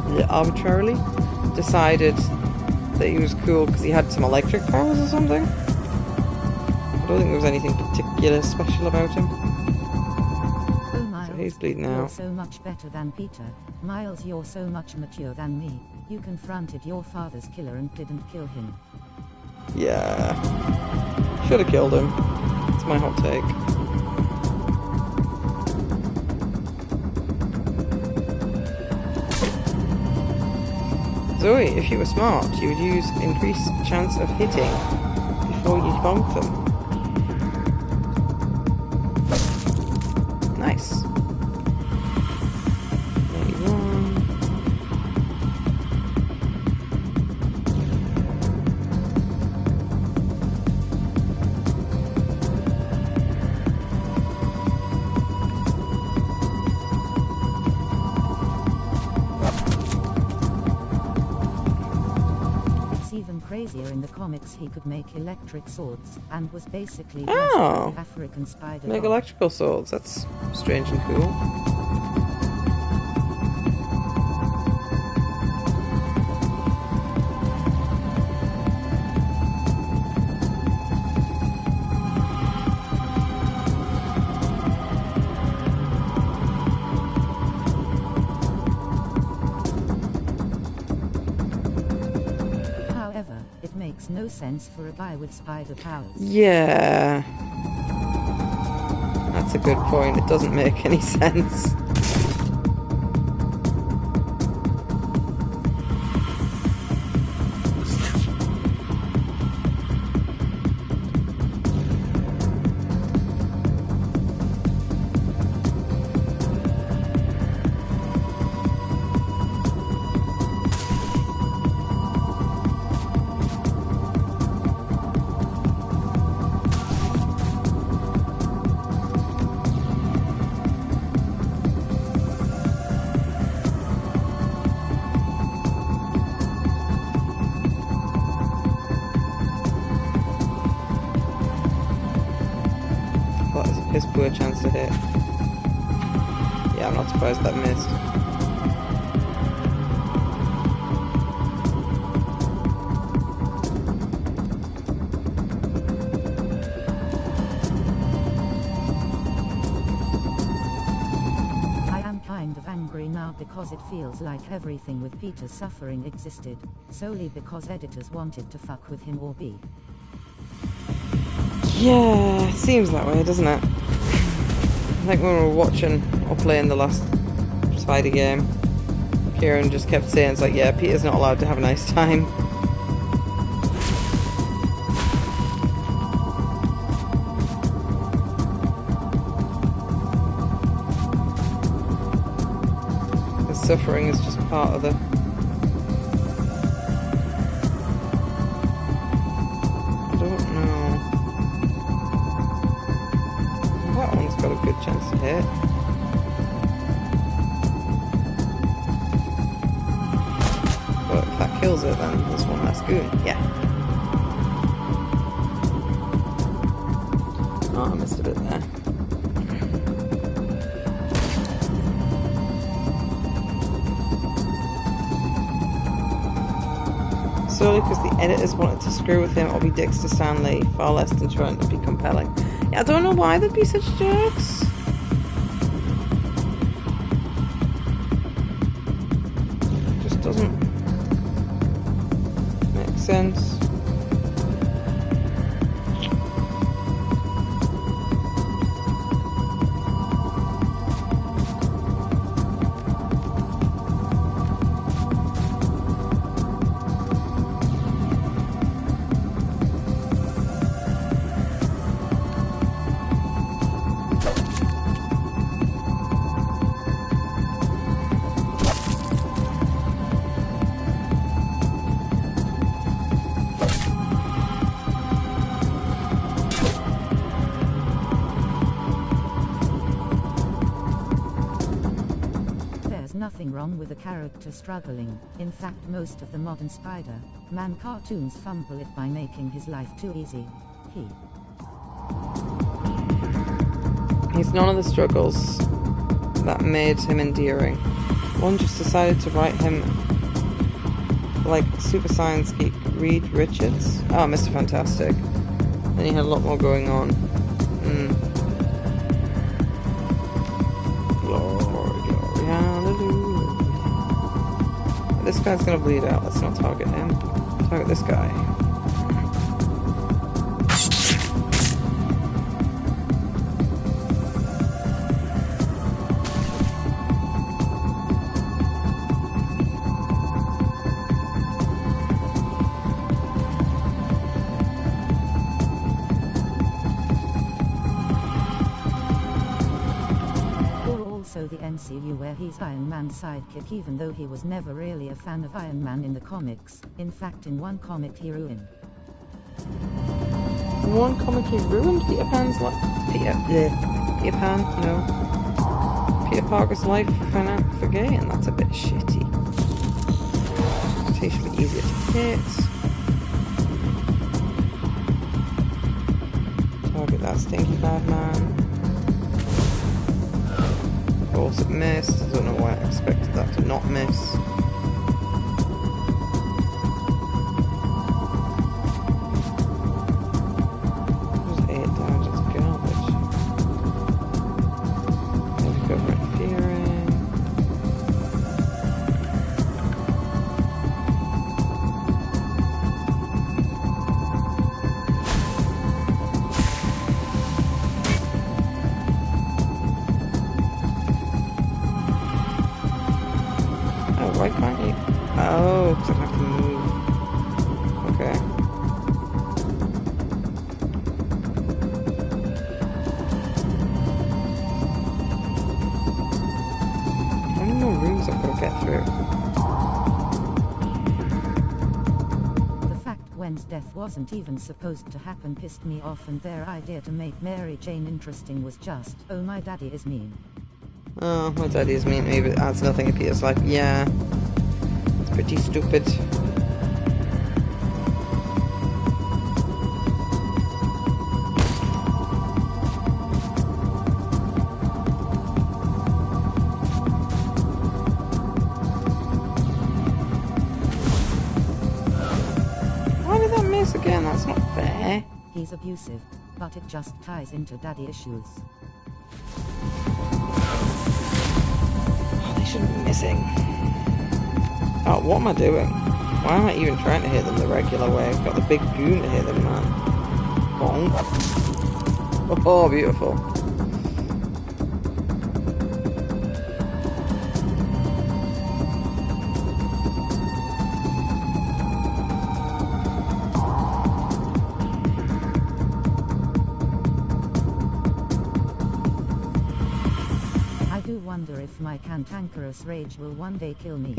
decided that he was cool because he had some electric powers or something. I don't think there was anything particular special about him. Oh, Miles, So he's bleeding you're out. so much better than Peter. Miles, you're so much mature than me. You confronted your father's killer and didn't kill him. Yeah. Should have killed him. It's my hot take. Zoe, if you were smart, you would use increased chance of hitting before you bonk them. Nice. 91. It's even crazier in the comics. He could make electric swords and was basically Oh. the African spider. Make god. electrical swords. That's strange and cool. However, it makes no sense for a guy with spider powers. Yeah. That's a good point. It doesn't make any sense. That is a piss poor chance to hit. Yeah, I'm not surprised that missed. I am kind of angry now because it feels like everything with Peter's suffering existed, solely because editors wanted to fuck with him or be. Yeah, it seems that way, doesn't it? I think when we were watching or playing the last Spider game. Kieran just kept saying, it's like, yeah, Peter's not allowed to have a nice time. The suffering is just part of the... I don't know. That one's got a good chance to hit. Well, if that kills it, then there's one less goon. Yeah. Oh, I missed a bit there. Solely because the editors wanted to screw with him or be dicks to Stanley, far less than trying to be compelling. Yeah, I don't know why they'd be such jerks. Just doesn't make sense. Nothing wrong with a character struggling. In fact, most of the modern Spider-Man cartoons fumble it by making his life too easy. He's none of the struggles that made him endearing. One just decided to write him like super science geek Reed Richards. Oh, Mr. Fantastic. Then he had a lot more going on. Hallelujah. This guy's gonna bleed out. Let's not target him. Target this guy. The MCU where he's Iron Man's sidekick, even though he was never really a fan of Iron Man in the comics. In fact, in one comic he ruined. In one comic he ruined Peter Pan's life? Peter Pan? No. Peter Parker's life for gay, and that's a bit shitty. It should be easier to hit. Target that stinky bad man. Of course it missed. I don't know why I expected that to not miss. There's 8 damage, that's garbage. Maybe go for interfering. Why can't you? Oh, because I have to move. Okay. How many more rooms I've got to get through? The fact Gwen's death wasn't even supposed to happen pissed me off, and their idea to make Mary Jane interesting was just, oh, my daddy is mean. Oh, my daddy is mean to me, but it adds nothing to Peter's life. Yeah. It's pretty stupid. Why did that miss again? That's not fair. He's abusive, but it just ties into daddy issues. They shouldn't be missing. Oh, what am I doing? Why am I even trying to hit them the regular way? I've got the big goon to hit them, man. Bonk. Oh, beautiful. do wonder if my cantankerous rage will one day kill me.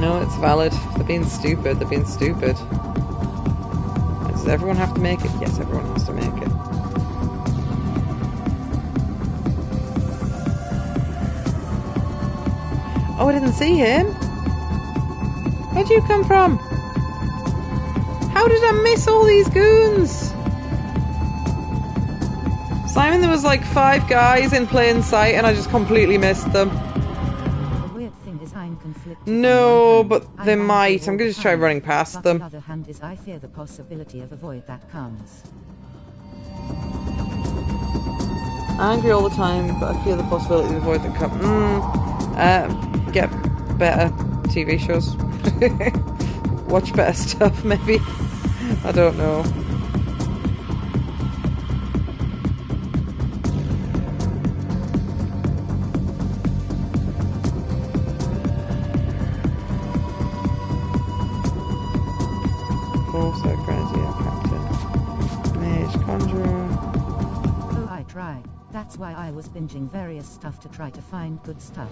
No, it's valid. They're being stupid. They're being stupid. Does everyone have to make it? Yes, everyone has to make it. Oh, I didn't see him. Where'd you come from? How did I miss all these goons? Simon, there was like 5 guys in plain sight and I just completely missed them. The weird thing is I'm conflicted. No, but they might. I'm going to just try running past but them. On the other hand is I fear the possibility of a void that comes. Angry all the time, but I fear the possibility of a void that comes. Get better TV shows. Watch better stuff, maybe. I don't know. Forcer, Grenadier, Captain, Mage, Conjurer. Oh, I try. That's why I was binging various stuff to try to find good stuff.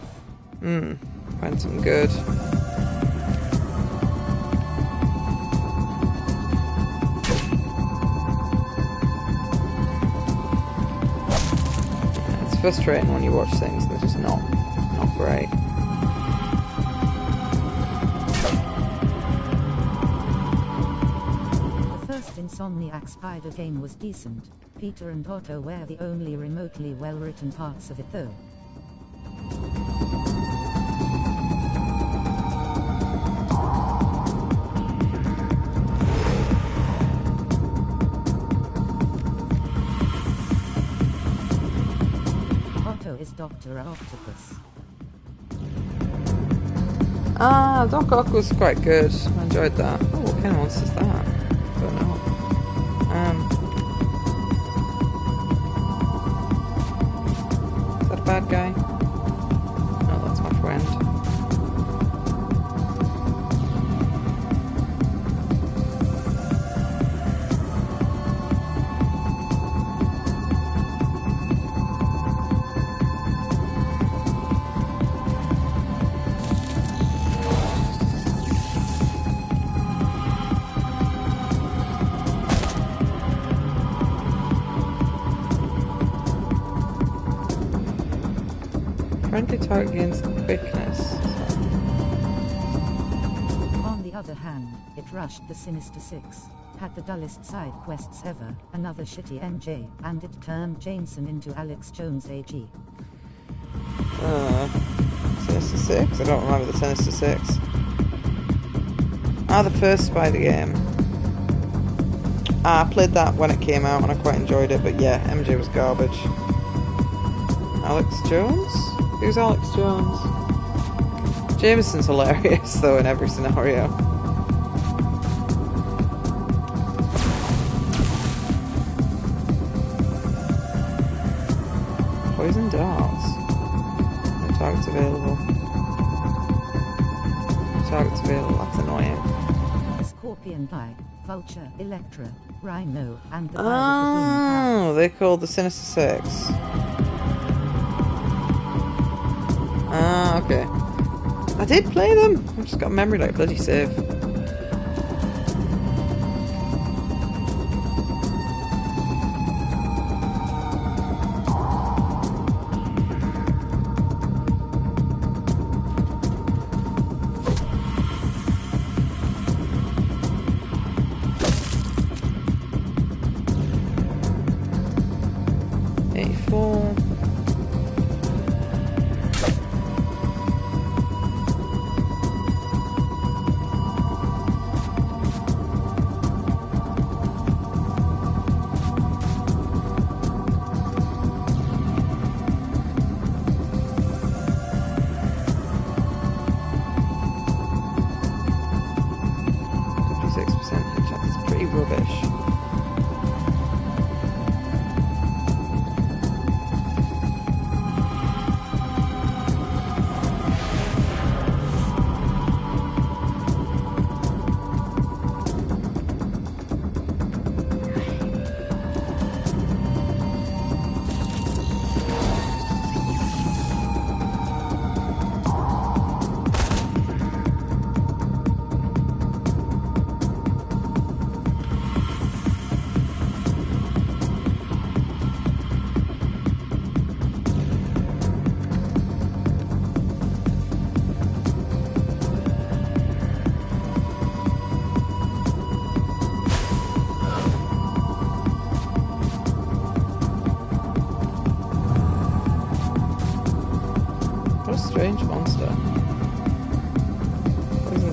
Find some good. It's frustrating when you watch things and they're just not great. The first Insomniac Spider game was decent. Peter and Otto were the only remotely well-written parts of it though. Is Dr. Octopus. Doc Ock was quite good. I enjoyed that. Oh, what kind of monster is that? I don't know. Is that a bad guy? No, that's my friend. Friendly target gains quickness. On the other hand, it rushed the Sinister Six, had the dullest side quests ever, another shitty NJ, and it turned Jameson into Alex Jones AG. Sinister Six? I don't remember the Sinister Six. The first Spider game. I played that when it came out and I quite enjoyed it, but yeah, MJ was garbage. Alex Jones? Who's Alex Jones? Jameson's hilarious, though, in every scenario. Poison darts. No targets available. No targets available, that's annoying. Scorpion Guy, Vulture, Electra, Rhino, and the Oh, they're called the Sinister Six. Okay. I did play them. I've just got a memory like bloody sieve.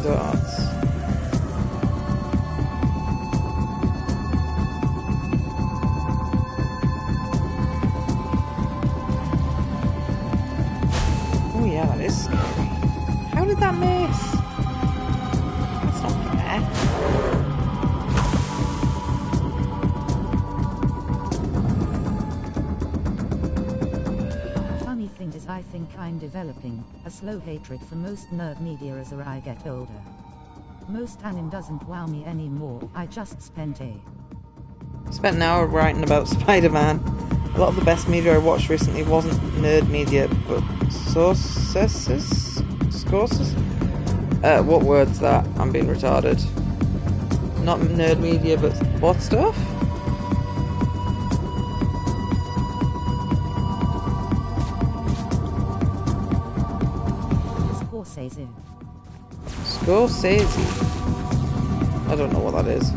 darts. Oh yeah, that is scary. How did that miss? That's not fair. Funny thing is, I think I'm developing a slow hatred for most nerd media as I get older. Most anime doesn't wow me anymore. I just spent an hour writing about Spider-Man. A lot of the best media I watched recently wasn't nerd media, but sources? What word's that? I'm being retarded. Not nerd media, but what stuff? Scorsese. I don't know what that is.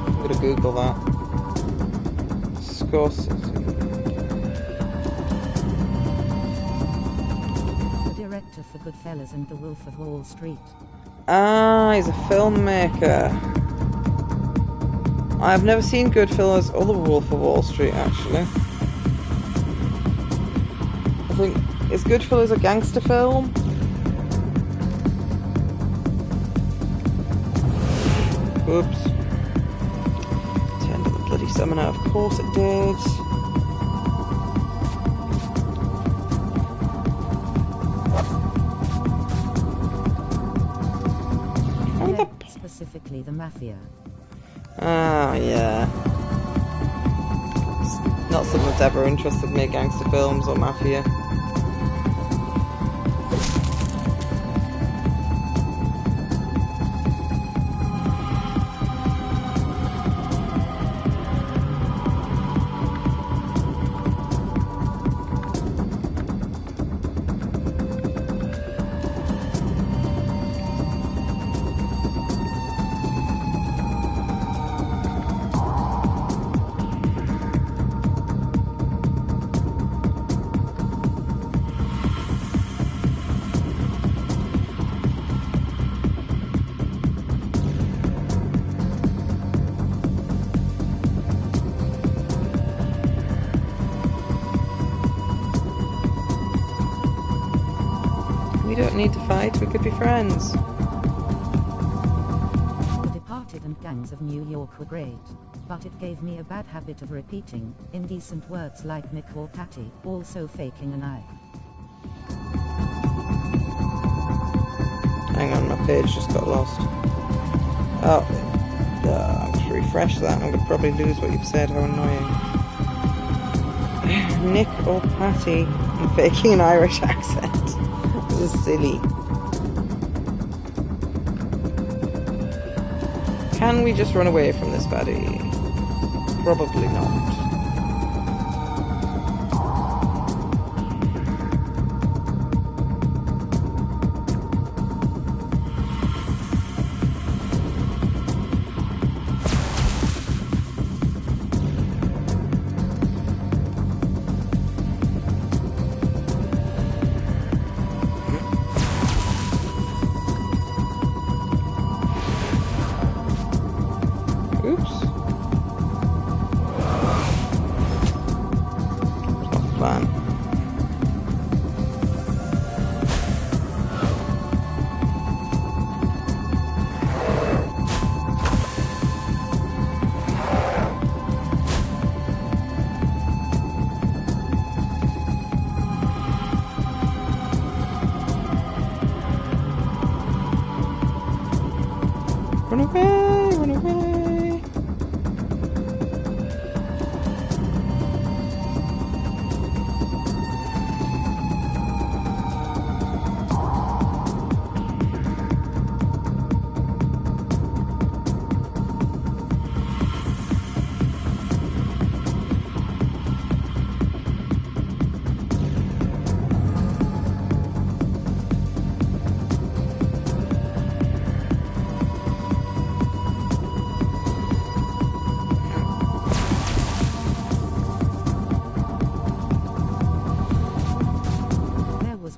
I'm gonna Google that. Scorsese. For Goodfellas and The Wolf of Wall Street. Ah, he's a filmmaker. I've never seen Goodfellas or The Wolf of Wall Street, actually. I think, is Goodfellas a gangster film? Oops. Turned to the bloody summoner, of course it did. Specifically the Mafia. Ah, yeah. It's not something that's ever interested me, gangster films or Mafia. We don't need to fight, we could be friends. The Departed and Gangs of New York were great, but it gave me a bad habit of repeating indecent words like Mick or Patty, also faking an eye. Hang on, my page just got lost. Oh, I'm going to refresh that. I'm going to probably lose what you've said. How annoying. Nick or Patty and faking an Irish accent. This is silly. Can we just run away from this baddie? Probably not. Oops.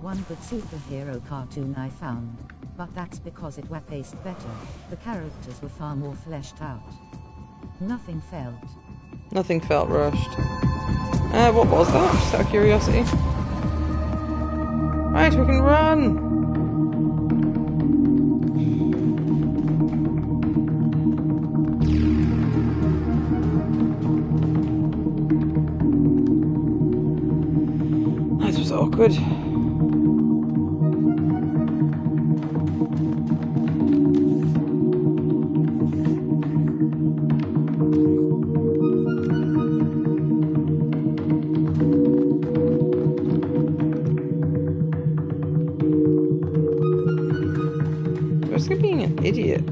one good superhero cartoon I found, but that's because it was paced better. The characters were far more fleshed out. Nothing felt rushed. What was that? Just out of curiosity. Right, we can run! That was awkward. Idiot.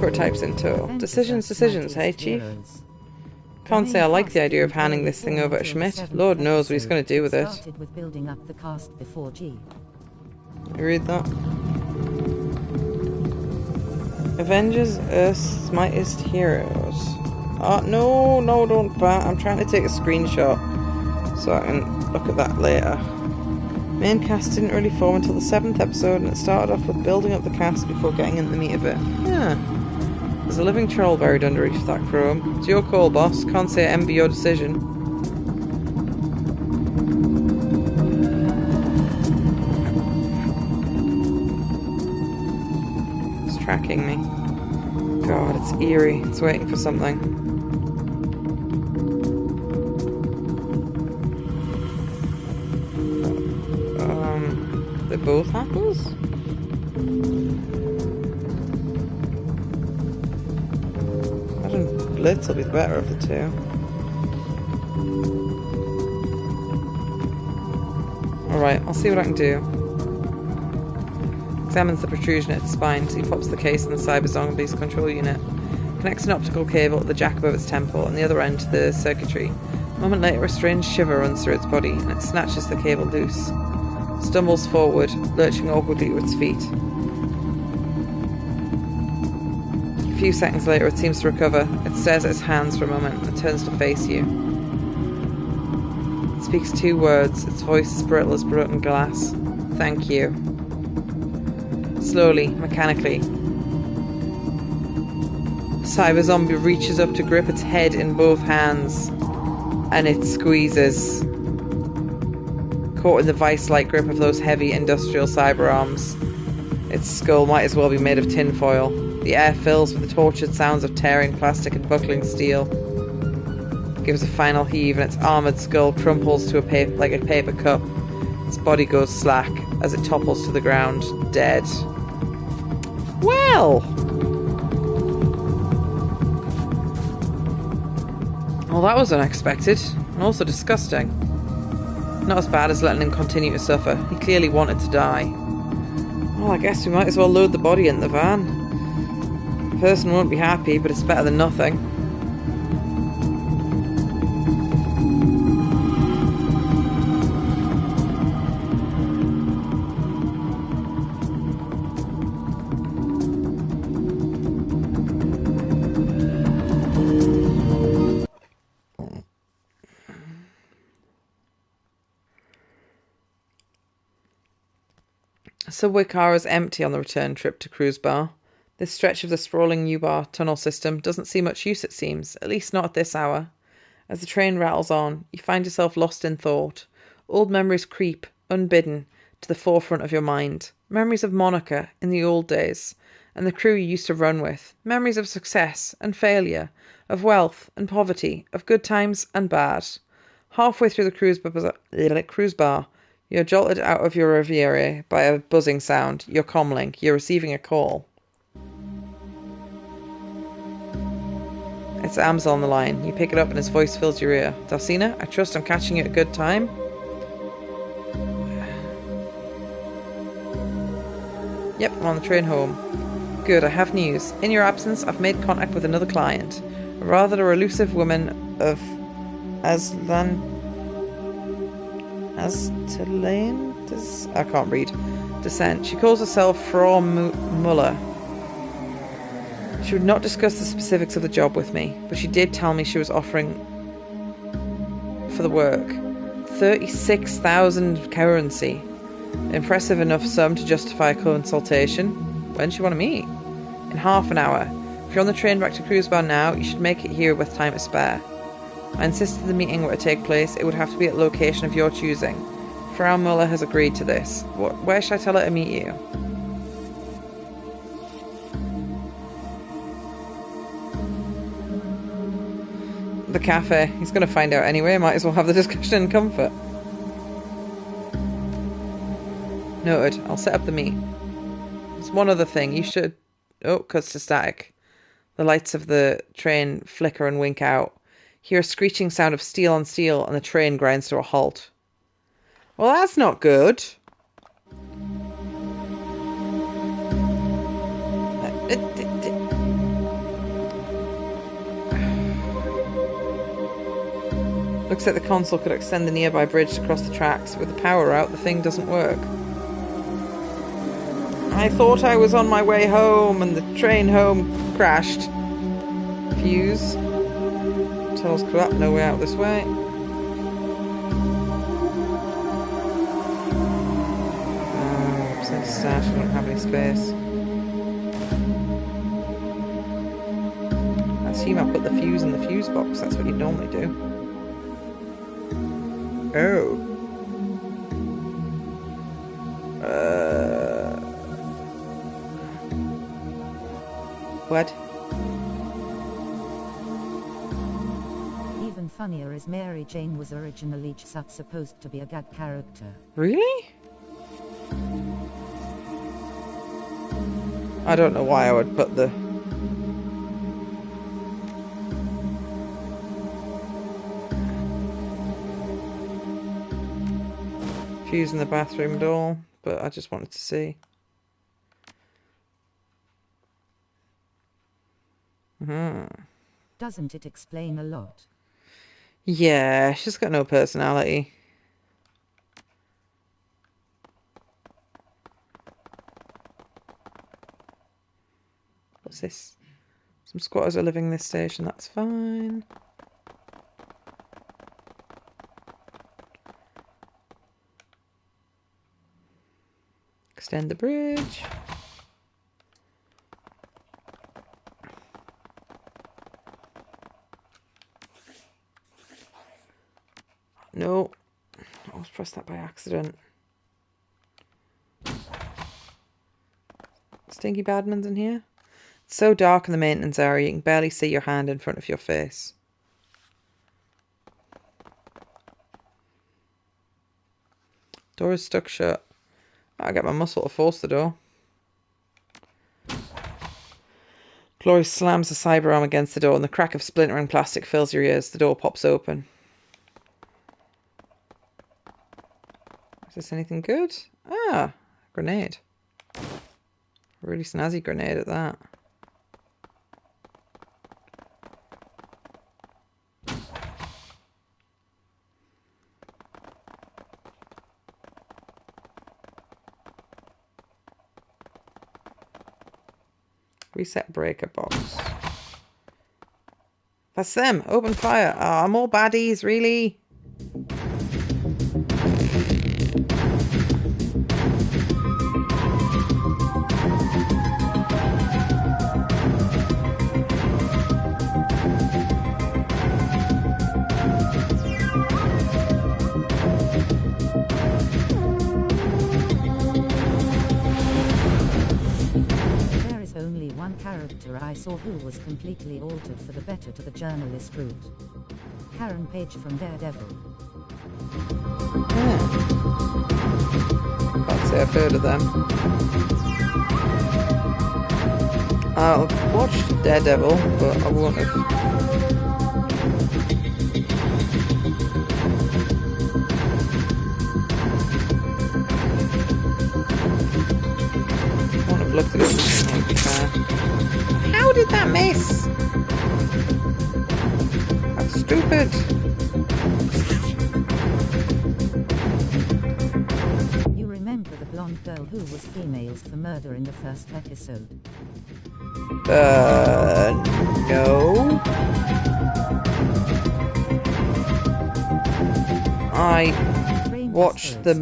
Prototypes in tow. Decisions, hey Chief? Can't say I like the idea of handing this thing over to Schmidt. Lord knows what he's going to do with it. Started with building up the cast before G. You read that? Avengers, Earth's mightiest heroes. Oh, no, don't bat. I'm trying to take a screenshot so I can look at that later. Main cast didn't really form until the 7th episode, and it started off with building up the cast before getting into the meat of it. Yeah. There's a living troll buried underneath that chrome. It's your call, boss. Can't say I envy your decision. It's tracking me. God, it's eerie. It's waiting for something. They're both hackers? I don't... Blitz will be the better of the two. Alright, I'll see what I can do. Examines the protrusion at its spine, so he pops the case in the cyber-zombie's control unit. Connects an optical cable to the jack above its temple, and the other end to the circuitry. A moment later, a strange shiver runs through its body, and it snatches the cable loose. Stumbles forward, lurching awkwardly to its feet. A few seconds later, it seems to recover. It stares at its hands for a moment and turns to face you. It speaks 2 words, its voice is brittle as broken glass. Thank you. Slowly, mechanically, the cyber zombie reaches up to grip its head in both hands, and it squeezes. Caught in the vice-like grip of those heavy industrial cyber arms. Its skull might as well be made of tinfoil. The air fills with the tortured sounds of tearing plastic and buckling steel. It gives a final heave, and its armoured skull crumples to like a paper cup. Its body goes slack as it topples to the ground, dead. Well! Well, that was unexpected, and also disgusting. Not as bad as letting him continue to suffer. He clearly wanted to die. Well, I guess we might as well load the body in the van. The person won't be happy, but it's better than nothing. Subway car is empty on the return trip to Cruise Bar. This stretch of the sprawling U-Bar tunnel system doesn't see much use, it seems, at least not at this hour. As the train rattles on, you find yourself lost in thought. Old memories creep, unbidden, to the forefront of your mind. Memories of Monica in the old days, and the crew you used to run with. Memories of success and failure, of wealth and poverty, of good times and bad. Halfway through the cruise bar, you're jolted out of your reverie by a buzzing sound. Your comlink. You're receiving a call. It's Amsel on the line. You pick it up and his voice fills your ear. Dalcina, I trust I'm catching you at a good time? Yep, I'm on the train home. Good, I have news. In your absence, I've made contact with another client. A rather elusive woman of Aslan... I can't read. Descent. She calls herself Frau Muller. She would not discuss the specifics of the job with me, but she did tell me she was offering for the work. 36,000 currency. Impressive enough sum to justify a consultation. When do you want to meet? In half an hour. If you're on the train back to Cruisebound now, you should make it here with time to spare. I insisted the meeting were to take place. It would have to be at a location of your choosing. Frau Muller has agreed to this. Where should I tell her to meet you? The cafe. He's going to find out anyway. Might as well have the discussion in comfort. Noted. I'll set up the meet. There's one other thing. You should... Oh, cuts to static. The lights of the train flicker and wink out. Hear a screeching sound of steel on steel, and the train grinds to a halt. Well, that's not good. Looks like the console could extend the nearby bridge to cross the tracks. With the power out, the thing doesn't work. I thought I was on my way home, and the train home crashed. Fuse. Tunnel's cut up, no way out this way. Oh, so sad, I don't have any space. I assume I put the fuse in the fuse box, that's what you'd normally do. Oh. What? Even funnier is Mary Jane was originally just supposed to be a gag character. Really? I don't know why I would put the... fuse in the bathroom door, but I just wanted to see. Doesn't it explain a lot? Yeah, she's got no personality. What's this? Some squatters are living in this station, that's fine. Extend the bridge. No, I almost pressed that by accident. Stinky Badman's in here. It's so dark in the maintenance area, you can barely see your hand in front of your face. Door is stuck shut. I'll get my muscle to force the door. Glory slams the cyber arm against the door and the crack of splintering plastic fills your ears. The door pops open. Is this anything good? Ah, grenade. Really snazzy grenade at that. Reset breaker box. That's them. Open fire. Ah, more baddies, really? Character I saw who was completely altered for the better to the journalist route. Karen Page from Daredevil. Yeah. Can't say I've heard of them. I've watched Daredevil, but I won't have. Looked at it. How did that miss? That's stupid. You remember the blonde girl who was females for murder in the first episode? No. I watched the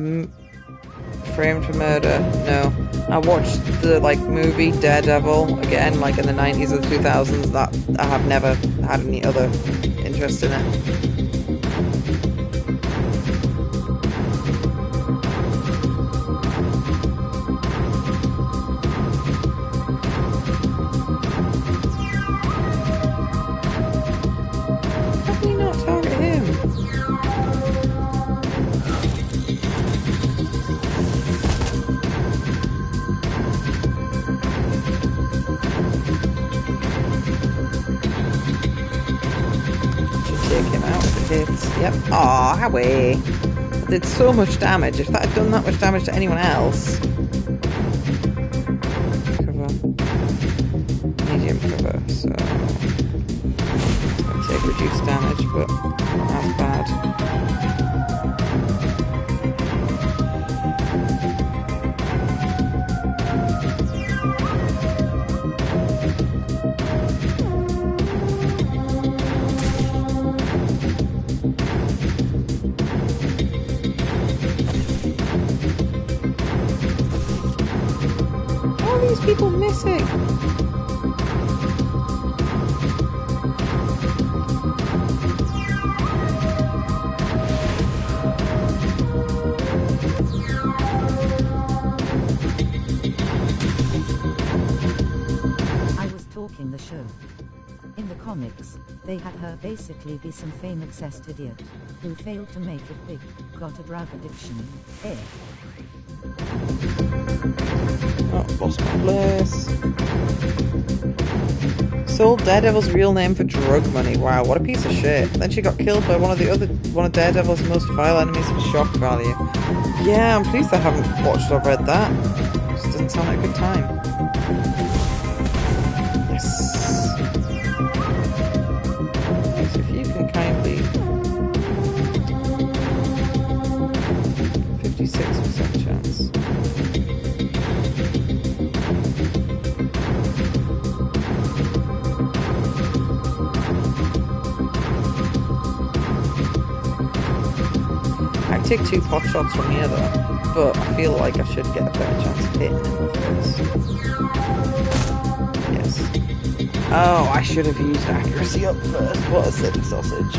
Framed for Murder. No, I watched the movie Daredevil again, like in the 90s or the 2000s. That I have never had any other interest in it. How can you not target him? Take him out of the hits. Yep. Aw, Howie. That did so much damage. If that had done that much damage to anyone else. Cover. Medium cover, so. I'll take reduced damage, but not as bad. People missing. I was talking the show. In the comics, they had her basically be some fame-obsessed idiot who failed to make it big, got a drug addiction. Oh, lost my place. Sold Daredevil's real name for drug money. Wow, what a piece of shit. Then she got killed by one of Daredevil's most vile enemies for shock value. Yeah, I'm pleased I haven't watched or read that. Just doesn't sound like a good time. Yes. So if you can kindly 56% chance. I take 2 pot shots from here though, but I feel like I should get a better chance of hitting him with this. Yes. Oh, I should have used accuracy up first. What a silly sausage.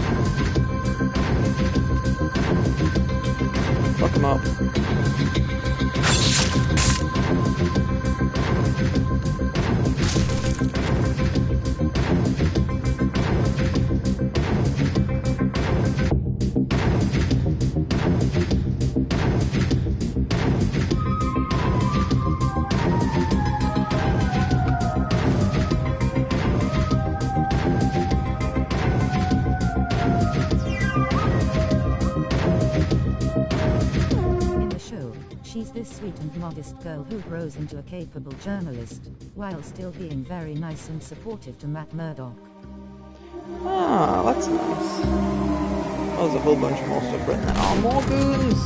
Fuck him up. She's this sweet and modest girl who grows into a capable journalist, while still being very nice and supportive to Matt Murdock. Ah, that's nice. Oh, there's a whole bunch of more stuff written there. Oh, more goons!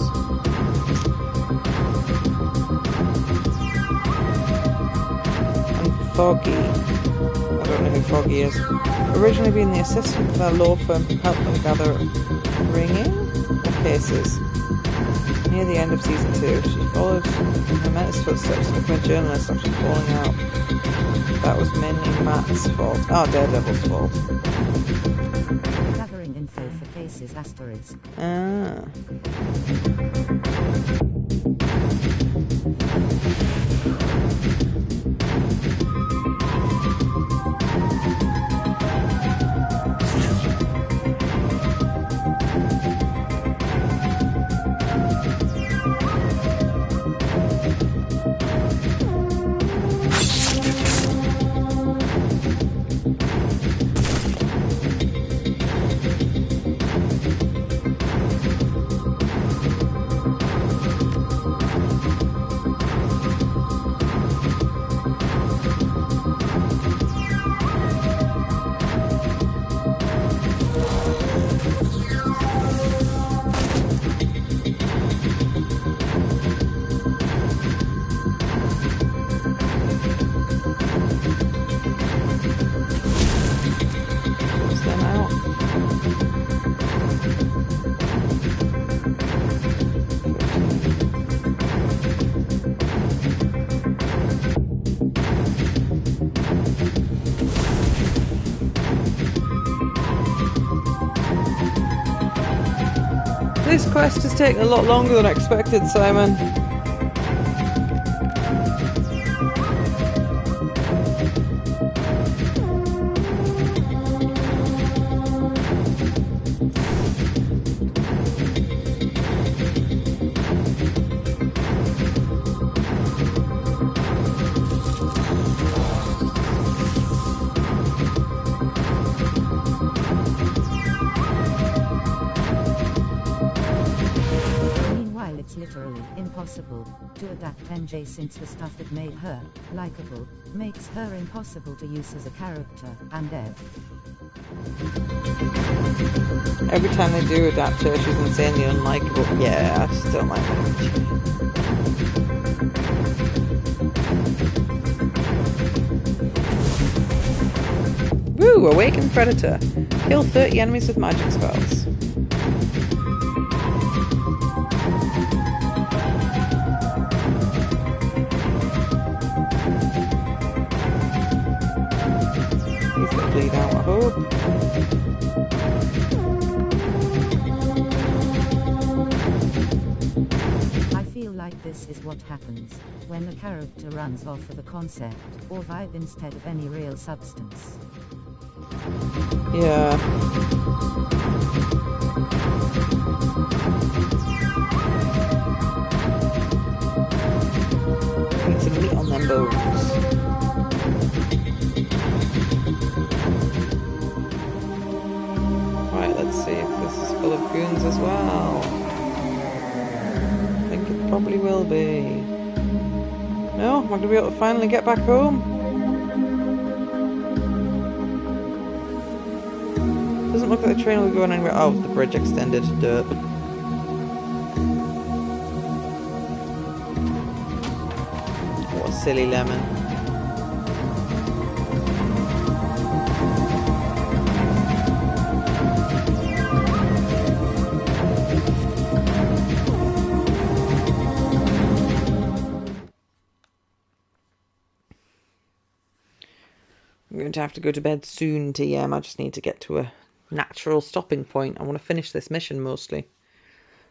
And Foggy. I don't know who Foggy is. Originally being the assistant for their law firm who helped them gather ringing cases. Near the end of season 2, she followed in her mentor's footsteps to become a journalist after falling out. That was mainly Matt's fault. Oh, Daredevil's fault. Gathering info for cases asteroids. Ah. This quest has taken a lot longer than expected, Simon. Literally impossible to adapt NJ since the stuff that made her likable makes her impossible to use as a character, and every time they do adapt her, she's insanely unlikable. Yeah, I just don't like that. Woo! Awakened Predator. Kill 30 enemies with magic spells. Bleed out, I hope. I feel like this is what happens when the character runs off of a concept or vibe instead of any real substance. Yeah. Need some meat on them bones. Let's see if this is full of goons as well. I think it probably will be. No? Am I going to be able to finally get back home? Doesn't look like the train will be going anywhere. Oh, the bridge extended. Dirt. What a silly lemon. I'm going to have to go to bed soon, TM. I just need to get to a natural stopping point. I want to finish this mission mostly.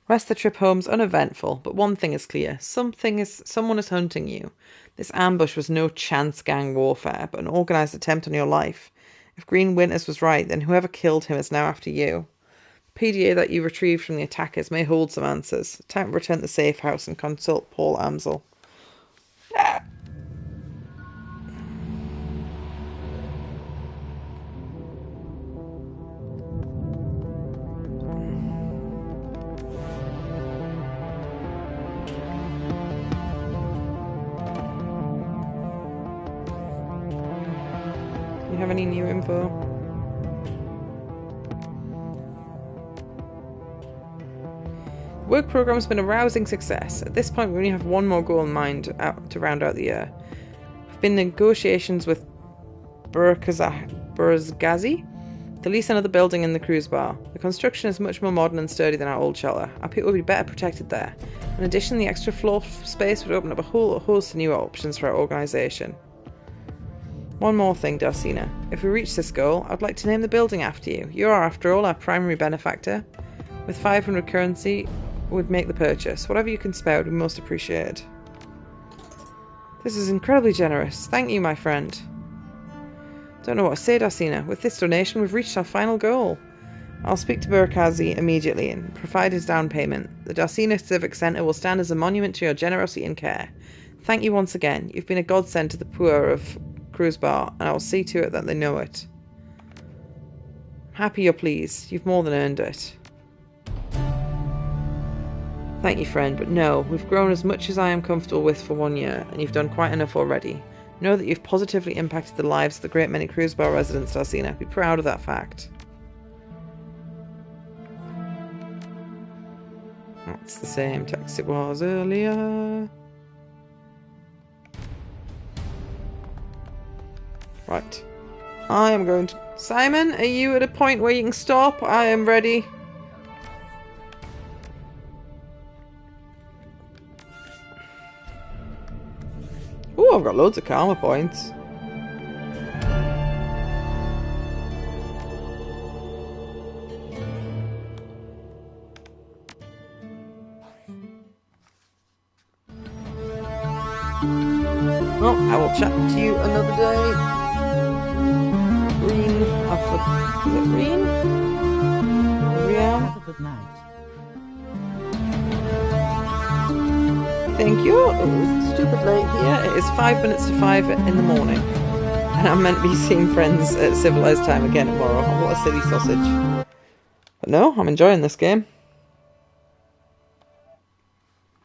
Rest of the trip home's uneventful, but one thing is clear. Someone is hunting you. This ambush was no chance gang warfare, but an organised attempt on your life. If Green Winters was right, then whoever killed him is now after you. The PDA that you retrieved from the attackers may hold some answers. Time to return to the safe house and consult Paul Amsel. Ah. Have any new info? The work program's been a rousing success. At this point, we only have one more goal in mind to round out the year. We've been in negotiations with Burzgazi to lease another building in the cruise bar. The construction is much more modern and sturdy than our old shelter. Our people will be better protected there. In addition, the extra floor space would open up a whole host of new options for our organisation. One more thing, Darcina. If we reach this goal, I'd like to name the building after you. You are, after all, our primary benefactor. With 500 currency, would make the purchase. Whatever you can spare would be most appreciated. This is incredibly generous. Thank you, my friend. Don't know what to say, Darcina. With this donation, we've reached our final goal. I'll speak to Burkazi immediately and provide his down payment. The Darcina Civic Centre will stand as a monument to your generosity and care. Thank you once again. You've been a godsend to the poor of Cruise Bar, and I will see to it that they know it. Happy you're pleased. You've more than earned it. Thank you, friend, but no, we've grown as much as I am comfortable with for 1 year, and you've done quite enough already. Know that you've positively impacted the lives of the great many Cruise Bar residents, Darcina. Be proud of that fact. That's the same text it was earlier. Right. I am going to... Simon, are you at a point where you can stop? I am ready. Ooh, I've got loads of karma points. Well, I will chat to you another day. Green, is it Green? Yeah. Have a good night. Thank you. It's stupid late here. It is 5 minutes to 5 in the morning. And I'm meant to be seeing friends at civilized time again tomorrow. What a silly sausage. But no, I'm enjoying this game.